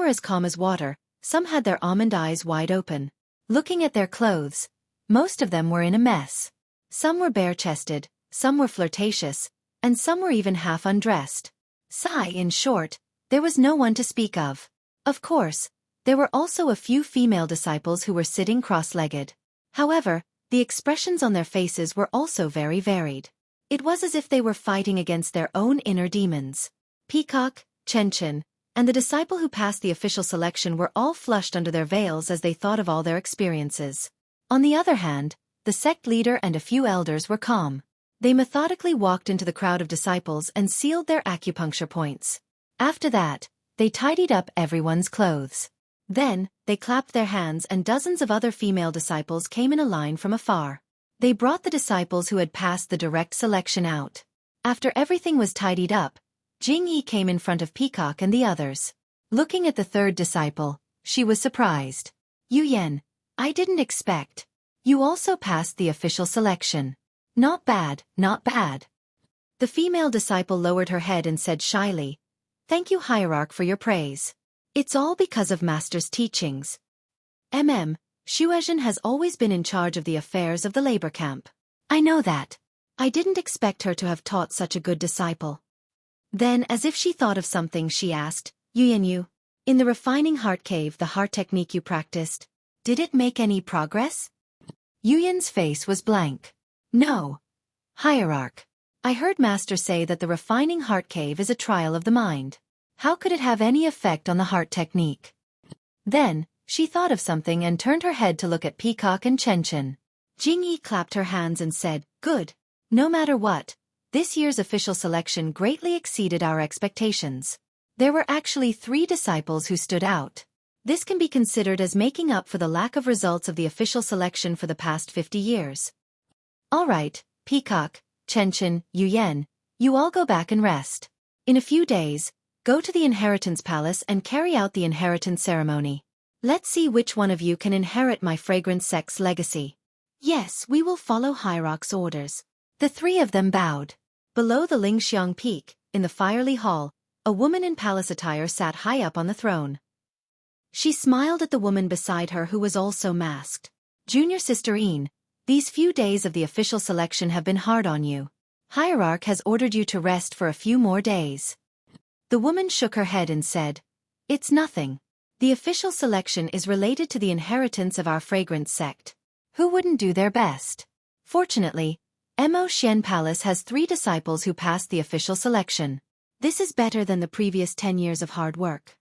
as calm as water, some had their almond eyes wide open. Looking at their clothes, most of them were in a mess. Some were bare-chested, some were flirtatious, and some were even half undressed. In short, there was no one to speak of. Of course, there were also a few female disciples who were sitting cross-legged. However, the expressions on their faces were also very varied. It was as if they were fighting against their own inner demons. Peacock, Chen Chen, and the disciple who passed the official selection were all flushed under their veils as they thought of all their experiences. On the other hand, the sect leader and a few elders were calm. They methodically walked into the crowd of disciples and sealed their acupuncture points. After that, they tidied up everyone's clothes. Then, they clapped their hands and dozens of other female disciples came in a line from afar. They brought the disciples who had passed the direct selection out. After everything was tidied up, Jingyi came in front of Peacock and the others. Looking at the third disciple, she was surprised. Yuyan, I didn't expect. You also passed the official selection. Not bad, not bad. The female disciple lowered her head and said shyly, Thank you, Hierarch, for your praise. It's all because of Master's teachings. Xueqi has always been in charge of the affairs of the labor camp. I know that. I didn't expect her to have taught such a good disciple. Then, as if she thought of something, she asked, Yuyan, in the refining heart cave, the heart technique you practiced, did it make any progress? Yuyan's face was blank. No. Hierarch. I heard Master say that the refining heart cave is a trial of the mind. How could it have any effect on the heart technique? Then, she thought of something and turned her head to look at Peacock and Chen Chen. Jingyi clapped her hands and said, Good. No matter what, this year's official selection greatly exceeded our expectations. There were actually 3 disciples who stood out. This can be considered as making up for the lack of results of the official selection for the past 50 years. All right, Peacock, Chen Chen, Yuyan, you all go back and rest. In a few days, go to the Inheritance Palace and carry out the inheritance ceremony. Let's see which one of you can inherit my fragrant sect's legacy. Yes, we will follow Hierarch's orders. The 3 of them bowed. Below the Lingxiang Peak, in the Firely Hall, a woman in palace attire sat high up on the throne. She smiled at the woman beside her who was also masked. Junior Sister Een, these few days of the official selection have been hard on you. Hierarch has ordered you to rest for a few more days. The woman shook her head and said, It's nothing. The official selection is related to the inheritance of our fragrance sect. Who wouldn't do their best? Fortunately, Mo Xian Palace has 3 disciples who passed the official selection. This is better than the previous 10 years of hard work.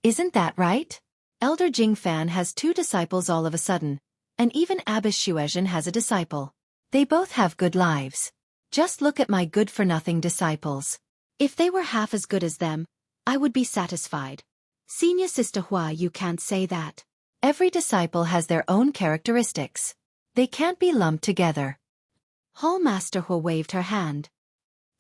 Isn't that right? Elder Jingfan has 2 disciples all of a sudden, and even Abbess Xuezhen has a disciple. They both have good lives. Just look at my good-for-nothing disciples. If they were half as good as them, I would be satisfied. Senior Sister Hua, you can't say that. Every disciple has their own characteristics. They can't be lumped together. Hall Master Hua waved her hand.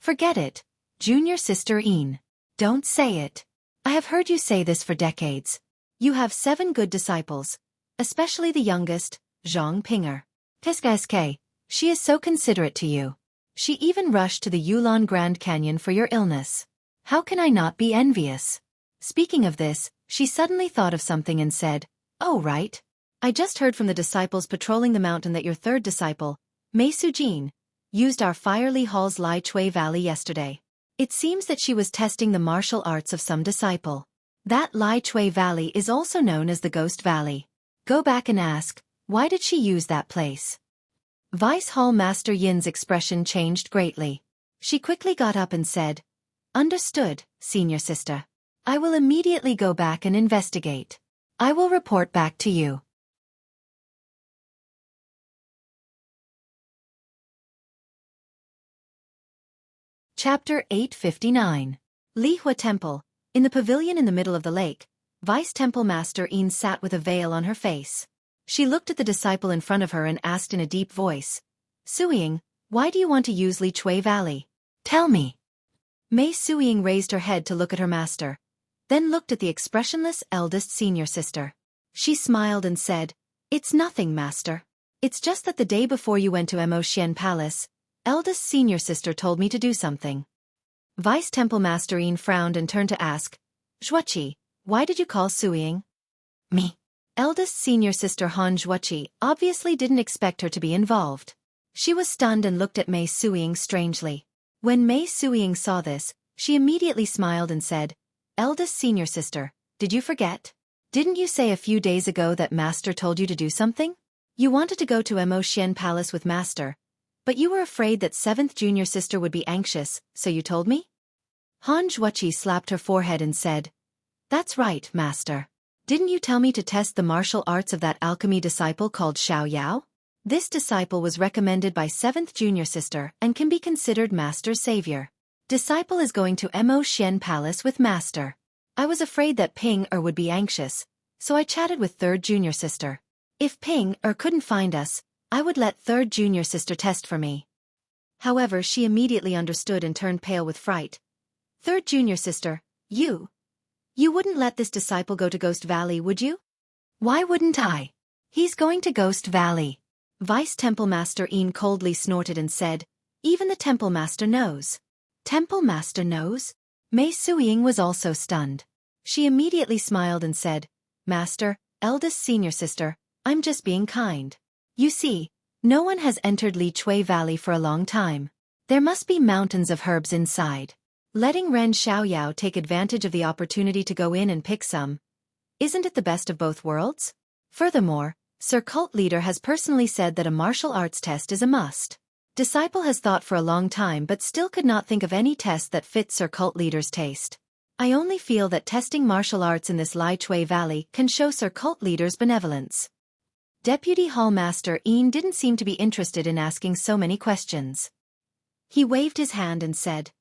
Forget it, Junior Sister Yin. Don't say it. I have heard you say this for decades. You have 7 good disciples, especially the youngest, Zhang Pinger. Kiske, she is so considerate to you. She even rushed to the Yulon Grand Canyon for your illness. How can I not be envious? Speaking of this, she suddenly thought of something and said, "Oh right. I just heard from the disciples patrolling the mountain that your 3rd disciple, Mei Sujin, used our Firely Hall's Lai Chui Valley yesterday. It seems that she was testing the martial arts of some disciple. That Lai Chui Valley is also known as the Ghost Valley. Go back and ask, why did she use that place?" Vice Hall Master Yin's expression changed greatly. She quickly got up and said, "Understood, Senior Sister. I will immediately go back and investigate. I will report back to you." Chapter 859. Lihua Temple. In the pavilion in the middle of the lake, Vice Temple Master Yin sat with a veil on her face. She looked at the disciple in front of her and asked in a deep voice, "Suiying, why do you want to use Li Chui Valley? Tell me." Mei Suiying raised her head to look at her master, then looked at the expressionless eldest senior sister. She smiled and said, "It's nothing, master. It's just that the day before you went to Mo Xian Palace, eldest senior sister told me to do something." Vice Temple Master Yin frowned and turned to ask, "Xueqi, why did you call Suiying?" "Me." Eldest senior sister Han Xueqi obviously didn't expect her to be involved. She was stunned and looked at Mei Suiying strangely. When Mei Suiying saw this, she immediately smiled and said, "Eldest senior sister, did you forget? Didn't you say a few days ago that Master told you to do something? You wanted to go to Mo Xian Palace with Master, but you were afraid that 7th junior sister would be anxious, so you told me?" Han Xueqi slapped her forehead and said, "That's right, Master. Didn't you tell me to test the martial arts of that alchemy disciple called Xiaoyao? This disciple was recommended by 7th junior sister and can be considered Master's savior. Disciple is going to Mo Xian Palace with Master. I was afraid that Ping would be anxious, so I chatted with 3rd junior sister. If Ping couldn't find us, I would let 3rd junior sister test for me." However, she immediately understood and turned pale with fright. "3rd junior sister, You wouldn't let this disciple go to Ghost Valley, would you?" "Why wouldn't I? He's going to Ghost Valley." Vice Temple Master Yin coldly snorted and said, "Even the Temple Master knows." "Temple Master knows?" Mei Suiying was also stunned. She immediately smiled and said, "Master, eldest senior sister, I'm just being kind. You see, no one has entered Li Chui Valley for a long time. There must be mountains of herbs inside. Letting Ren Xiaoyao take advantage of the opportunity to go in and pick some. Isn't it the best of both worlds? Furthermore, Sir Cult Leader has personally said that a martial arts test is a must. Disciple has thought for a long time but still could not think of any test that fits Sir Cult Leader's taste. I only feel that testing martial arts in this Lai Chui Valley can show Sir Cult Leader's benevolence." Deputy Hall Master Yin didn't seem to be interested in asking so many questions. He waved his hand and said,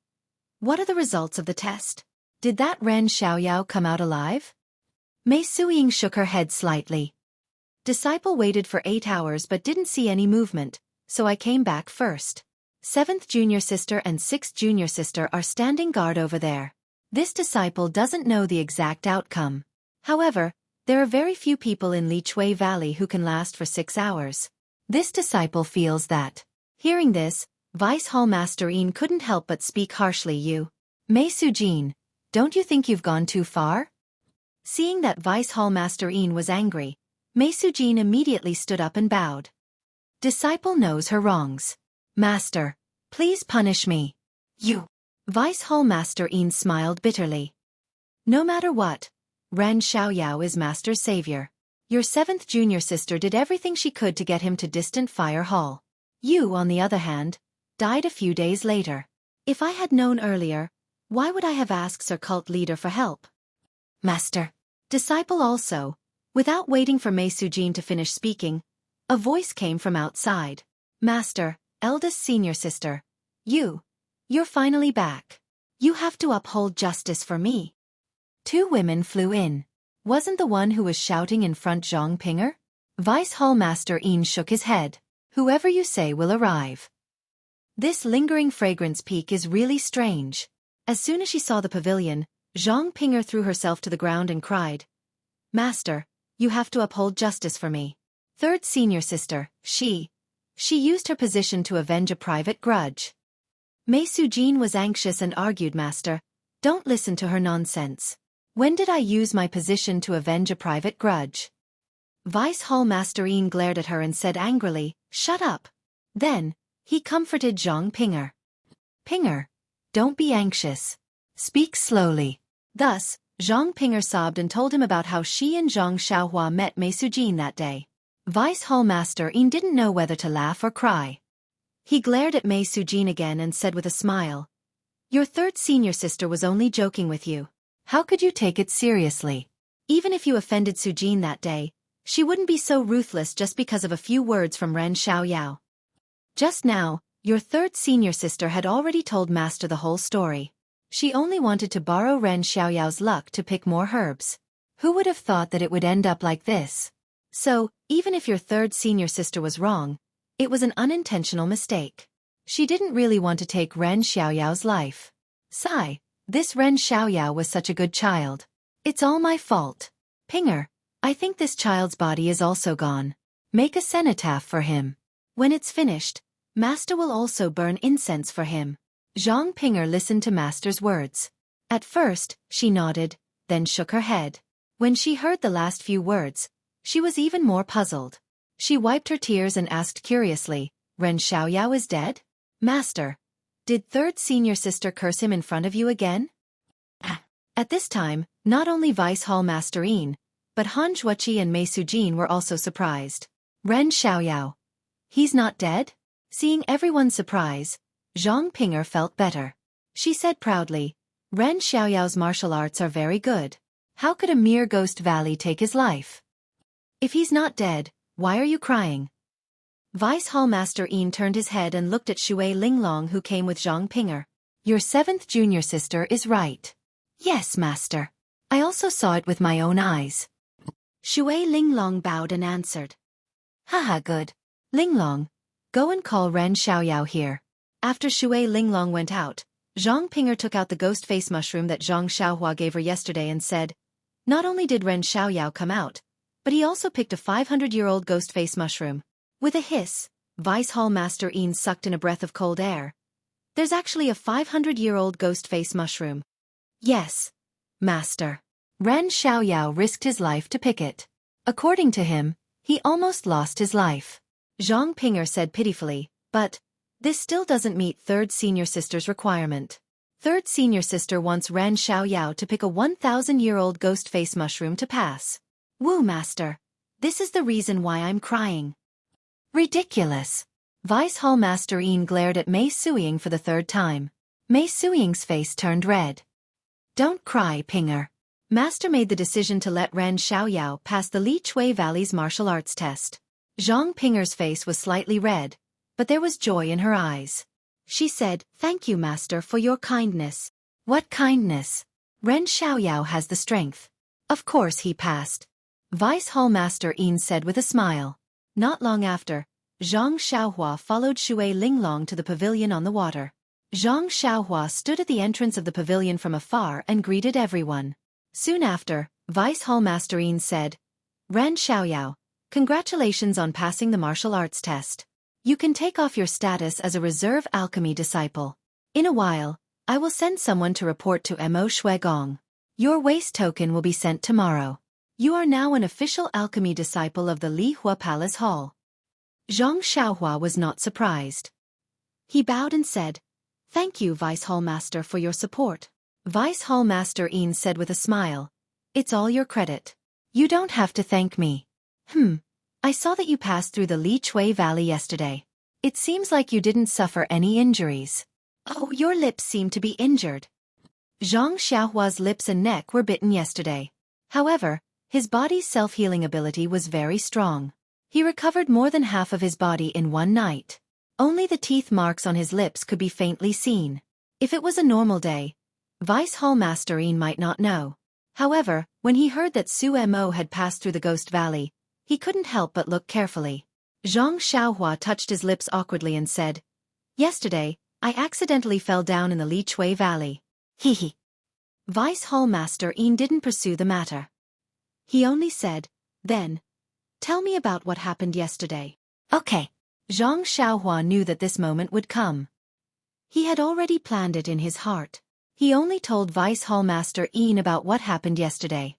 "What are the results of the test? Did that Ren Xiaoyao come out alive?" Mei Suiying shook her head slightly. "Disciple waited for 8 hours but didn't see any movement, so I came back first. 7th junior sister and 6th junior sister are standing guard over there. This disciple doesn't know the exact outcome. However, there are very few people in Li Chui Valley who can last for 6 hours. This disciple feels that." Hearing this, Vice Hall Master Yin couldn't help but speak harshly. Mei Sujin, don't you think you've gone too far?" Seeing that Vice Hall Master Yin was angry, Mei Sujin immediately stood up and bowed. "Disciple knows her wrongs. Master, please punish me." Vice Hall Master Yin smiled bitterly. "No matter what, Ren Xiaoyao is Master's savior. Your 7th junior sister did everything she could to get him to distant Fire Hall. You, on the other hand, died a few days later. If I had known earlier, why would I have asked our cult leader for help? Master. Disciple also. Without waiting for Mei Sujin to finish speaking, a voice came from outside. Master, eldest senior sister. You're finally back. You have to uphold justice for me. Two women flew in. Wasn't the one who was shouting in front Zhang Pinger? Vice Hall Master Yin shook his head. Whoever you say will arrive. This lingering fragrance peak is really strange. As soon as she saw the pavilion, Zhang Pinger threw herself to the ground and cried. Master, you have to uphold justice for me. Third senior sister, she used her position to avenge a private grudge. Mei Sujin was anxious and argued, Master, don't listen to her nonsense. When did I use my position to avenge a private grudge? Vice Hall Master Yin glared at her and said angrily, shut up. Then, he comforted Zhang Pinger. Pinger, don't be anxious. Speak slowly. Thus, Zhang Pinger sobbed and told him about how she and Zhang Xiaohua met Mei Sujin that day. Vice Hall Master Yin didn't know whether to laugh or cry. He glared at Mei Sujin again and said with a smile, your third senior sister was only joking with you. How could you take it seriously? Even if you offended Sujin that day, she wouldn't be so ruthless just because of a few words from Ren Xiaoyao. Just now, your third senior sister had already told Master the whole story. She only wanted to borrow Ren Xiaoyao's luck to pick more herbs. Who would have thought that it would end up like this? So, even if your third senior sister was wrong, it was an unintentional mistake. She didn't really want to take Ren Xiaoyao's life. Sigh, this Ren Xiaoyao was such a good child. It's all my fault. Pinger, I think this child's body is also gone. Make a cenotaph for him. When it's finished, Master will also burn incense for him. Zhang Pinger listened to Master's words. At first, she nodded, then shook her head. When she heard the last few words, she was even more puzzled. She wiped her tears and asked curiously, Ren Xiaoyao is dead? Master, did third senior sister curse him in front of you again? At this time, not only Vice Hall Master Yin, but Han Xueqi and Mei Sujin were also surprised. Ren Xiaoyao. He's not dead? Seeing everyone's surprise, Zhang Pinger felt better. She said proudly, Ren Xiaoyao's martial arts are very good. How could a mere ghost valley take his life? If he's not dead, why are you crying? Vice Hall Master Yin turned his head and looked at Xue Linglong who came with Zhang Pinger. Your seventh junior sister is right. Yes, Master. I also saw it with my own eyes. Xue Linglong bowed and answered. Haha, good. Linglong, go and call Ren Xiaoyao here. After Xue Linglong went out, Zhang Pinger took out the ghost face mushroom that Zhang Xiaohua gave her yesterday and said, not only did Ren Xiaoyao come out, but he also picked a 500-year-old ghost face mushroom. With a hiss, Vice Hall Master Yin sucked in a breath of cold air. There's actually a 500-year-old ghost face mushroom. Yes, Master. Ren Xiaoyao risked his life to pick it. According to him, he almost lost his life. Zhang Pinger said pitifully, but this still doesn't meet third senior sister's requirement. Third senior sister wants Ren Xiaoyao to pick a 1,000-year-old ghost face mushroom to pass. Woo, Master. This is the reason why I'm crying. Ridiculous. Vice Hall Master Yin glared at Mei Suying for the third time. Mei Suying's face turned red. Don't cry, Pinger. Master made the decision to let Ren Xiaoyao pass the Li Chui Valley's martial arts test. Zhang Pinger's face was slightly red, but there was joy in her eyes. She said, thank you, Master, for your kindness. What kindness? Ren Xiaoyao has the strength. Of course he passed. Vice Hall Master Yin said with a smile. Not long after, Zhang Xiaohua followed Xue Linglong to the pavilion on the water. Zhang Xiaohua stood at the entrance of the pavilion from afar and greeted everyone. Soon after, Vice Hall Master Yin said, Ren Xiaoyao, congratulations on passing the martial arts test. You can take off your status as a reserve alchemy disciple. In a while, I will send someone to report to Mo Xuegong. Your waste token will be sent tomorrow. You are now an official alchemy disciple of the Li Hua Palace Hall. Zhang Xiaohua was not surprised. He bowed and said, thank you, Vice Hall Master, for your support. Vice Hall Master Yin said with a smile, it's all your credit. You don't have to thank me. I saw that you passed through the Li Chui Valley yesterday. It seems like you didn't suffer any injuries. Oh, your lips seem to be injured. Zhang Xiaohua's lips and neck were bitten yesterday. However, his body's self-healing ability was very strong. He recovered more than half of his body in one night. Only the teeth marks on his lips could be faintly seen. If it was a normal day, Vice Hall Master Yin might not know. However, when he heard that Su Mo had passed through the Ghost Valley, he couldn't help but look carefully. Zhang Xiaohua touched his lips awkwardly and said, "Yesterday, I accidentally fell down in the Li Chui Valley." Hee. Vice Hall Master Yin didn't pursue the matter. He only said, "Then, tell me about what happened yesterday." Okay. Zhang Xiaohua knew that this moment would come. He had already planned it in his heart. He only told Vice Hall Master Yin about what happened yesterday.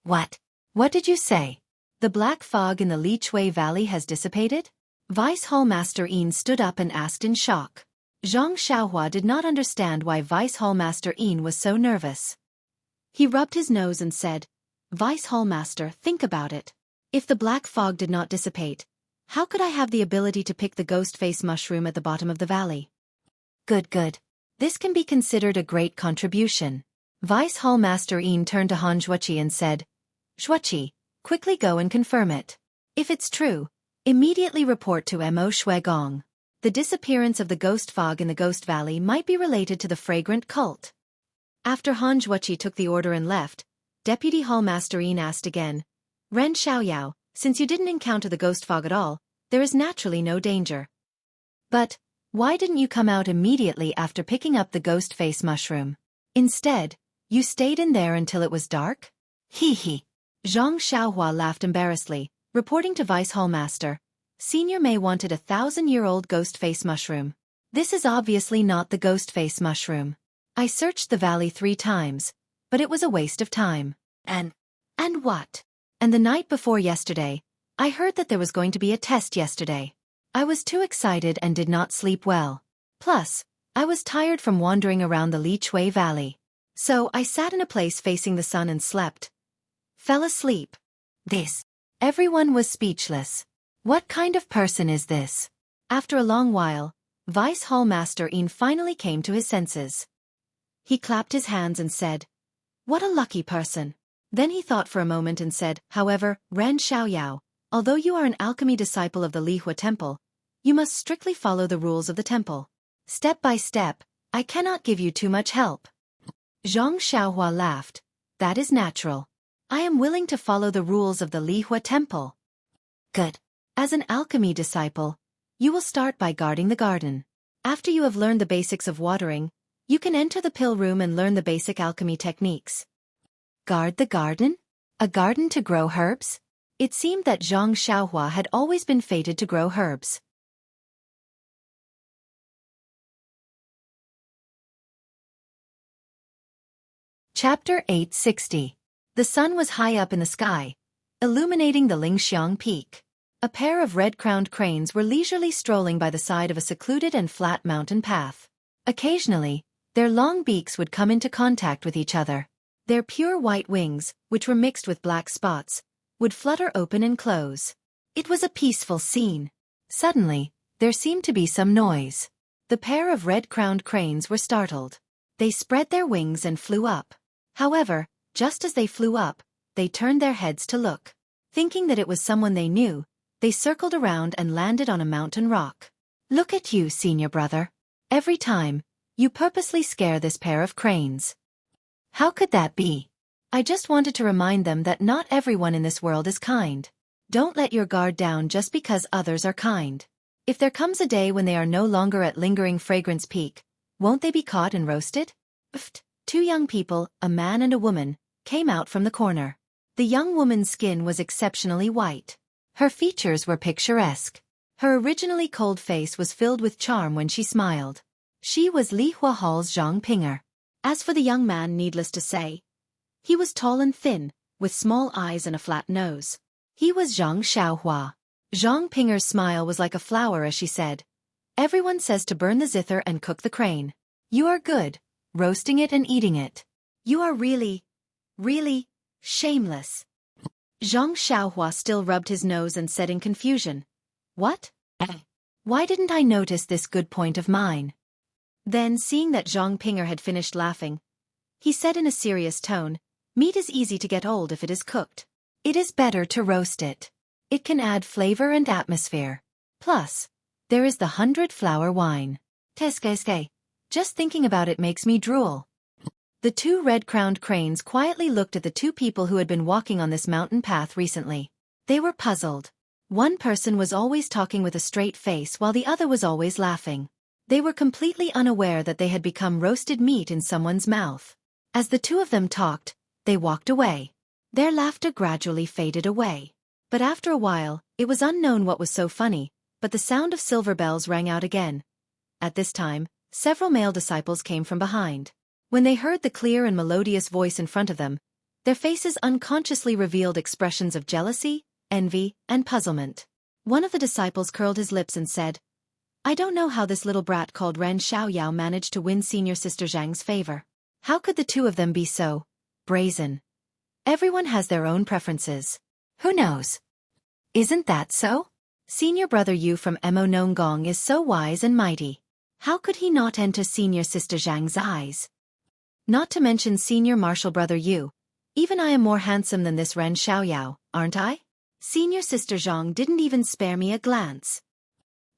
What? What did you say? The black fog in the Li Chui Valley has dissipated? Vice Hall Master Yin stood up and asked in shock. Zhang Xiaohua did not understand why Vice Hall Master Yin was so nervous. He rubbed his nose and said, "Vice Hall Master, think about it. If the black fog did not dissipate, how could I have the ability to pick the ghost face mushroom at the bottom of the valley?" Good. This can be considered a great contribution. Vice Hall Master Yin turned to Han Xueqi and said, "Xueqi, quickly go and confirm it. If it's true, immediately report to Mo Shuigong. The disappearance of the ghost fog in the Ghost Valley might be related to the fragrant cult." After Han Xueqi took the order and left, Deputy Hall Master Yin asked again, "Ren Xiaoyao, since you didn't encounter the ghost fog at all, there is naturally no danger. But why didn't you come out immediately after picking up the ghost face mushroom? Instead, you stayed in there until it was dark?" Hee. Zhang Xiaohua laughed embarrassedly, reporting to Vice Hall Master, "Senior Mei wanted a 1,000-year-old ghost face mushroom. This is obviously not the ghost face mushroom. I searched the valley 3 times, but it was a waste of time. And what? And the night before yesterday, I heard that there was going to be a test yesterday. I was too excited and did not sleep well. Plus, I was tired from wandering around the Li Chui Valley. So I sat in a place facing the sun and slept. Fell asleep." Everyone was speechless. What kind of person is this? After a long while, Vice Hall Master Yin finally came to his senses. He clapped his hands and said, "What a lucky person." Then he thought for a moment and said, "However, Ren Xiaoyao, although you are an alchemy disciple of the Lihua Temple, you must strictly follow the rules of the temple. Step by step, I cannot give you too much help." Zhang Xiaohua laughed. "That is natural. I am willing to follow the rules of the Lihua Temple." Good. As an alchemy disciple, you will start by guarding the garden. After you have learned the basics of watering, you can enter the pill room and learn the basic alchemy techniques. Guard the garden? A garden to grow herbs? It seemed that Zhang Xiaohua had always been fated to grow herbs. Chapter 860. The sun was high up in the sky, illuminating the Lingxiang Peak. A pair of red-crowned cranes were leisurely strolling by the side of a secluded and flat mountain path. Occasionally, their long beaks would come into contact with each other. Their pure white wings, which were mixed with black spots, would flutter open and close. It was a peaceful scene. Suddenly, there seemed to be some noise. The pair of red-crowned cranes were startled. They spread their wings and flew up. However, just as they flew up, they turned their heads to look. Thinking that it was someone they knew, they circled around and landed on a mountain rock. "Look at you, senior brother. Every time, you purposely scare this pair of cranes." "How could that be?" "I just wanted to remind them that not everyone in this world is kind. Don't let your guard down just because others are kind. If there comes a day when they are no longer at Lingering Fragrance Peak, won't they be caught and roasted?" Pfft. 2 young people, a man and a woman, came out from the corner. The young woman's skin was exceptionally white. Her features were picturesque. Her originally cold face was filled with charm when she smiled. She was Li Hua Hall's Zhang Pinger. As for the young man, needless to say, he was tall and thin, with small eyes and a flat nose. He was Zhang Xiaohua. Zhang Pinger's smile was like a flower as she said, "Everyone says to burn the zither and cook the crane. You are good, roasting it and eating it. You are really shameless." Zhang Xiaohua still rubbed his nose and said in confusion, "What? Why didn't I notice this good point of mine? Then, seeing that Zhang Pinger had finished laughing, he said in a serious tone, "Meat is easy to get old if it is cooked. It is better to roast it. It can add flavor and atmosphere. Plus, there is the 100-flower wine. Teskeske. Just thinking about it makes me drool." The two red-crowned cranes quietly looked at the two people who had been walking on this mountain path recently. They were puzzled. One person was always talking with a straight face while the other was always laughing. They were completely unaware that they had become roasted meat in someone's mouth. As the two of them talked, they walked away. Their laughter gradually faded away. But after a while, it was unknown what was so funny, but the sound of silver bells rang out again. At this time, several male disciples came from behind. When they heard the clear and melodious voice in front of them, their faces unconsciously revealed expressions of jealousy, envy, and puzzlement. One of the disciples curled his lips and said, "I don't know how this little brat called Ren Xiaoyao managed to win Senior Sister Zhang's favor. How could the two of them be so brazen? Everyone has their own preferences. Who knows? Isn't that so? Senior Brother Yu from Emo Nonggong is so wise and mighty. How could he not enter Senior Sister Zhang's eyes? Not to mention Senior Martial Brother Yu. Even I am more handsome than this Ren Xiaoyao, aren't I? Senior Sister Zhang didn't even spare me a glance.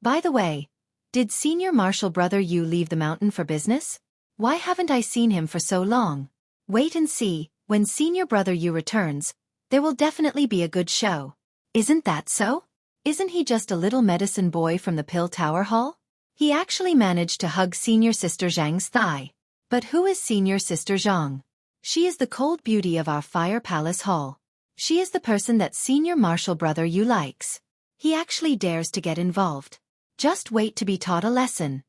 By the way, did Senior Martial Brother Yu leave the mountain for business? Why haven't I seen him for so long? Wait and see, when Senior Brother Yu returns, there will definitely be a good show. Isn't that so? Isn't he just a little medicine boy from the Pill Tower Hall? He actually managed to hug Senior Sister Zhang's thigh. But who is Senior Sister Zhang? She is the cold beauty of our Fire Palace Hall. She is the person that Senior Martial Brother Yu likes. He actually dares to get involved. Just wait to be taught a lesson."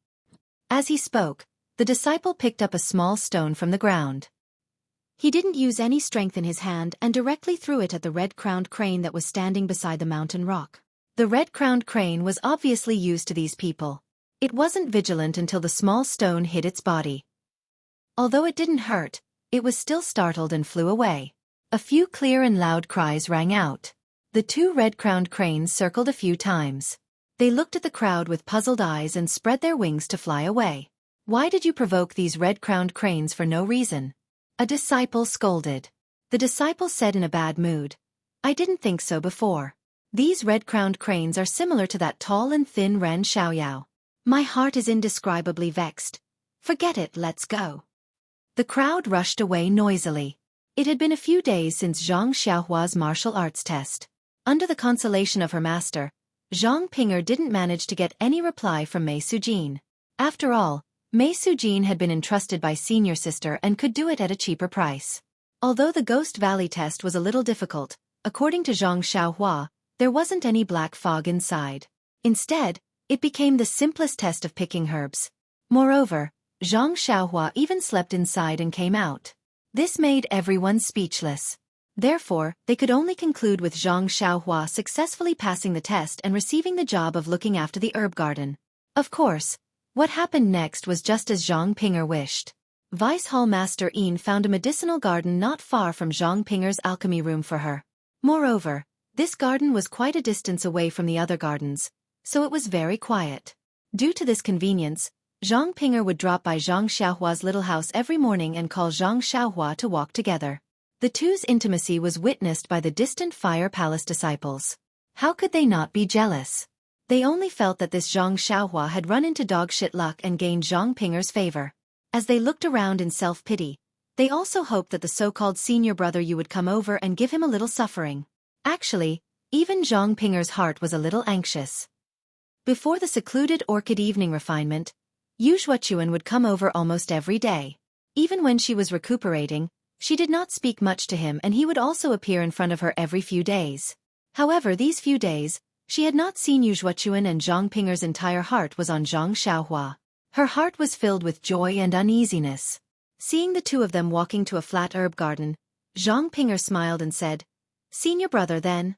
As he spoke, the disciple picked up a small stone from the ground. He didn't use any strength in his hand and directly threw it at the red-crowned crane that was standing beside the mountain rock. The red-crowned crane was obviously used to these people. It wasn't vigilant until the small stone hit its body. Although it didn't hurt, it was still startled and flew away. A few clear and loud cries rang out. The two red-crowned cranes circled a few times. They looked at the crowd with puzzled eyes and spread their wings to fly away. "Why did you provoke these red-crowned cranes for no reason?" a disciple scolded. The disciple said in a bad mood, "I didn't think so before. These red-crowned cranes are similar to that tall and thin Ren Xiaoyao. My heart is indescribably vexed. Forget it, let's go." The crowd rushed away noisily. It had been a few days since Zhang Xiaohua's martial arts test. Under the consolation of her master, Zhang Pinger didn't manage to get any reply from Mei Sujin. After all, Mei Sujin had been entrusted by Senior Sister and could do it at a cheaper price. Although the Ghost Valley test was a little difficult, according to Zhang Xiaohua, there wasn't any black fog inside. Instead, it became the simplest test of picking herbs. Moreover, Zhang Xiaohua even slept inside and came out. This made everyone speechless. Therefore, they could only conclude with Zhang Xiaohua successfully passing the test and receiving the job of looking after the herb garden. Of course, what happened next was just as Zhang Pinger wished. Vice Hall Master Yin found a medicinal garden not far from Zhang Pinger's alchemy room for her. Moreover, this garden was quite a distance away from the other gardens, so it was very quiet. Due to this convenience, Zhang Pinger would drop by Zhang Xiaohua's little house every morning and call Zhang Xiaohua to walk together. The two's intimacy was witnessed by the distant Fire Palace disciples. How could they not be jealous? They only felt that this Zhang Xiaohua had run into dog-shit luck and gained Zhang Pinger's favor. As they looked around in self-pity, they also hoped that the so-called Senior Brother Yu would come over and give him a little suffering. Actually, even Zhang Pinger's heart was a little anxious. Before the secluded orchid evening refinement, Xueqi would come over almost every day. Even when she was recuperating, she did not speak much to him and he would also appear in front of her every few days. However, these few days, she had not seen Xueqi and Zhang Pinger's entire heart was on Zhang Xiaohua. Her heart was filled with joy and uneasiness. Seeing the two of them walking to a flat herb garden, Zhang Pinger smiled and said, "Senior brother then.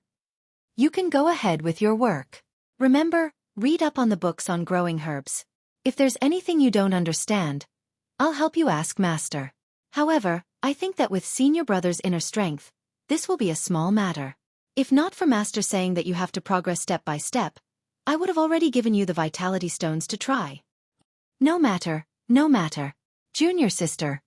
You can go ahead with your work. Remember, read up on the books on growing herbs. If there's anything you don't understand, I'll help you ask Master. However, I think that with Senior Brother's inner strength, this will be a small matter. If not for Master saying that you have to progress step by step, I would have already given you the vitality stones to try. No matter, no matter. Junior sister.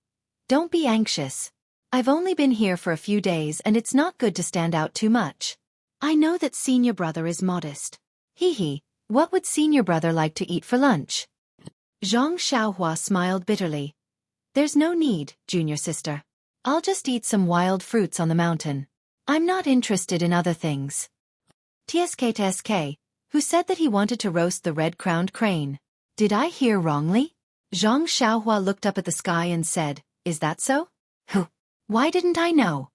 Don't be anxious. I've only been here for a few days and it's not good to stand out too much. I know that senior brother is modest. Hee, what would senior brother like to eat for lunch? Zhang Xiaohua smiled bitterly. There's no need, junior sister. I'll just eat some wild fruits on the mountain. I'm not interested in other things. TSK, who said that he wanted to roast the red-crowned crane. Did I hear wrongly? Zhang Xiaohua looked up at the sky and said, is that so? Why didn't I know?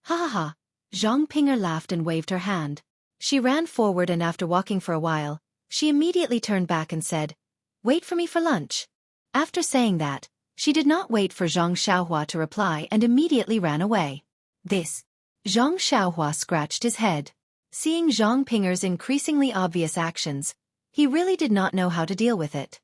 Ha ha ha. Zhang Pinger laughed and waved her hand. She ran forward and after walking for a while, she immediately turned back and said, wait for me for lunch. After saying that, she did not wait for Zhang Xiaohua to reply and immediately ran away. This. Zhang Xiaohua scratched his head. Seeing Zhang Pinger's increasingly obvious actions, he really did not know how to deal with it.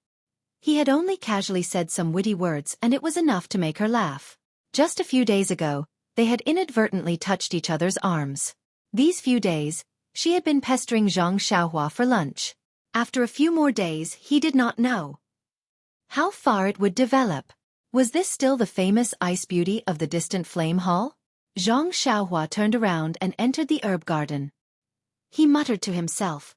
He had only casually said some witty words and it was enough to make her laugh. Just a few days ago, they had inadvertently touched each other's arms. These few days, she had been pestering Zhang Xiaohua for lunch. After a few more days, he did not know how far it would develop. Was this still the famous ice beauty of the distant flame hall? Zhang Xiaohua turned around and entered the herb garden. He muttered to himself.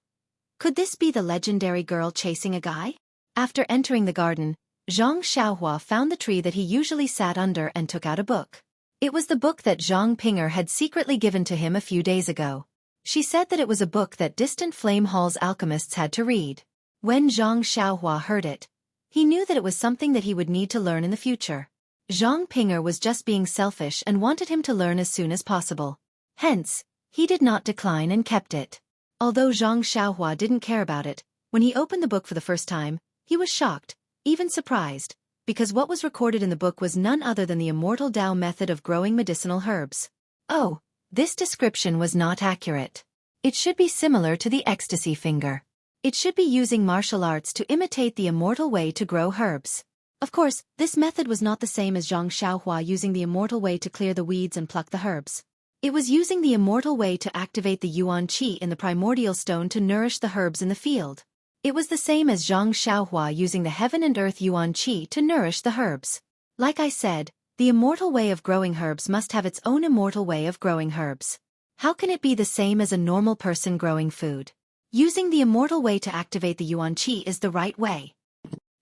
Could this be the legendary girl chasing a guy? After entering the garden, Zhang Xiaohua found the tree that he usually sat under and took out a book. It was the book that Zhang Pinger had secretly given to him a few days ago. She said that it was a book that distant flame hall's alchemists had to read. When Zhang Xiaohua heard it, he knew that it was something that he would need to learn in the future. Zhang Pinger was just being selfish and wanted him to learn as soon as possible. Hence, he did not decline and kept it. Although Zhang Xiaohua didn't care about it, when he opened the book for the first time, he was shocked, even surprised, because what was recorded in the book was none other than the immortal Tao method of growing medicinal herbs. Oh, this description was not accurate. It should be similar to the ecstasy finger. It should be using martial arts to imitate the immortal way to grow herbs. Of course, this method was not the same as Zhang Xiaohua using the immortal way to clear the weeds and pluck the herbs. It was using the immortal way to activate the yuan qi in the primordial stone to nourish the herbs in the field. It was the same as Zhang Xiaohua using the heaven and earth yuan qi to nourish the herbs. Like I said, the immortal way of growing herbs must have its own immortal way of growing herbs. How can it be the same as a normal person growing food? Using the immortal way to activate the yuan qi is the right way.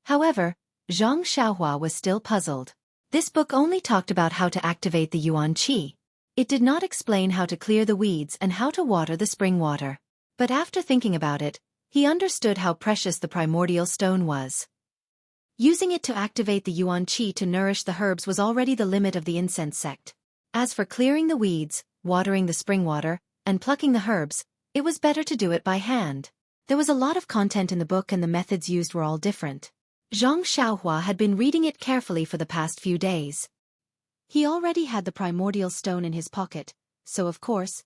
However, Zhang Xiaohua was still puzzled. This book only talked about how to activate the yuan qi. It did not explain how to clear the weeds and how to water the spring water. But after thinking about it, he understood how precious the primordial stone was. Using it to activate the yuan qi to nourish the herbs was already the limit of the incense sect. As for clearing the weeds, watering the spring water, and plucking the herbs, it was better to do it by hand. There was a lot of content in the book and the methods used were all different. Zhang Xiaohua had been reading it carefully for the past few days. He already had the primordial stone in his pocket, so of course,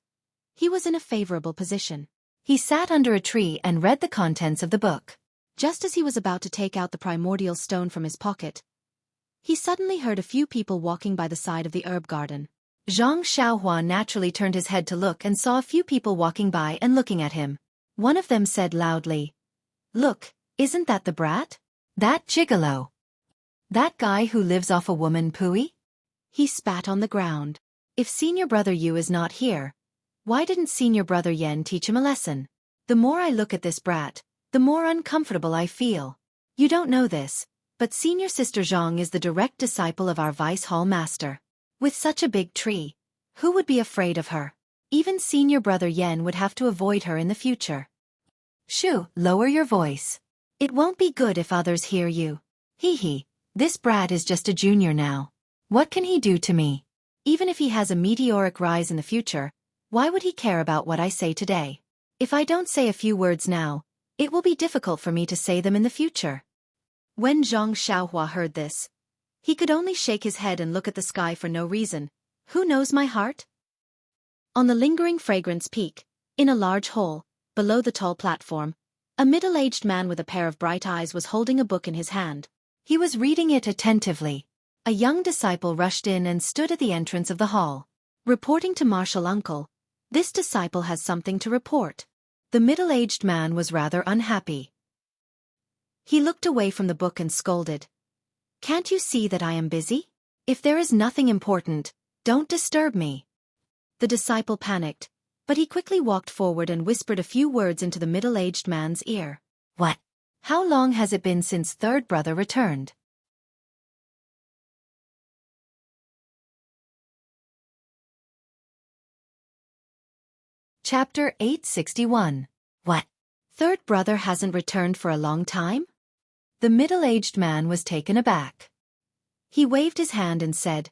he was in a favorable position. He sat under a tree and read the contents of the book. Just as he was about to take out the primordial stone from his pocket, he suddenly heard a few people walking by the side of the herb garden. Zhang Xiaohua naturally turned his head to look and saw a few people walking by and looking at him. One of them said loudly, "Look, isn't that the brat? That gigolo? That guy who lives off a woman pooey?" He spat on the ground. If senior brother Yu is not here, why didn't senior brother Yen teach him a lesson? The more I look at this brat, the more uncomfortable I feel. You don't know this, but senior sister Zhang is the direct disciple of our vice hall master. With such a big tree, who would be afraid of her? Even senior brother Yen would have to avoid her in the future. Shoo, lower your voice. It won't be good if others hear you. Hee, this brat is just a junior now. What can he do to me? Even if he has a meteoric rise in the future, why would he care about what I say today? If I don't say a few words now, it will be difficult for me to say them in the future. When Zhang Xiaohua heard this, he could only shake his head and look at the sky for no reason. Who knows my heart? On the lingering fragrance peak, in a large hole, below the tall platform, a middle-aged man with a pair of bright eyes was holding a book in his hand. He was reading it attentively. A young disciple rushed in and stood at the entrance of the hall. Reporting to Martial Uncle, this disciple has something to report. The middle-aged man was rather unhappy. He looked away from the book and scolded. "Can't you see that I am busy? If there is nothing important, don't disturb me." The disciple panicked, but he quickly walked forward and whispered a few words into the middle-aged man's ear. "What? How long has it been since third brother returned?" Chapter 861. What? "Third brother hasn't returned for a long time?" The middle-aged man was taken aback. He waved his hand and said,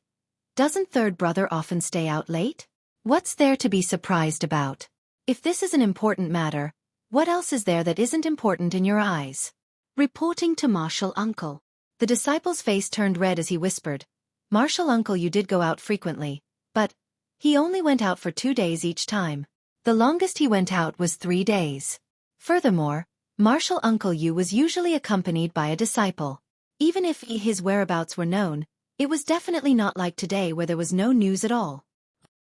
"Doesn't third brother often stay out late? What's there to be surprised about? If this is an important matter, what else is there that isn't important in your eyes?" Reporting to Martial Uncle. The disciple's face turned red as he whispered, "Martial Uncle, you did go out frequently, but he only went out for 2 days each time. The longest he went out was 3 days. Furthermore, Martial Uncle you was usually accompanied by a disciple. Even if his whereabouts were known, it was definitely not like today where there was no news at all."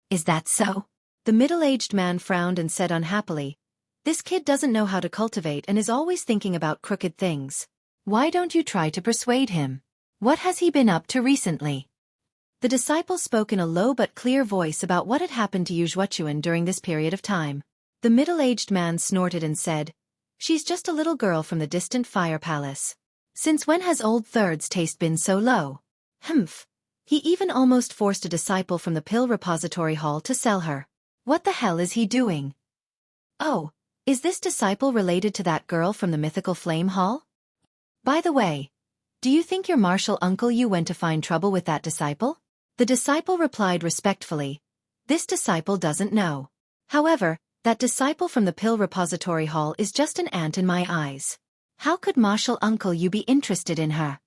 Is that so? The middle-aged man frowned and said unhappily, "This kid doesn't know how to cultivate and is always thinking about crooked things." Why don't you try to persuade him? What has he been up to recently? The disciple spoke in a low but clear voice about what had happened to Xueqi during this period of time. The middle-aged man snorted and said, "She's just a little girl from the distant fire palace." Since when has old third's taste been so low? Humph. He even almost forced a disciple from the pill repository hall to sell her. What the hell is he doing? Oh, is this disciple related to that girl from the mythical flame hall? By the way, do you think your Martial Uncle you went to find trouble with that disciple? The disciple replied respectfully, "This disciple doesn't know. However, that disciple from the pill repository hall is just an ant in my eyes. How could Martial Uncle you be interested in her?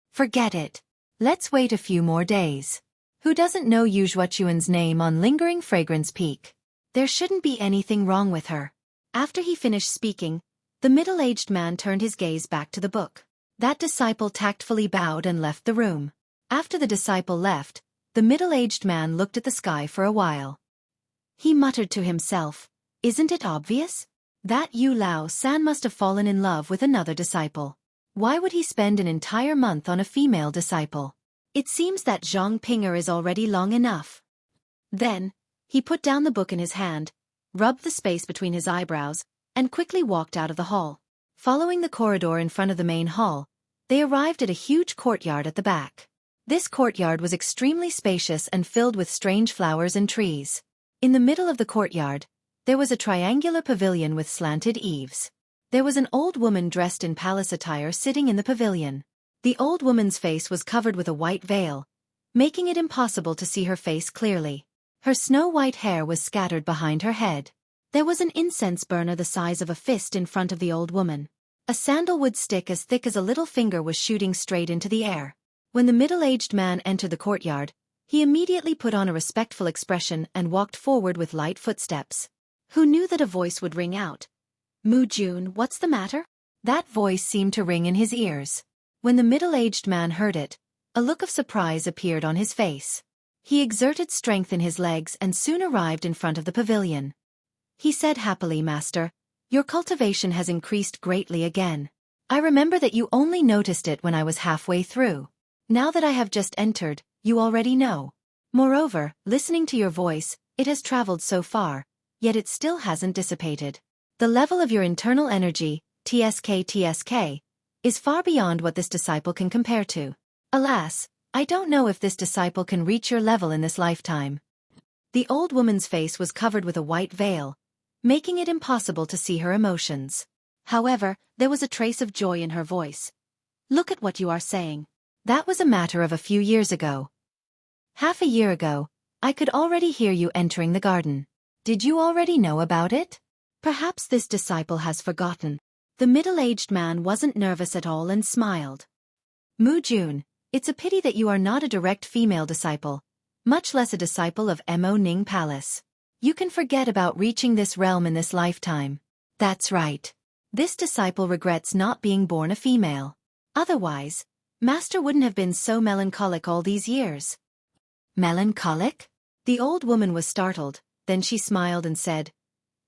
Forget it. Let's wait a few more days. Who doesn't know Xueqi's name on Lingering Fragrance Peak? There shouldn't be anything wrong with her." After he finished speaking, the middle-aged man turned his gaze back to the book. That disciple tactfully bowed and left the room. After the disciple left, the middle-aged man looked at the sky for a while. He muttered to himself, "Isn't it obvious? That Yu Lao-san must have fallen in love with another disciple. Why would he spend an entire month on a female disciple? It seems that Zhang Pinger is already long enough." Then, he put down the book in his hand, rubbed the space between his eyebrows, and quickly walked out of the hall. Following the corridor in front of the main hall, they arrived at a huge courtyard at the back. This courtyard was extremely spacious and filled with strange flowers and trees. In the middle of the courtyard, there was a triangular pavilion with slanted eaves. There was an old woman dressed in palace attire sitting in the pavilion. The old woman's face was covered with a white veil, making it impossible to see her face clearly. Her snow-white hair was scattered behind her head. There was an incense burner the size of a fist in front of the old woman. A sandalwood stick as thick as a little finger was shooting straight into the air. When the middle-aged man entered the courtyard, he immediately put on a respectful expression and walked forward with light footsteps. Who knew that a voice would ring out? "Mu Jun, what's the matter?" That voice seemed to ring in his ears. When the middle-aged man heard it, a look of surprise appeared on his face. He exerted strength in his legs and soon arrived in front of the pavilion. He said happily, "Master, your cultivation has increased greatly again. I remember that you only noticed it when I was halfway through. Now that I have just entered, you already know. Moreover, listening to your voice, it has traveled so far, yet it still hasn't dissipated. The level of your internal energy, TSK, is far beyond what this disciple can compare to. Alas, I don't know if this disciple can reach your level in this lifetime." The old woman's face was covered with a white veil, making it impossible to see her emotions. However, there was a trace of joy in her voice. "Look at what you are saying. That was a matter of a few years ago. Half a year ago, I could already hear you entering the garden. Did you already know about it? Perhaps this disciple has forgotten." The middle-aged man wasn't nervous at all and smiled. "Mu Jun, it's a pity that you are not a direct female disciple, much less a disciple of Mo Ning Palace. You can forget about reaching this realm in this lifetime." "That's right. This disciple regrets not being born a female. Otherwise, Master wouldn't have been so melancholic all these years." "Melancholic?" The old woman was startled, then she smiled and said,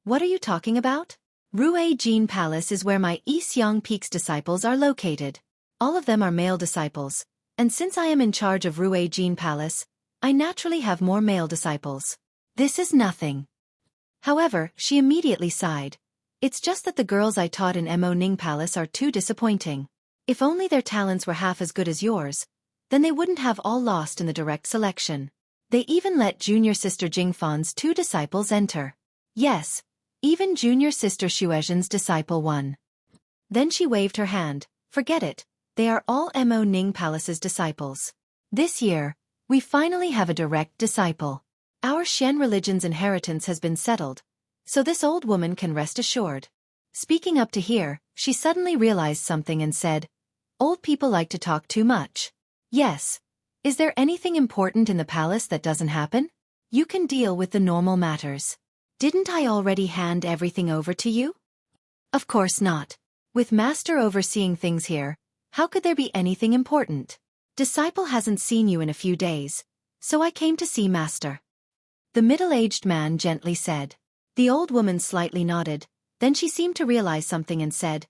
"What are you talking about?" Xueqi Palace is where my Isyang Peak's disciples are located. All of them are male disciples, and since I am in charge of Xueqi Palace, I naturally have more male disciples. This is nothing. However, she immediately sighed. It's just that the girls I taught in Mo Ning Palace are too disappointing. If only their talents were half as good as yours, then they wouldn't have all lost in the direct selection. They even let junior sister Jingfan's 2 disciples enter. Yes, even junior sister Xueqi's disciple won. Then she waved her hand. Forget it, they are all Mo Ning Palace's disciples. This year, we finally have a direct disciple. Our Shen religion's inheritance has been settled, so this old woman can rest assured. Speaking up to here, she suddenly realized something and said, "Old people like to talk too much." Yes. Is there anything important in the palace that doesn't happen? You can deal with the normal matters. Didn't I already hand everything over to you? Of course not. With Master overseeing things here, how could there be anything important? Disciple hasn't seen you in a few days, so I came to see Master. The middle-aged man gently said. The old woman slightly nodded, then she seemed to realize something and said,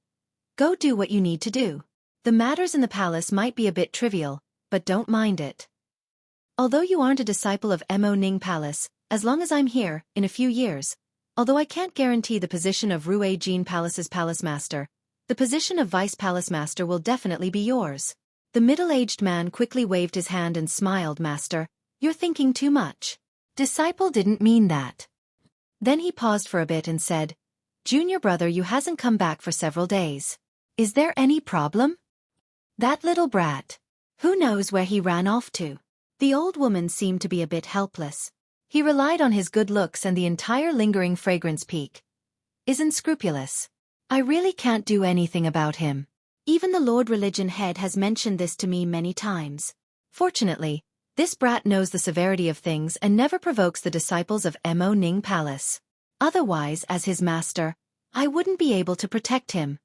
"Go do what you need to do. The matters in the palace might be a bit trivial, but don't mind it. Although you aren't a disciple of Mo Ning Palace, as long as I'm here, in a few years, although I can't guarantee the position of Xueqi Palace's palace master, the position of vice palace master will definitely be yours." The middle-aged man quickly waved his hand and smiled. "Master, you're thinking too much." Disciple didn't mean that. Then he paused for a bit and said, "Junior brother, you hasn't come back for several days. Is there any problem? That little brat. Who knows where he ran off to?" The old woman seemed to be a bit helpless. He relied on his good looks and the entire lingering fragrance peak. Isn't scrupulous. I really can't do anything about him. Even the Lord Religion head has mentioned this to me many times. Fortunately, this brat knows the severity of things and never provokes the disciples of Mo Ning Palace. Otherwise, as his master, I wouldn't be able to protect him.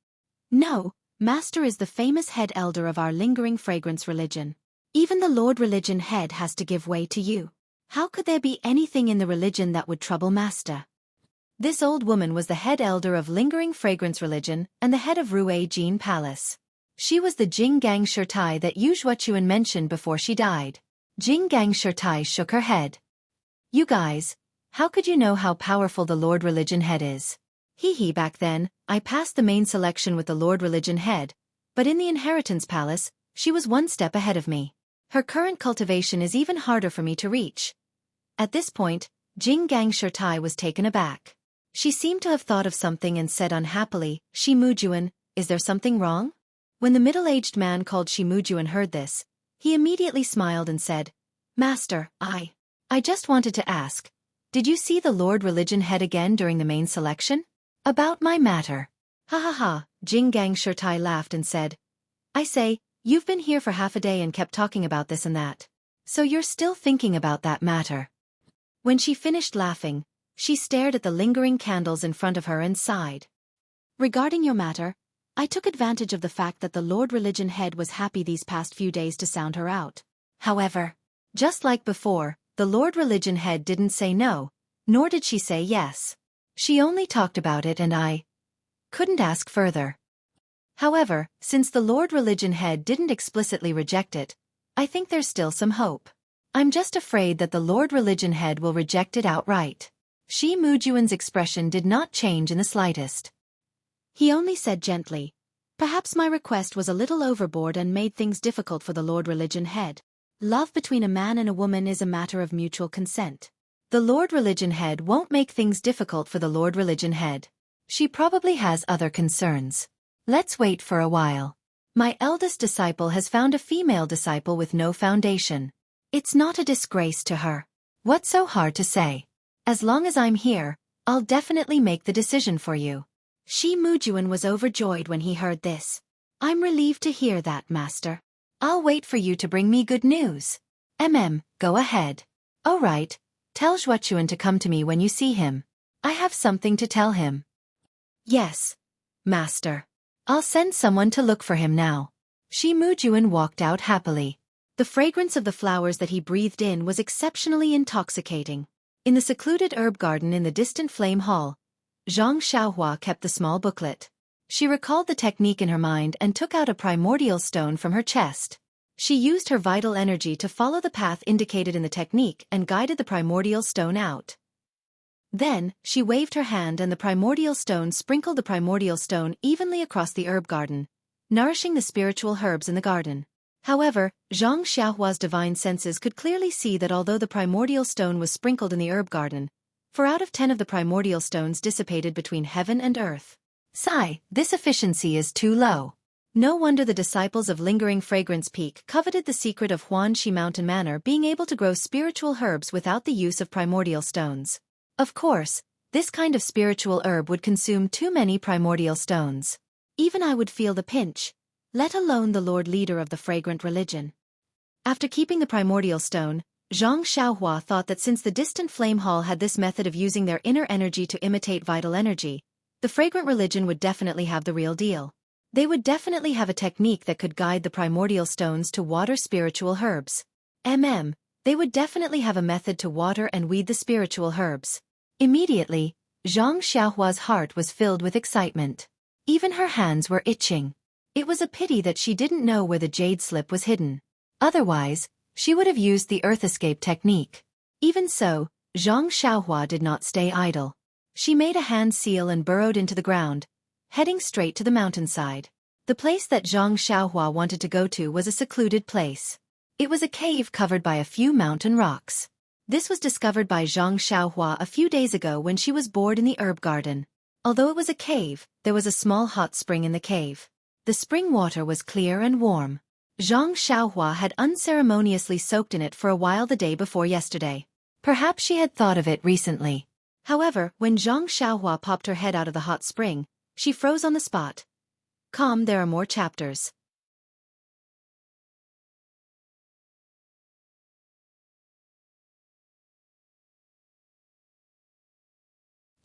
No, Master is the famous head elder of our lingering fragrance religion. Even the Lord Religion head has to give way to you. How could there be anything in the religion that would trouble Master? This old woman was the head elder of lingering fragrance religion and the head of Xueqi Palace. She was the Jinggang Shirtai that Xueqi mentioned before she died. Jinggang Shirtai shook her head. You guys, how could you know how powerful the Lord Religion head is? Back then, I passed the main selection with the Lord Religion head, but in the Inheritance Palace, she was one step ahead of me. Her current cultivation is even harder for me to reach. At this point, Jinggang Shirtai was taken aback. She seemed to have thought of something and said unhappily, "Shimujuan, is there something wrong?" When the middle-aged man called Shimujuan heard this, he immediately smiled and said, "Master, I just wanted to ask, did you see the Lord Religion head again during the main selection? About my matter." Ha ha ha, Jinggang Shirtai laughed and said, "I say, you've been here for half a day and kept talking about this and that. So you're still thinking about that matter." When she finished laughing, she stared at the lingering candles in front of her and sighed. "Regarding your matter, I took advantage of the fact that the Lord Religion head was happy these past few days to sound her out. However, just like before, the Lord Religion head didn't say no, nor did she say yes. She only talked about it and I couldn't ask further. However, since the Lord Religion head didn't explicitly reject it, I think there's still some hope. I'm just afraid that the Lord Religion head will reject it outright." Shimujuan's expression did not change in the slightest. He only said gently, "Perhaps my request was a little overboard and made things difficult for the Lord Religion head. Love between a man and a woman is a matter of mutual consent. The Lord Religion head won't make things difficult for the Lord Religion head. She probably has other concerns. Let's wait for a while. My eldest disciple has found a female disciple with no foundation. It's not a disgrace to her. What's so hard to say? As long as I'm here, I'll definitely make the decision for you." Shimujuan was overjoyed when he heard this. "I'm relieved to hear that, Master. I'll wait for you to bring me good news. Go ahead. Oh right, Tell Xueqi to come to me when you see him. I have something to tell him." "Yes, Master. I'll send someone to look for him now." Shimujuan walked out happily. The fragrance of the flowers that he breathed in was exceptionally intoxicating. In the secluded herb garden in the distant Flame Hall, Zhang Xiaohua kept the small booklet. She recalled the technique in her mind and took out a primordial stone from her chest. She used her vital energy to follow the path indicated in the technique and guided the primordial stone out. Then, she waved her hand and the primordial stone sprinkled the primordial stone evenly across the herb garden, nourishing the spiritual herbs in the garden. However, Zhang Xiaohua's divine senses could clearly see that although the primordial stone was sprinkled in the herb garden, 4 out of 10 of the primordial stones dissipated between heaven and earth. Sigh, this efficiency is too low. No wonder the disciples of Lingering Fragrance Peak coveted the secret of Huanxi Mountain Manor being able to grow spiritual herbs without the use of primordial stones. Of course, this kind of spiritual herb would consume too many primordial stones. Even I would feel the pinch, let alone the Lord Leader of the fragrant religion. After keeping the primordial stone, Zhang Xiaohua thought that since the distant flame hall had this method of using their inner energy to imitate vital energy, the fragrant religion would definitely have the real deal. They would definitely have a technique that could guide the primordial stones to water spiritual herbs. They would definitely have a method to water and weed the spiritual herbs. Immediately, Zhang Xiaohua's heart was filled with excitement. Even her hands were itching. It was a pity that she didn't know where the jade slip was hidden. Otherwise, she would have used the earth escape technique. Even so, Zhang Xiaohua did not stay idle. She made a hand seal and burrowed into the ground, heading straight to the mountainside. The place that Zhang Xiaohua wanted to go to was a secluded place. It was a cave covered by a few mountain rocks. This was discovered by Zhang Xiaohua a few days ago when she was bored in the herb garden. Although it was a cave, there was a small hot spring in the cave. The spring water was clear and warm. Zhang Xiaohua had unceremoniously soaked in it for a while the day before yesterday. Perhaps she had thought of it recently. However, when Zhang Xiaohua popped her head out of the hot spring, she froze on the spot. Calm, there are more chapters.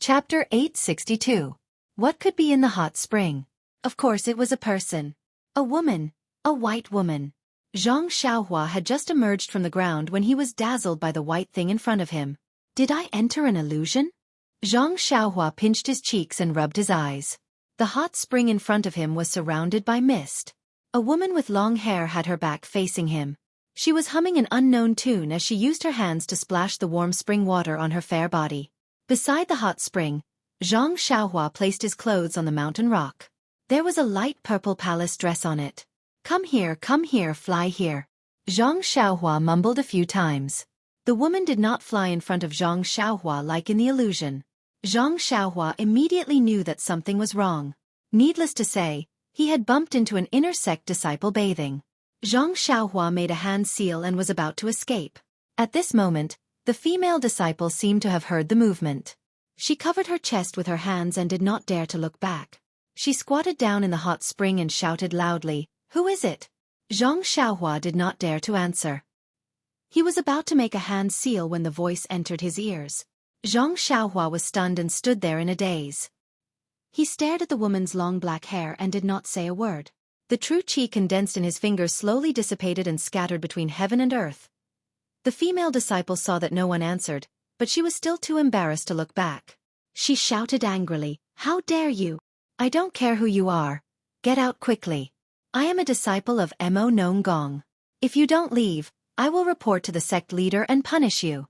Chapter 862. What could be in the hot spring? Of course it was a person. A woman. A white woman. Zhang Xiaohua had just emerged from the ground when he was dazzled by the white thing in front of him. Did I enter an illusion? Zhang Xiaohua pinched his cheeks and rubbed his eyes. The hot spring in front of him was surrounded by mist. A woman with long hair had her back facing him. She was humming an unknown tune as she used her hands to splash the warm spring water on her fair body. Beside the hot spring, Zhang Xiaohua placed his clothes on the mountain rock. There was a light purple palace dress on it. Come here, fly here. Zhang Xiaohua mumbled a few times. The woman did not fly in front of Zhang Xiaohua like in the illusion. Zhang Xiaohua immediately knew that something was wrong. Needless to say, he had bumped into an inner sect disciple bathing. Zhang Xiaohua made a hand seal and was about to escape. At this moment, the female disciple seemed to have heard the movement. She covered her chest with her hands and did not dare to look back. She squatted down in the hot spring and shouted loudly, "Who is it?" Zhang Xiaohua did not dare to answer. He was about to make a hand seal when the voice entered his ears. Zhang Xiaohua was stunned and stood there in a daze. He stared at the woman's long black hair and did not say a word. The true qi condensed in his fingers slowly dissipated and scattered between heaven and earth. The female disciple saw that no one answered, but she was still too embarrassed to look back. She shouted angrily, "How dare you? I don't care who you are. Get out quickly. I am a disciple of Mo Nong Gong. If you don't leave, I will report to the sect leader and punish you."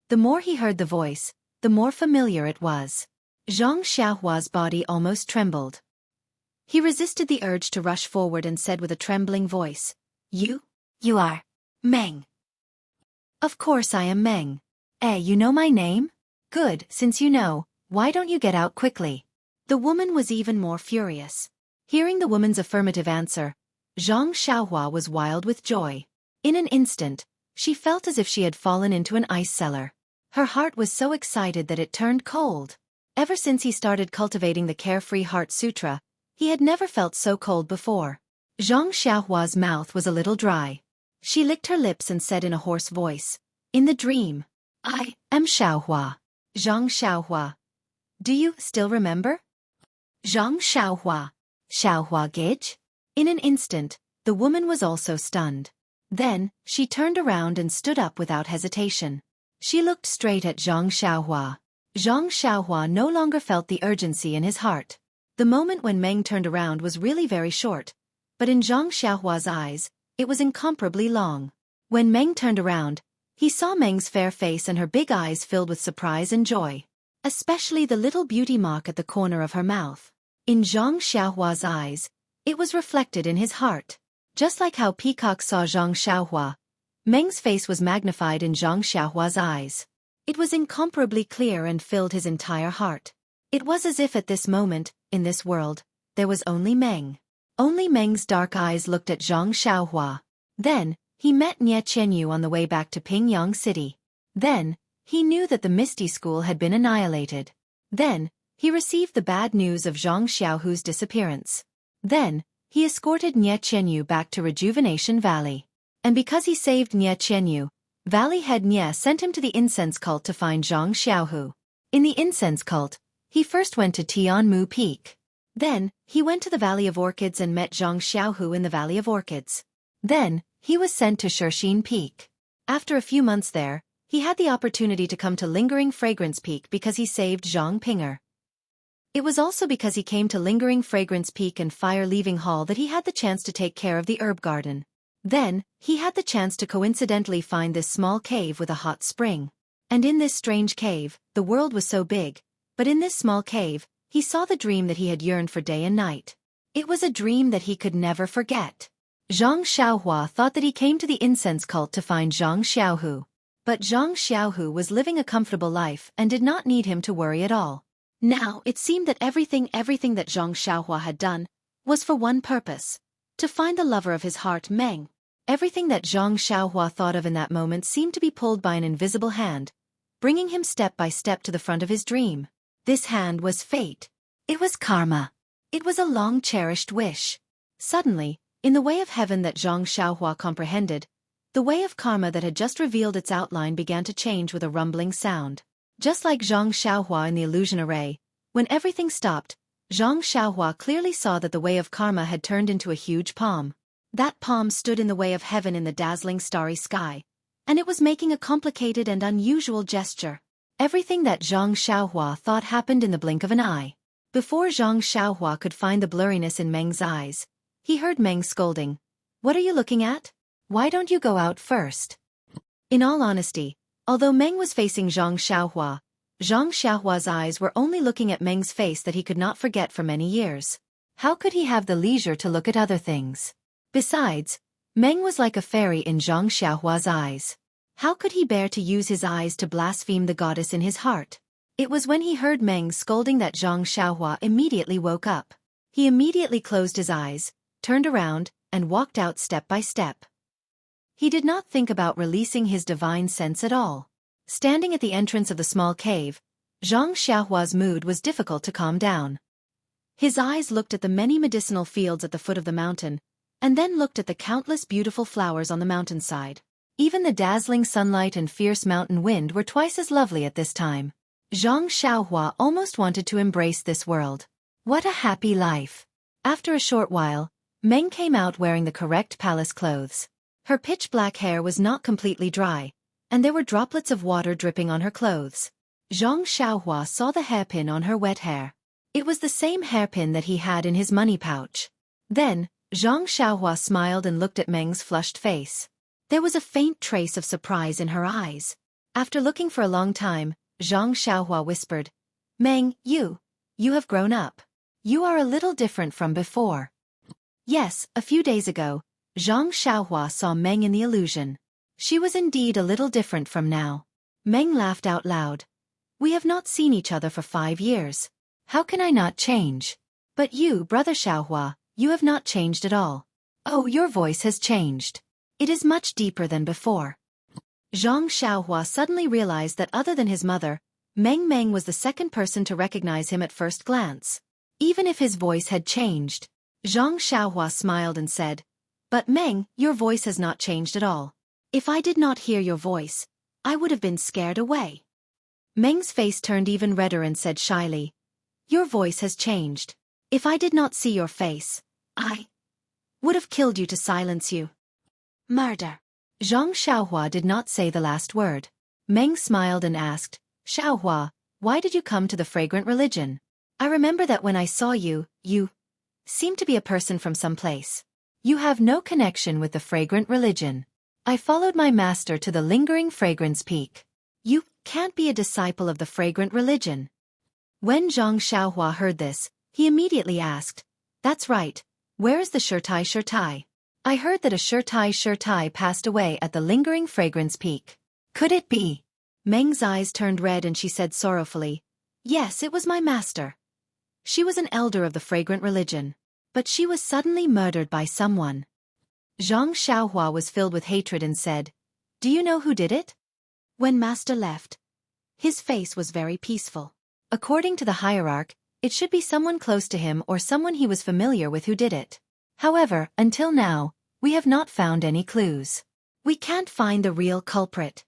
The more he heard the voice, the more familiar it was. Zhang Xiaohua's body almost trembled. He resisted the urge to rush forward and said with a trembling voice, You are Meng." "Of course I am Meng. You know my name? Good, since you know, why don't you get out quickly?" The woman was even more furious. Hearing the woman's affirmative answer, Zhang Xiaohua was wild with joy. In an instant, she felt as if she had fallen into an ice cellar. Her heart was so excited that it turned cold. Ever since he started cultivating the Carefree Heart Sutra, he had never felt so cold before. Zhang Xiaohua's mouth was a little dry. She licked her lips and said in a hoarse voice, "In the dream, I am Xiaohua." Zhang Xiaohua. Do you still remember? Zhang Xiaohua. Xiaohua Gage? In an instant, the woman was also stunned. Then, she turned around and stood up without hesitation. She looked straight at Zhang Xiaohua. Zhang Xiaohua no longer felt the urgency in his heart. The moment when Meng turned around was really very short, but in Zhang Xiaohua's eyes, it was incomparably long. When Meng turned around, he saw Meng's fair face and her big eyes filled with surprise and joy. Especially the little beauty mark at the corner of her mouth. In Zhang Xiaohua's eyes, it was reflected in his heart. Just like how Peacock saw Zhang Xiaohua, Meng's face was magnified in Zhang Xiaohua's eyes. It was incomparably clear and filled his entire heart. It was as if at this moment, in this world, there was only Meng. Only Meng's dark eyes looked at Zhang Xiaohua. Then, he met Nie Qianyu on the way back to Pingyang City. Then, he knew that the Misty School had been annihilated. Then, he received the bad news of Zhang Xiaohu's disappearance. Then, he escorted Nie Qianyu back to Rejuvenation Valley. And because he saved Nie Qianyu, Valley head Nie sent him to the incense cult to find Zhang Xiaohu. In the incense cult, he first went to Tianmu Peak. Then, he went to the Valley of Orchids and met Zhang Xiaohu in the Valley of Orchids. Then, he was sent to Xueqi Peak. After a few months there, he had the opportunity to come to Lingering Fragrance Peak because he saved Zhang Pinger. It was also because he came to Lingering Fragrance Peak and Fire Leaving Hall that he had the chance to take care of the herb garden. Then, he had the chance to coincidentally find this small cave with a hot spring. And in this strange cave, the world was so big, but in this small cave, he saw the dream that he had yearned for day and night. It was a dream that he could never forget. Zhang Xiaohua thought that he came to the incense cult to find Zhang Xiaohu. But Zhang Xiaohu was living a comfortable life and did not need him to worry at all. Now, it seemed that everything that Zhang Xiaohua had done was for one purpose: to find the lover of his heart, Meng. Everything that Zhang Xiaohua thought of in that moment seemed to be pulled by an invisible hand, bringing him step by step to the front of his dream. This hand was fate. It was karma. It was a long-cherished wish. Suddenly, in the way of heaven that Zhang Xiaohua comprehended, the way of karma that had just revealed its outline began to change with a rumbling sound. Just like Zhang Xiaohua in the illusion array, when everything stopped, Zhang Xiaohua clearly saw that the way of karma had turned into a huge palm. That palm stood in the way of heaven in the dazzling starry sky, and it was making a complicated and unusual gesture. Everything that Zhang Xiaohua thought happened in the blink of an eye. Before Zhang Xiaohua could find the blurriness in Meng's eyes, he heard Meng scolding. "What are you looking at? Why don't you go out first?" In all honesty, although Meng was facing Zhang Xiaohua's eyes were only looking at Meng's face that he could not forget for many years. How could he have the leisure to look at other things? Besides, Meng was like a fairy in Zhang Xiaohua's eyes. How could he bear to use his eyes to blaspheme the goddess in his heart? It was when he heard Meng scolding that Zhang Xiaohua immediately woke up. He immediately closed his eyes, turned around, and walked out step by step. He did not think about releasing his divine sense at all. Standing at the entrance of the small cave, Zhang Xiaohua's mood was difficult to calm down. His eyes looked at the many medicinal fields at the foot of the mountain, and then looked at the countless beautiful flowers on the mountainside. Even the dazzling sunlight and fierce mountain wind were twice as lovely at this time. Zhang Xiaohua almost wanted to embrace this world. What a happy life! After a short while, Meng came out wearing the correct palace clothes. Her pitch-black hair was not completely dry, and there were droplets of water dripping on her clothes. Zhang Xiaohua saw the hairpin on her wet hair. It was the same hairpin that he had in his money pouch. Then, Zhang Xiaohua smiled and looked at Meng's flushed face. There was a faint trace of surprise in her eyes. After looking for a long time, Zhang Xiaohua whispered, "Meng, you have grown up. You are a little different from before." Yes, a few days ago, Zhang Xiaohua saw Meng in the illusion. She was indeed a little different from now. Meng laughed out loud. "We have not seen each other for 5 years. How can I not change? But you, Brother Xiaohua, you have not changed at all. Oh, your voice has changed. It is much deeper than before." Zhang Xiaohua suddenly realized that other than his mother, Meng was the second person to recognize him at first glance. Even if his voice had changed, Zhang Xiaohua smiled and said, "But Meng, your voice has not changed at all. If I did not hear your voice, I would have been scared away." Meng's face turned even redder and said shyly, "Your voice has changed. If I did not see your face, I would have killed you to silence you." Murder. Zhang Xiaohua did not say the last word. Meng smiled and asked, "Xiaohua, Why did you come to the fragrant religion? I remember that when I saw you, you seemed to be a person from some place. You have no connection with the fragrant religion. I followed my master to the lingering fragrance peak. You can't be a disciple of the fragrant religion. When Zhang Xiaohua heard this, he immediately asked, That's right, where is the Xueqi? I heard that a Xueqi passed away at the lingering fragrance peak. Could it be? Meng's eyes turned red and she said sorrowfully, Yes, it was my master. She was an elder of the fragrant religion, but she was suddenly murdered by someone. Zhang Xiaohua was filled with hatred and said, Do you know who did it? When master left, his face was very peaceful. According to the hierarch, it should be someone close to him or someone he was familiar with who did it. However, until now, we have not found any clues. We can't find the real culprit.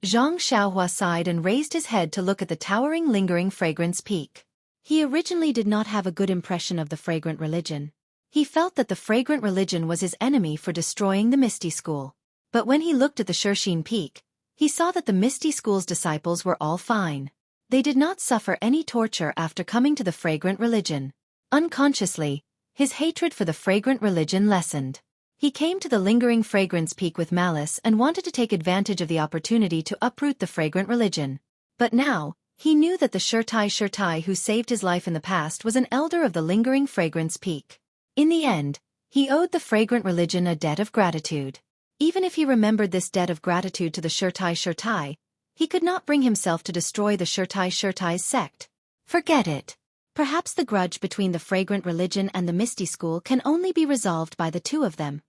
Zhang Xiaohua sighed and raised his head to look at the towering lingering fragrance peak. He originally did not have a good impression of the fragrant religion. He felt that the fragrant religion was his enemy for destroying the Misty School. But when he looked at the Xueqi peak, he saw that the Misty School's disciples were all fine. They did not suffer any torture after coming to the fragrant religion. Unconsciously, his hatred for the fragrant religion lessened. He came to the lingering fragrance peak with malice and wanted to take advantage of the opportunity to uproot the fragrant religion. But now, he knew that the Xueqi who saved his life in the past was an elder of the lingering fragrance peak. In the end, he owed the fragrant religion a debt of gratitude. Even if he remembered this debt of gratitude to the Xueqi, he could not bring himself to destroy the Xueqi's sect. Forget it. Perhaps the grudge between the fragrant religion and the Misty School can only be resolved by the two of them.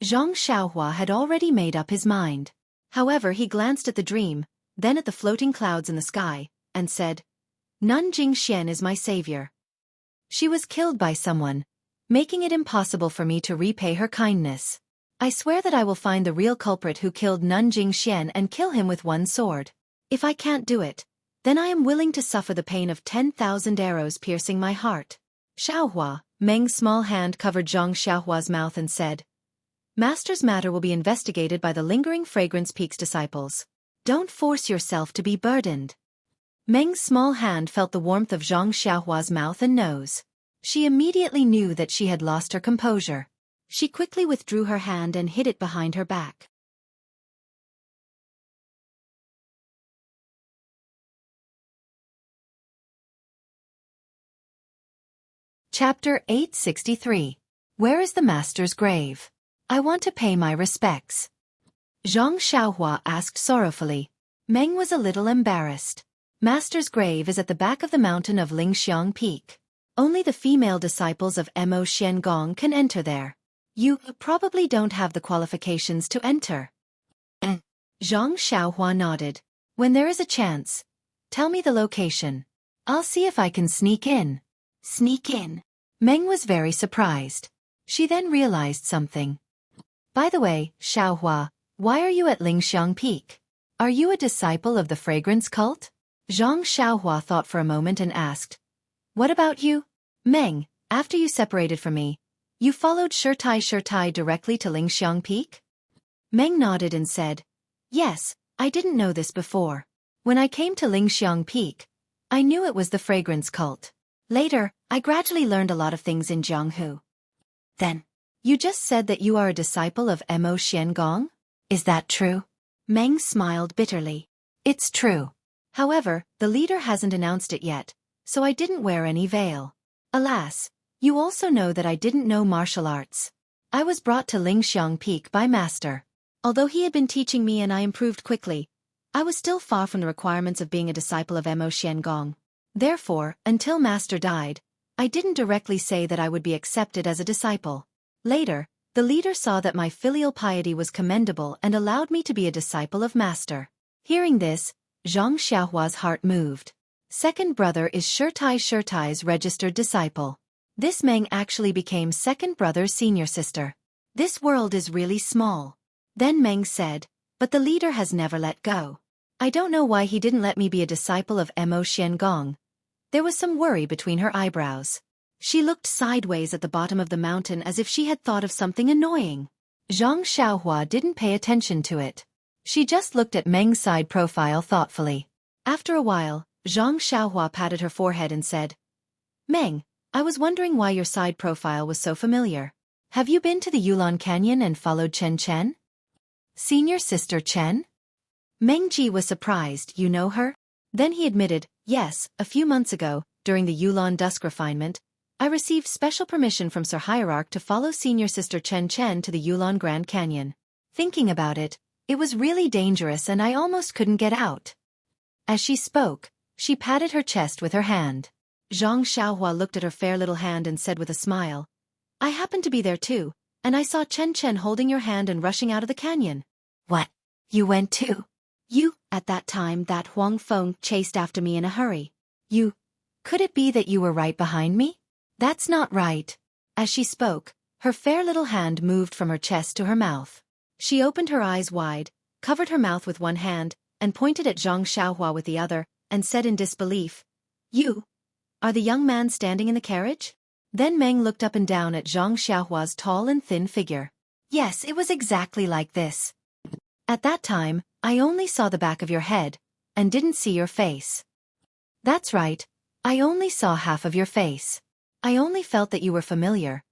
Zhang Xiaohua had already made up his mind. However, he glanced at the dream, then at the floating clouds in the sky, and said, Nun Jingxian is my savior. She was killed by someone, making it impossible for me to repay her kindness. I swear that I will find the real culprit who killed Nun Jingxian and kill him with one sword. If I can't do it, then I am willing to suffer the pain of 10,000 arrows piercing my heart. Xiaohua, Meng's small hand covered Zhang Xiaohua's mouth and said, Master's matter will be investigated by the lingering fragrance peak's disciples. Don't force yourself to be burdened. Meng's small hand felt the warmth of Zhang Xiaohua's mouth and nose. She immediately knew that she had lost her composure. She quickly withdrew her hand and hid it behind her back. Chapter 863. Where is the master's grave? I want to pay my respects. Zhang Xiaohua asked sorrowfully. Meng was a little embarrassed. Master's grave is at the back of the mountain of Lingxiang Peak. Only the female disciples of Mo Xian Gong can enter there. You probably don't have the qualifications to enter. Zhang Xiaohua nodded. When there is a chance, tell me the location. I'll see if I can sneak in. Sneak in? Meng was very surprised. She then realized something. By the way, Xiaohua, why are you at Lingxiang Peak? Are you a disciple of the fragrance cult? Zhang Xiaohua thought for a moment and asked. What about you? Meng, after you separated from me, you followed Xueqi directly to Lingxiang Peak? Meng nodded and said, Yes, I didn't know this before. When I came to Lingxiang Peak, I knew it was the fragrance cult. Later, I gradually learned a lot of things in Jianghu. Then, you just said that you are a disciple of Mo Xian Gong? Is that true? Meng smiled bitterly. It's true. However, the leader hasn't announced it yet, so I didn't wear any veil. Alas, you also know that I didn't know martial arts. I was brought to Lingxiang Peak by master. Although he had been teaching me and I improved quickly, I was still far from the requirements of being a disciple of Mo Xian Gong. Therefore, until master died, I didn't directly say that I would be accepted as a disciple. Later, the leader saw that my filial piety was commendable and allowed me to be a disciple of master. Hearing this, Zhang Xiaohua's heart moved. Second brother is Xueqi's registered disciple. This Meng actually became second brother's senior sister. This world is really small. Then Meng said, but the leader has never let go. I don't know why he didn't let me be a disciple of Mo Xian Gong. There was some worry between her eyebrows. She looked sideways at the bottom of the mountain as if she had thought of something annoying. Zhang Xiaohua didn't pay attention to it. She just looked at Meng's side profile thoughtfully. After a while, Zhang Xiaohua patted her forehead and said, Meng, I was wondering why your side profile was so familiar. Have you been to the Yulon Canyon and followed Chen Chen? Senior sister Chen? Meng Ji was surprised. You know her? Then he admitted, yes, a few months ago, during the Yulon Dusk refinement, I received special permission from Sir Hierarch to follow senior sister Chen Chen to the Yulon Grand Canyon. Thinking about it, it was really dangerous and I almost couldn't get out. As she spoke, she patted her chest with her hand. Zhang Xiaohua looked at her fair little hand and said with a smile, I happened to be there too, and I saw Chen Chen holding your hand and rushing out of the canyon. What? You went too? At that time that Huang Feng chased after me in a hurry. Could it be that you were right behind me? That's not right. As she spoke, her fair little hand moved from her chest to her mouth. She opened her eyes wide, covered her mouth with one hand, and pointed at Zhang Xiaohua with the other, and said in disbelief, You are the young man standing in the carriage? Then Meng looked up and down at Zhang Xiaohua's tall and thin figure. Yes, it was exactly like this. At that time, I only saw the back of your head, and didn't see your face. That's right, I only saw half of your face. I only felt that you were familiar,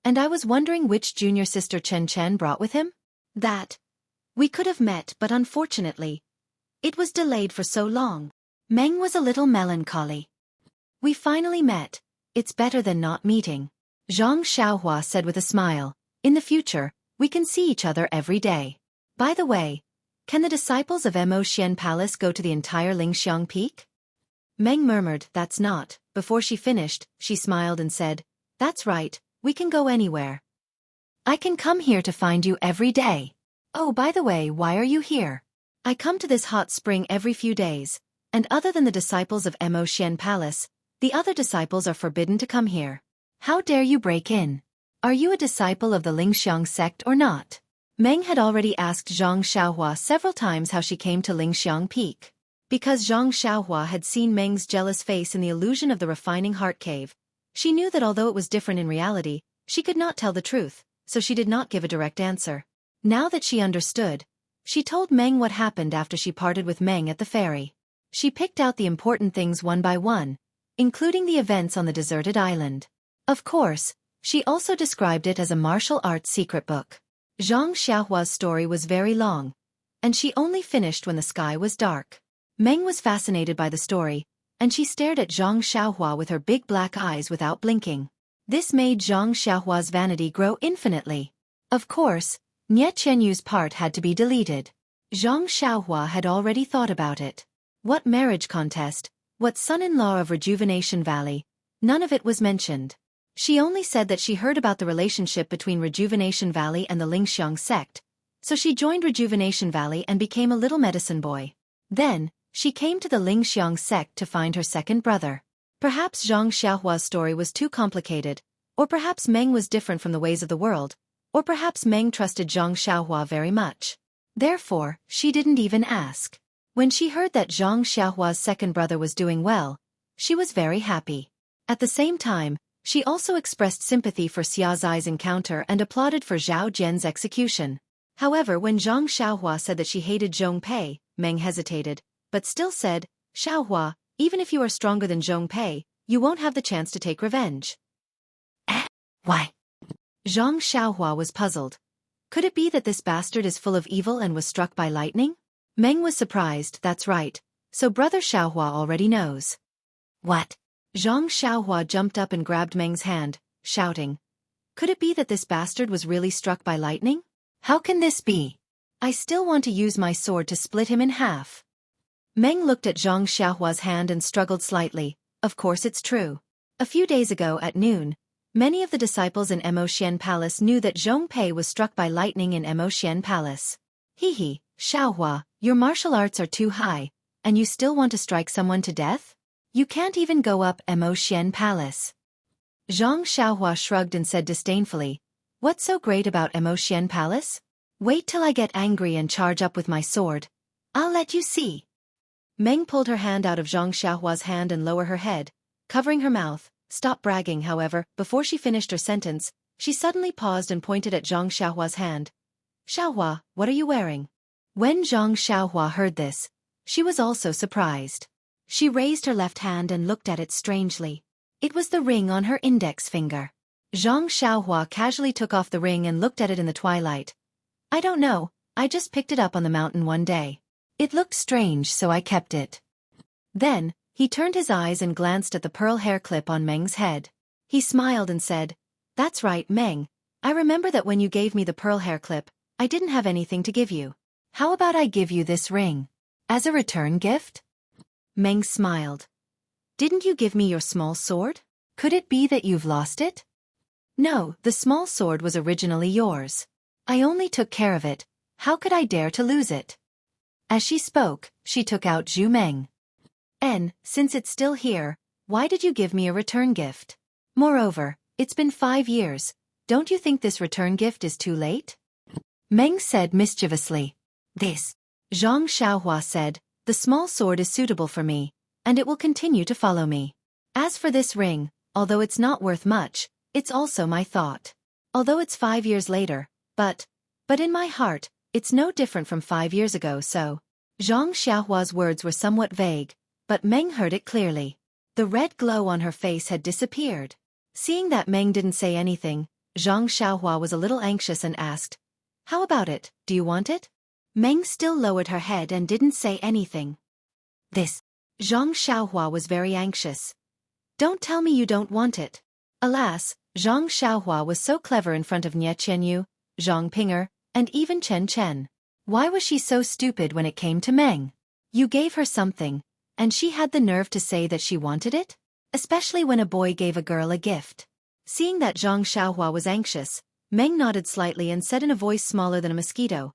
and I was wondering which junior sister Chen Chen brought with him? That we could have met, but unfortunately, it was delayed for so long. Meng was a little melancholy. We finally met. It's better than not meeting. Zhang Xiaohua said with a smile, in the future, we can see each other every day. By the way, can the disciples of Mo Xian Palace go to the entire Lingxiang Peak? Meng murmured, that's not. Before she finished, she smiled and said, that's right, we can go anywhere. I can come here to find you every day. Oh, by the way, why are you here? I come to this hot spring every few days, and other than the disciples of Mo Xian Palace, the other disciples are forbidden to come here. How dare you break in? Are you a disciple of the Lingxiang sect or not? Meng had already asked Zhang Xiaohua several times how she came to Lingxiang Peak. Because Zhang Xiaohua had seen Meng's jealous face in the illusion of the refining heart cave, she knew that although it was different in reality, she could not tell the truth, so she did not give a direct answer. Now that she understood, she told Meng what happened after she parted with Meng at the ferry. She picked out the important things one by one, including the events on the deserted island. Of course, she also described it as a martial arts secret book. Zhang Xiaohua's story was very long, and she only finished when the sky was dark. Meng was fascinated by the story, and she stared at Zhang Xiaohua with her big black eyes without blinking. This made Zhang Xiaohua's vanity grow infinitely. Of course, Nie Qianyu's part had to be deleted. Zhang Xiaohua had already thought about it. What marriage contest, what son-in-law of Rejuvenation Valley, none of it was mentioned. She only said that she heard about the relationship between Rejuvenation Valley and the Lingxiang sect, so she joined Rejuvenation Valley and became a little medicine boy. Then, she came to the Lingxiang sect to find her second brother. Perhaps Zhang Xiaohua's story was too complicated, or perhaps Meng was different from the ways of the world, or perhaps Meng trusted Zhang Xiaohua very much. Therefore, she didn't even ask. When she heard that Zhang Xiaohua's second brother was doing well, she was very happy. At the same time, she also expressed sympathy for Xia Zai's encounter and applauded for Zhao Jian's execution. However, when Zhang Xiaohua said that she hated Zhong Pei, Meng hesitated, but still said, Xiaohua, even if you are stronger than Zhong Pei, you won't have the chance to take revenge. Why? Zhang Xiaohua was puzzled. Could it be that this bastard is full of evil and was struck by lightning? Meng was surprised, that's right, so brother Xiaohua already knows. What? Zhang Xiaohua jumped up and grabbed Meng's hand, shouting. Could it be that this bastard was really struck by lightning? How can this be? I still want to use my sword to split him in half. Meng looked at Zhang Xiaohua's hand and struggled slightly. Of course it's true. A few days ago at noon, many of the disciples in Mo Xian Palace knew that Zhong Pei was struck by lightning in Mo Xian Palace. Hee, Xiaohua, your martial arts are too high, and you still want to strike someone to death? You can't even go up Mo Xian Palace. Zhang Xiaohua shrugged and said disdainfully, what's so great about Mo Xian Palace? Wait till I get angry and charge up with my sword. I'll let you see. Meng pulled her hand out of Zhang Xiaohua's hand and lowered her head, covering her mouth. Stop bragging, however, before she finished her sentence, she suddenly paused and pointed at Zhang Xiaohua's hand. Xiaohua, what are you wearing? When Zhang Xiaohua heard this, she was also surprised. She raised her left hand and looked at it strangely. It was the ring on her index finger. Zhang Xiaohua casually took off the ring and looked at it in the twilight. I don't know, I just picked it up on the mountain one day. It looked strange, so I kept it. Then, he turned his eyes and glanced at the pearl hair clip on Meng's head. He smiled and said, That's right, Meng. I remember that when you gave me the pearl hair clip, I didn't have anything to give you. How about I give you this ring? As a return gift? Meng smiled. Didn't you give me your small sword? Could it be that you've lost it? No, the small sword was originally yours. I only took care of it. How could I dare to lose it? As she spoke, she took out Zhu Meng. Since it's still here, why did you give me a return gift? Moreover, it's been 5 years. Don't you think this return gift is too late? Meng said mischievously. This. Zhang Xiaohua said, the small sword is suitable for me, and it will continue to follow me. As for this ring, although it's not worth much, it's also my thought. Although it's 5 years later, but in my heart, it's no different from 5 years ago, so. Zhang Xiaohua's words were somewhat vague, but Meng heard it clearly. The red glow on her face had disappeared. Seeing that Meng didn't say anything, Zhang Xiaohua was a little anxious and asked, How about it, do you want it? Meng still lowered her head and didn't say anything. This. Zhang Xiaohua was very anxious. Don't tell me you don't want it. Alas, Zhang Xiaohua was so clever in front of Nie Qianyu, Zhang Pinger, and even Chen Chen. Why was she so stupid when it came to Meng? You gave her something, and she had the nerve to say that she wanted it? Especially when a boy gave a girl a gift. Seeing that Zhang Xiaohua was anxious, Meng nodded slightly and said in a voice smaller than a mosquito.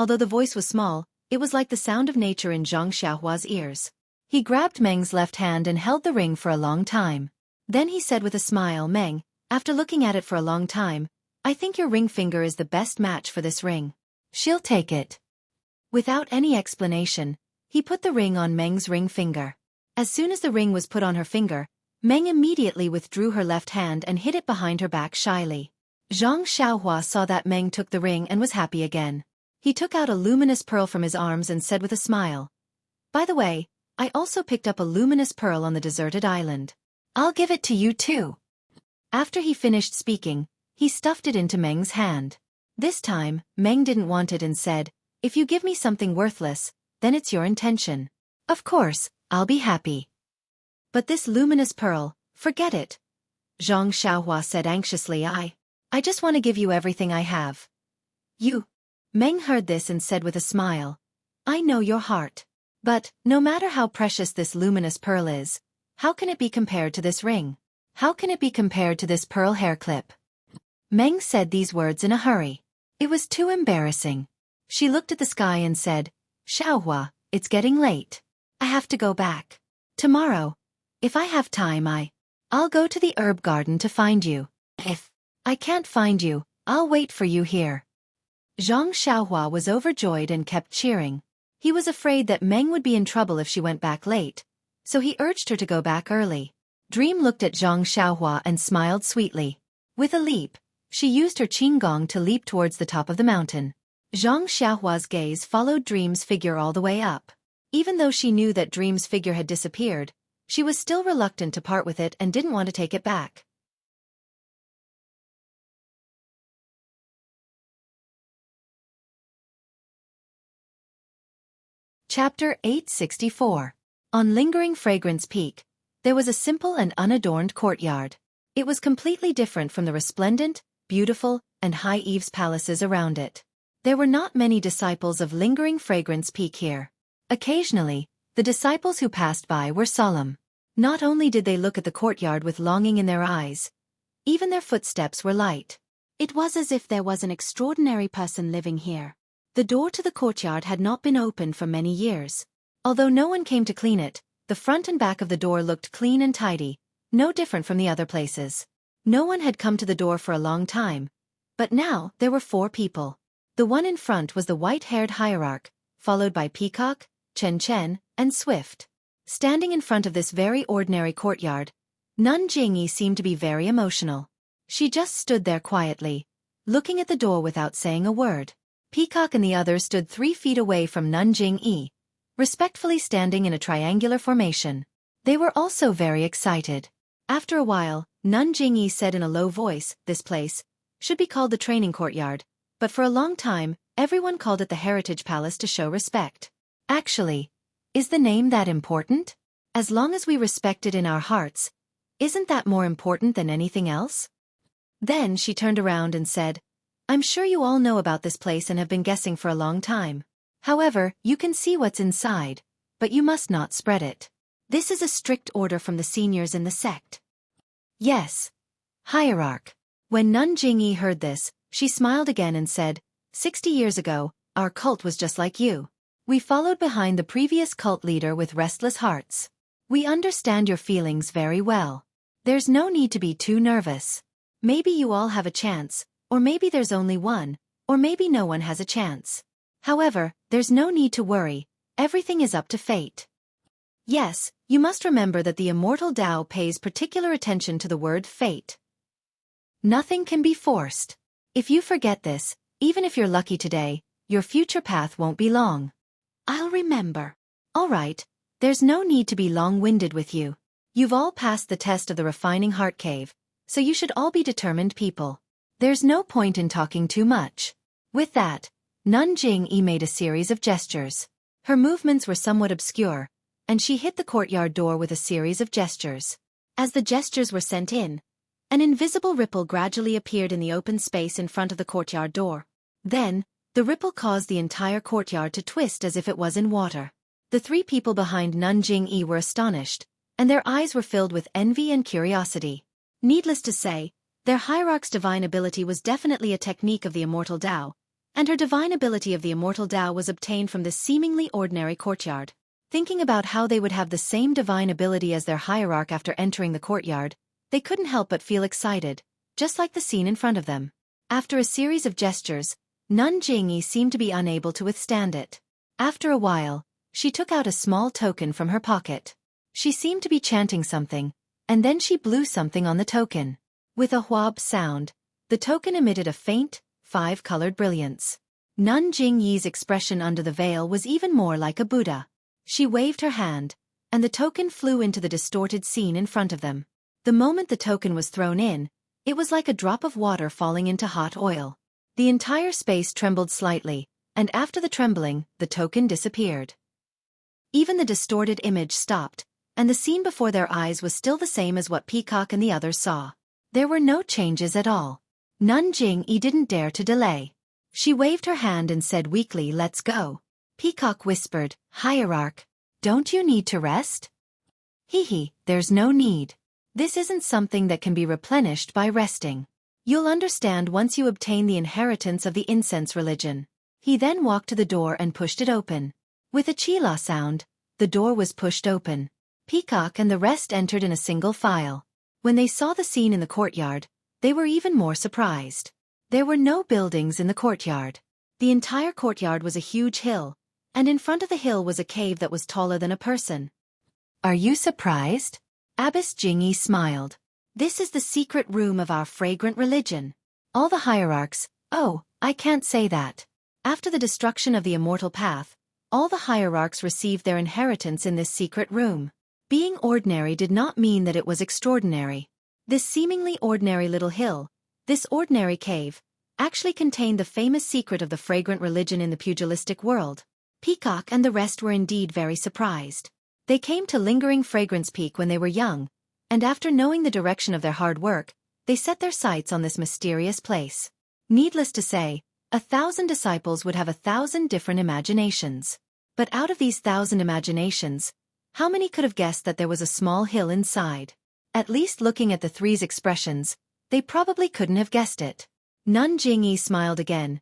Although the voice was small, it was like the sound of nature in Zhang Xiaohua's ears. He grabbed Meng's left hand and held the ring for a long time. Then he said with a smile, Meng, after looking at it for a long time, I think your ring finger is the best match for this ring. She'll take it. Without any explanation, he put the ring on Meng's ring finger. As soon as the ring was put on her finger, Meng immediately withdrew her left hand and hid it behind her back shyly. Zhang Xiaohua saw that Meng took the ring and was happy again. He took out a luminous pearl from his arms and said with a smile, By the way, I also picked up a luminous pearl on the deserted island. I'll give it to you too. After he finished speaking, he stuffed it into Meng's hand. This time, Meng didn't want it and said, If you give me something worthless, then it's your intention. Of course, I'll be happy. But this luminous pearl, forget it. Zhang Xiaohua said anxiously, I just want to give you everything I have. You. Meng heard this and said with a smile, I know your heart. But, no matter how precious this luminous pearl is, how can it be compared to this ring? How can it be compared to this pearl hair clip? Meng said these words in a hurry. It was too embarrassing. She looked at the sky and said, Xiaohua, it's getting late. I have to go back. Tomorrow, if I have time, I'll go to the herb garden to find you. If I can't find you, I'll wait for you here. Zhang Xiaohua was overjoyed and kept cheering. He was afraid that Meng would be in trouble if she went back late, so he urged her to go back early. Dream looked at Zhang Xiaohua and smiled sweetly. With a leap, she used her qinggong to leap towards the top of the mountain. Zhang Xiaohua's gaze followed Dream's figure all the way up. Even though she knew that Dream's figure had disappeared, she was still reluctant to part with it and didn't want to take it back. Chapter 864. On Lingering Fragrance Peak, there was a simple and unadorned courtyard. It was completely different from the resplendent, beautiful, and high eaves palaces around it. There were not many disciples of Lingering Fragrance Peak here. Occasionally, the disciples who passed by were solemn. Not only did they look at the courtyard with longing in their eyes, even their footsteps were light. It was as if there was an extraordinary person living here. The door to the courtyard had not been opened for many years. Although no one came to clean it, the front and back of the door looked clean and tidy, no different from the other places. No one had come to the door for a long time, but now there were 4 people. The one in front was the white-haired hierarch, followed by Peacock, Chen Chen, and Swift. Standing in front of this very ordinary courtyard, Nun Jingyi seemed to be very emotional. She just stood there quietly, looking at the door without saying a word. Peacock and the others stood 3 feet away from Nun Jingyi, respectfully standing in a triangular formation. They were also very excited. After a while, Nun Jingyi said in a low voice, "This place should be called the training courtyard, but for a long time, everyone called it the Heritage Palace to show respect." Actually, is the name that important? As long as we respect it in our hearts, isn't that more important than anything else? Then she turned around and said, "I'm sure you all know about this place and have been guessing for a long time. However, you can see what's inside, but you must not spread it. This is a strict order from the seniors in the sect." Yes. Hierarch. When Nun Jingyi heard this, she smiled again and said, 60 years ago, our cult was just like you. We followed behind the previous cult leader with restless hearts. We understand your feelings very well. There's no need to be too nervous. Maybe you all have a chance, or maybe there's only one, or maybe no one has a chance. However, there's no need to worry, everything is up to fate. Yes, you must remember that the immortal Tao pays particular attention to the word fate. Nothing can be forced. If you forget this, even if you're lucky today, your future path won't be long. I'll remember. All right, there's no need to be long-winded with you. You've all passed the test of the refining heart cave, so you should all be determined people. There's no point in talking too much. With that, Nun Jingyi made a series of gestures. Her movements were somewhat obscure, and she hit the courtyard door with a series of gestures. As the gestures were sent in, an invisible ripple gradually appeared in the open space in front of the courtyard door. Then, the ripple caused the entire courtyard to twist as if it was in water. The three people behind Nun Jingyi were astonished, and their eyes were filled with envy and curiosity. Needless to say, their hierarch's divine ability was definitely a technique of the immortal Tao, and her divine ability of the immortal Tao was obtained from this seemingly ordinary courtyard. Thinking about how they would have the same divine ability as their hierarch after entering the courtyard, they couldn't help but feel excited, just like the scene in front of them. After a series of gestures, Nun Jingyi seemed to be unable to withstand it. After a while, she took out a small token from her pocket. She seemed to be chanting something, and then she blew something on the token. With a whoop sound, the token emitted a faint, 5-colored brilliance. Nun Jingyi's expression under the veil was even more like a Buddha. She waved her hand, and the token flew into the distorted scene in front of them. The moment the token was thrown in, it was like a drop of water falling into hot oil. The entire space trembled slightly, and after the trembling, the token disappeared. Even the distorted image stopped, and the scene before their eyes was still the same as what Peacock and the others saw. There were no changes at all. Nun Jingyi didn't dare to delay. She waved her hand and said weakly, "Let's go." Peacock whispered, "Hierarch, don't you need to rest?" "Hee, there's no need. This isn't something that can be replenished by resting. You'll understand once you obtain the inheritance of the incense religion." He then walked to the door and pushed it open. With a chila sound, the door was pushed open. Peacock and the rest entered in a single file. When they saw the scene in the courtyard, they were even more surprised. There were no buildings in the courtyard. The entire courtyard was a huge hill, and in front of the hill was a cave that was taller than a person. "Are you surprised?" Abbess Jingyi smiled. "This is the secret room of our fragrant religion. All the hierarchs—" "Oh, I can't say that." After the destruction of the immortal path, all the hierarchs received their inheritance in this secret room. Being ordinary did not mean that it was extraordinary. This seemingly ordinary little hill, this ordinary cave, actually contained the famous secret of the fragrant religion in the pugilistic world. Peacock and the rest were indeed very surprised. They came to Lingering Fragrance Peak when they were young, and after knowing the direction of their hard work, they set their sights on this mysterious place. Needless to say, 1,000 disciples would have 1,000 different imaginations. But out of these 1,000 imaginations, how many could have guessed that there was a small hill inside? At least looking at the three's expressions, they probably couldn't have guessed it. Nun Jingyi smiled again.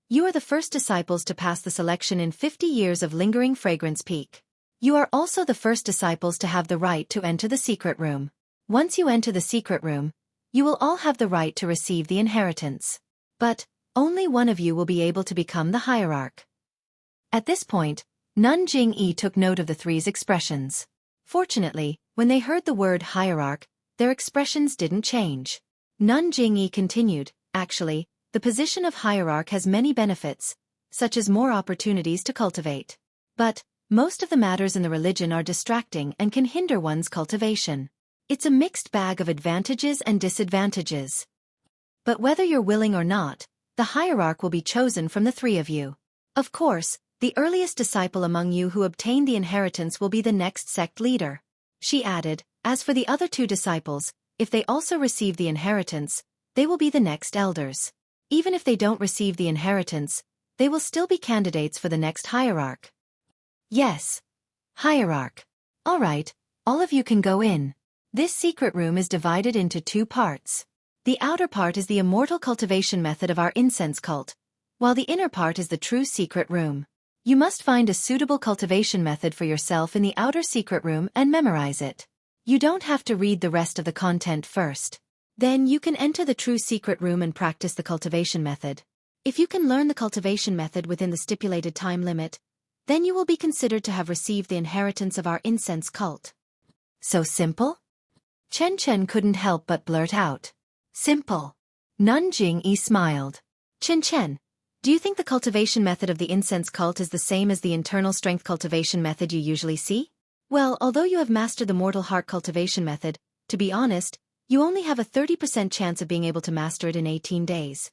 "You are the first disciples to pass the selection in 50 years of Lingering Fragrance Peak. You are also the first disciples to have the right to enter the secret room. Once you enter the secret room, you will all have the right to receive the inheritance. But only one of you will be able to become the hierarch." At this point, Nun Jingyi took note of the three's expressions. Fortunately, when they heard the word hierarch, their expressions didn't change. Nun Jingyi continued, "Actually, the position of hierarch has many benefits, such as more opportunities to cultivate. But Most of the matters in the religion are distracting and can hinder one's cultivation. It's a mixed bag of advantages and disadvantages. But whether you're willing or not, the hierarch will be chosen from the three of you. Of course, the earliest disciple among you who obtain the inheritance will be the next sect leader. She added, as for the other two disciples, if they also receive the inheritance, they will be the next elders. Even if they don't receive the inheritance, they will still be candidates for the next hierarch. Yes. Hierarch. All right, all of you can go in. This secret room is divided into two parts. The outer part is the immortal cultivation method of our incense cult, while the inner part is the true secret room. You must find a suitable cultivation method for yourself in the outer secret room and memorize it. You don't have to read the rest of the content first. Then you can enter the true secret room and practice the cultivation method. If you can learn the cultivation method within the stipulated time limit, then you will be considered to have received the inheritance of our incense cult. So simple? Chen couldn't help but blurt out. Simple. Nanjing-yi smiled. Chen, do you think the cultivation method of the incense cult is the same as the internal strength cultivation method you usually see? Well, although you have mastered the mortal heart cultivation method, to be honest, you only have a 30% chance of being able to master it in 18 days.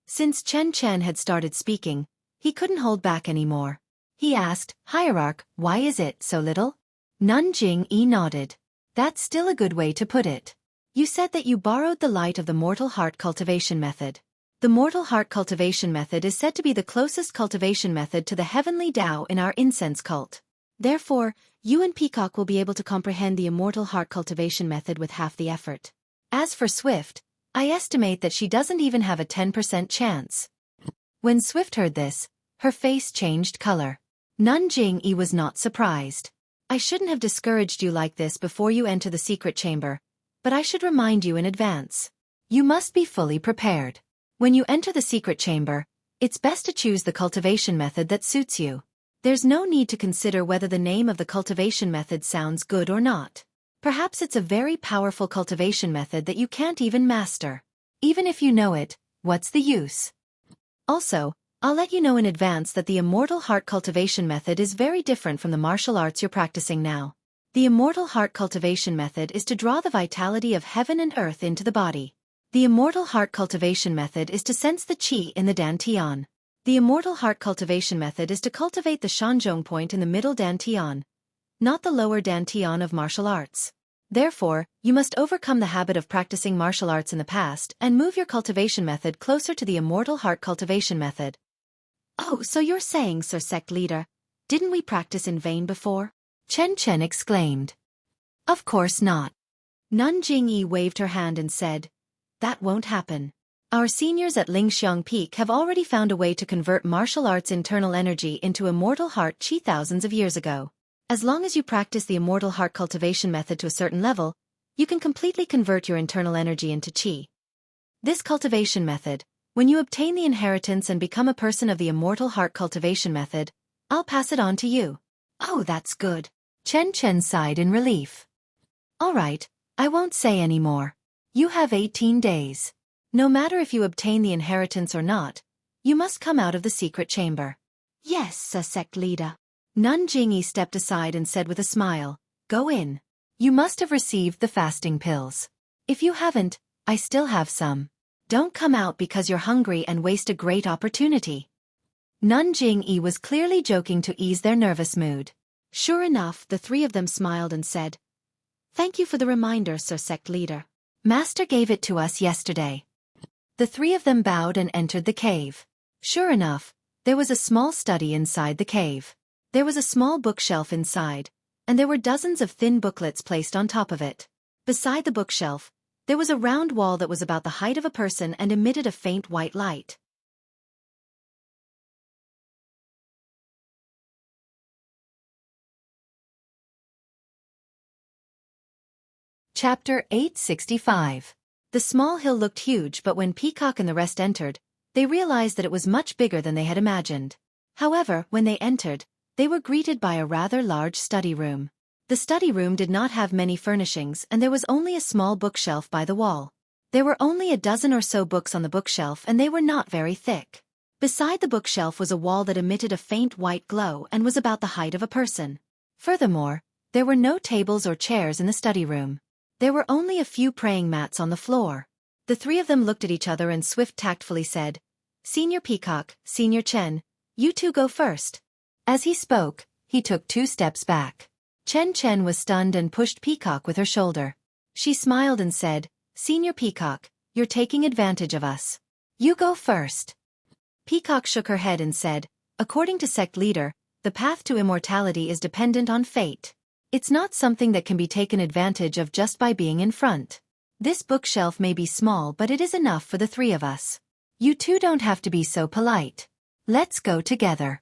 Since Chen had started speaking, he couldn't hold back anymore. He asked, Hierarch, why is it so little? Nanjing-yi nodded. That's still a good way to put it. You said that you borrowed the light of the mortal heart cultivation method. The mortal heart cultivation method is said to be the closest cultivation method to the heavenly Tao in our incense cult. Therefore, you and Peacock will be able to comprehend the immortal heart cultivation method with half the effort. As for Swift, I estimate that she doesn't even have a 10% chance. When Swift heard this, her face changed color. Nanjing-yi was not surprised. I shouldn't have discouraged you like this before you enter the secret chamber, but I should remind you in advance. You must be fully prepared. When you enter the secret chamber, it's best to choose the cultivation method that suits you. There's no need to consider whether the name of the cultivation method sounds good or not. Perhaps it's a very powerful cultivation method that you can't even master. Even if you know it, what's the use? Also, I'll let you know in advance that the immortal heart cultivation method is very different from the martial arts you're practicing now. The immortal heart cultivation method is to draw the vitality of heaven and earth into the body. The immortal heart cultivation method is to sense the qi in the dantian. The immortal heart cultivation method is to cultivate the shanzhong point in the middle dantian, not the lower dantian of martial arts. Therefore, you must overcome the habit of practicing martial arts in the past and move your cultivation method closer to the immortal heart cultivation method. Oh, so you're saying, Sir Sect Leader, didn't we practice in vain before? Chen exclaimed. Of course not. Nanjing-yi waved her hand and said, that won't happen. Our seniors at Lingxiang Peak have already found a way to convert martial arts' internal energy into immortal heart qi thousands of years ago. As long as you practice the immortal heart cultivation method to a certain level, you can completely convert your internal energy into qi. This cultivation method, when you obtain the inheritance and become a person of the immortal heart cultivation method, I'll pass it on to you. Oh, that's good. Chen sighed in relief. All right, I won't say any more. You have 18 days. No matter if you obtain the inheritance or not, you must come out of the secret chamber. Yes, Sir Sect Leader. Nanjing-yi stepped aside and said with a smile, go in. You must have received the fasting pills. If you haven't, I still have some. Don't come out because you're hungry and waste a great opportunity. Nanjing-yi was clearly joking to ease their nervous mood. Sure enough, the three of them smiled and said, thank you for the reminder, Sir Sect Leader. Master gave it to us yesterday. The three of them bowed and entered the cave. Sure enough, there was a small study inside the cave. There was a small bookshelf inside, and there were dozens of thin booklets placed on top of it. Beside the bookshelf, there was a round wall that was about the height of a person and emitted a faint white light. Chapter 865. The small hill looked huge, but when Peacock and the rest entered, they realized that it was much bigger than they had imagined. However, when they entered, they were greeted by a rather large study room. The study room did not have many furnishings and there was only a small bookshelf by the wall. There were only a dozen or so books on the bookshelf and they were not very thick. Beside the bookshelf was a wall that emitted a faint white glow and was about the height of a person. Furthermore, there were no tables or chairs in the study room. There were only a few praying mats on the floor. The three of them looked at each other and Swift tactfully said, "Senior Peacock, Senior Chen, you two go first." As he spoke, he took 2 steps back. Chen was stunned and pushed Peacock with her shoulder. She smiled and said, "Senior Peacock, you're taking advantage of us. You go first." Peacock shook her head and said, "According to sect leader, the path to immortality is dependent on fate. It's not something that can be taken advantage of just by being in front. This bookshelf may be small, but it is enough for the 3 of us. You two don't have to be so polite. Let's go together."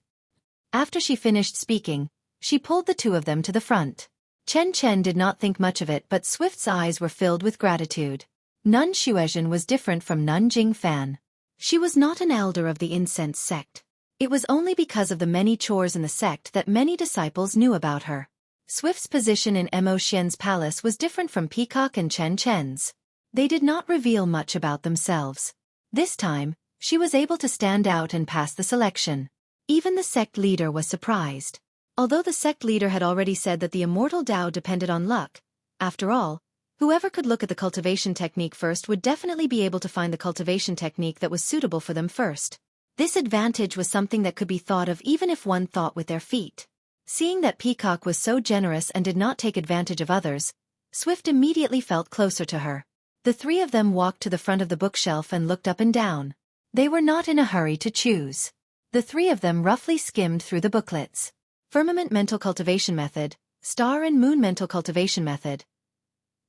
After she finished speaking, she pulled the 2 of them to the front. Chen did not think much of it, but Swift's eyes were filled with gratitude. Nun Xueqi was different from Nun Jingfan. She was not an elder of the incense sect. It was only because of the many chores in the sect that many disciples knew about her. Swift's position in Mo Xian's palace was different from Peacock and Chen's. They did not reveal much about themselves. This time, she was able to stand out and pass the selection. Even the sect leader was surprised. Although the sect leader had already said that the immortal Tao depended on luck, after all, whoever could look at the cultivation technique first would definitely be able to find the cultivation technique that was suitable for them first. This advantage was something that could be thought of even if one thought with their feet. Seeing that Peacock was so generous and did not take advantage of others, Swift immediately felt closer to her. The 3 of them walked to the front of the bookshelf and looked up and down. They were not in a hurry to choose. The 3 of them roughly skimmed through the booklets. Firmament Mental Cultivation Method, Star and Moon Mental Cultivation Method,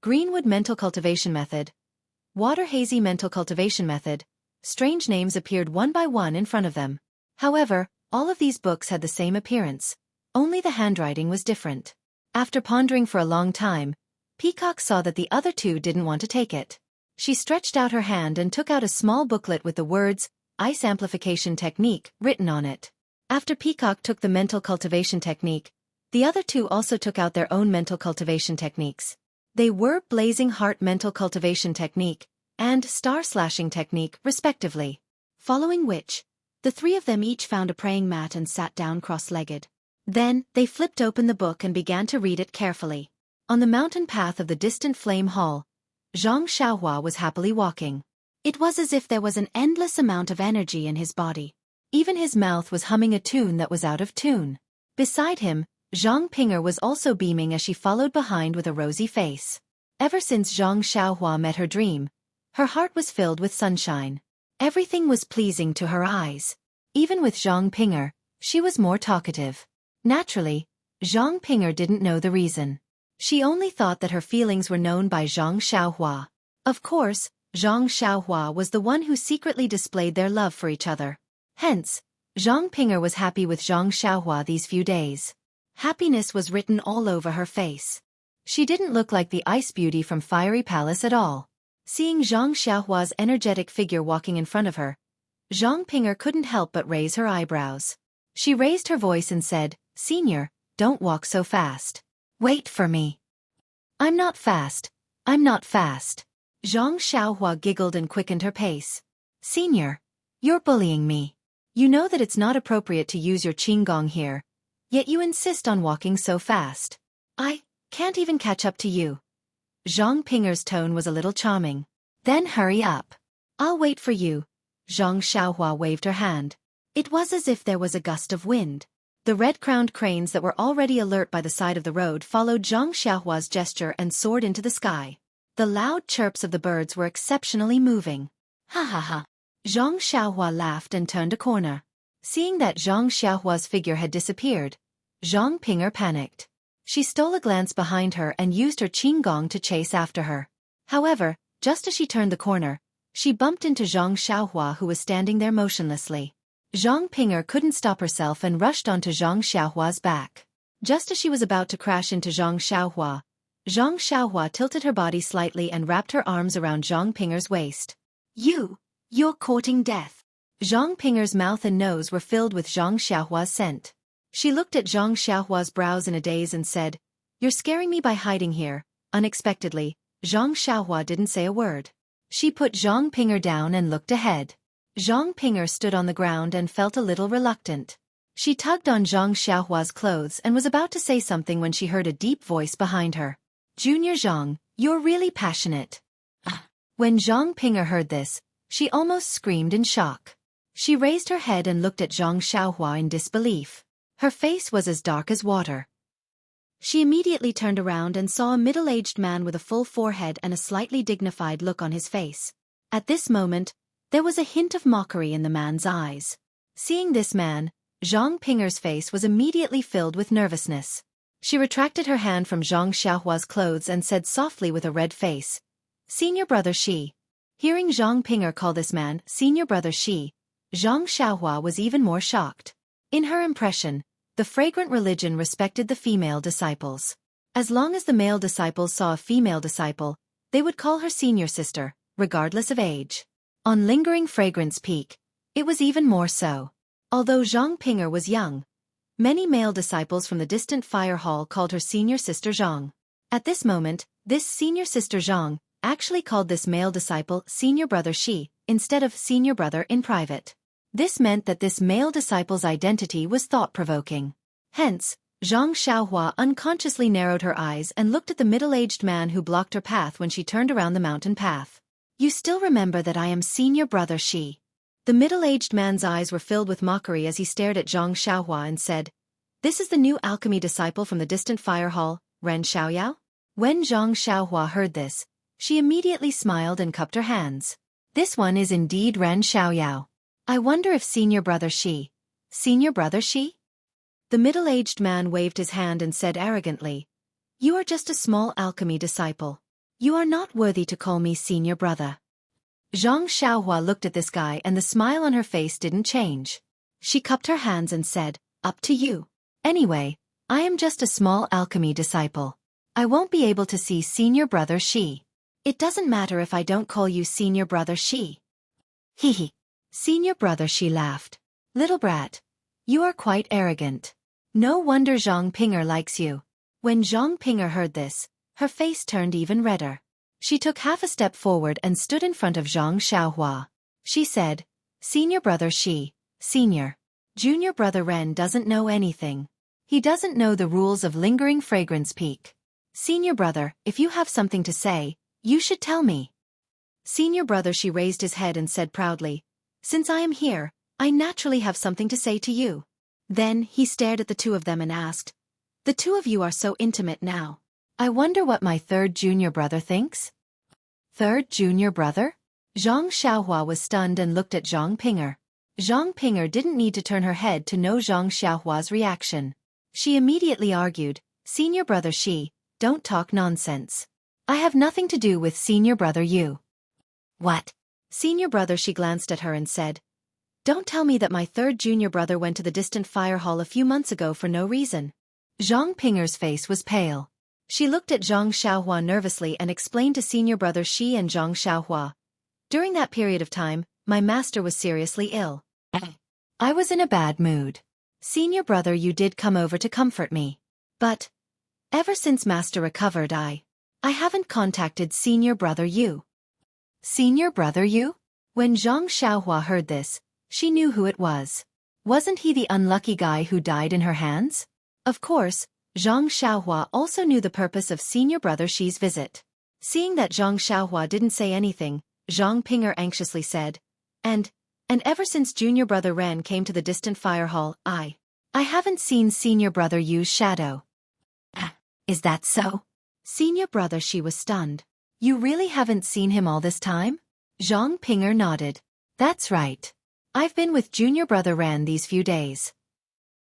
Greenwood Mental Cultivation Method, Water Hazy Mental Cultivation Method. Strange names appeared one by one in front of them. However, all of these books had the same appearance. Only the handwriting was different. After pondering for a long time, Peacock saw that the other 2 didn't want to take it. She stretched out her hand and took out a small booklet with the words, "Ice Amplification Technique," written on it. After Peacock took the mental cultivation technique, the other 2 also took out their own mental cultivation techniques. They were Blazing Heart Mental Cultivation Technique and Star Slashing Technique, respectively. Following which, the 3 of them each found a praying mat and sat down cross-legged. Then, they flipped open the book and began to read it carefully. On the mountain path of the distant Flame Hall, Zhang Xiaohua was happily walking. It was as if there was an endless amount of energy in his body. Even his mouth was humming a tune that was out of tune. Beside him, Zhang Pinger was also beaming as she followed behind with a rosy face. Ever since Zhang Xiaohua met her dream, her heart was filled with sunshine. Everything was pleasing to her eyes. Even with Zhang Pinger, she was more talkative. Naturally, Zhang Pinger didn't know the reason. She only thought that her feelings were known by Zhang Xiaohua. Of course, Zhang Xiaohua was the one who secretly displayed their love for each other. Hence, Zhang Pinger was happy with Zhang Xiaohua these few days. Happiness was written all over her face. She didn't look like the ice beauty from Fiery Palace at all. Seeing Zhang Xiaohua's energetic figure walking in front of her, Zhang Pinger couldn't help but raise her eyebrows. She raised her voice and said, "Senior, don't walk so fast. Wait for me." I'm not fast. I'm not fast." Zhang Xiaohua giggled and quickened her pace. "Senior, you're bullying me. You know that it's not appropriate to use your qinggong here, yet you insist on walking so fast. I can't even catch up to you." Zhang Pinger's tone was a little charming. "Then hurry up." "I'll wait for you." Zhang Xiaohua waved her hand. It was as if there was a gust of wind. The red-crowned cranes that were already alert by the side of the road followed Zhang Xiaohua's gesture and soared into the sky. The loud chirps of the birds were exceptionally moving. "Ha ha ha." Zhang Xiaohua laughed and turned a corner. Seeing that Zhang Xiaohua's figure had disappeared, Zhang Pinger panicked. She stole a glance behind her and used her qinggong to chase after her. However, just as she turned the corner, she bumped into Zhang Xiaohua, who was standing there motionlessly. Zhang Pinger couldn't stop herself and rushed onto Zhang Xiaohua's back. Just as she was about to crash into Zhang Xiaohua tilted her body slightly and wrapped her arms around Zhang Pinger's waist. You're courting death." Zhang Pinger's mouth and nose were filled with Zhang Xiaohua's scent. She looked at Zhang Xiaohua's brows in a daze and said, "You're scaring me by hiding here." Unexpectedly, Zhang Xiaohua didn't say a word. She put Zhang Pinger down and looked ahead. Zhang Ping'er stood on the ground and felt a little reluctant. She tugged on Zhang Xiaohua's clothes and was about to say something when she heard a deep voice behind her. Junior Zhang, you're really passionate. When Zhang Ping'er heard this, she almost screamed in shock. She raised her head and looked at Zhang Xiaohua in disbelief. Her face was as dark as water. She immediately turned around and saw a middle-aged man with a full forehead and a slightly dignified look on his face. At this moment, there was a hint of mockery in the man's eyes. Seeing this man, Zhang Ping'er's face was immediately filled with nervousness. She retracted her hand from Zhang Xiaohua's clothes and said softly with a red face, "Senior brother Shi." Hearing Zhang Ping'er call this man senior brother Shi, Zhang Xiaohua was even more shocked. In her impression, the fragrant religion respected the female disciples. As long as the male disciples saw a female disciple, they would call her senior sister, regardless of age. On Lingering Fragrance Peak, it was even more so. Although Zhang Ping'er was young, many male disciples from the distant fire hall called her senior sister Zhang. At this moment, this senior sister Zhang actually called this male disciple senior brother Shi, instead of senior brother in private. This meant that this male disciple's identity was thought-provoking. Hence, Zhang Xiaohua unconsciously narrowed her eyes and looked at the middle-aged man who blocked her path when she turned around the mountain path. "You still remember that I am senior brother Shi?" The middle-aged man's eyes were filled with mockery as he stared at Zhang Xiaohua and said, "This is the new alchemy disciple from the distant fire hall, Ren Xiaoyao?" When Zhang Xiaohua heard this, she immediately smiled and cupped her hands. "This one is indeed Ren Xiaoyao. I wonder if senior brother Shi." "Senior brother Shi?" The middle-aged man waved his hand and said arrogantly, "You are just a small alchemy disciple. You are not worthy to call me senior brother." Zhang Xiaohua looked at this guy and the smile on her face didn't change. She cupped her hands and said, "Up to you. Anyway, I am just a small alchemy disciple. I won't be able to see senior brother Shi. It doesn't matter if I don't call you senior brother Shi." "Hee." Senior brother Shi laughed. "Little brat, you are quite arrogant. No wonder Zhang Ping'er likes you." When Zhang Ping'er heard this, her face turned even redder. She took half a step forward and stood in front of Zhang Xiaohua. She said, "Senior brother Shi, senior. Junior brother Ren doesn't know anything. He doesn't know the rules of Lingering Fragrance Peak. Senior brother, if you have something to say, you should tell me." Senior brother Shi raised his head and said proudly, "Since I am here, I naturally have something to say to you." Then he stared at the two of them and asked, "The two of you are so intimate now. I wonder what my third junior brother thinks?" "Third junior brother?" Zhang Xiaohua was stunned and looked at Zhang Ping'er. Zhang Ping'er didn't need to turn her head to know Zhang Xiaohua's reaction. She immediately argued, "Senior brother Shi, don't talk nonsense. I have nothing to do with senior brother you." "What?" Senior brother Shi glanced at her and said, "Don't tell me that my third junior brother went to the distant fire hall a few months ago for no reason." Zhang Ping'er's face was pale. She looked at Zhang Xiaohua nervously and explained to senior brother Shi and Zhang Xiaohua, "During that period of time, my master was seriously ill. I was in a bad mood. Senior brother you did come over to comfort me. But ever since master recovered I haven't contacted senior brother you." "Senior brother you?" When Zhang Xiaohua heard this, she knew who it was. Wasn't he the unlucky guy who died in her hands? Of course, Zhang Xiaohua also knew the purpose of senior brother Shi's visit. Seeing that Zhang Xiaohua didn't say anything, Zhang Ping'er anxiously said, And ever since junior brother Ren came to the distant fire hall, I haven't seen senior brother Yu's shadow." "Is that so?" Senior brother Shi was stunned. "You really haven't seen him all this time?" Zhang Ping'er nodded. "That's right. I've been with junior brother Ren these few days.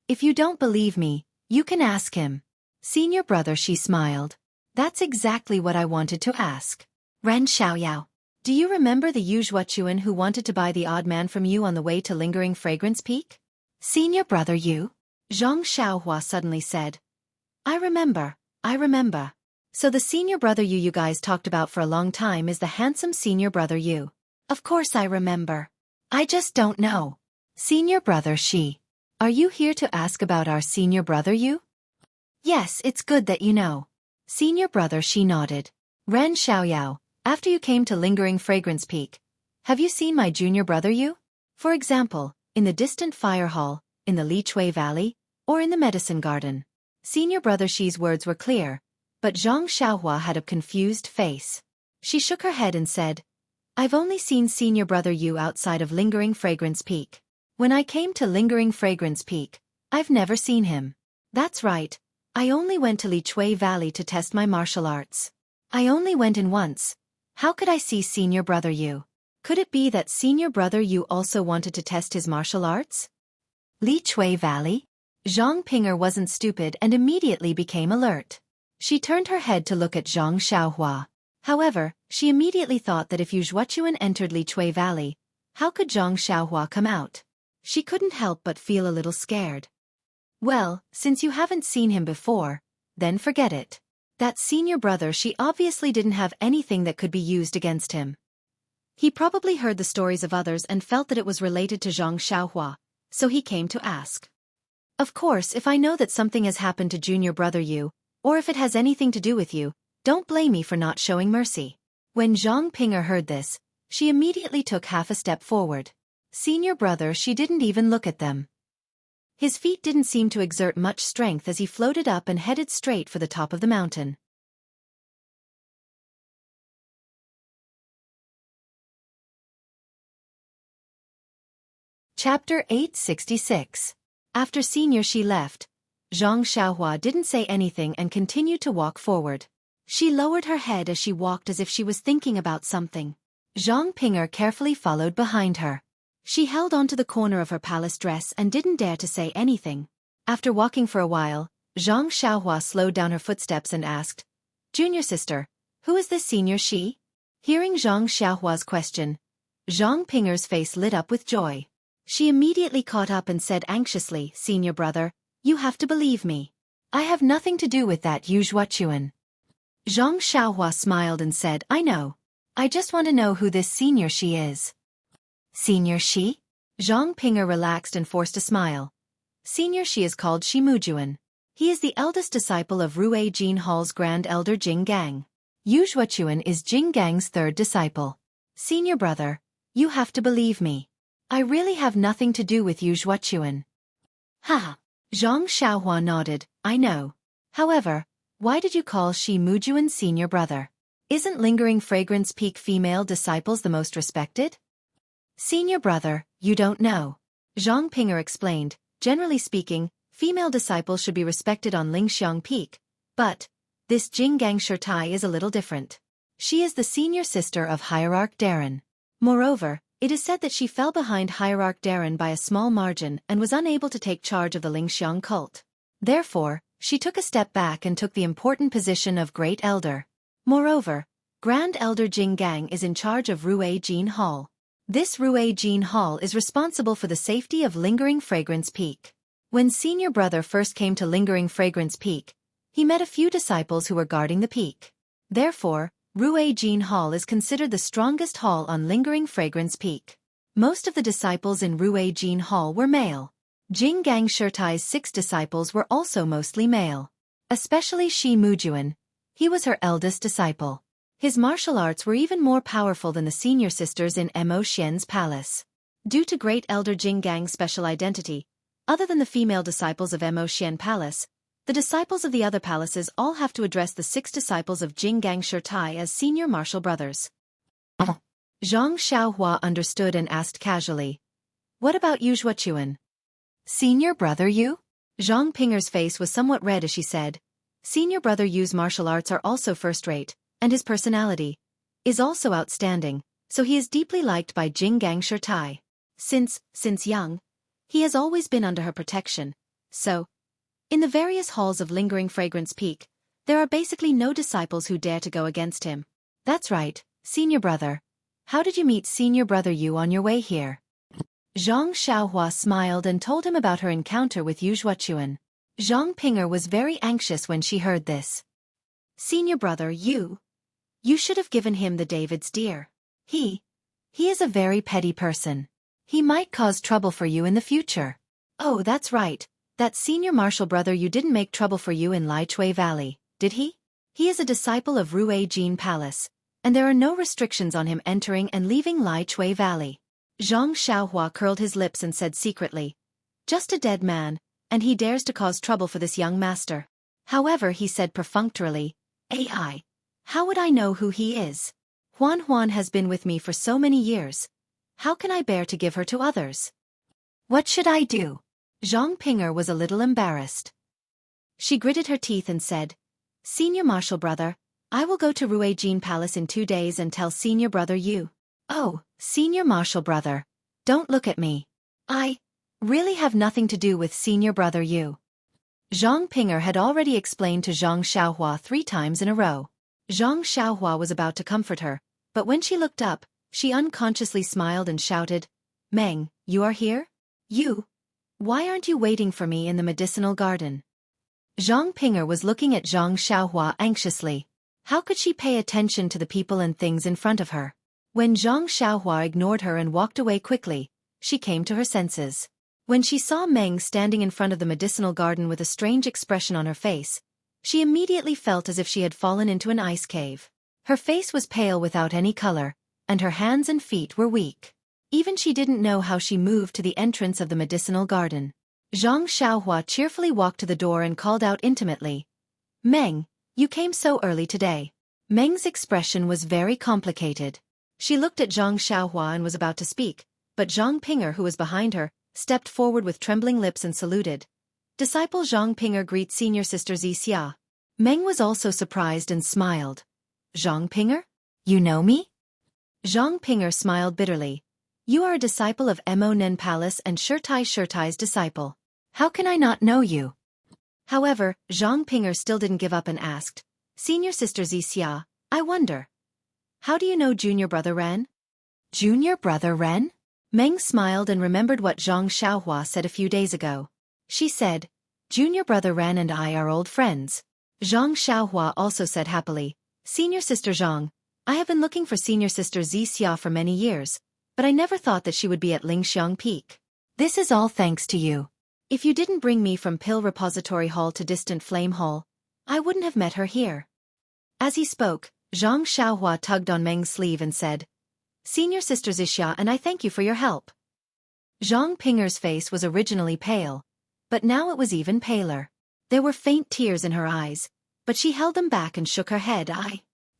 If you don't believe me, you can ask him." Senior brother Shi smiled. "That's exactly what I wanted to ask. Ren Xiaoyao, do you remember the Xueqi who wanted to buy the odd man from you on the way to Lingering Fragrance Peak?" "Senior brother you?" Zhang Xiaohua suddenly said. I remember. So the senior brother you guys talked about for a long time is the handsome senior brother you." "Of course I remember. I just don't know." "Senior brother Shi, are you here to ask about our senior brother you?" "Yes, it's good that you know." Senior brother Shi nodded. "Ren Xiaoyao, after you came to Lingering Fragrance Peak, have you seen my junior brother you?" For example, in the distant fire hall, in the Li Chui Valley, or in the medicine garden. Senior brother Xi's words were clear, but Zhang Xiaohua had a confused face. She shook her head and said, I've only seen senior brother Yu outside of Lingering Fragrance Peak. When I came to Lingering Fragrance Peak, I've never seen him. That's right, I only went to Li Chui Valley to test my martial arts. I only went in once. How could I see senior brother Yu? Could it be that senior brother Yu also wanted to test his martial arts? Li Chui Valley? Zhang Ping'er wasn't stupid and immediately became alert. She turned her head to look at Zhang Xiaohua. However, she immediately thought that if Yu Zhuochuan entered Li Chui Valley, how could Zhang Xiaohua come out? She couldn't help but feel a little scared. Well, since you haven't seen him before, then forget it. That senior brother she obviously didn't have anything that could be used against him. He probably heard the stories of others and felt that it was related to Zhang Xiaohua, so he came to ask. Of course, if I know that something has happened to junior brother Yu, or if it has anything to do with you, don't blame me for not showing mercy. When Zhang Ping'er heard this, she immediately took half a step forward. Senior brother she didn't even look at them. His feet didn't seem to exert much strength as he floated up and headed straight for the top of the mountain. Chapter 866. After Senior Shi left, Zhang Xiaohua didn't say anything and continued to walk forward. She lowered her head as she walked as if she was thinking about something. Zhang Ping'er carefully followed behind her. She held onto the corner of her palace dress and didn't dare to say anything. After walking for a while, Zhang Xiaohua slowed down her footsteps and asked, Junior sister, who is this Senior Shi? Hearing Zhang Xiaohua's question, Zhang Ping'er's face lit up with joy. She immediately caught up and said anxiously, Senior brother, you have to believe me. I have nothing to do with that Yu Zhuochuan. Zhang Xiaohua smiled and said, I know. I just want to know who this Senior Shi is. Senior Shi? Zhang Ping'er relaxed and forced a smile. Senior Shi is called Shi Mujuan. He is the eldest disciple of Rui Jin Hall's Grand Elder Jing Gang. Yu Zhuochuan is Jing Gang's third disciple. Senior brother, you have to believe me. I really have nothing to do with Yu Zhuochuan. Ha! Zhang Xiaohua nodded, I know. However, why did you call Shi Mujuan senior brother? Isn't Lingering Fragrance Peak female disciples the most respected? Senior brother, you don't know. Zhang Ping'er explained, generally speaking, female disciples should be respected on Lingxiang Peak, but this Jinggang Shirtai is a little different. She is the senior sister of Hierarch Darren. Moreover, it is said that she fell behind Hierarch Darren by a small margin and was unable to take charge of the Lingxiang cult. Therefore, she took a step back and took the important position of Great Elder. Moreover, Grand Elder Jing Gang is in charge of Rui Jin Hall. This Rui Jin Hall is responsible for the safety of Lingering Fragrance Peak. When senior brother first came to Lingering Fragrance Peak, he met a few disciples who were guarding the peak. Therefore, Rui Jin Hall is considered the strongest hall on Lingering Fragrance Peak. Most of the disciples in Rui Jin Hall were male. Jing Gang Shirtai's 6 disciples were also mostly male. Especially Shi Mujuan. He was her eldest disciple. His martial arts were even more powerful than the senior sisters in Mo Xian's palace. Due to Great Elder Jing Gang's special identity, other than the female disciples of Mo Xian Palace, the disciples of the other palaces all have to address the 6 disciples of Jing Gang Shirtai as senior martial brothers. Zhang Xiaohua understood and asked casually, What about Yu Zhuochuan? Senior brother Yu? Zhang Ping'er's face was somewhat red as she said, Senior brother Yu's martial arts are also first-rate, and his personality is also outstanding, so he is deeply liked by Jing Gang Shirtai. Since young, he has always been under her protection, so, in the various halls of Lingering Fragrance Peak, there are basically no disciples who dare to go against him. That's right, senior brother. How did you meet senior brother Yu on your way here? Zhang Xiaohua smiled and told him about her encounter with Yu Zhuochuan. Zhang Ping'er was very anxious when she heard this. Senior brother Yu, you should have given him the David's deer. He is a very petty person. He might cause trouble for you in the future. Oh, that's right. That senior martial brother you didn't make trouble for you in Li Chui Valley, did he? He is a disciple of Rui Jin Palace, and there are no restrictions on him entering and leaving Li Chui Valley. Zhang Xiaohua curled his lips and said secretly, "Just a dead man, and he dares to cause trouble for this young master." However, he said perfunctorily, "AI, how would I know who he is? Huan Huan has been with me for so many years. How can I bear to give her to others? What should I do?" Zhang Ping'er was a little embarrassed. She gritted her teeth and said, "Senior Marshal Brother, I will go to Ruijin Palace in 2 days and tell Senior Brother you." "Oh, Senior Marshal Brother, don't look at me. I really have nothing to do with Senior Brother you." Zhang Ping'er had already explained to Zhang Xiaohua 3 times in a row. Zhang Xiaohua was about to comfort her, but when she looked up, she unconsciously smiled and shouted, "Meng, you are here? You? Why aren't you waiting for me in the medicinal garden?" Zhang Ping'er was looking at Zhang Xiaohua anxiously. How could she pay attention to the people and things in front of her? When Zhang Xiaohua ignored her and walked away quickly, she came to her senses. When she saw Meng standing in front of the medicinal garden with a strange expression on her face, she immediately felt as if she had fallen into an ice cave. Her face was pale without any color, and her hands and feet were weak. Even she didn't know how she moved to the entrance of the medicinal garden. Zhang Xiaohua cheerfully walked to the door and called out intimately, "Meng, you came so early today." Meng's expression was very complicated. She looked at Zhang Xiaohua and was about to speak, but Zhang Ping'er, who was behind her, stepped forward with trembling lips and saluted. "Disciple Zhang Ping'er greets Senior Sister Xia." Meng was also surprised and smiled. "Zhang Ping'er? You know me?" Zhang Ping'er smiled bitterly. "You are a disciple of Mo Nen Palace and Shirtai's disciple. How can I not know you?" However, Zhang Ping'er still didn't give up and asked, "Senior Sister Xia, I wonder, how do you know Junior Brother Ren?" "Junior Brother Ren?" Meng smiled and remembered what Zhang Xiaohua said a few days ago. She said, "Junior Brother Ren and I are old friends." Zhang Xiaohua also said happily, "Senior Sister Zhang, I have been looking for Senior Sister Xia for many years, but I never thought that she would be at Lingxiang Peak. This is all thanks to you. If you didn't bring me from Pill Repository Hall to Distant Flame Hall, I wouldn't have met her here." As he spoke, Zhang Xiaohua tugged on Meng's sleeve and said, "Senior Sister Xia, and I thank you for your help." Zhang Ping'er's face was originally pale, but now it was even paler. There were faint tears in her eyes, but she held them back and shook her head.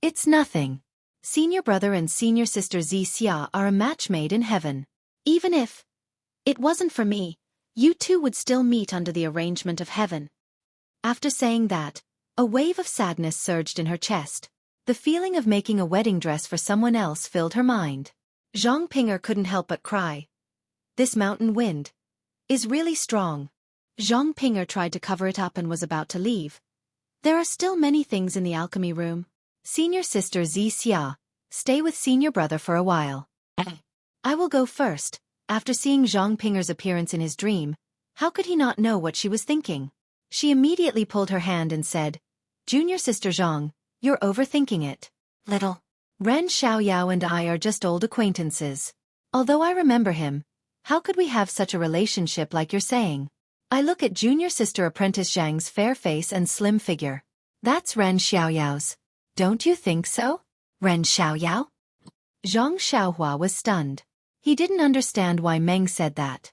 It's nothing. Senior Brother and Senior Sister Xia are a match made in heaven. Even if it wasn't for me, you two would still meet under the arrangement of heaven." After saying that, a wave of sadness surged in her chest. The feeling of making a wedding dress for someone else filled her mind. Zhang Ping'er couldn't help but cry. "This mountain wind is really strong." Zhang Ping'er tried to cover it up and was about to leave. "There are still many things in the alchemy room. Senior Sister Xia, stay with Senior Brother for a while. I will go first." After seeing Zhang Ping'er's appearance in his dream, how could he not know what she was thinking? She immediately pulled her hand and said, "Junior Sister Zhang, you're overthinking it. Little Ren Xiaoyao and I are just old acquaintances. Although I remember him, how could we have such a relationship like you're saying?" I look at Junior Sister Apprentice Zhang's fair face and slim figure. That's Ren Xiaoyao's. Don't you think so? Ren Xiaoyao? Zhang Xiaohua was stunned. He didn't understand why Meng said that.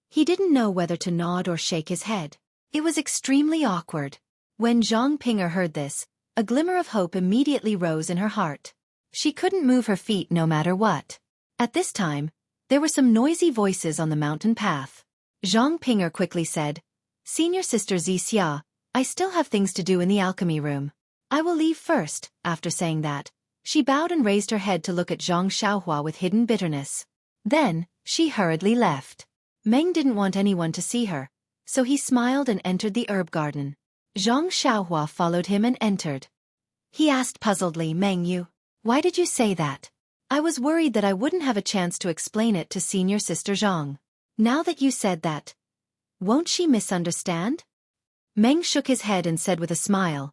He didn't know whether to nod or shake his head. It was extremely awkward. When Zhang Ping'er heard this, a glimmer of hope immediately rose in her heart. She couldn't move her feet no matter what. At this time, there were some noisy voices on the mountain path. Zhang Ping'er quickly said, "Senior Sister Xia, I still have things to do in the alchemy room. I will leave first." After saying that, she bowed and raised her head to look at Zhang Xiaohua with hidden bitterness. Then, she hurriedly left. Meng didn't want anyone to see her, so he smiled and entered the herb garden. Zhang Xiaohua followed him and entered. He asked puzzledly, "Meng, why did you say that?" "I was worried that I wouldn't have a chance to explain it to Senior Sister Zhang. Now that you said that, won't she misunderstand?" Meng shook his head and said with a smile,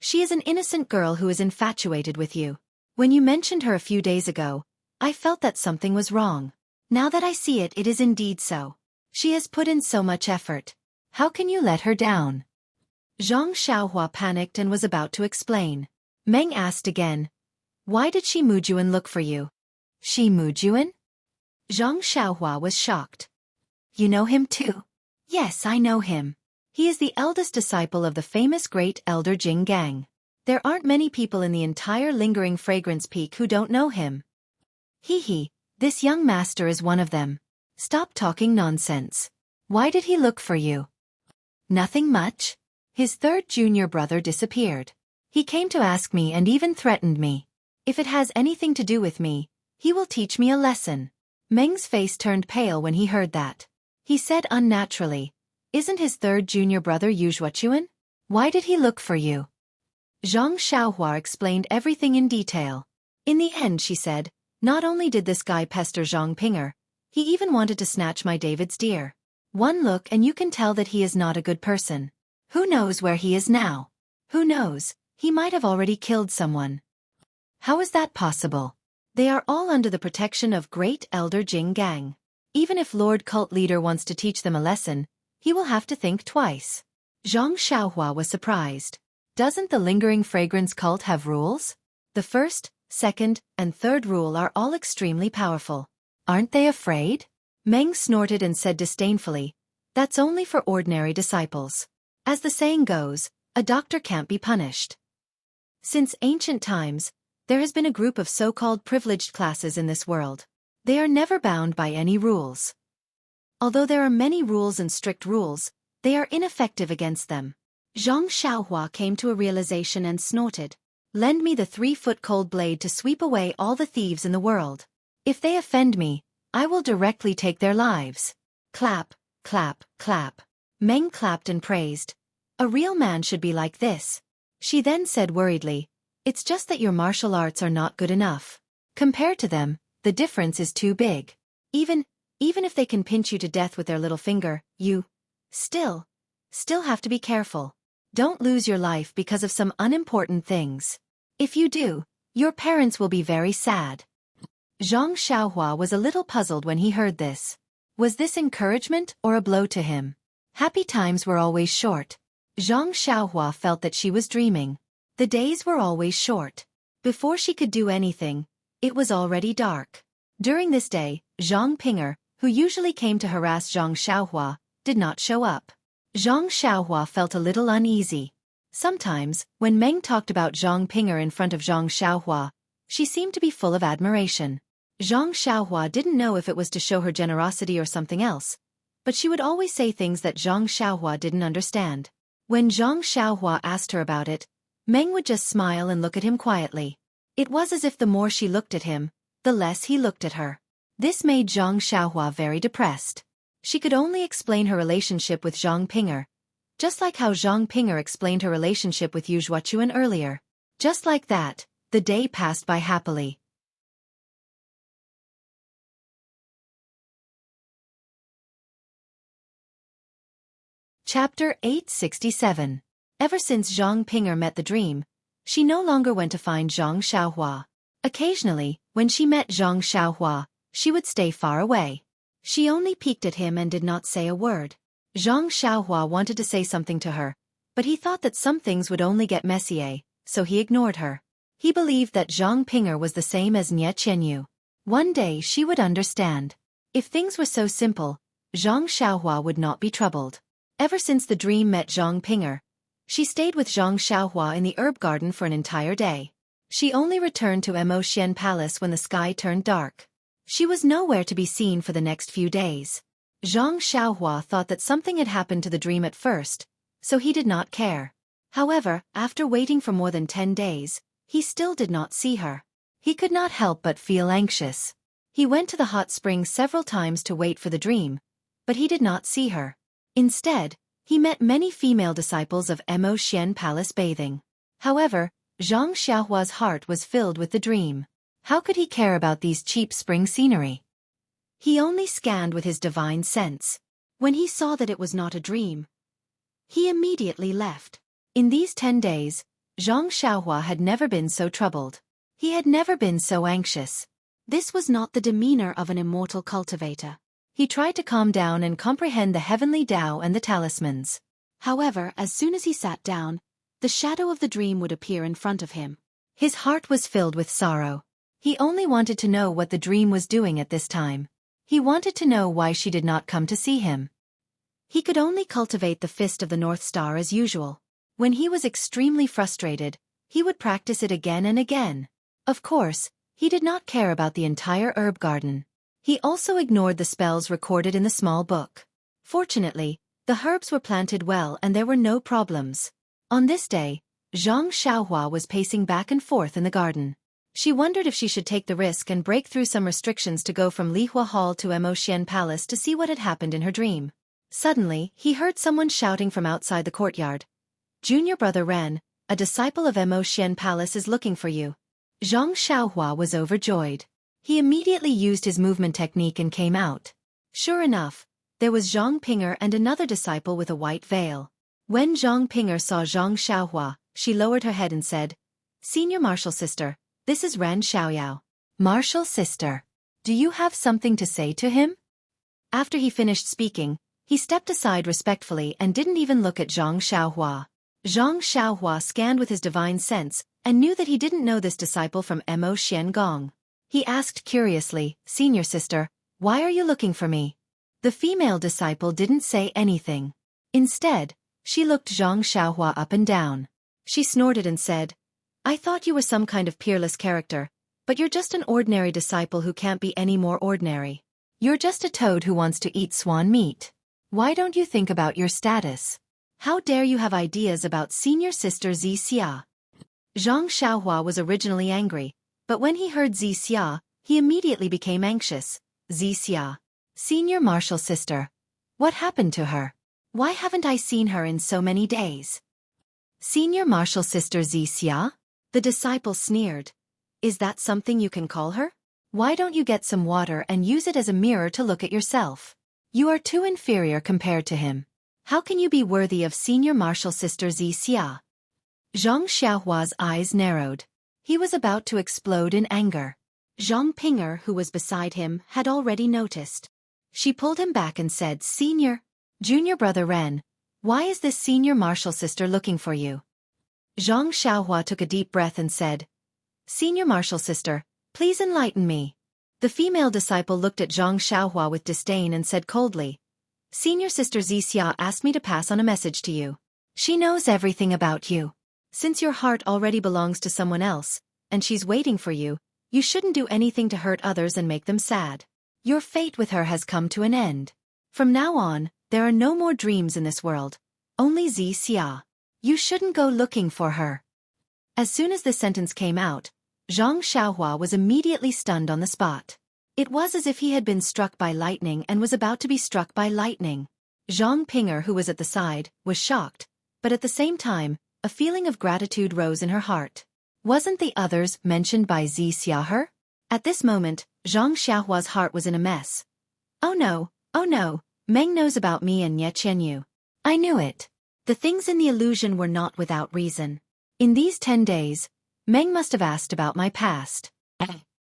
"She is an innocent girl who is infatuated with you. When you mentioned her a few days ago, I felt that something was wrong. Now that I see it, it is indeed so. She has put in so much effort. How can you let her down?" Zhang Xiaohua panicked and was about to explain. Meng asked again, "Why did she Mujuan look for you?" She Mujuan? Zhang Xiaohua was shocked. You know him too? Yes, I know him. He is the eldest disciple of the famous great elder Jing Gang. There aren't many people in the entire lingering fragrance peak who don't know him. Hee, this young master is one of them. Stop talking nonsense. Why did he look for you? Nothing much. His third junior brother disappeared. He came to ask me and even threatened me. If it has anything to do with me, he will teach me a lesson. Meng's face turned pale when he heard that. He said unnaturally, Isn't his third junior brother Xueqi? Why did he look for you? Zhang Xiaohua explained everything in detail. In the end, she said, not only did this guy pester Zhang Pinger, he even wanted to snatch my David's deer. One look and you can tell that he is not a good person. Who knows where he is now? Who knows, he might have already killed someone. How is that possible? They are all under the protection of Great Elder Jing Gang. Even if Lord Cult Leader wants to teach them a lesson, he will have to think twice. Zhang Xiaohua was surprised. Doesn't the lingering fragrance cult have rules? The first, second, and third rule are all extremely powerful. Aren't they afraid? Meng snorted and said disdainfully, That's only for ordinary disciples. As the saying goes, a doctor can't be punished. Since ancient times, there has been a group of so-called privileged classes in this world. They are never bound by any rules. Although there are many rules and strict rules, they are ineffective against them. Zhang Xiaohua came to a realization and snorted. Lend me the 3-foot cold blade to sweep away all the thieves in the world. If they offend me, I will directly take their lives. Clap, clap, clap. Meng clapped and praised. A real man should be like this. She then said worriedly, It's just that your martial arts are not good enough. Compared to them, the difference is too big. Even if they can pinch you to death with their little finger, you still have to be careful. Don't lose your life because of some unimportant things. If you do, your parents will be very sad. Zhang Xiaohua was a little puzzled when he heard this. Was this encouragement or a blow to him? Happy times were always short. Zhang Xiaohua felt that she was dreaming. The days were always short. Before she could do anything, it was already dark. During this day, Zhang Pinger, who usually came to harass Zhang Xiaohua, did not show up. Zhang Xiaohua felt a little uneasy. Sometimes, when Meng talked about Zhang Pinger in front of Zhang Xiaohua, she seemed to be full of admiration. Zhang Xiaohua didn't know if it was to show her generosity or something else, but she would always say things that Zhang Xiaohua didn't understand. When Zhang Xiaohua asked her about it, Meng would just smile and look at him quietly. It was as if the more she looked at him, the less he looked at her. This made Zhang Xiaohua very depressed. She could only explain her relationship with Zhang Pinger, just like how Zhang Pinger explained her relationship with Xueqi earlier. Just like that, the day passed by happily. Chapter 867. Ever since Zhang Pinger met the dream, she no longer went to find Zhang Xiaohua. Occasionally, when she met Zhang Xiaohua, she would stay far away. She only peeked at him and did not say a word. Zhang Xiaohua wanted to say something to her, but he thought that some things would only get messier, so he ignored her. He believed that Zhang Pinger was the same as Nie Qianyu. One day she would understand. If things were so simple, Zhang Xiaohua would not be troubled. Ever since the dream met Zhang Pinger, she stayed with Zhang Xiaohua in the herb garden for an entire day. She only returned to Emotian Palace when the sky turned dark. She was nowhere to be seen for the next few days. Zhang Xiaohua thought that something had happened to the dream at first, so he did not care. However, after waiting for more than 10 days, he still did not see her. He could not help but feel anxious. He went to the hot spring several times to wait for the dream, but he did not see her. Instead, he met many female disciples of Emotian Palace bathing. However, Zhang Xiaohua's heart was filled with the dream. How could he care about these cheap spring scenery? He only scanned with his divine sense. When he saw that it was not a dream, he immediately left. In these 10 days, Zhang Xiaohua had never been so troubled. He had never been so anxious. This was not the demeanor of an immortal cultivator. He tried to calm down and comprehend the heavenly Tao and the talismans. However, as soon as he sat down, the shadow of the dream would appear in front of him. His heart was filled with sorrow. He only wanted to know what the dream was doing at this time. He wanted to know why she did not come to see him. He could only cultivate the Fist of the North Star as usual. When he was extremely frustrated, he would practice it again and again. Of course, he did not care about the entire herb garden. He also ignored the spells recorded in the small book. Fortunately, the herbs were planted well and there were no problems. On this day, Zhang Xiaohua was pacing back and forth in the garden. She wondered if she should take the risk and break through some restrictions to go from Lihua Hall to Emotian Palace to see what had happened in her dream. Suddenly, he heard someone shouting from outside the courtyard. "Junior brother Ren, a disciple of Emotian Palace is looking for you." Zhang Xiaohua was overjoyed. He immediately used his movement technique and came out. Sure enough, there was Zhang Pinger and another disciple with a white veil. When Zhang Pinger saw Zhang Xiaohua, she lowered her head and said, "Senior Martial Sister, this is Ren Xiaoyao." "Martial Sister, do you have something to say to him?" After he finished speaking, he stepped aside respectfully and didn't even look at Zhang Xiaohua. Zhang Xiaohua scanned with his divine sense and knew that he didn't know this disciple from Mo Xian Gong. He asked curiously, "Senior sister, why are you looking for me?" The female disciple didn't say anything. Instead, she looked Zhang Xiaohua up and down. She snorted and said, "I thought you were some kind of peerless character, but you're just an ordinary disciple who can't be any more ordinary. You're just a toad who wants to eat swan meat. Why don't you think about your status? How dare you have ideas about senior sister Xia?" Zhang Xiaohua was originally angry, but when he heard Xia, he immediately became anxious. "Xia, Senior Martial Sister, what happened to her? Why haven't I seen her in so many days?" "Senior Martial Sister Xia?" The disciple sneered. "Is that something you can call her? Why don't you get some water and use it as a mirror to look at yourself? You are too inferior compared to him. How can you be worthy of Senior Martial Sister Xia?" Zhang Xiaohua's eyes narrowed. He was about to explode in anger. Zhang Pinger, who was beside him, had already noticed. She pulled him back and said, Junior brother Ren, why is this Senior Martial Sister looking for you?" Zhang Xiaohua took a deep breath and said, "Senior Martial Sister, please enlighten me." The female disciple looked at Zhang Xiaohua with disdain and said coldly, "Senior Sister Xia asked me to pass on a message to you. She knows everything about you. Since your heart already belongs to someone else, and she's waiting for you, you shouldn't do anything to hurt others and make them sad. Your fate with her has come to an end. From now on, there are no more dreams in this world, only Xia. You shouldn't go looking for her." As soon as this sentence came out, Zhang Xiaohua was immediately stunned on the spot. It was as if he had been struck by lightning and was about to be struck by lightning. Zhang Pinger, who was at the side, was shocked, but at the same time, a feeling of gratitude rose in her heart. Wasn't the others mentioned by Xia her? At this moment, Zhang Xiaohua's heart was in a mess. Oh no, Meng knows about me and Ye Chenyu. I knew it. The things in the illusion were not without reason. In these 10 days, Meng must have asked about my past.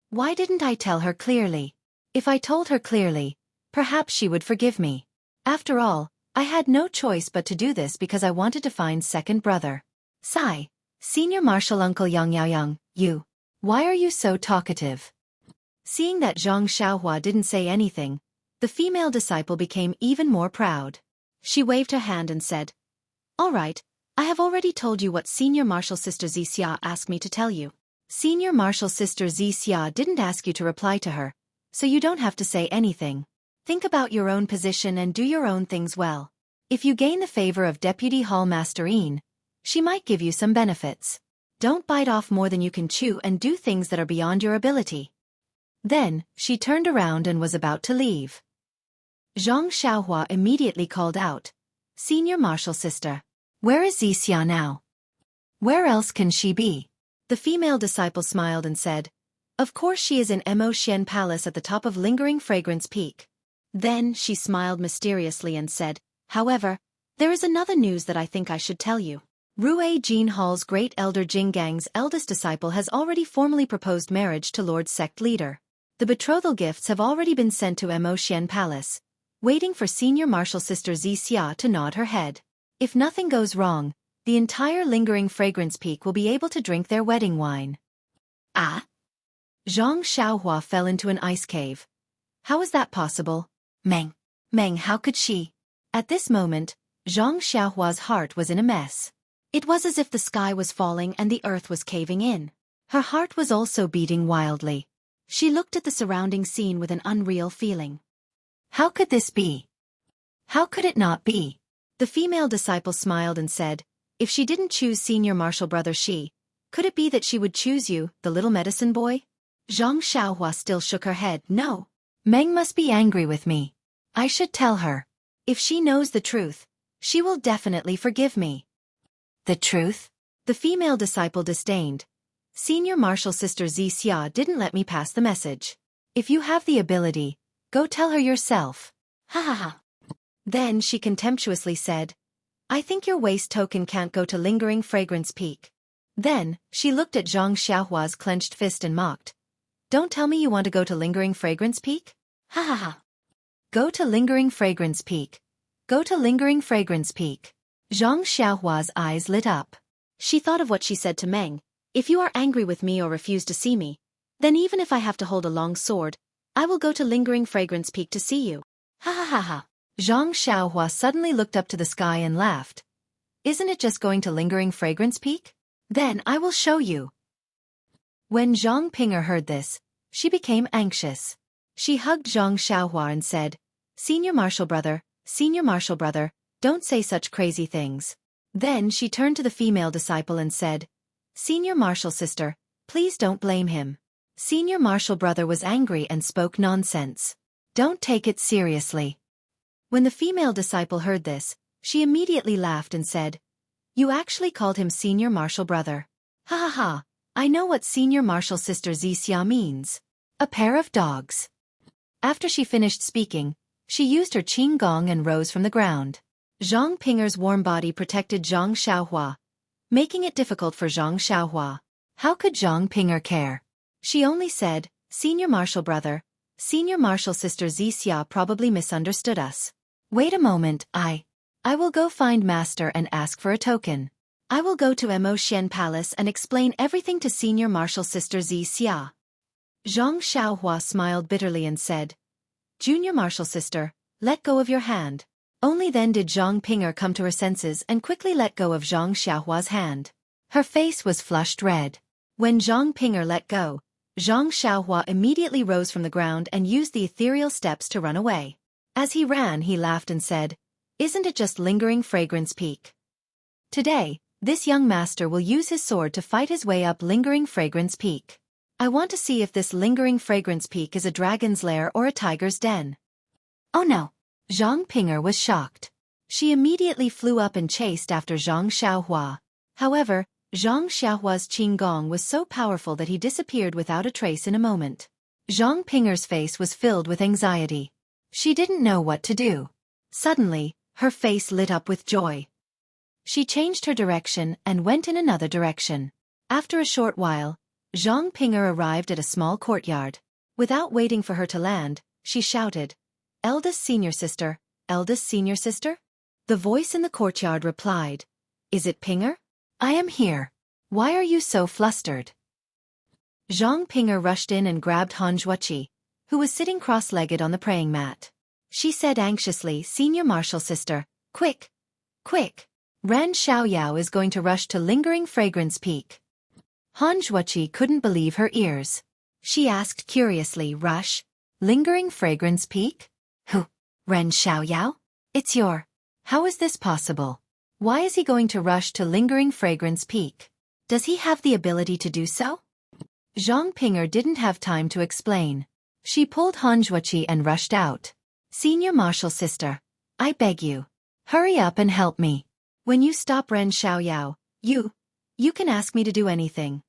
Why didn't I tell her clearly? If I told her clearly, perhaps she would forgive me. After all, I had no choice but to do this because I wanted to find second brother. Sigh, Senior Martial Uncle Yang, you. Why are you so talkative? Seeing that Zhang Xiaohua didn't say anything, the female disciple became even more proud. She waved her hand and said, "All right, I have already told you what Senior Martial Sister Xia asked me to tell you. Senior Martial Sister Xia didn't ask you to reply to her, so you don't have to say anything. Think about your own position and do your own things well. If you gain the favor of Deputy Hall Master Yin, she might give you some benefits. Don't bite off more than you can chew and do things that are beyond your ability." Then, she turned around and was about to leave. Zhang Xiaohua immediately called out, "Senior Martial Sister, where is Xia now? Where else can she be?" The female disciple smiled and said, "Of course she is in Mo Xian Palace at the top of Lingering Fragrance Peak." Then she smiled mysteriously and said, "However, there is another news that I think I should tell you. Rue Jin Hall's great elder Jinggang's eldest disciple has already formally proposed marriage to Lord Sect Leader. The betrothal gifts have already been sent to Mo Xian Palace, waiting for Senior Martial Sister Xia to nod her head. If nothing goes wrong, the entire Lingering Fragrance Peak will be able to drink their wedding wine." Ah? Zhang Xiaohua fell into an ice cave. How is that possible? Meng, how could she? At this moment, Zhang Xiaohua's heart was in a mess. It was as if the sky was falling and the earth was caving in. Her heart was also beating wildly. She looked at the surrounding scene with an unreal feeling. How could this be? How could it not be? The female disciple smiled and said, if she didn't choose senior martial brother Shi, could it be that she would choose you, the little medicine boy? Zhang Xiaohua still shook her head. No. Meng must be angry with me. I should tell her. If she knows the truth, she will definitely forgive me. The truth? The female disciple disdained. Senior martial sister Xia didn't let me pass the message. If you have the ability, go tell her yourself. Ha ha ha. Then she contemptuously said, I think your waste token can't go to Lingering Fragrance Peak. Then, she looked at Zhang Xiaohua's clenched fist and mocked. Don't tell me you want to go to Lingering Fragrance Peak? Ha ha ha. Go to Lingering Fragrance Peak. Go to Lingering Fragrance Peak. Zhang Xiaohua's eyes lit up. She thought of what she said to Meng. If you are angry with me or refuse to see me, then even if I have to hold a long sword, I will go to Lingering Fragrance Peak to see you. Ha ha ha ha. Zhang Xiaohua suddenly looked up to the sky and laughed. Isn't it just going to Lingering Fragrance Peak? Then I will show you. When Zhang Pinger heard this, she became anxious. She hugged Zhang Xiaohua and said, Senior martial brother, don't say such crazy things. Then she turned to the female disciple and said, Senior martial sister, please don't blame him. Senior martial brother was angry and spoke nonsense. Don't take it seriously. When the female disciple heard this, she immediately laughed and said, You actually called him senior martial brother. Ha ha ha, I know what senior martial sister Xia means. A pair of dogs. After she finished speaking, she used her qing gong and rose from the ground. Zhang Pinger's warm body protected Zhang Xiaohua, making it difficult for Zhang Xiaohua. How could Zhang Pinger care? She only said, Senior martial brother, senior martial sister Xia probably misunderstood us. Wait a moment, I will go find master and ask for a token. I will go to Mo Xian Palace and explain everything to senior martial sister Xia. Zhang Xiaohua smiled bitterly and said, Junior martial sister, let go of your hand. Only then did Zhang Pinger come to her senses and quickly let go of Zhang Xiaohua's hand. Her face was flushed red. When Zhang Pinger let go, Zhang Xiaohua immediately rose from the ground and used the ethereal steps to run away. As he ran, he laughed and said, Isn't it just Lingering Fragrance Peak? Today, this young master will use his sword to fight his way up Lingering Fragrance Peak. I want to see if this Lingering Fragrance Peak is a dragon's lair or a tiger's den. Oh no! Zhang Pinger was shocked. She immediately flew up and chased after Zhang Xiaohua. However, Zhang Xiaohua's qing gong was so powerful that he disappeared without a trace in a moment. Zhang Pinger's face was filled with anxiety. She didn't know what to do. Suddenly, her face lit up with joy. She changed her direction and went in another direction. After a short while, Zhang Pinger arrived at a small courtyard. Without waiting for her to land, she shouted, Eldest senior sister, eldest senior sister? The voice in the courtyard replied, Is it Pinger? I am here. Why are you so flustered? Zhang Pinger rushed in and grabbed Han Xueqi, who was sitting cross-legged on the praying mat. She said anxiously, Senior martial sister, quick, quick. Ren Xiaoyao is going to rush to Lingering Fragrance Peak. Han Xueqi couldn't believe her ears. She asked curiously, Rush? Lingering Fragrance Peak? Who? Ren Xiaoyao? It's your... How is this possible? Why is he going to rush to Lingering Fragrance Peak? Does he have the ability to do so? Zhang Pinger didn't have time to explain. She pulled Han Xueqi and rushed out. Senior martial sister, I beg you. Hurry up and help me. When you stop Ren Xiaoyao, you can ask me to do anything.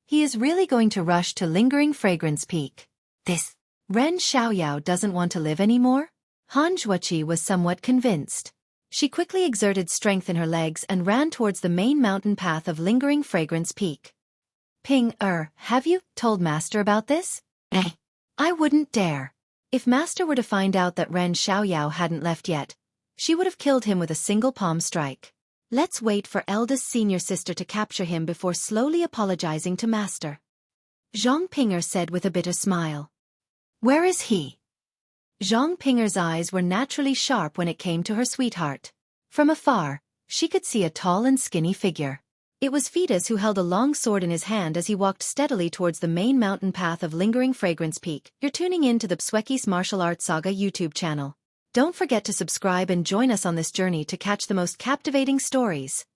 He is really going to rush to Lingering Fragrance Peak. This Ren Xiaoyao doesn't want to live anymore? Han Xueqi was somewhat convinced. She quickly exerted strength in her legs and ran towards the main mountain path of Lingering Fragrance Peak. Have you told Master about this? I wouldn't dare. If Master were to find out that Ren Xiaoyao hadn't left yet, she would have killed him with a single palm strike. Let's wait for eldest senior sister to capture him before slowly apologizing to Master. Zhang Pinger said with a bitter smile. Where is he? Zhang Pinger's eyes were naturally sharp when it came to her sweetheart. From afar, she could see a tall and skinny figure. It was Fetus who held a long sword in his hand as he walked steadily towards the main mountain path of Lingering Fragrance Peak. You're tuning in to the Xueqi's Martial Arts Saga YouTube channel. Don't forget to subscribe and join us on this journey to catch the most captivating stories.